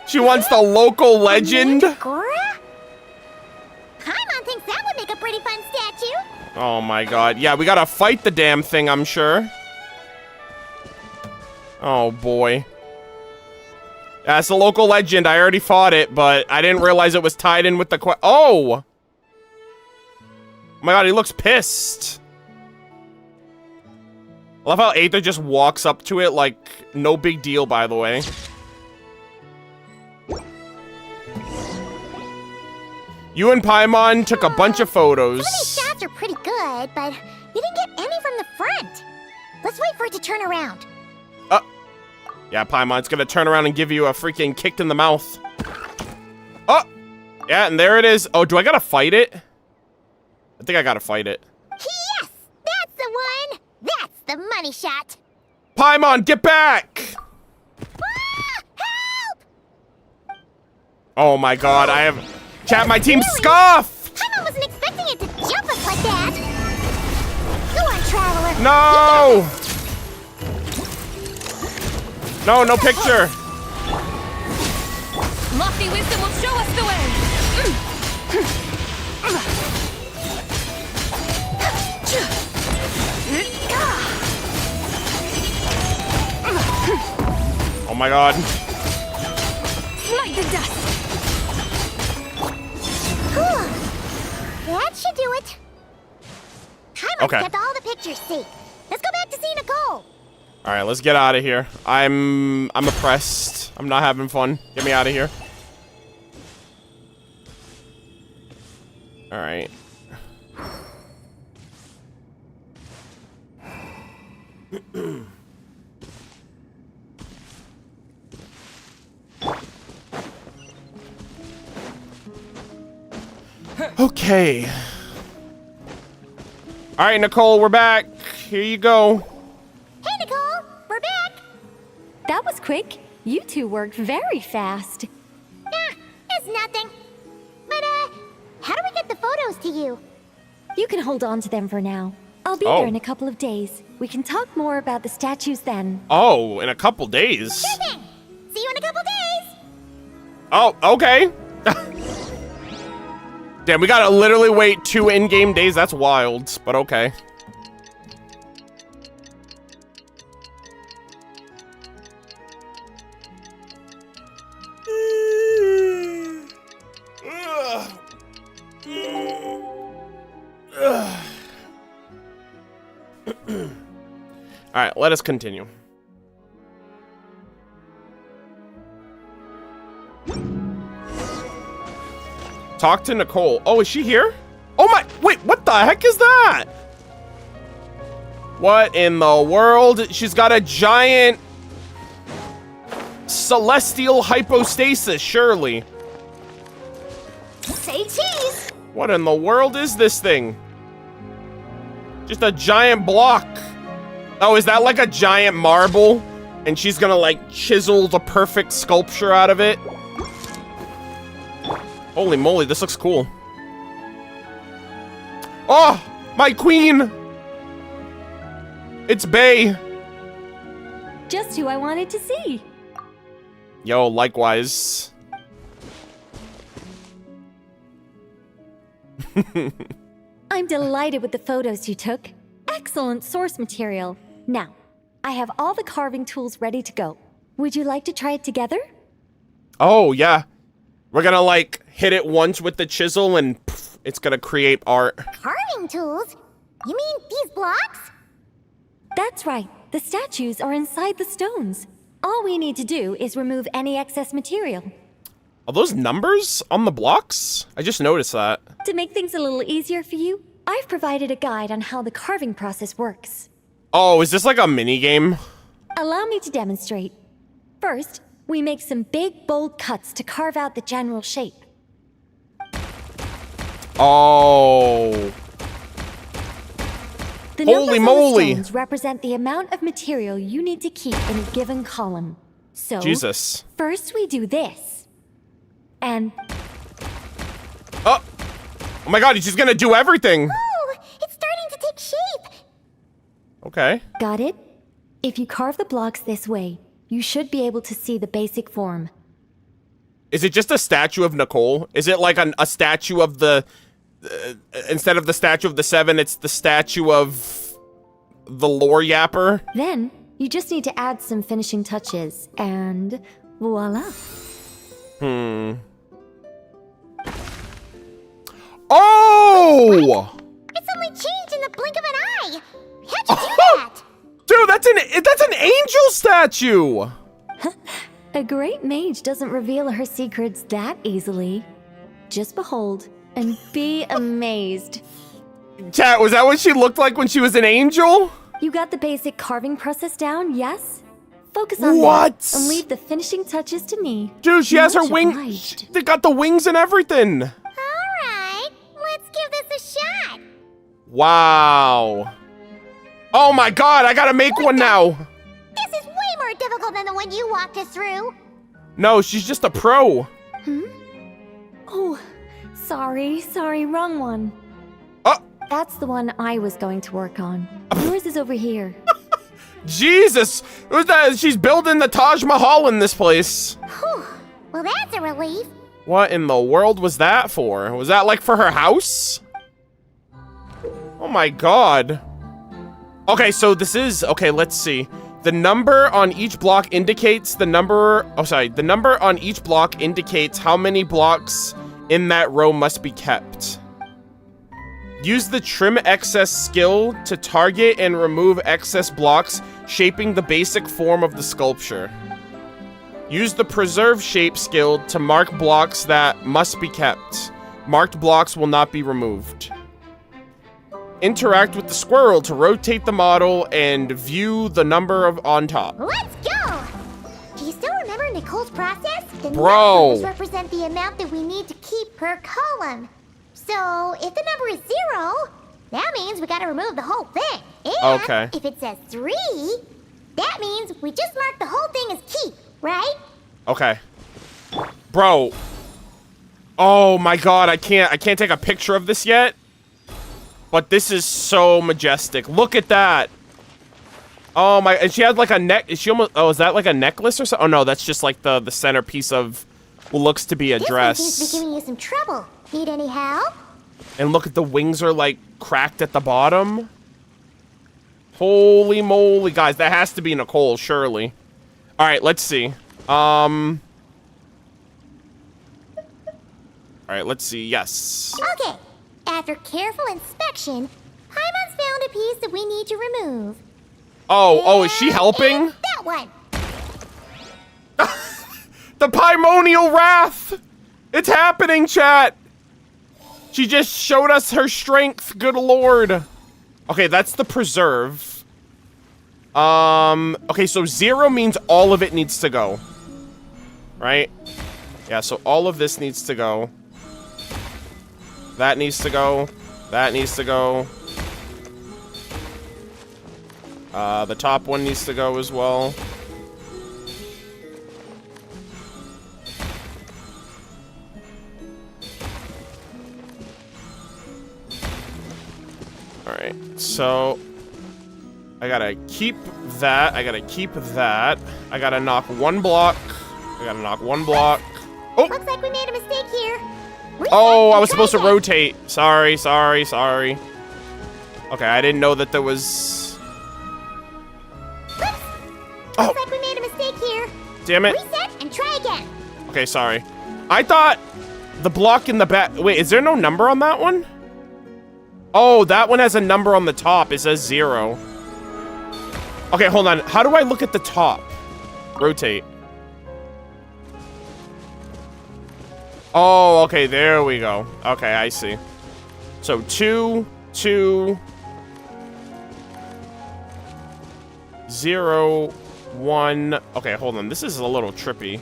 She wants the local legend? Mandragora? Paimon thinks that would make a pretty fun statue. Oh my god. Yeah, we gotta fight the damn thing, I'm sure. Oh boy. That's the local legend. I already fought it, but I didn't realize it was tied in with the Oh! Oh my god, he looks pissed. I love how Aether just walks up to it like no big deal, by the way. You and Paimon took a bunch of photos. Some of these shots are pretty good, but you didn't get any from the front. Let's wait for it to turn around. Yeah, Paimon's gonna turn around and give you a freaking kick in the mouth. Oh! Yeah, and there it is. Oh, do I gotta fight it? I think I gotta fight it. Yes! That's the one! That's the money shot! Paimon, get back! Ah, help! Oh my god, I have... Chat, my team scoff! Paimon wasn't expecting it to jump us like that! Go on, Traveler! No! No, no picture! Lofty wisdom will show us the way! Oh my god. Smite the dust! That should do it. Paimon's Okay. kept all the pictures safe. Let's go back to see Nicole. Alright, let's get out of here. I'm oppressed. I'm not having fun. Get me out of here. Alright. Okay. Alright, Nicole, we're back. Here you go. Hey, Nicole, we're back. That was quick. You two worked very fast. Nah, it's nothing. But, how do we get the photos to you? You can hold on to them for now. I'll be there in a couple of days. We can talk more about the statues then. Oh, in a couple days. Sure thing. See you in a couple days. Oh, okay. Damn, we gotta literally wait 2 in-game days. That's wild, but okay. Alright, let us continue. Talk to Nicole. Oh, is she here? Oh my, wait, what the heck is that? What in the world? She's got a giant celestial hypostasis, surely. Say cheese! What in the world is this thing? Just a giant block. Oh, is that like a giant marble? And she's gonna like chisel the perfect sculpture out of it? Holy moly, this looks cool. Oh, my queen! It's Bae. Just who I wanted to see. Yo, likewise. I'm delighted with the photos you took. Excellent source material. Now, I have all the carving tools ready to go. Would you like to try it together? Oh, yeah. We're gonna, like, hit it once with the chisel and poof, it's gonna create art. Carving tools? You mean these blocks? That's right. The statues are inside the stones. All we need to do is remove any excess material. Are those numbers on the blocks? I just noticed that. To make things a little easier for you, I've provided a guide on how the carving process works. Oh, is this like a mini game? Allow me to demonstrate. First, we make some big, bold cuts to carve out the general shape. Oh. The Holy numbers moly. on the stones represent the amount of material you need to keep in a given column. So, Jesus. First we do this. And... Oh. Oh my god, she's gonna do everything. Oh, it's starting to take shape. Okay. Got it? If you carve the blocks this way, you should be able to see the basic form. Is it just a statue of Nicole? Is it like a statue of the... instead of the statue of the Seven, it's the statue of the lore yapper? Then, you just need to add some finishing touches, and voila. Oh! It's only changed in the blink of an eye. How'd you do that? Dude, that's an angel statue! A great mage doesn't reveal her secrets that easily. Just behold and be amazed. Chat, was that what she looked like when she was an angel? You got the basic carving process down, yes? Focus on What? that and leave the finishing touches to me. Dude, she has her Much wing. obliged. They got the wings and everything. Alright, let's give this a shot. Wow. Oh my god, I gotta make one now. This is way more difficult than the one you walked us through. No, she's just a pro. Oh, sorry, wrong one. That's the one I was going to work on. Yours is over here. Jesus! Who's that? She's building the Taj Mahal in this place. Whew. Well, that's a relief. What in the world was that for? Was that like for her house? Oh my god. Okay, so this is... Okay, let's see. The number on each block indicates the number... Oh, sorry. The number on each block indicates how many blocks in that row must be kept. Use the trim excess skill to target and remove excess blocks, shaping the basic form of the sculpture. Use the preserve shape skill to mark blocks that must be kept. Marked blocks will not be removed. Interact with the squirrel to rotate the model and view the number on top. Let's go! Do you still remember Nicole's process? The Bro. numbers represent the amount that we need to keep per column. So, if the number is 0, that means we gotta remove the whole thing. And Okay. if it says 3, that means we just mark the whole thing as keep, right? Okay. Bro. Oh my god, I can't take a picture of this yet. But this is so majestic. Look at that. Oh my, and she has like a neck, is she almost, oh, is that like a necklace or something? Oh no, that's just like the centerpiece of what looks to be a This dress. one seems to be giving you some trouble. Need any help? And look at the wings are like cracked at the bottom. Holy moly, guys, that has to be Nicole, surely. All right, let's see. All right, let's see. Yes. Okay. After careful inspection, Paimon's found a piece that we need to remove. Oh, is she helping? That one. The Primonial Wrath! It's happening, chat! She just showed us her strength, good lord. Okay, that's the preserve. Okay, so 0 means all of it needs to go. Right? Yeah, so all of this needs to go. That needs to go. That needs to go. The top one needs to go as well. Alright, so I gotta keep that. I gotta keep that. I gotta knock one block. I gotta knock one block. Oh! Looks like we made a mistake here. Oh, I was supposed to rotate. Sorry. Okay, I didn't know that there was... Looks like we made a mistake here. Damn it. Reset and try again. Okay, sorry. I thought the block in the back... Wait, is there no number on that one? Oh, that one has a number on the top. It says 0. Okay, hold on. How do I look at the top? Rotate. Oh, okay, there we go. Okay, I see. So 2, 2, 0, 1. Okay, hold on. This is a little trippy.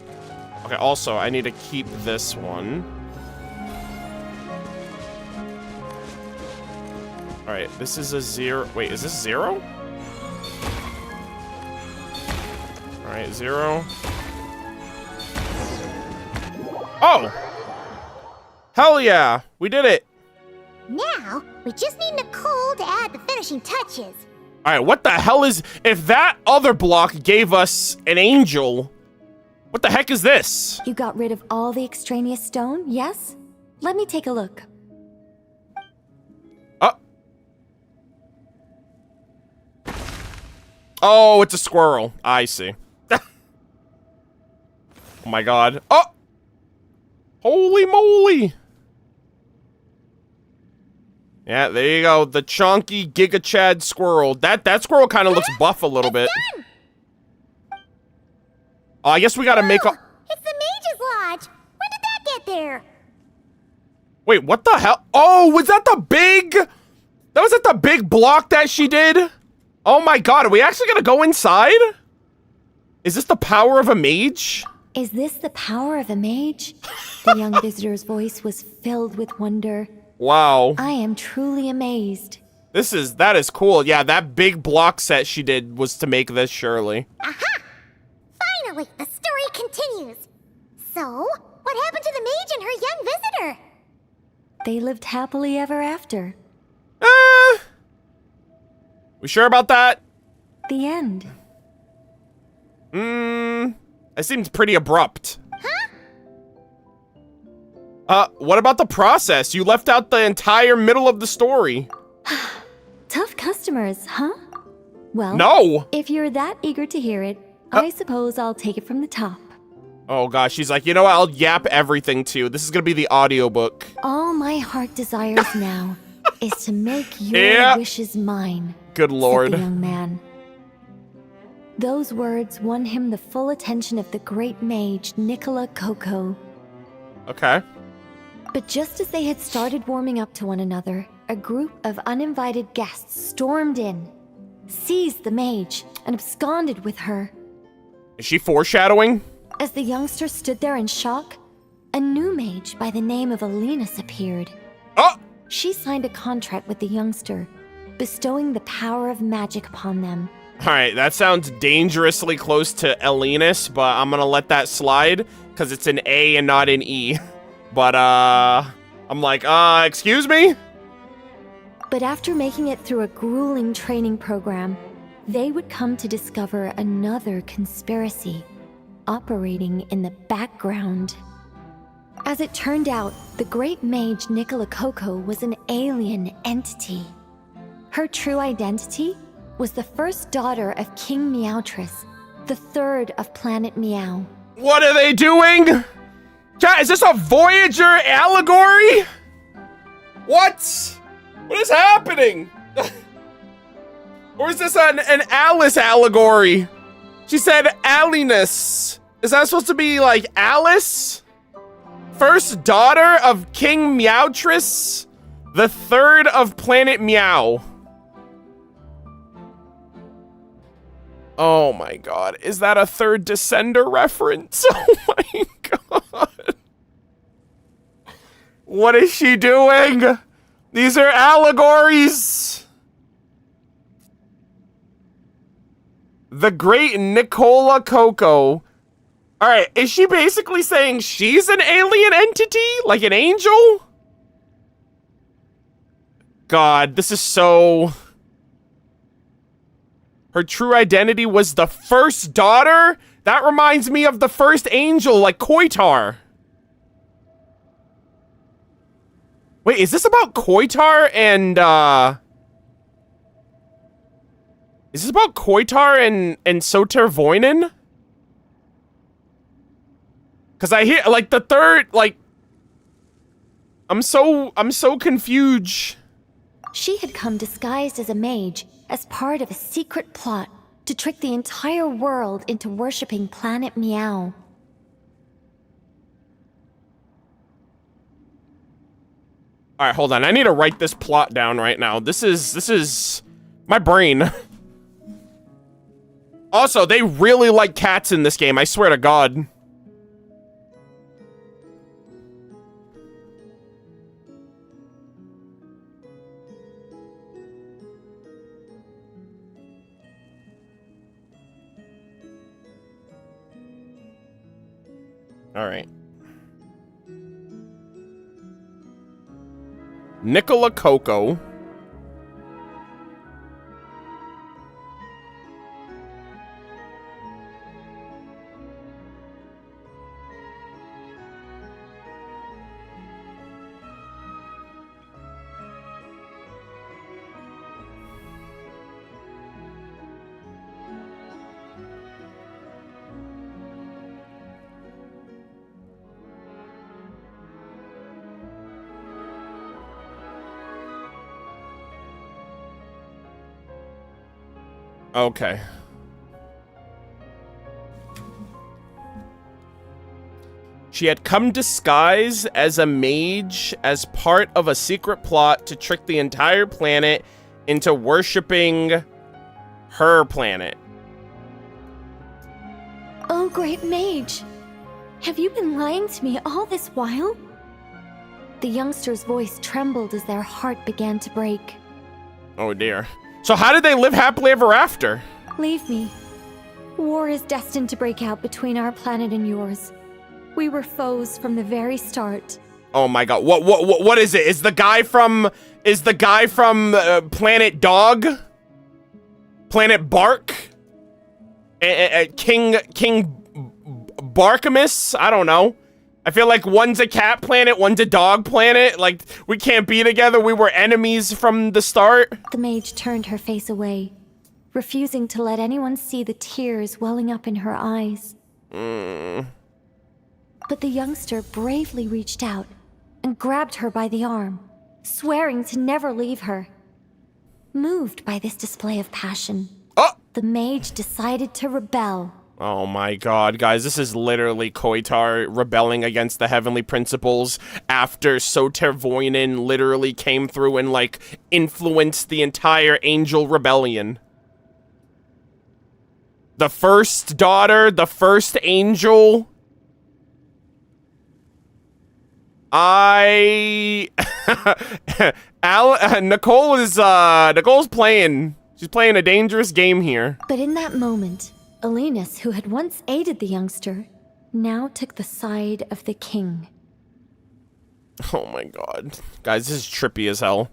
Okay, also, I need to keep this one. Alright, this is a 0. Wait, is this 0? Alright, 0. Oh! Hell yeah! We did it! Now, we just need Nicole to add the finishing touches. Alright, what the hell is... If that other block gave us an angel, what the heck is this? You got rid of all the extraneous stone, yes? Let me take a look. Oh, it's a squirrel. I see. Oh my god. Oh! Holy moly! Yeah, there you go. The chonky Giga Chad squirrel. That squirrel kind of looks buff a little bit. Done. Oh, I guess we gotta make a... It's the Mage's Lodge. When did that get there? Wait, what the hell? Oh, was that the big... That was the big block that she did? Oh my god, are we actually gonna go inside? Is this the power of a mage? Is this the power of a mage? The young visitor's voice was filled with wonder. Wow. I am truly amazed. That is cool. Yeah, that big block set she did was to make this, surely. Aha! Finally, the story continues. So, what happened to the mage and her young visitor? They lived happily ever after. We sure about that? The end. That seems pretty abrupt. What about the process? You left out the entire middle of the story. Tough customers, huh? Well, no! If you're that eager to hear it, I suppose I'll take it from the top. Oh gosh, she's like, you know what? I'll yap everything to you. This is gonna be the audiobook. All my heart desires now is to make your wishes mine. Good lord. Said the young man. Those words won him the full attention of the great mage, Nicola Coco. Okay. But just as they had started warming up to one another, a group of uninvited guests stormed in, seized the mage, and absconded with her. Is she foreshadowing? As the youngster stood there in shock, a new mage by the name of Alinus appeared. Oh! She signed a contract with the youngster, bestowing the power of magic upon them. Alright, that sounds dangerously close to Elinus, but I'm gonna let that slide, because it's an A and not an E. But, I'm like, excuse me? But after making it through a grueling training program, they would come to discover another conspiracy operating in the background. As it turned out, the great mage Nicola Coco was an alien entity. Her true identity was the first daughter of King Meowtress, the third of Planet Meow. What are they doing? Chat, is this a Voyager allegory? What? What is happening? Or is this an Alice allegory? She said Alliness. Is that supposed to be like Alice? First daughter of King Meowtress, the third of Planet Meow. Oh my god, is that a third Descender reference? Oh my god. What is she doing? These are allegories. The great Nicola Coco. Alright, is she basically saying she's an alien entity? Like an angel? God, this is so... Her true identity was the first daughter? That reminds me of the first angel, like Koitar. Wait, is this about Koitar and, Is this about Koitar and Sotervoinen? Cause I hear, like, the third, like... I'm so confused. She had come disguised as a mage, as part of a secret plot to trick the entire world into worshipping Planet Meow. Alright, hold on. I need to write this plot down right now. This is my brain. Also, they really like cats in this game, I swear to God. All right. Nicola Coco. Okay. She had come disguised as a mage as part of a secret plot to trick the entire planet into worshipping her planet. Oh, great mage. Have you been lying to me all this while? The youngster's voice trembled as their heart began to break. Oh dear. So how did they live happily ever after? Leave me. War is destined to break out between our planet and yours. We were foes from the very start. Oh my god. What is it? Is the guy from Planet Dog? Planet Bark? King Barkamus? I don't know. I feel like one's a cat planet, one's a dog planet. Like, we can't be together. We were enemies from the start. The mage turned her face away, refusing to let anyone see the tears welling up in her eyes. But the youngster bravely reached out and grabbed her by the arm, swearing to never leave her. Moved by this display of passion, the mage decided to rebel. Oh my god, guys, this is literally Koitar rebelling against the heavenly principles after Sotervoinen literally came through and, like, influenced the entire angel rebellion. The first daughter, the first angel. Nicole's playing. She's playing a dangerous game here. But in that moment, Alinus, who had once aided the youngster, now took the side of the king. Oh my god. Guys, this is trippy as hell.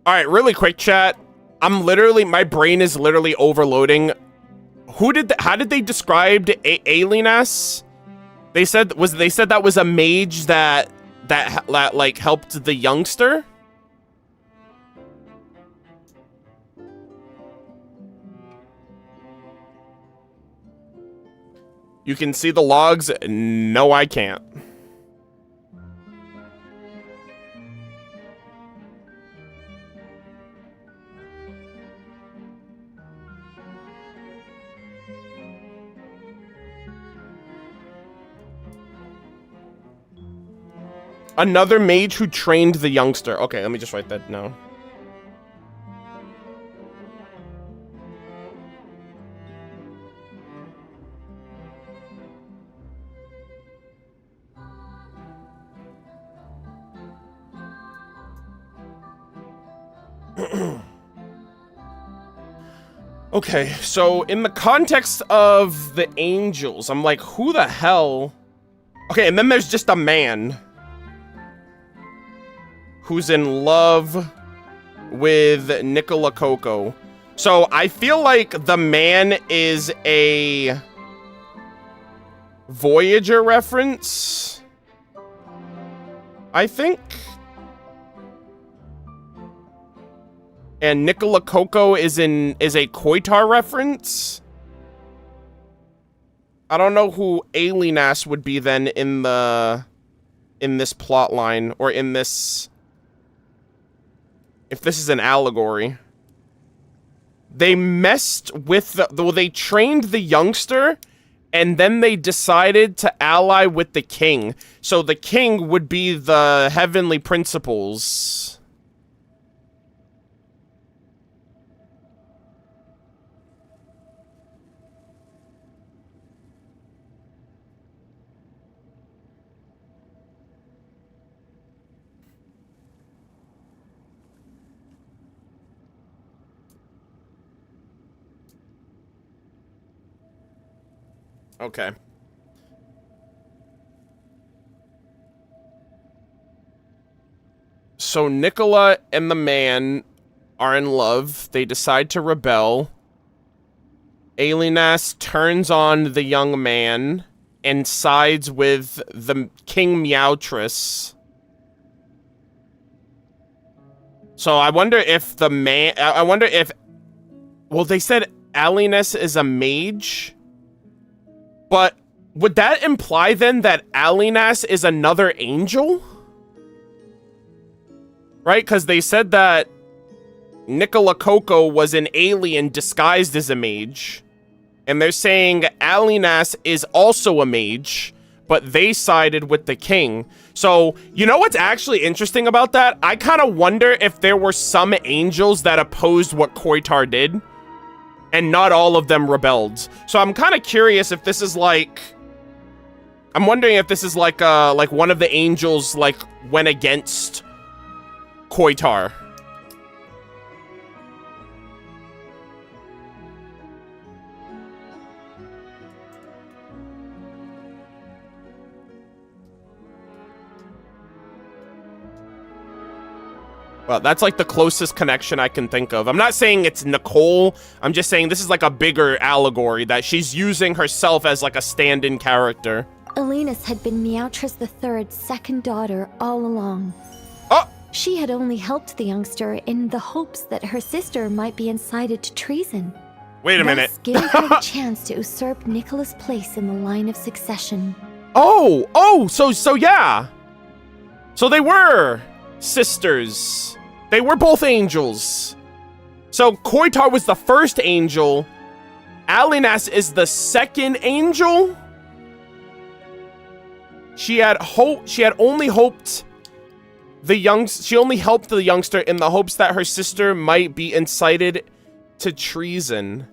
All right, really quick, chat. My brain is literally overloading. How did they describe Alien as? They said that was a mage that like helped the youngster. You can see the logs. No, I can't. Another mage who trained the youngster. Okay, let me just write that down. Okay, so in the context of the angels, I'm like, who the hell? Okay, and then there's just a man who's in love with Nicola Coco. So I feel like the man is a Voyager reference, I think. And Nicola Coco is a Koitar reference. I don't know who Alinas would be then in this plot line, or in this, if this is an allegory. They messed with they trained the youngster, and then they decided to ally with the king. So the king would be the heavenly principles. Okay. So Nicola and the man are in love. They decide to rebel. Alinas turns on the young man and sides with the King Meowtress. So I wonder if the man... Well, they said Alinas is a mage. But would that imply then that Alinas is another angel? Right? Because they said that Nicola Coco was an alien disguised as a mage. And they're saying Alinas is also a mage, but they sided with the king. So, you know what's actually interesting about that? I kind of wonder if there were some angels that opposed what Koitar did, and not all of them rebelled. So I'm kind of curious if this is like... I'm wondering if this is like one of the angels, like, went against Koitar. Well, that's like the closest connection I can think of. I'm not saying it's Nicole. I'm just saying this is like a bigger allegory that she's using herself as like a stand-in character. Alinas had been Meowtress III's second daughter all along. Oh! She had only helped the youngster in the hopes that her sister might be incited to treason. Wait a minute. Thus giving her the chance to usurp Nicola's place in the line of succession. Oh, so yeah. So they were sisters. They were both angels. So Koitar was the first angel. Alinas is the second angel. She only helped the youngster in the hopes that her sister might be incited to treason.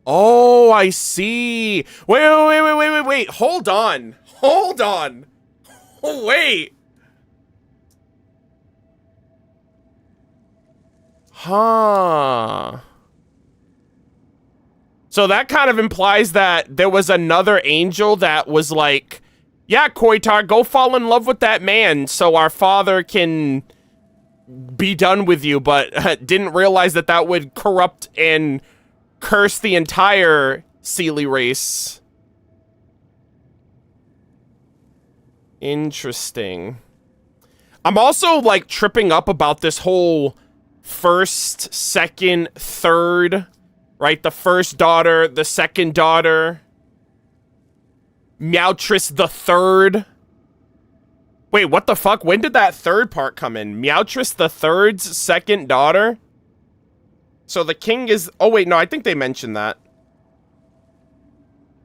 Oh, I see. Wait. Hold on. Wait. Huh. So that kind of implies that there was another angel that was like, yeah, Koitar, go fall in love with that man so our father can be done with you, but didn't realize that that would corrupt and curse the entire Seelie race. Interesting. I'm also, like, tripping up about this whole first, second, third, right? The first daughter, the second daughter, Meowtress the third. Wait, what the fuck? When did that third part come in? Meowtress the third's second daughter? So the king is... Oh, wait, no, I think they mentioned that.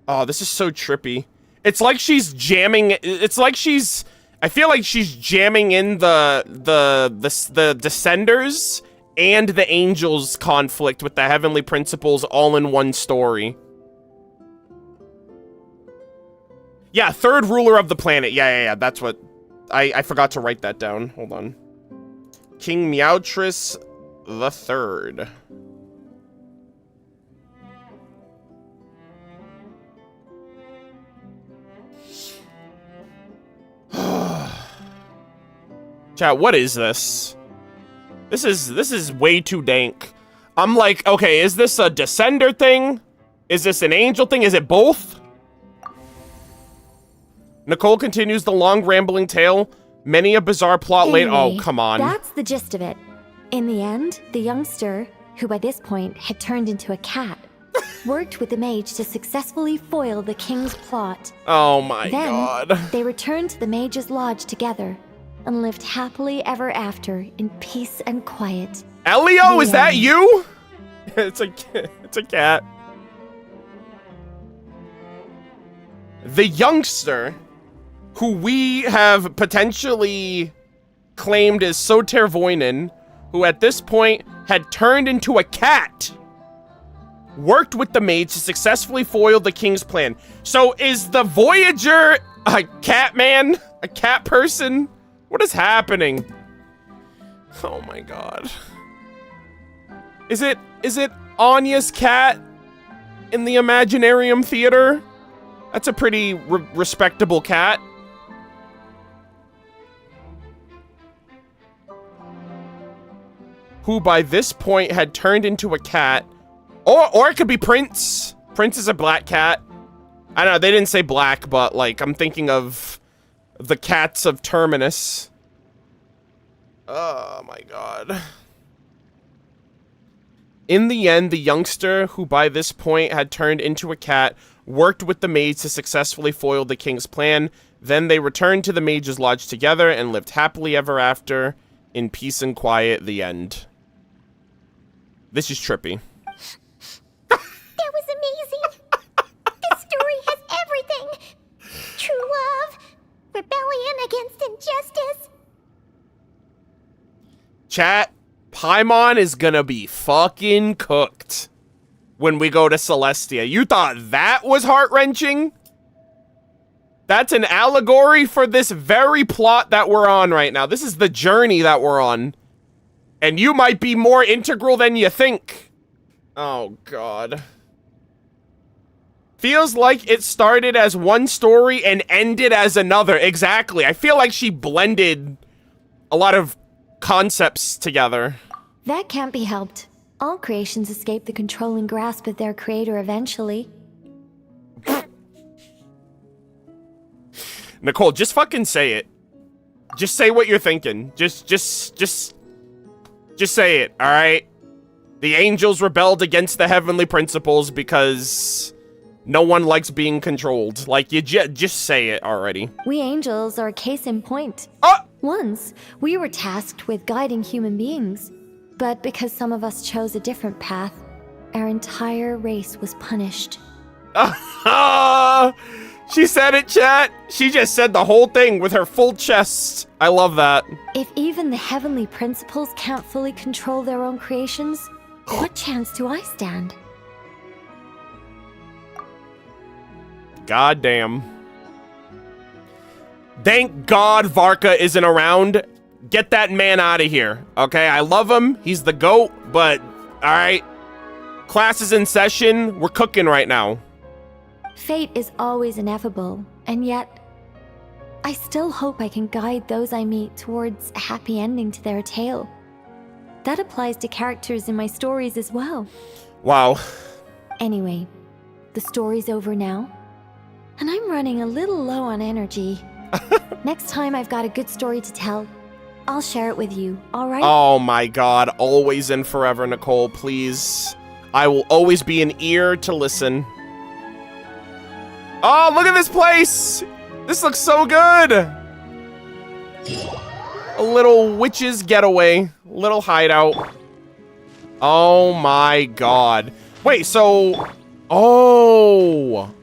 Oh, this is so trippy. It's like she's jamming... It's like she's... I feel like she's jamming in the Descenders and the Angels conflict with the Heavenly Principles all in one story. Yeah, third ruler of the planet. Yeah, that's what... I forgot to write that down. Hold on. King Meowtress the Third. Chat, what is this? This is way too dank. I'm like, okay, is this a Descender thing? Is this an Angel thing? Is it both? Nicole continues the long rambling tale. Many a bizarre plot later. Oh, come on. That's the gist of it. In the end, the youngster, who by this point had turned into a cat, worked with the mage to successfully foil the king's plot. Oh my god. Then, they returned to the mage's lodge together and lived happily ever after in peace and quiet. Elio, is that you? It's a cat. The youngster, who we have potentially claimed as Sotervoinen, who at this point had turned into a cat, worked with the mage to successfully foil the king's plan. So is the Voyager a cat man? A cat person? What is happening? Oh my god. Is it Anya's cat in the Imaginarium Theater? That's a pretty respectable cat. Who by this point had turned into a cat. Or it could be Prince. Prince is a black cat. I don't know, they didn't say black, but like I'm thinking of the cats of Terminus. Oh my god. In the end, the youngster, who by this point had turned into a cat, worked with the mage to successfully foil the king's plan. Then they returned to the mage's lodge together and lived happily ever after in peace and quiet. The end. This is trippy. That was amazing. This story has everything. True love, rebellion against injustice. Chat, Paimon is gonna be fucking cooked when we go to Celestia. You thought that was heart-wrenching? That's an allegory for this very plot that we're on right now. This is the journey that we're on. And you might be more integral than you think. Oh, God. Feels like it started as one story and ended as another. Exactly. I feel like she blended a lot of concepts together. That can't be helped. All creations escape the controlling grasp of their creator eventually. Nicole, just fucking say it. Just say what you're thinking. Just say it, alright? The angels rebelled against the heavenly principles because no one likes being controlled. Like, you just say it already. We angels are a case in point. Once, we were tasked with guiding human beings. But because some of us chose a different path, our entire race was punished. She said it, chat. She just said the whole thing with her full chest. I love that. If even the heavenly principles can't fully control their own creations, what chance do I stand? Goddamn. Thank God Varka isn't around. Get that man out of here, okay? I love him. He's the GOAT, but, alright. Class is in session. We're cooking right now. Fate is always ineffable, and yet, I still hope I can guide those I meet towards a happy ending to their tale. That applies to characters in my stories as well. Wow. Anyway, the story's over now, and I'm running a little low on energy. Next time I've got a good story to tell, I'll share it with you, alright? Oh my god, always and forever, Nicole, please. I will always be an ear to listen. Oh, look at this place! This looks so good! A little witch's getaway. Little hideout. Oh my god. Wait, so... Oh!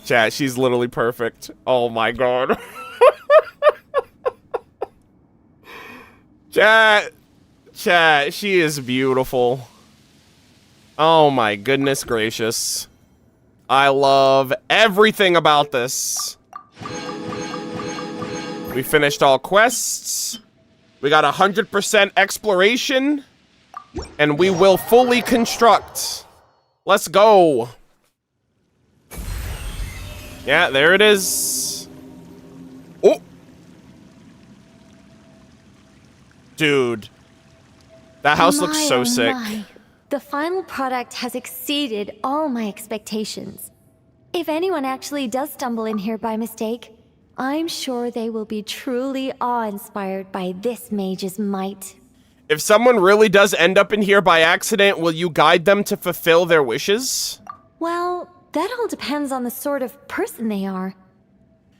Chat, she's literally perfect. Oh my god. Chat, she is beautiful. Oh my goodness gracious. I love everything about this. We finished all quests. We got 100% exploration. And we will fully construct. Let's go. Yeah, there it is. Oh. Dude. That house looks so sick. My. The final product has exceeded all my expectations. If anyone actually does stumble in here by mistake, I'm sure they will be truly awe-inspired by this mage's might. If someone really does end up in here by accident, will you guide them to fulfill their wishes? Well, that all depends on the sort of person they are.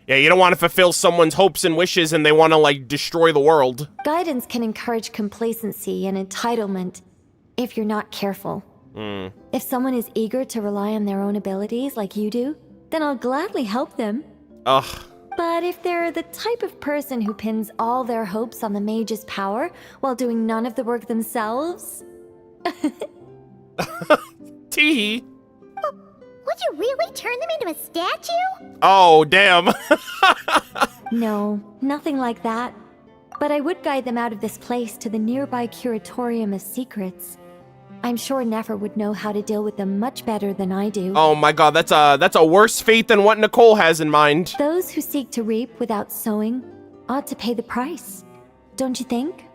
Yeah, you don't want to fulfill someone's hopes and wishes and they want to, like, destroy the world. Guidance can encourage complacency and entitlement if you're not careful. If someone is eager to rely on their own abilities like you do, then I'll gladly help them. Ugh. But if they're the type of person who pins all their hopes on the mage's power while doing none of the work themselves... Tee. Would you really turn them into a statue? Oh, damn. No, nothing like that. But I would guide them out of this place to the nearby Curatorium of Secrets. I'm sure Nefer would know how to deal with them much better than I do. Oh my god, that's a worse fate than what Nicole has in mind. Those who seek to reap without sowing ought to pay the price, don't you think?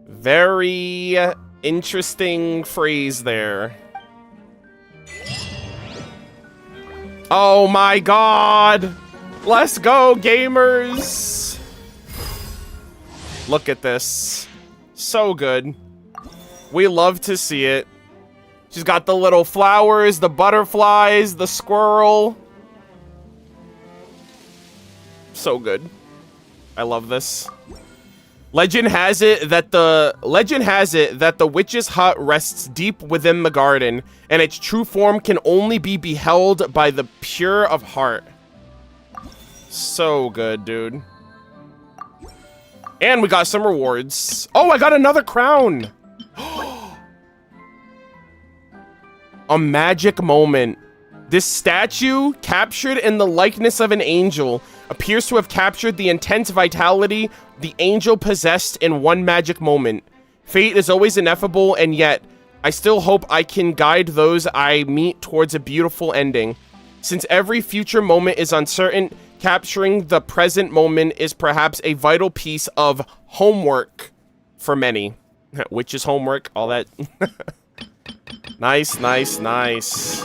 Very interesting phrase there. Oh my god! Let's go, gamers! Look at this. So good. We love to see it. She's got the little flowers, the butterflies, the squirrel. So good. I love this. Legend has it that the witch's hut rests deep within the garden, and its true form can only be beheld by the pure of heart. So good, dude. And we got some rewards. Oh, I got another crown. A magic moment. This statue, captured in the likeness of an angel, appears to have captured the intense vitality the angel possessed in one magic moment. Fate is always ineffable, and yet, I still hope I can guide those I meet towards a beautiful ending. Since every future moment is uncertain, capturing the present moment is perhaps a vital piece of homework for many. Which is homework, all that. Nice, nice, nice.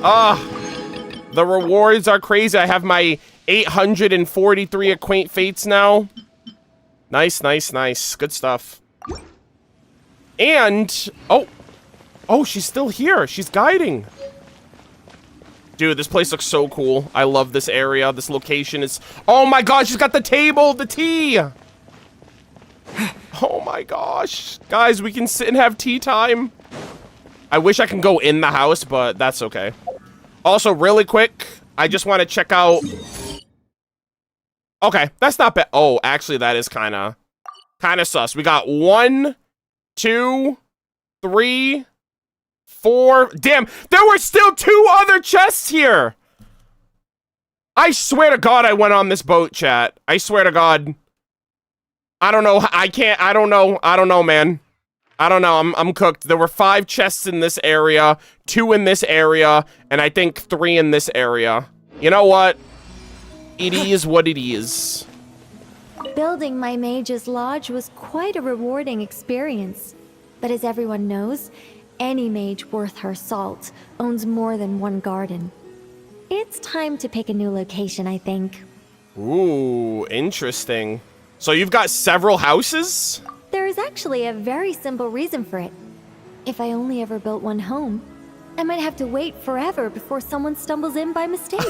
The rewards are crazy. I have my 843 Acquaint Fates now. Nice, nice, nice. Good stuff. And, oh, she's still here. She's guiding. Dude, this place looks so cool. I love this area. This location is... Oh my god, she's got the table, the tea. Oh my gosh. Guys, we can sit and have tea time. I wish I can go in the house, but that's okay. Also, really quick, I just want to check out... Okay, that's not bad. Oh, actually, that is kind of sus. We got 1, 2, 3... 4. Damn, there were still 2 other chests here. I swear to God I went on this boat, chat. I swear to God. I don't know. I don't know, man. I don't know. I'm cooked. There were 5 chests in this area, 2 in this area, and I think 3 in this area. You know what? It is what it is. Building my mage's lodge was quite a rewarding experience. But as everyone knows, any mage worth her salt owns more than one garden. It's time to pick a new location, I think. Ooh, interesting. So you've got several houses? There is actually a very simple reason for it. If I only ever built one home, I might have to wait forever before someone stumbles in by mistake.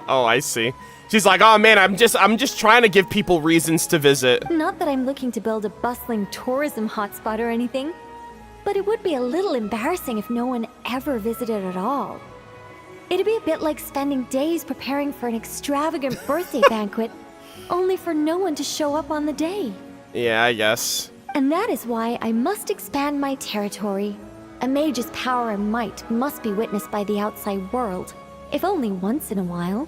Oh, I see. She's like, oh man, I'm just trying to give people reasons to visit. Not that I'm looking to build a bustling tourism hotspot or anything, but it would be a little embarrassing if no one ever visited at all. It'd be a bit like spending days preparing for an extravagant birthday banquet, only for no one to show up on the day. Yeah, I guess. And that is why I must expand my territory. A mage's power and might must be witnessed by the outside world, if only once in a while.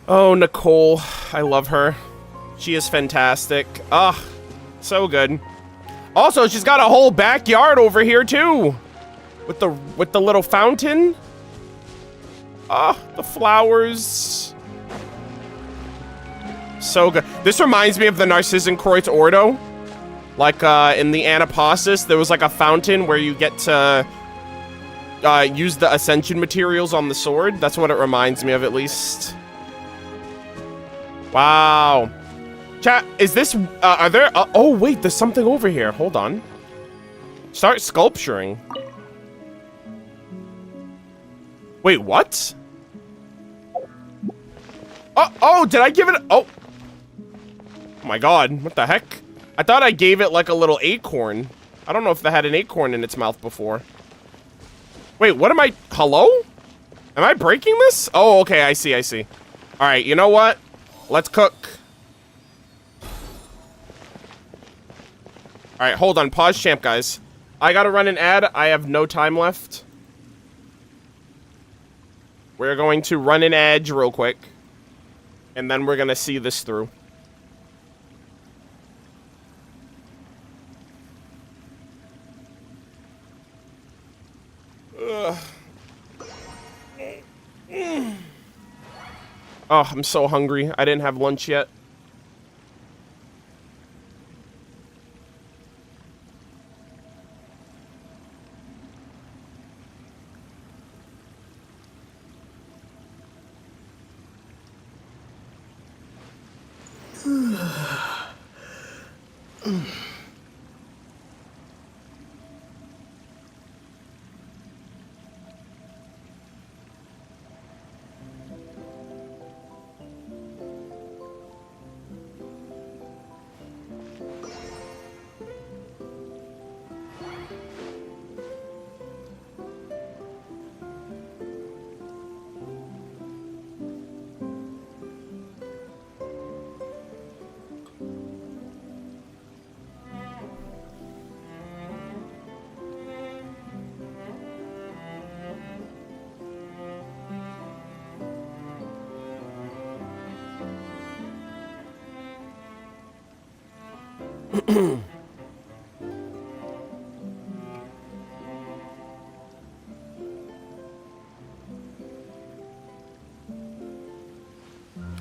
Oh, Nicole. I love her. She is fantastic. Ah, so good. Also, she's got a whole backyard over here, too. With the little fountain. Ah, the flowers. So good. This reminds me of the Narcissenkreuz Ordo. Like, in the Anapasis, there was like a fountain where you get to use the Ascension materials on the sword. That's what it reminds me of, at least. Wow. Chat, is this, are there, oh wait, there's something over here. Hold on. Start sculpturing. Wait, what? Oh, did I give it, oh my god, what the heck? I thought I gave it like a little acorn. I don't know if that had an acorn in its mouth before. Wait, what am I, hello? Am I breaking this? Oh, okay, I see. All right, you know what? Let's cook. All right, hold on, pause champ, guys. I gotta run an ad, I have no time left. We're going to run an ad real quick. And then we're gonna see this through. Ugh. Oh, I'm so hungry. I didn't have lunch yet.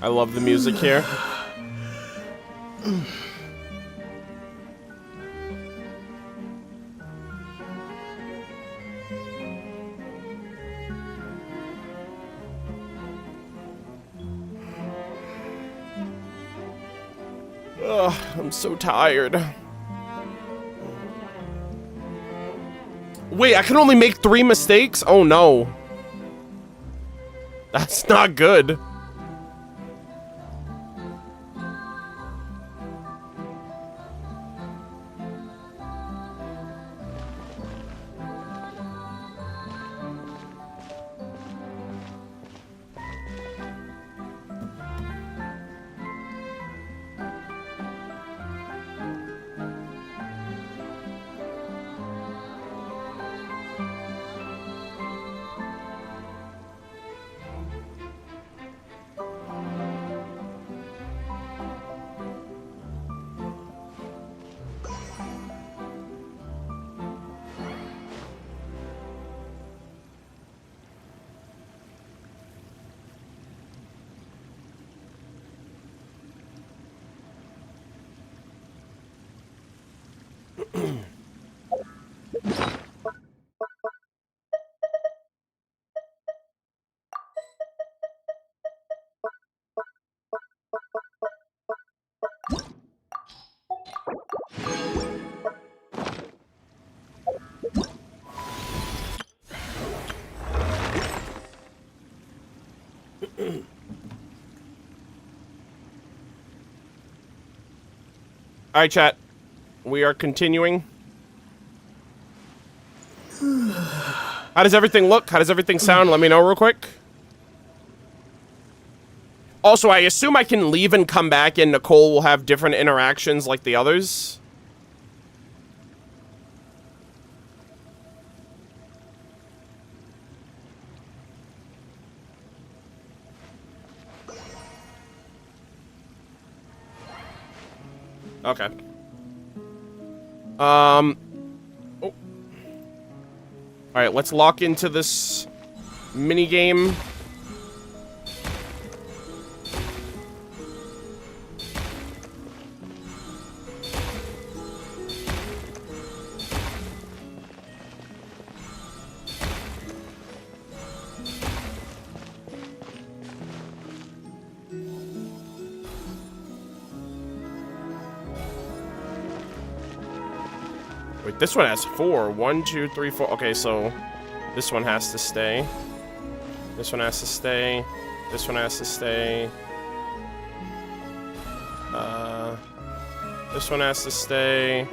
I love the music here. Ugh, I'm so tired. Wait, I can only make 3 mistakes? Oh no. That's not good. All right, chat. We are continuing. How does everything look? How does everything sound? Let me know real quick. Also, I assume I can leave and come back and Nicole will have different interactions like the others. Okay. Oh. Alright, let's lock into this mini game. Wait, this one has 4. 1, 2, 3, 4. Okay, so this one has to stay. This one has to stay. This one has to stay. This one has to stay.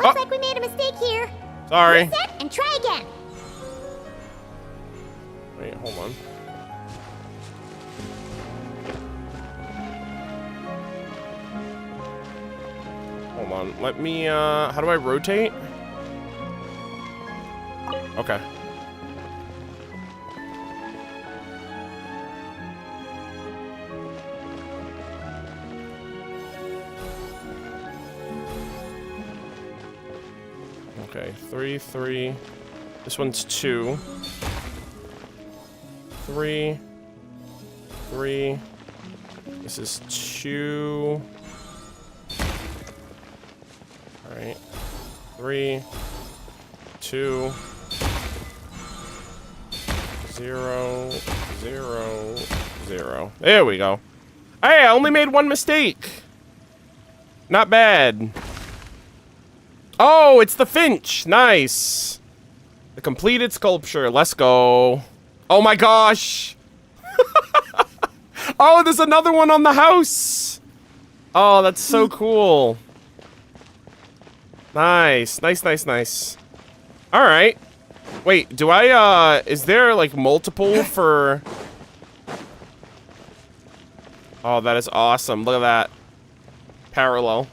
Looks like we made a mistake here. Sorry. Reset and try again. Wait, hold on. Hold on. Let me, how do I rotate? Okay. Okay, 3, 3. This one's 2. 3. 3. This is 2. Alright. 3. 2. 0. 0. 0. There we go. Hey, I only made one mistake. Not bad. Oh, it's the Finch. Nice. The completed sculpture. Let's go. Oh my gosh. Oh, there's another one on the house. Oh, that's so cool. Nice. Nice, nice, nice. All right. Wait, do I, is there like multiple for... Oh, that is awesome. Look at that. Parallel.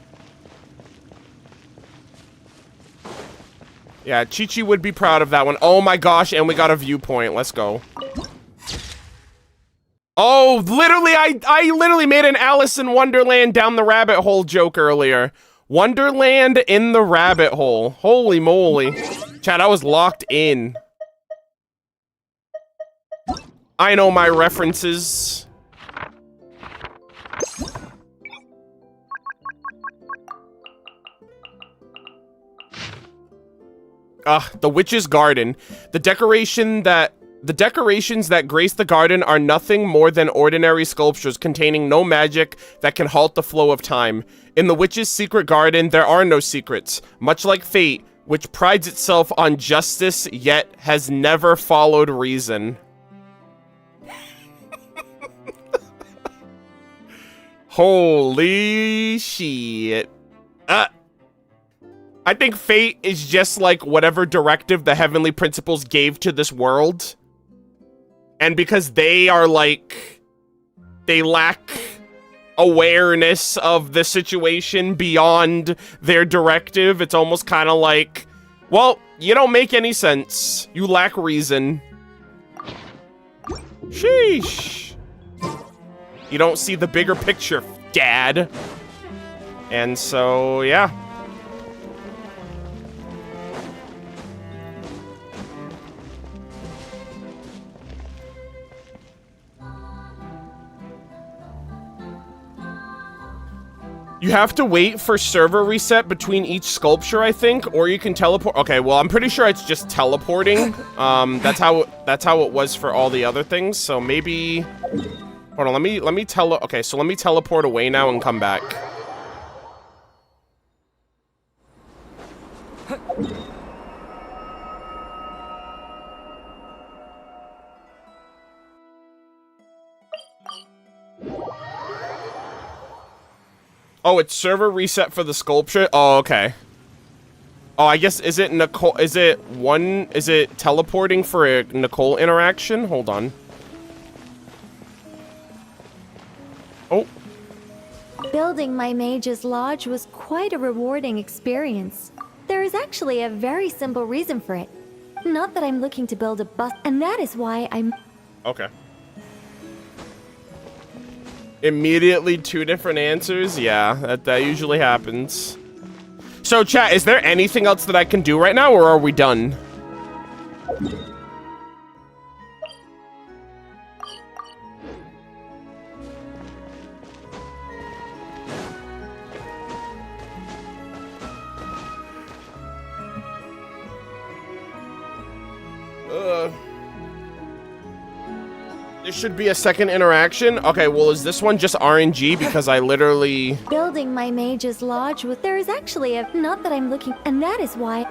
Yeah, Chi-Chi would be proud of that one. Oh my gosh, and we got a viewpoint. Let's go. Oh, literally, I literally made an Alice in Wonderland down the rabbit hole joke earlier. Wonderland in the rabbit hole. Holy moly. Chat, I was locked in. I know my references. The witch's garden. The decorations that grace the garden are nothing more than ordinary sculptures containing no magic that can halt the flow of time. In the witch's secret garden, there are no secrets. Much like fate, which prides itself on justice yet has never followed reason. Holy shit. I think fate is just like whatever directive the heavenly principles gave to this world. And because they are like, they lack awareness of the situation beyond their directive, it's almost kind of like, well, you don't make any sense. You lack reason. Sheesh. You don't see the bigger picture, Dad. And so, yeah. You have to wait for server reset between each sculpture, I think, or you can teleport. Okay, well, I'm pretty sure it's just teleporting. That's how it was for all the other things. So maybe, hold on, let me okay, so let me teleport away now and come back. Oh, it's server reset for the sculpture? Oh, okay. Oh, I guess, is it Nicole, is it teleporting for a Nicole interaction? Hold on. Oh. Building my mage's lodge was quite a rewarding experience. There is actually a very simple reason for it. Not that I'm looking to build a bus, and that is why I'm... Okay. Immediately 2 different answers? Yeah, that usually happens. So, chat, is there anything else that I can do right now, or are we done? There should be a second interaction. Okay, well, is this one just RNG? Because I literally... Building my mage's lodge with... There is actually a... Not that I'm looking... And that is why...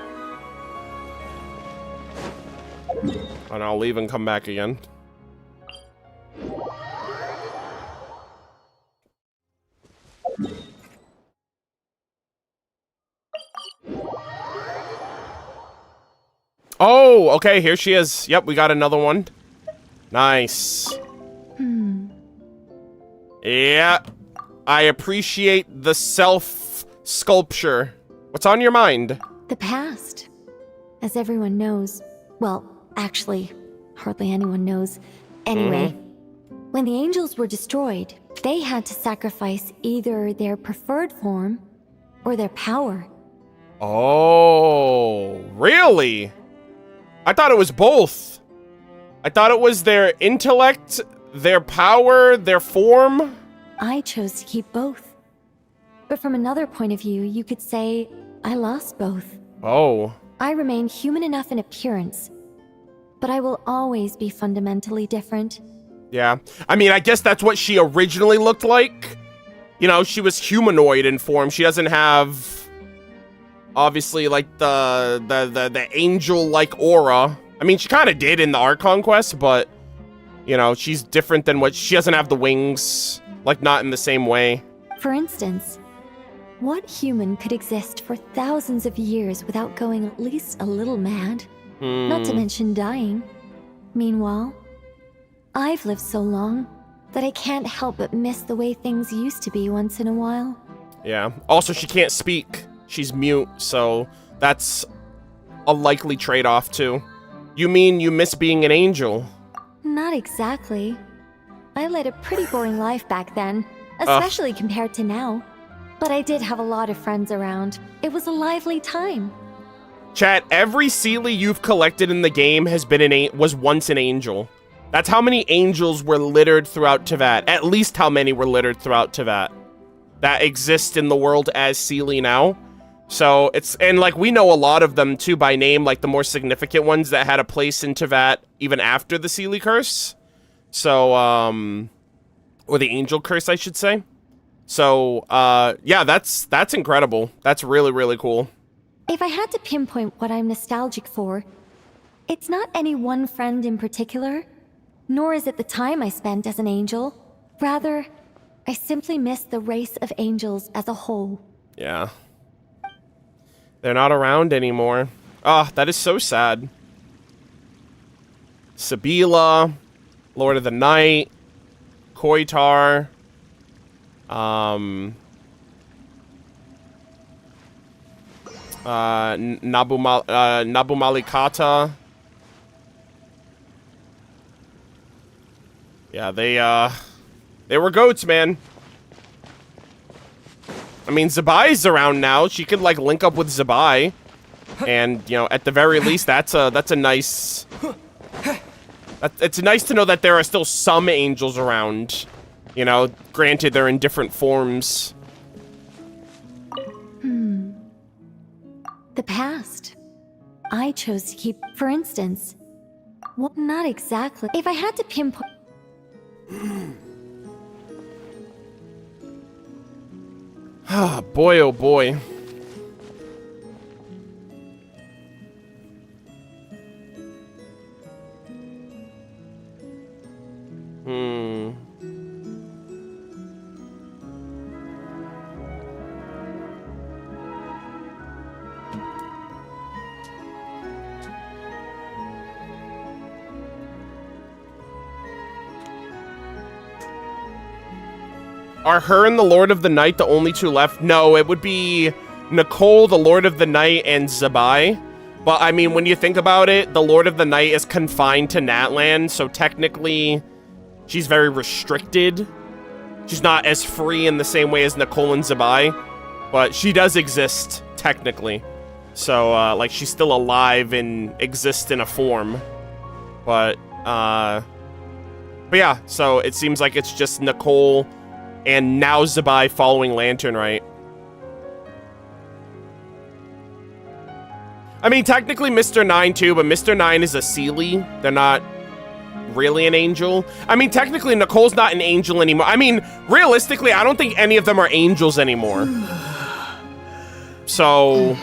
And I'll leave and come back again. Oh, okay, here she is. Yep, we got another one. Nice. Yeah, I appreciate the self-sculpture. What's on your mind? The past. As everyone knows. Well, actually, hardly anyone knows. Anyway, when the angels were destroyed, they had to sacrifice either their preferred form or their power. Oh, really? I thought it was both. I thought it was their intellect, their power, their form. I chose to keep both. But from another point of view, you could say I lost both. Oh. I remain human enough in appearance, but I will always be fundamentally different. Yeah. I mean, I guess that's what she originally looked like. You know, she was humanoid in form. She doesn't have, obviously, like, the angel-like aura. I mean, she kind of did in the Archon quest, but, you know, she's different than what... She doesn't have the wings, like, not in the same way. For instance, what human could exist for thousands of years without going at least a little mad? Not to mention dying. Meanwhile, I've lived so long that I can't help but miss the way things used to be once in a while. Yeah. Also, she can't speak. She's mute, so that's a likely trade-off, too. You mean you miss being an angel? Not exactly. I led a pretty boring life back then, especially compared to now. But I did have a lot of friends around. It was a lively time. Chat, every Seelie you've collected in the game has been was once an angel. That's how many angels were littered throughout Teyvat. At least how many were littered throughout Teyvat that exist in the world as Seelie now. So it's, and like we know a lot of them too by name, like the more significant ones that had a place in Teyvat even after the Seelie curse. So, or the angel curse, I should say. So, yeah, that's incredible. That's really, really cool. If I had to pinpoint what I'm nostalgic for, it's not any one friend in particular, nor is it the time I spent as an angel. Rather, I simply miss the race of angels as a whole. Yeah. They're not around anymore. Ah, that is so sad. Sabila, Lord of the Night, Koitar, Nabumalikata. Yeah, they were goats, man. I mean, Zabai's around now. She could, like, link up with Zabai. And, you know, at the very least, that's a nice... It's nice to know that there are still some angels around. You know, granted, they're in different forms. the past. I chose to keep, for instance. Well, not exactly. If I had to pinpoint. Boy, oh boy. Are her and the Lord of the Night the only two left? No, it would be Nicole, the Lord of the Night, and Zabai. But, I mean, when you think about it, the Lord of the Night is confined to Natlan, so technically, she's very restricted. She's not as free in the same way as Nicole and Zabai, but she does exist, technically. So, like, she's still alive and exists in a form. But yeah, so it seems like it's just Nicole and now Zabai following Lantern, right? I mean, technically Mr. 9 too, but Mr. 9 is a Seelie. They're not really an angel. I mean, technically Nicole's not an angel anymore. I mean, realistically, I don't think any of them are angels anymore. So,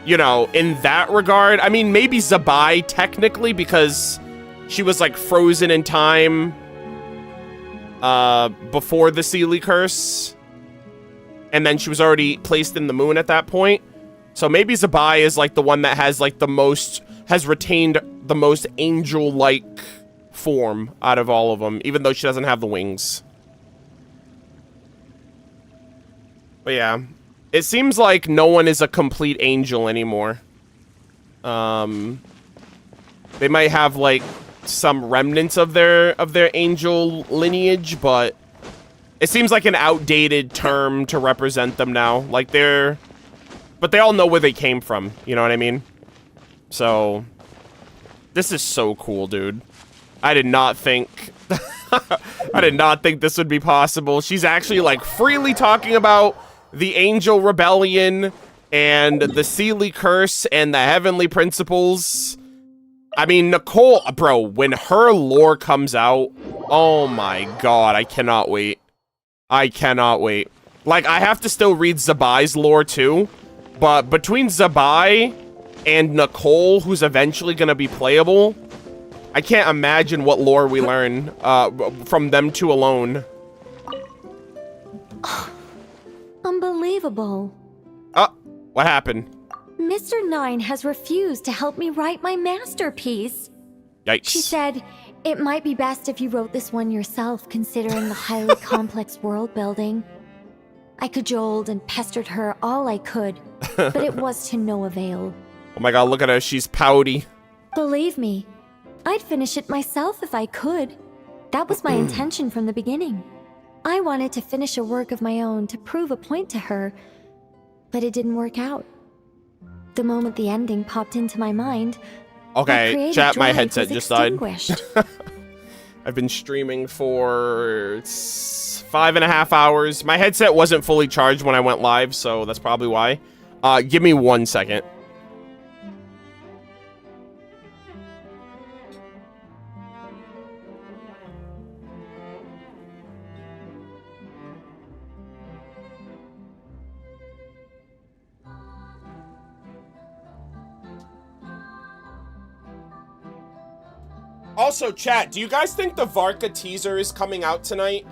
you know, in that regard, I mean, maybe Zabai technically, because she was like frozen in time before the Seelie curse, and then she was already placed in the moon at that point. So maybe Zabai is like the one that has like the most, has retained the most angel-like form out of all of them, even though she doesn't have the wings. But yeah, it seems like no one is a complete angel anymore. They might have like some remnants of their angel lineage, but it seems like an outdated term to represent them now. Like but they all know where they came from, you know what I mean? So this is so cool, dude. I did not think I did not think this would be possible. She's actually like freely talking about the Angel Rebellion and the Seelie Curse and the Heavenly Principles. I mean, Nicole, bro, when her lore comes out, oh my god, I cannot wait. I cannot wait. Like, I have to still read Zabai's lore too, but between Zabai and Nicole, who's eventually gonna be playable, I can't imagine what lore we learn from them two alone. Unbelievable. What happened? Mr. 9 has refused to help me write my masterpiece. Yikes. She said, it might be best if you wrote this one yourself, considering the highly complex world building. I cajoled and pestered her all I could, but it was to no avail. Oh my god, look at her. She's pouty. Believe me, I'd finish it myself if I could. That was my intention from the beginning. I wanted to finish a work of my own to prove a point to her, but it didn't work out. The moment the ending popped into my mind, okay, chat, my headset just died. Extinguished. I've been streaming for 5.5 hours. My headset wasn't fully charged when I went live, so that's probably why. Give me 1 second. Also, chat, do you guys think the Varka teaser is coming out tonight?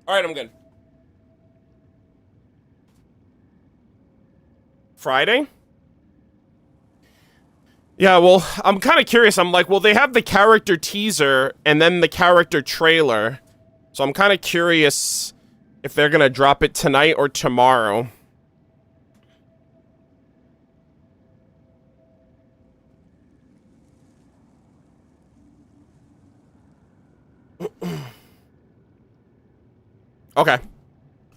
All right, I'm good. Friday? Yeah, well, I'm kind of curious. I'm like, well, they have the character teaser and then the character trailer. So I'm kind of curious if they're going to drop it tonight or tomorrow. Okay.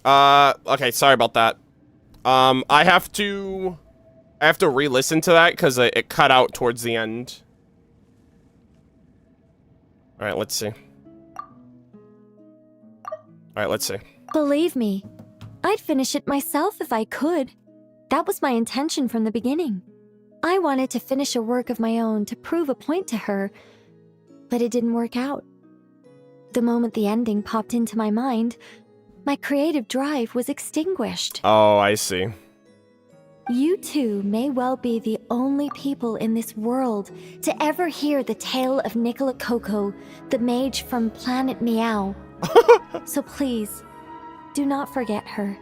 Okay, sorry about that. I have to re-listen to that because it cut out towards the end. All right, let's see. All right, let's see. Believe me, I'd finish it myself if I could. That was my intention from the beginning. I wanted to finish a work of my own to prove a point to her, but it didn't work out. The moment the ending popped into my mind, my creative drive was extinguished. Oh, I see. You two may well be the only people in this world to ever hear the tale of Nicola Coco, the mage from Planet Meow. So please, do not forget her,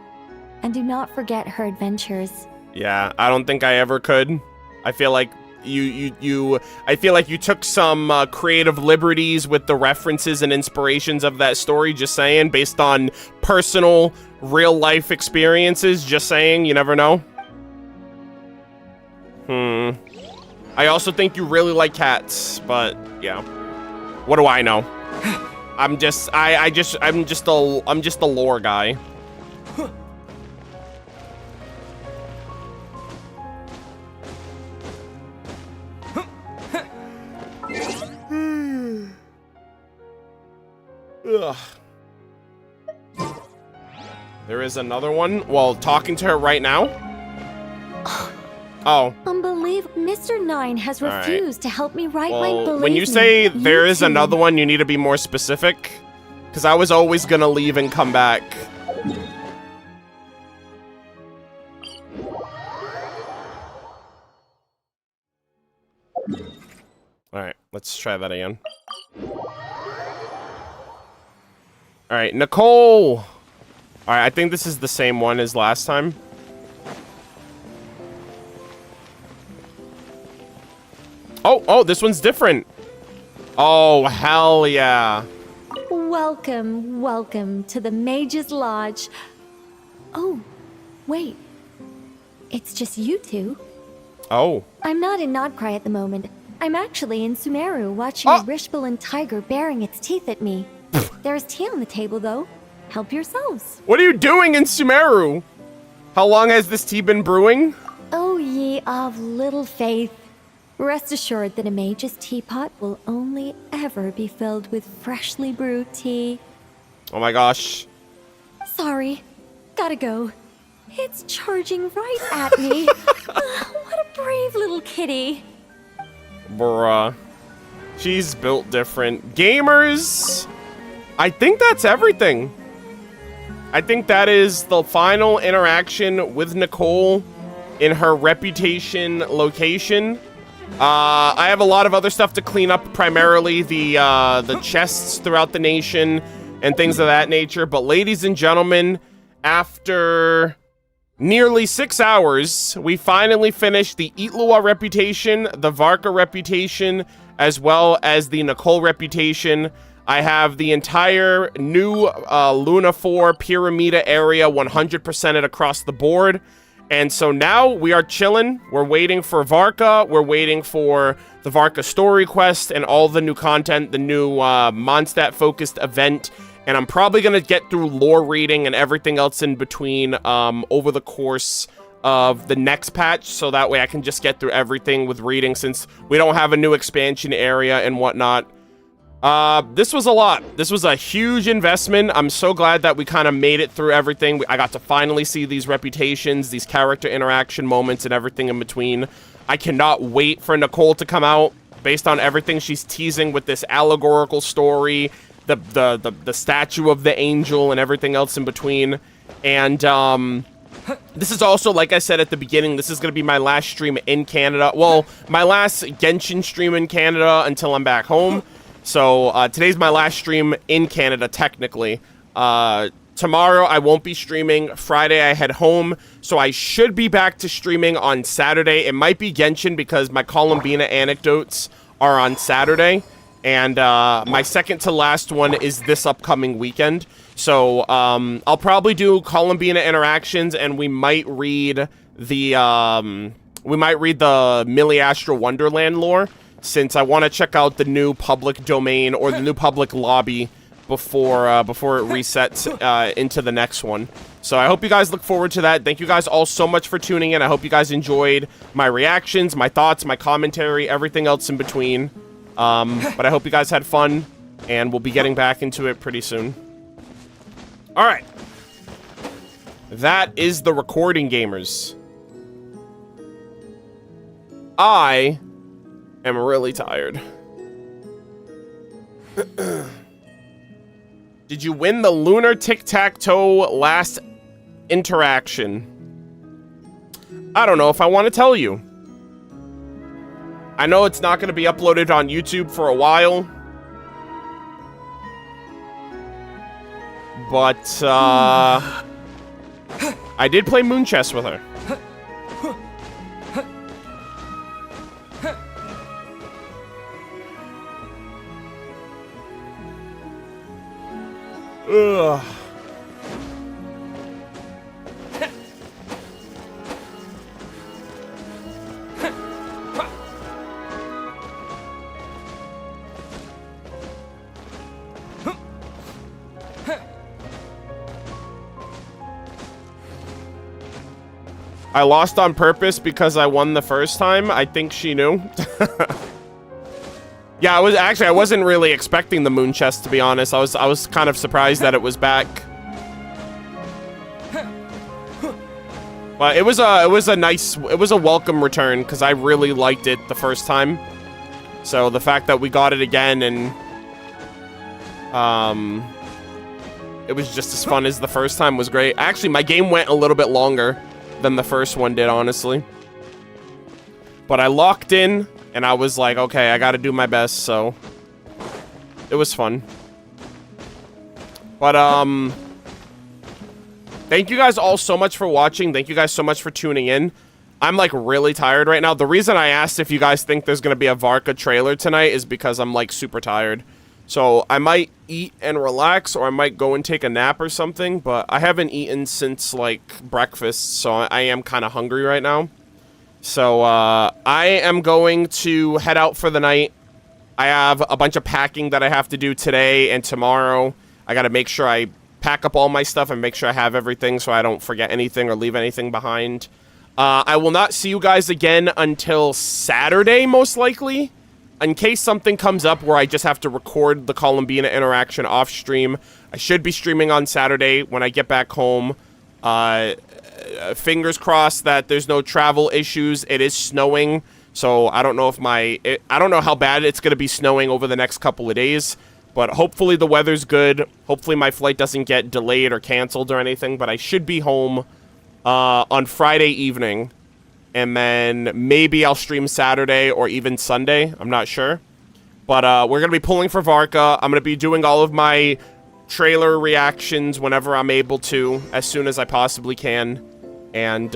and do not forget her adventures. Yeah, I don't think I ever could. I feel like I feel like you took some creative liberties with the references and inspirations of that story, just saying, based on personal, real-life experiences, just saying, you never know. I also think you really like cats, but, yeah. What do I know? I'm just a lore guy. Ugh. There is another one. Well, talking to her right now. Oh. Unbelievable. Mr. Nine has refused to help me write my believe when you me, say there is two. another one, you need to be more specific. Because I was always gonna leave and come back. Alright, let's try that again. Alright, Nicole! Alright, I think this is the same one as last time. Oh, this one's different. Oh, hell yeah. Welcome, welcome to the Mage's Lodge. Oh, wait. It's just you two. Oh. I'm not in Nod-Krai at the moment. I'm actually in Sumeru watching a Rishbalin tiger baring its teeth at me. There's tea on the table, though. Help yourselves. What are you doing in Sumeru? How long has this tea been brewing? Oh, ye of little faith. Rest assured that a mage's teapot will only ever be filled with freshly brewed tea. Oh my gosh. Sorry. Gotta go. It's charging right at me. What a brave little kitty. Bruh. She's built different. Gamers! I think that's everything. I think that is the final interaction with Nicole in her reputation location. I have a lot of other stuff to clean up, primarily the chests throughout the nation and things of that nature. But ladies and gentlemen, after nearly 6 hours, we finally finished the Itlua reputation, the Varka reputation, as well as the Nicole reputation. I have the entire new Luna 4 Piramida area 100%ed across the board. And so now we are chilling. We're waiting for Varka. We're waiting for the Varka story quest and all the new content, the new Mondstadt-focused event. And I'm probably going to get through lore reading and everything else in between over the course of the next patch. So that way I can just get through everything with reading, since we don't have a new expansion area and whatnot. This was a lot. This was a huge investment. I'm so glad that we kind of made it through everything. I got to finally see these reputations, these character interaction moments, and everything in between. I cannot wait for Nicole to come out, based on everything she's teasing with this allegorical story, the statue of the angel, and everything else in between. And this is also, like I said at the beginning, this is going to be my last stream in Canada. Well, my last Genshin stream in Canada until I'm back home. So today's my last stream in Canada, technically. Tomorrow I won't be streaming. Friday I head home, so I should be back to streaming on Saturday. It might be Genshin because my Columbina anecdotes are on Saturday, and my second to last one is this upcoming weekend. So I'll probably do Columbina interactions, and we might read the Millie Astro Wonderland lore, since I want to check out the new public domain or the new public lobby before it resets into the next one. So I hope you guys look forward to that. Thank you guys all so much for tuning in. I hope you guys enjoyed my reactions, my thoughts, my commentary, everything else in between. But I hope you guys had fun, and we'll be getting back into it pretty soon. All right. That is the recording, gamers. I am really tired. Did you win the Lunar Tic-Tac-Toe last interaction? I don't know if I want to tell you. I know it's not going to be uploaded on YouTube for a while. But, I did play Moon Chess with her. Ugh. I lost on purpose because I won the first time. I think she knew. Yeah, I wasn't really expecting the moon chest, to be honest. I was kind of surprised that it was back. But it was a welcome return because I really liked it the first time. So the fact that we got it again and it was just as fun as the first time was great. Actually, my game went a little bit longer than the first one did, honestly. But I locked in. And I was like, okay, I gotta do my best, so it was fun. But, thank you guys all so much for watching. Thank you guys so much for tuning in. I'm, like, really tired right now. The reason I asked if you guys think there's gonna be a Varka trailer tonight is because I'm, like, super tired. So I might eat and relax, or I might go and take a nap or something, but I haven't eaten since, like, breakfast, so I am kind of hungry right now. So, I am going to head out for the night. I have a bunch of packing that I have to do today and tomorrow. I gotta make sure I pack up all my stuff and make sure I have everything so I don't forget anything or leave anything behind. I will not see you guys again until Saturday, most likely. In case something comes up where I just have to record the Columbina interaction off stream. I should be streaming on Saturday when I get back home. Fingers crossed that there's no travel issues. It is snowing, so I don't know if I don't know how bad it's going to be snowing over the next couple of days, but hopefully the weather's good. Hopefully my flight doesn't get delayed or canceled or anything, but I should be home on Friday evening, and then maybe I'll stream Saturday or even Sunday. I'm not sure, but we're going to be pulling for Varka. I'm going to be doing all of my trailer reactions whenever I'm able to, as soon as I possibly can. And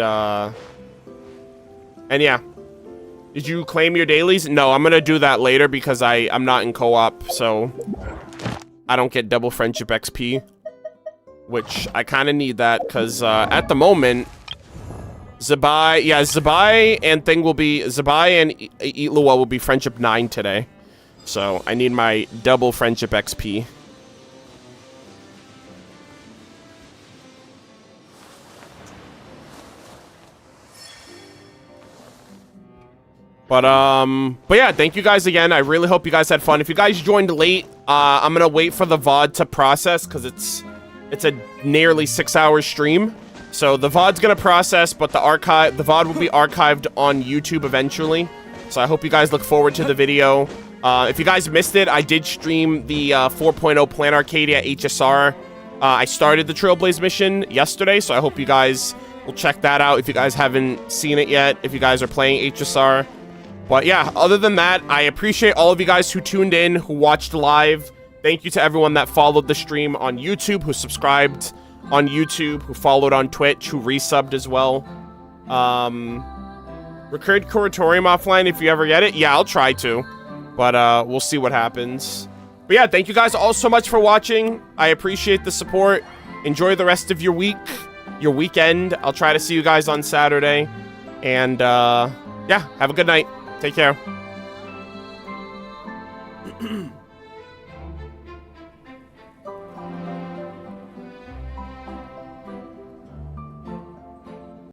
yeah. Did you claim your dailies? No, I'm gonna do that later because I'm not in co-op, so I don't get double friendship XP, which I kind of need that because at the moment, Zabai and Itlua will be friendship 9 today, so I need my double friendship XP. But yeah, thank you guys again. I really hope you guys had fun. If you guys joined late, I'm gonna wait for the VOD to process because it's a nearly 6-hour stream. So the VOD's gonna process, but the VOD will be archived on YouTube eventually. So I hope you guys look forward to the video. If you guys missed it, I did stream the 4.0 Plan Arcadia HSR. I started the Trailblaze mission yesterday, so I hope you guys will check that out if you guys haven't seen it yet, if you guys are playing HSR. But yeah, other than that, I appreciate all of you guys who tuned in, who watched live. Thank you to everyone that followed the stream on YouTube, who subscribed on YouTube, who followed on Twitch, who resubbed as well. Record Curatorium offline if you ever get it. Yeah, I'll try to, but we'll see what happens. But yeah, thank you guys all so much for watching. I appreciate the support. Enjoy the rest of your week, your weekend. I'll try to see you guys on Saturday. And yeah, have a good night. Take care.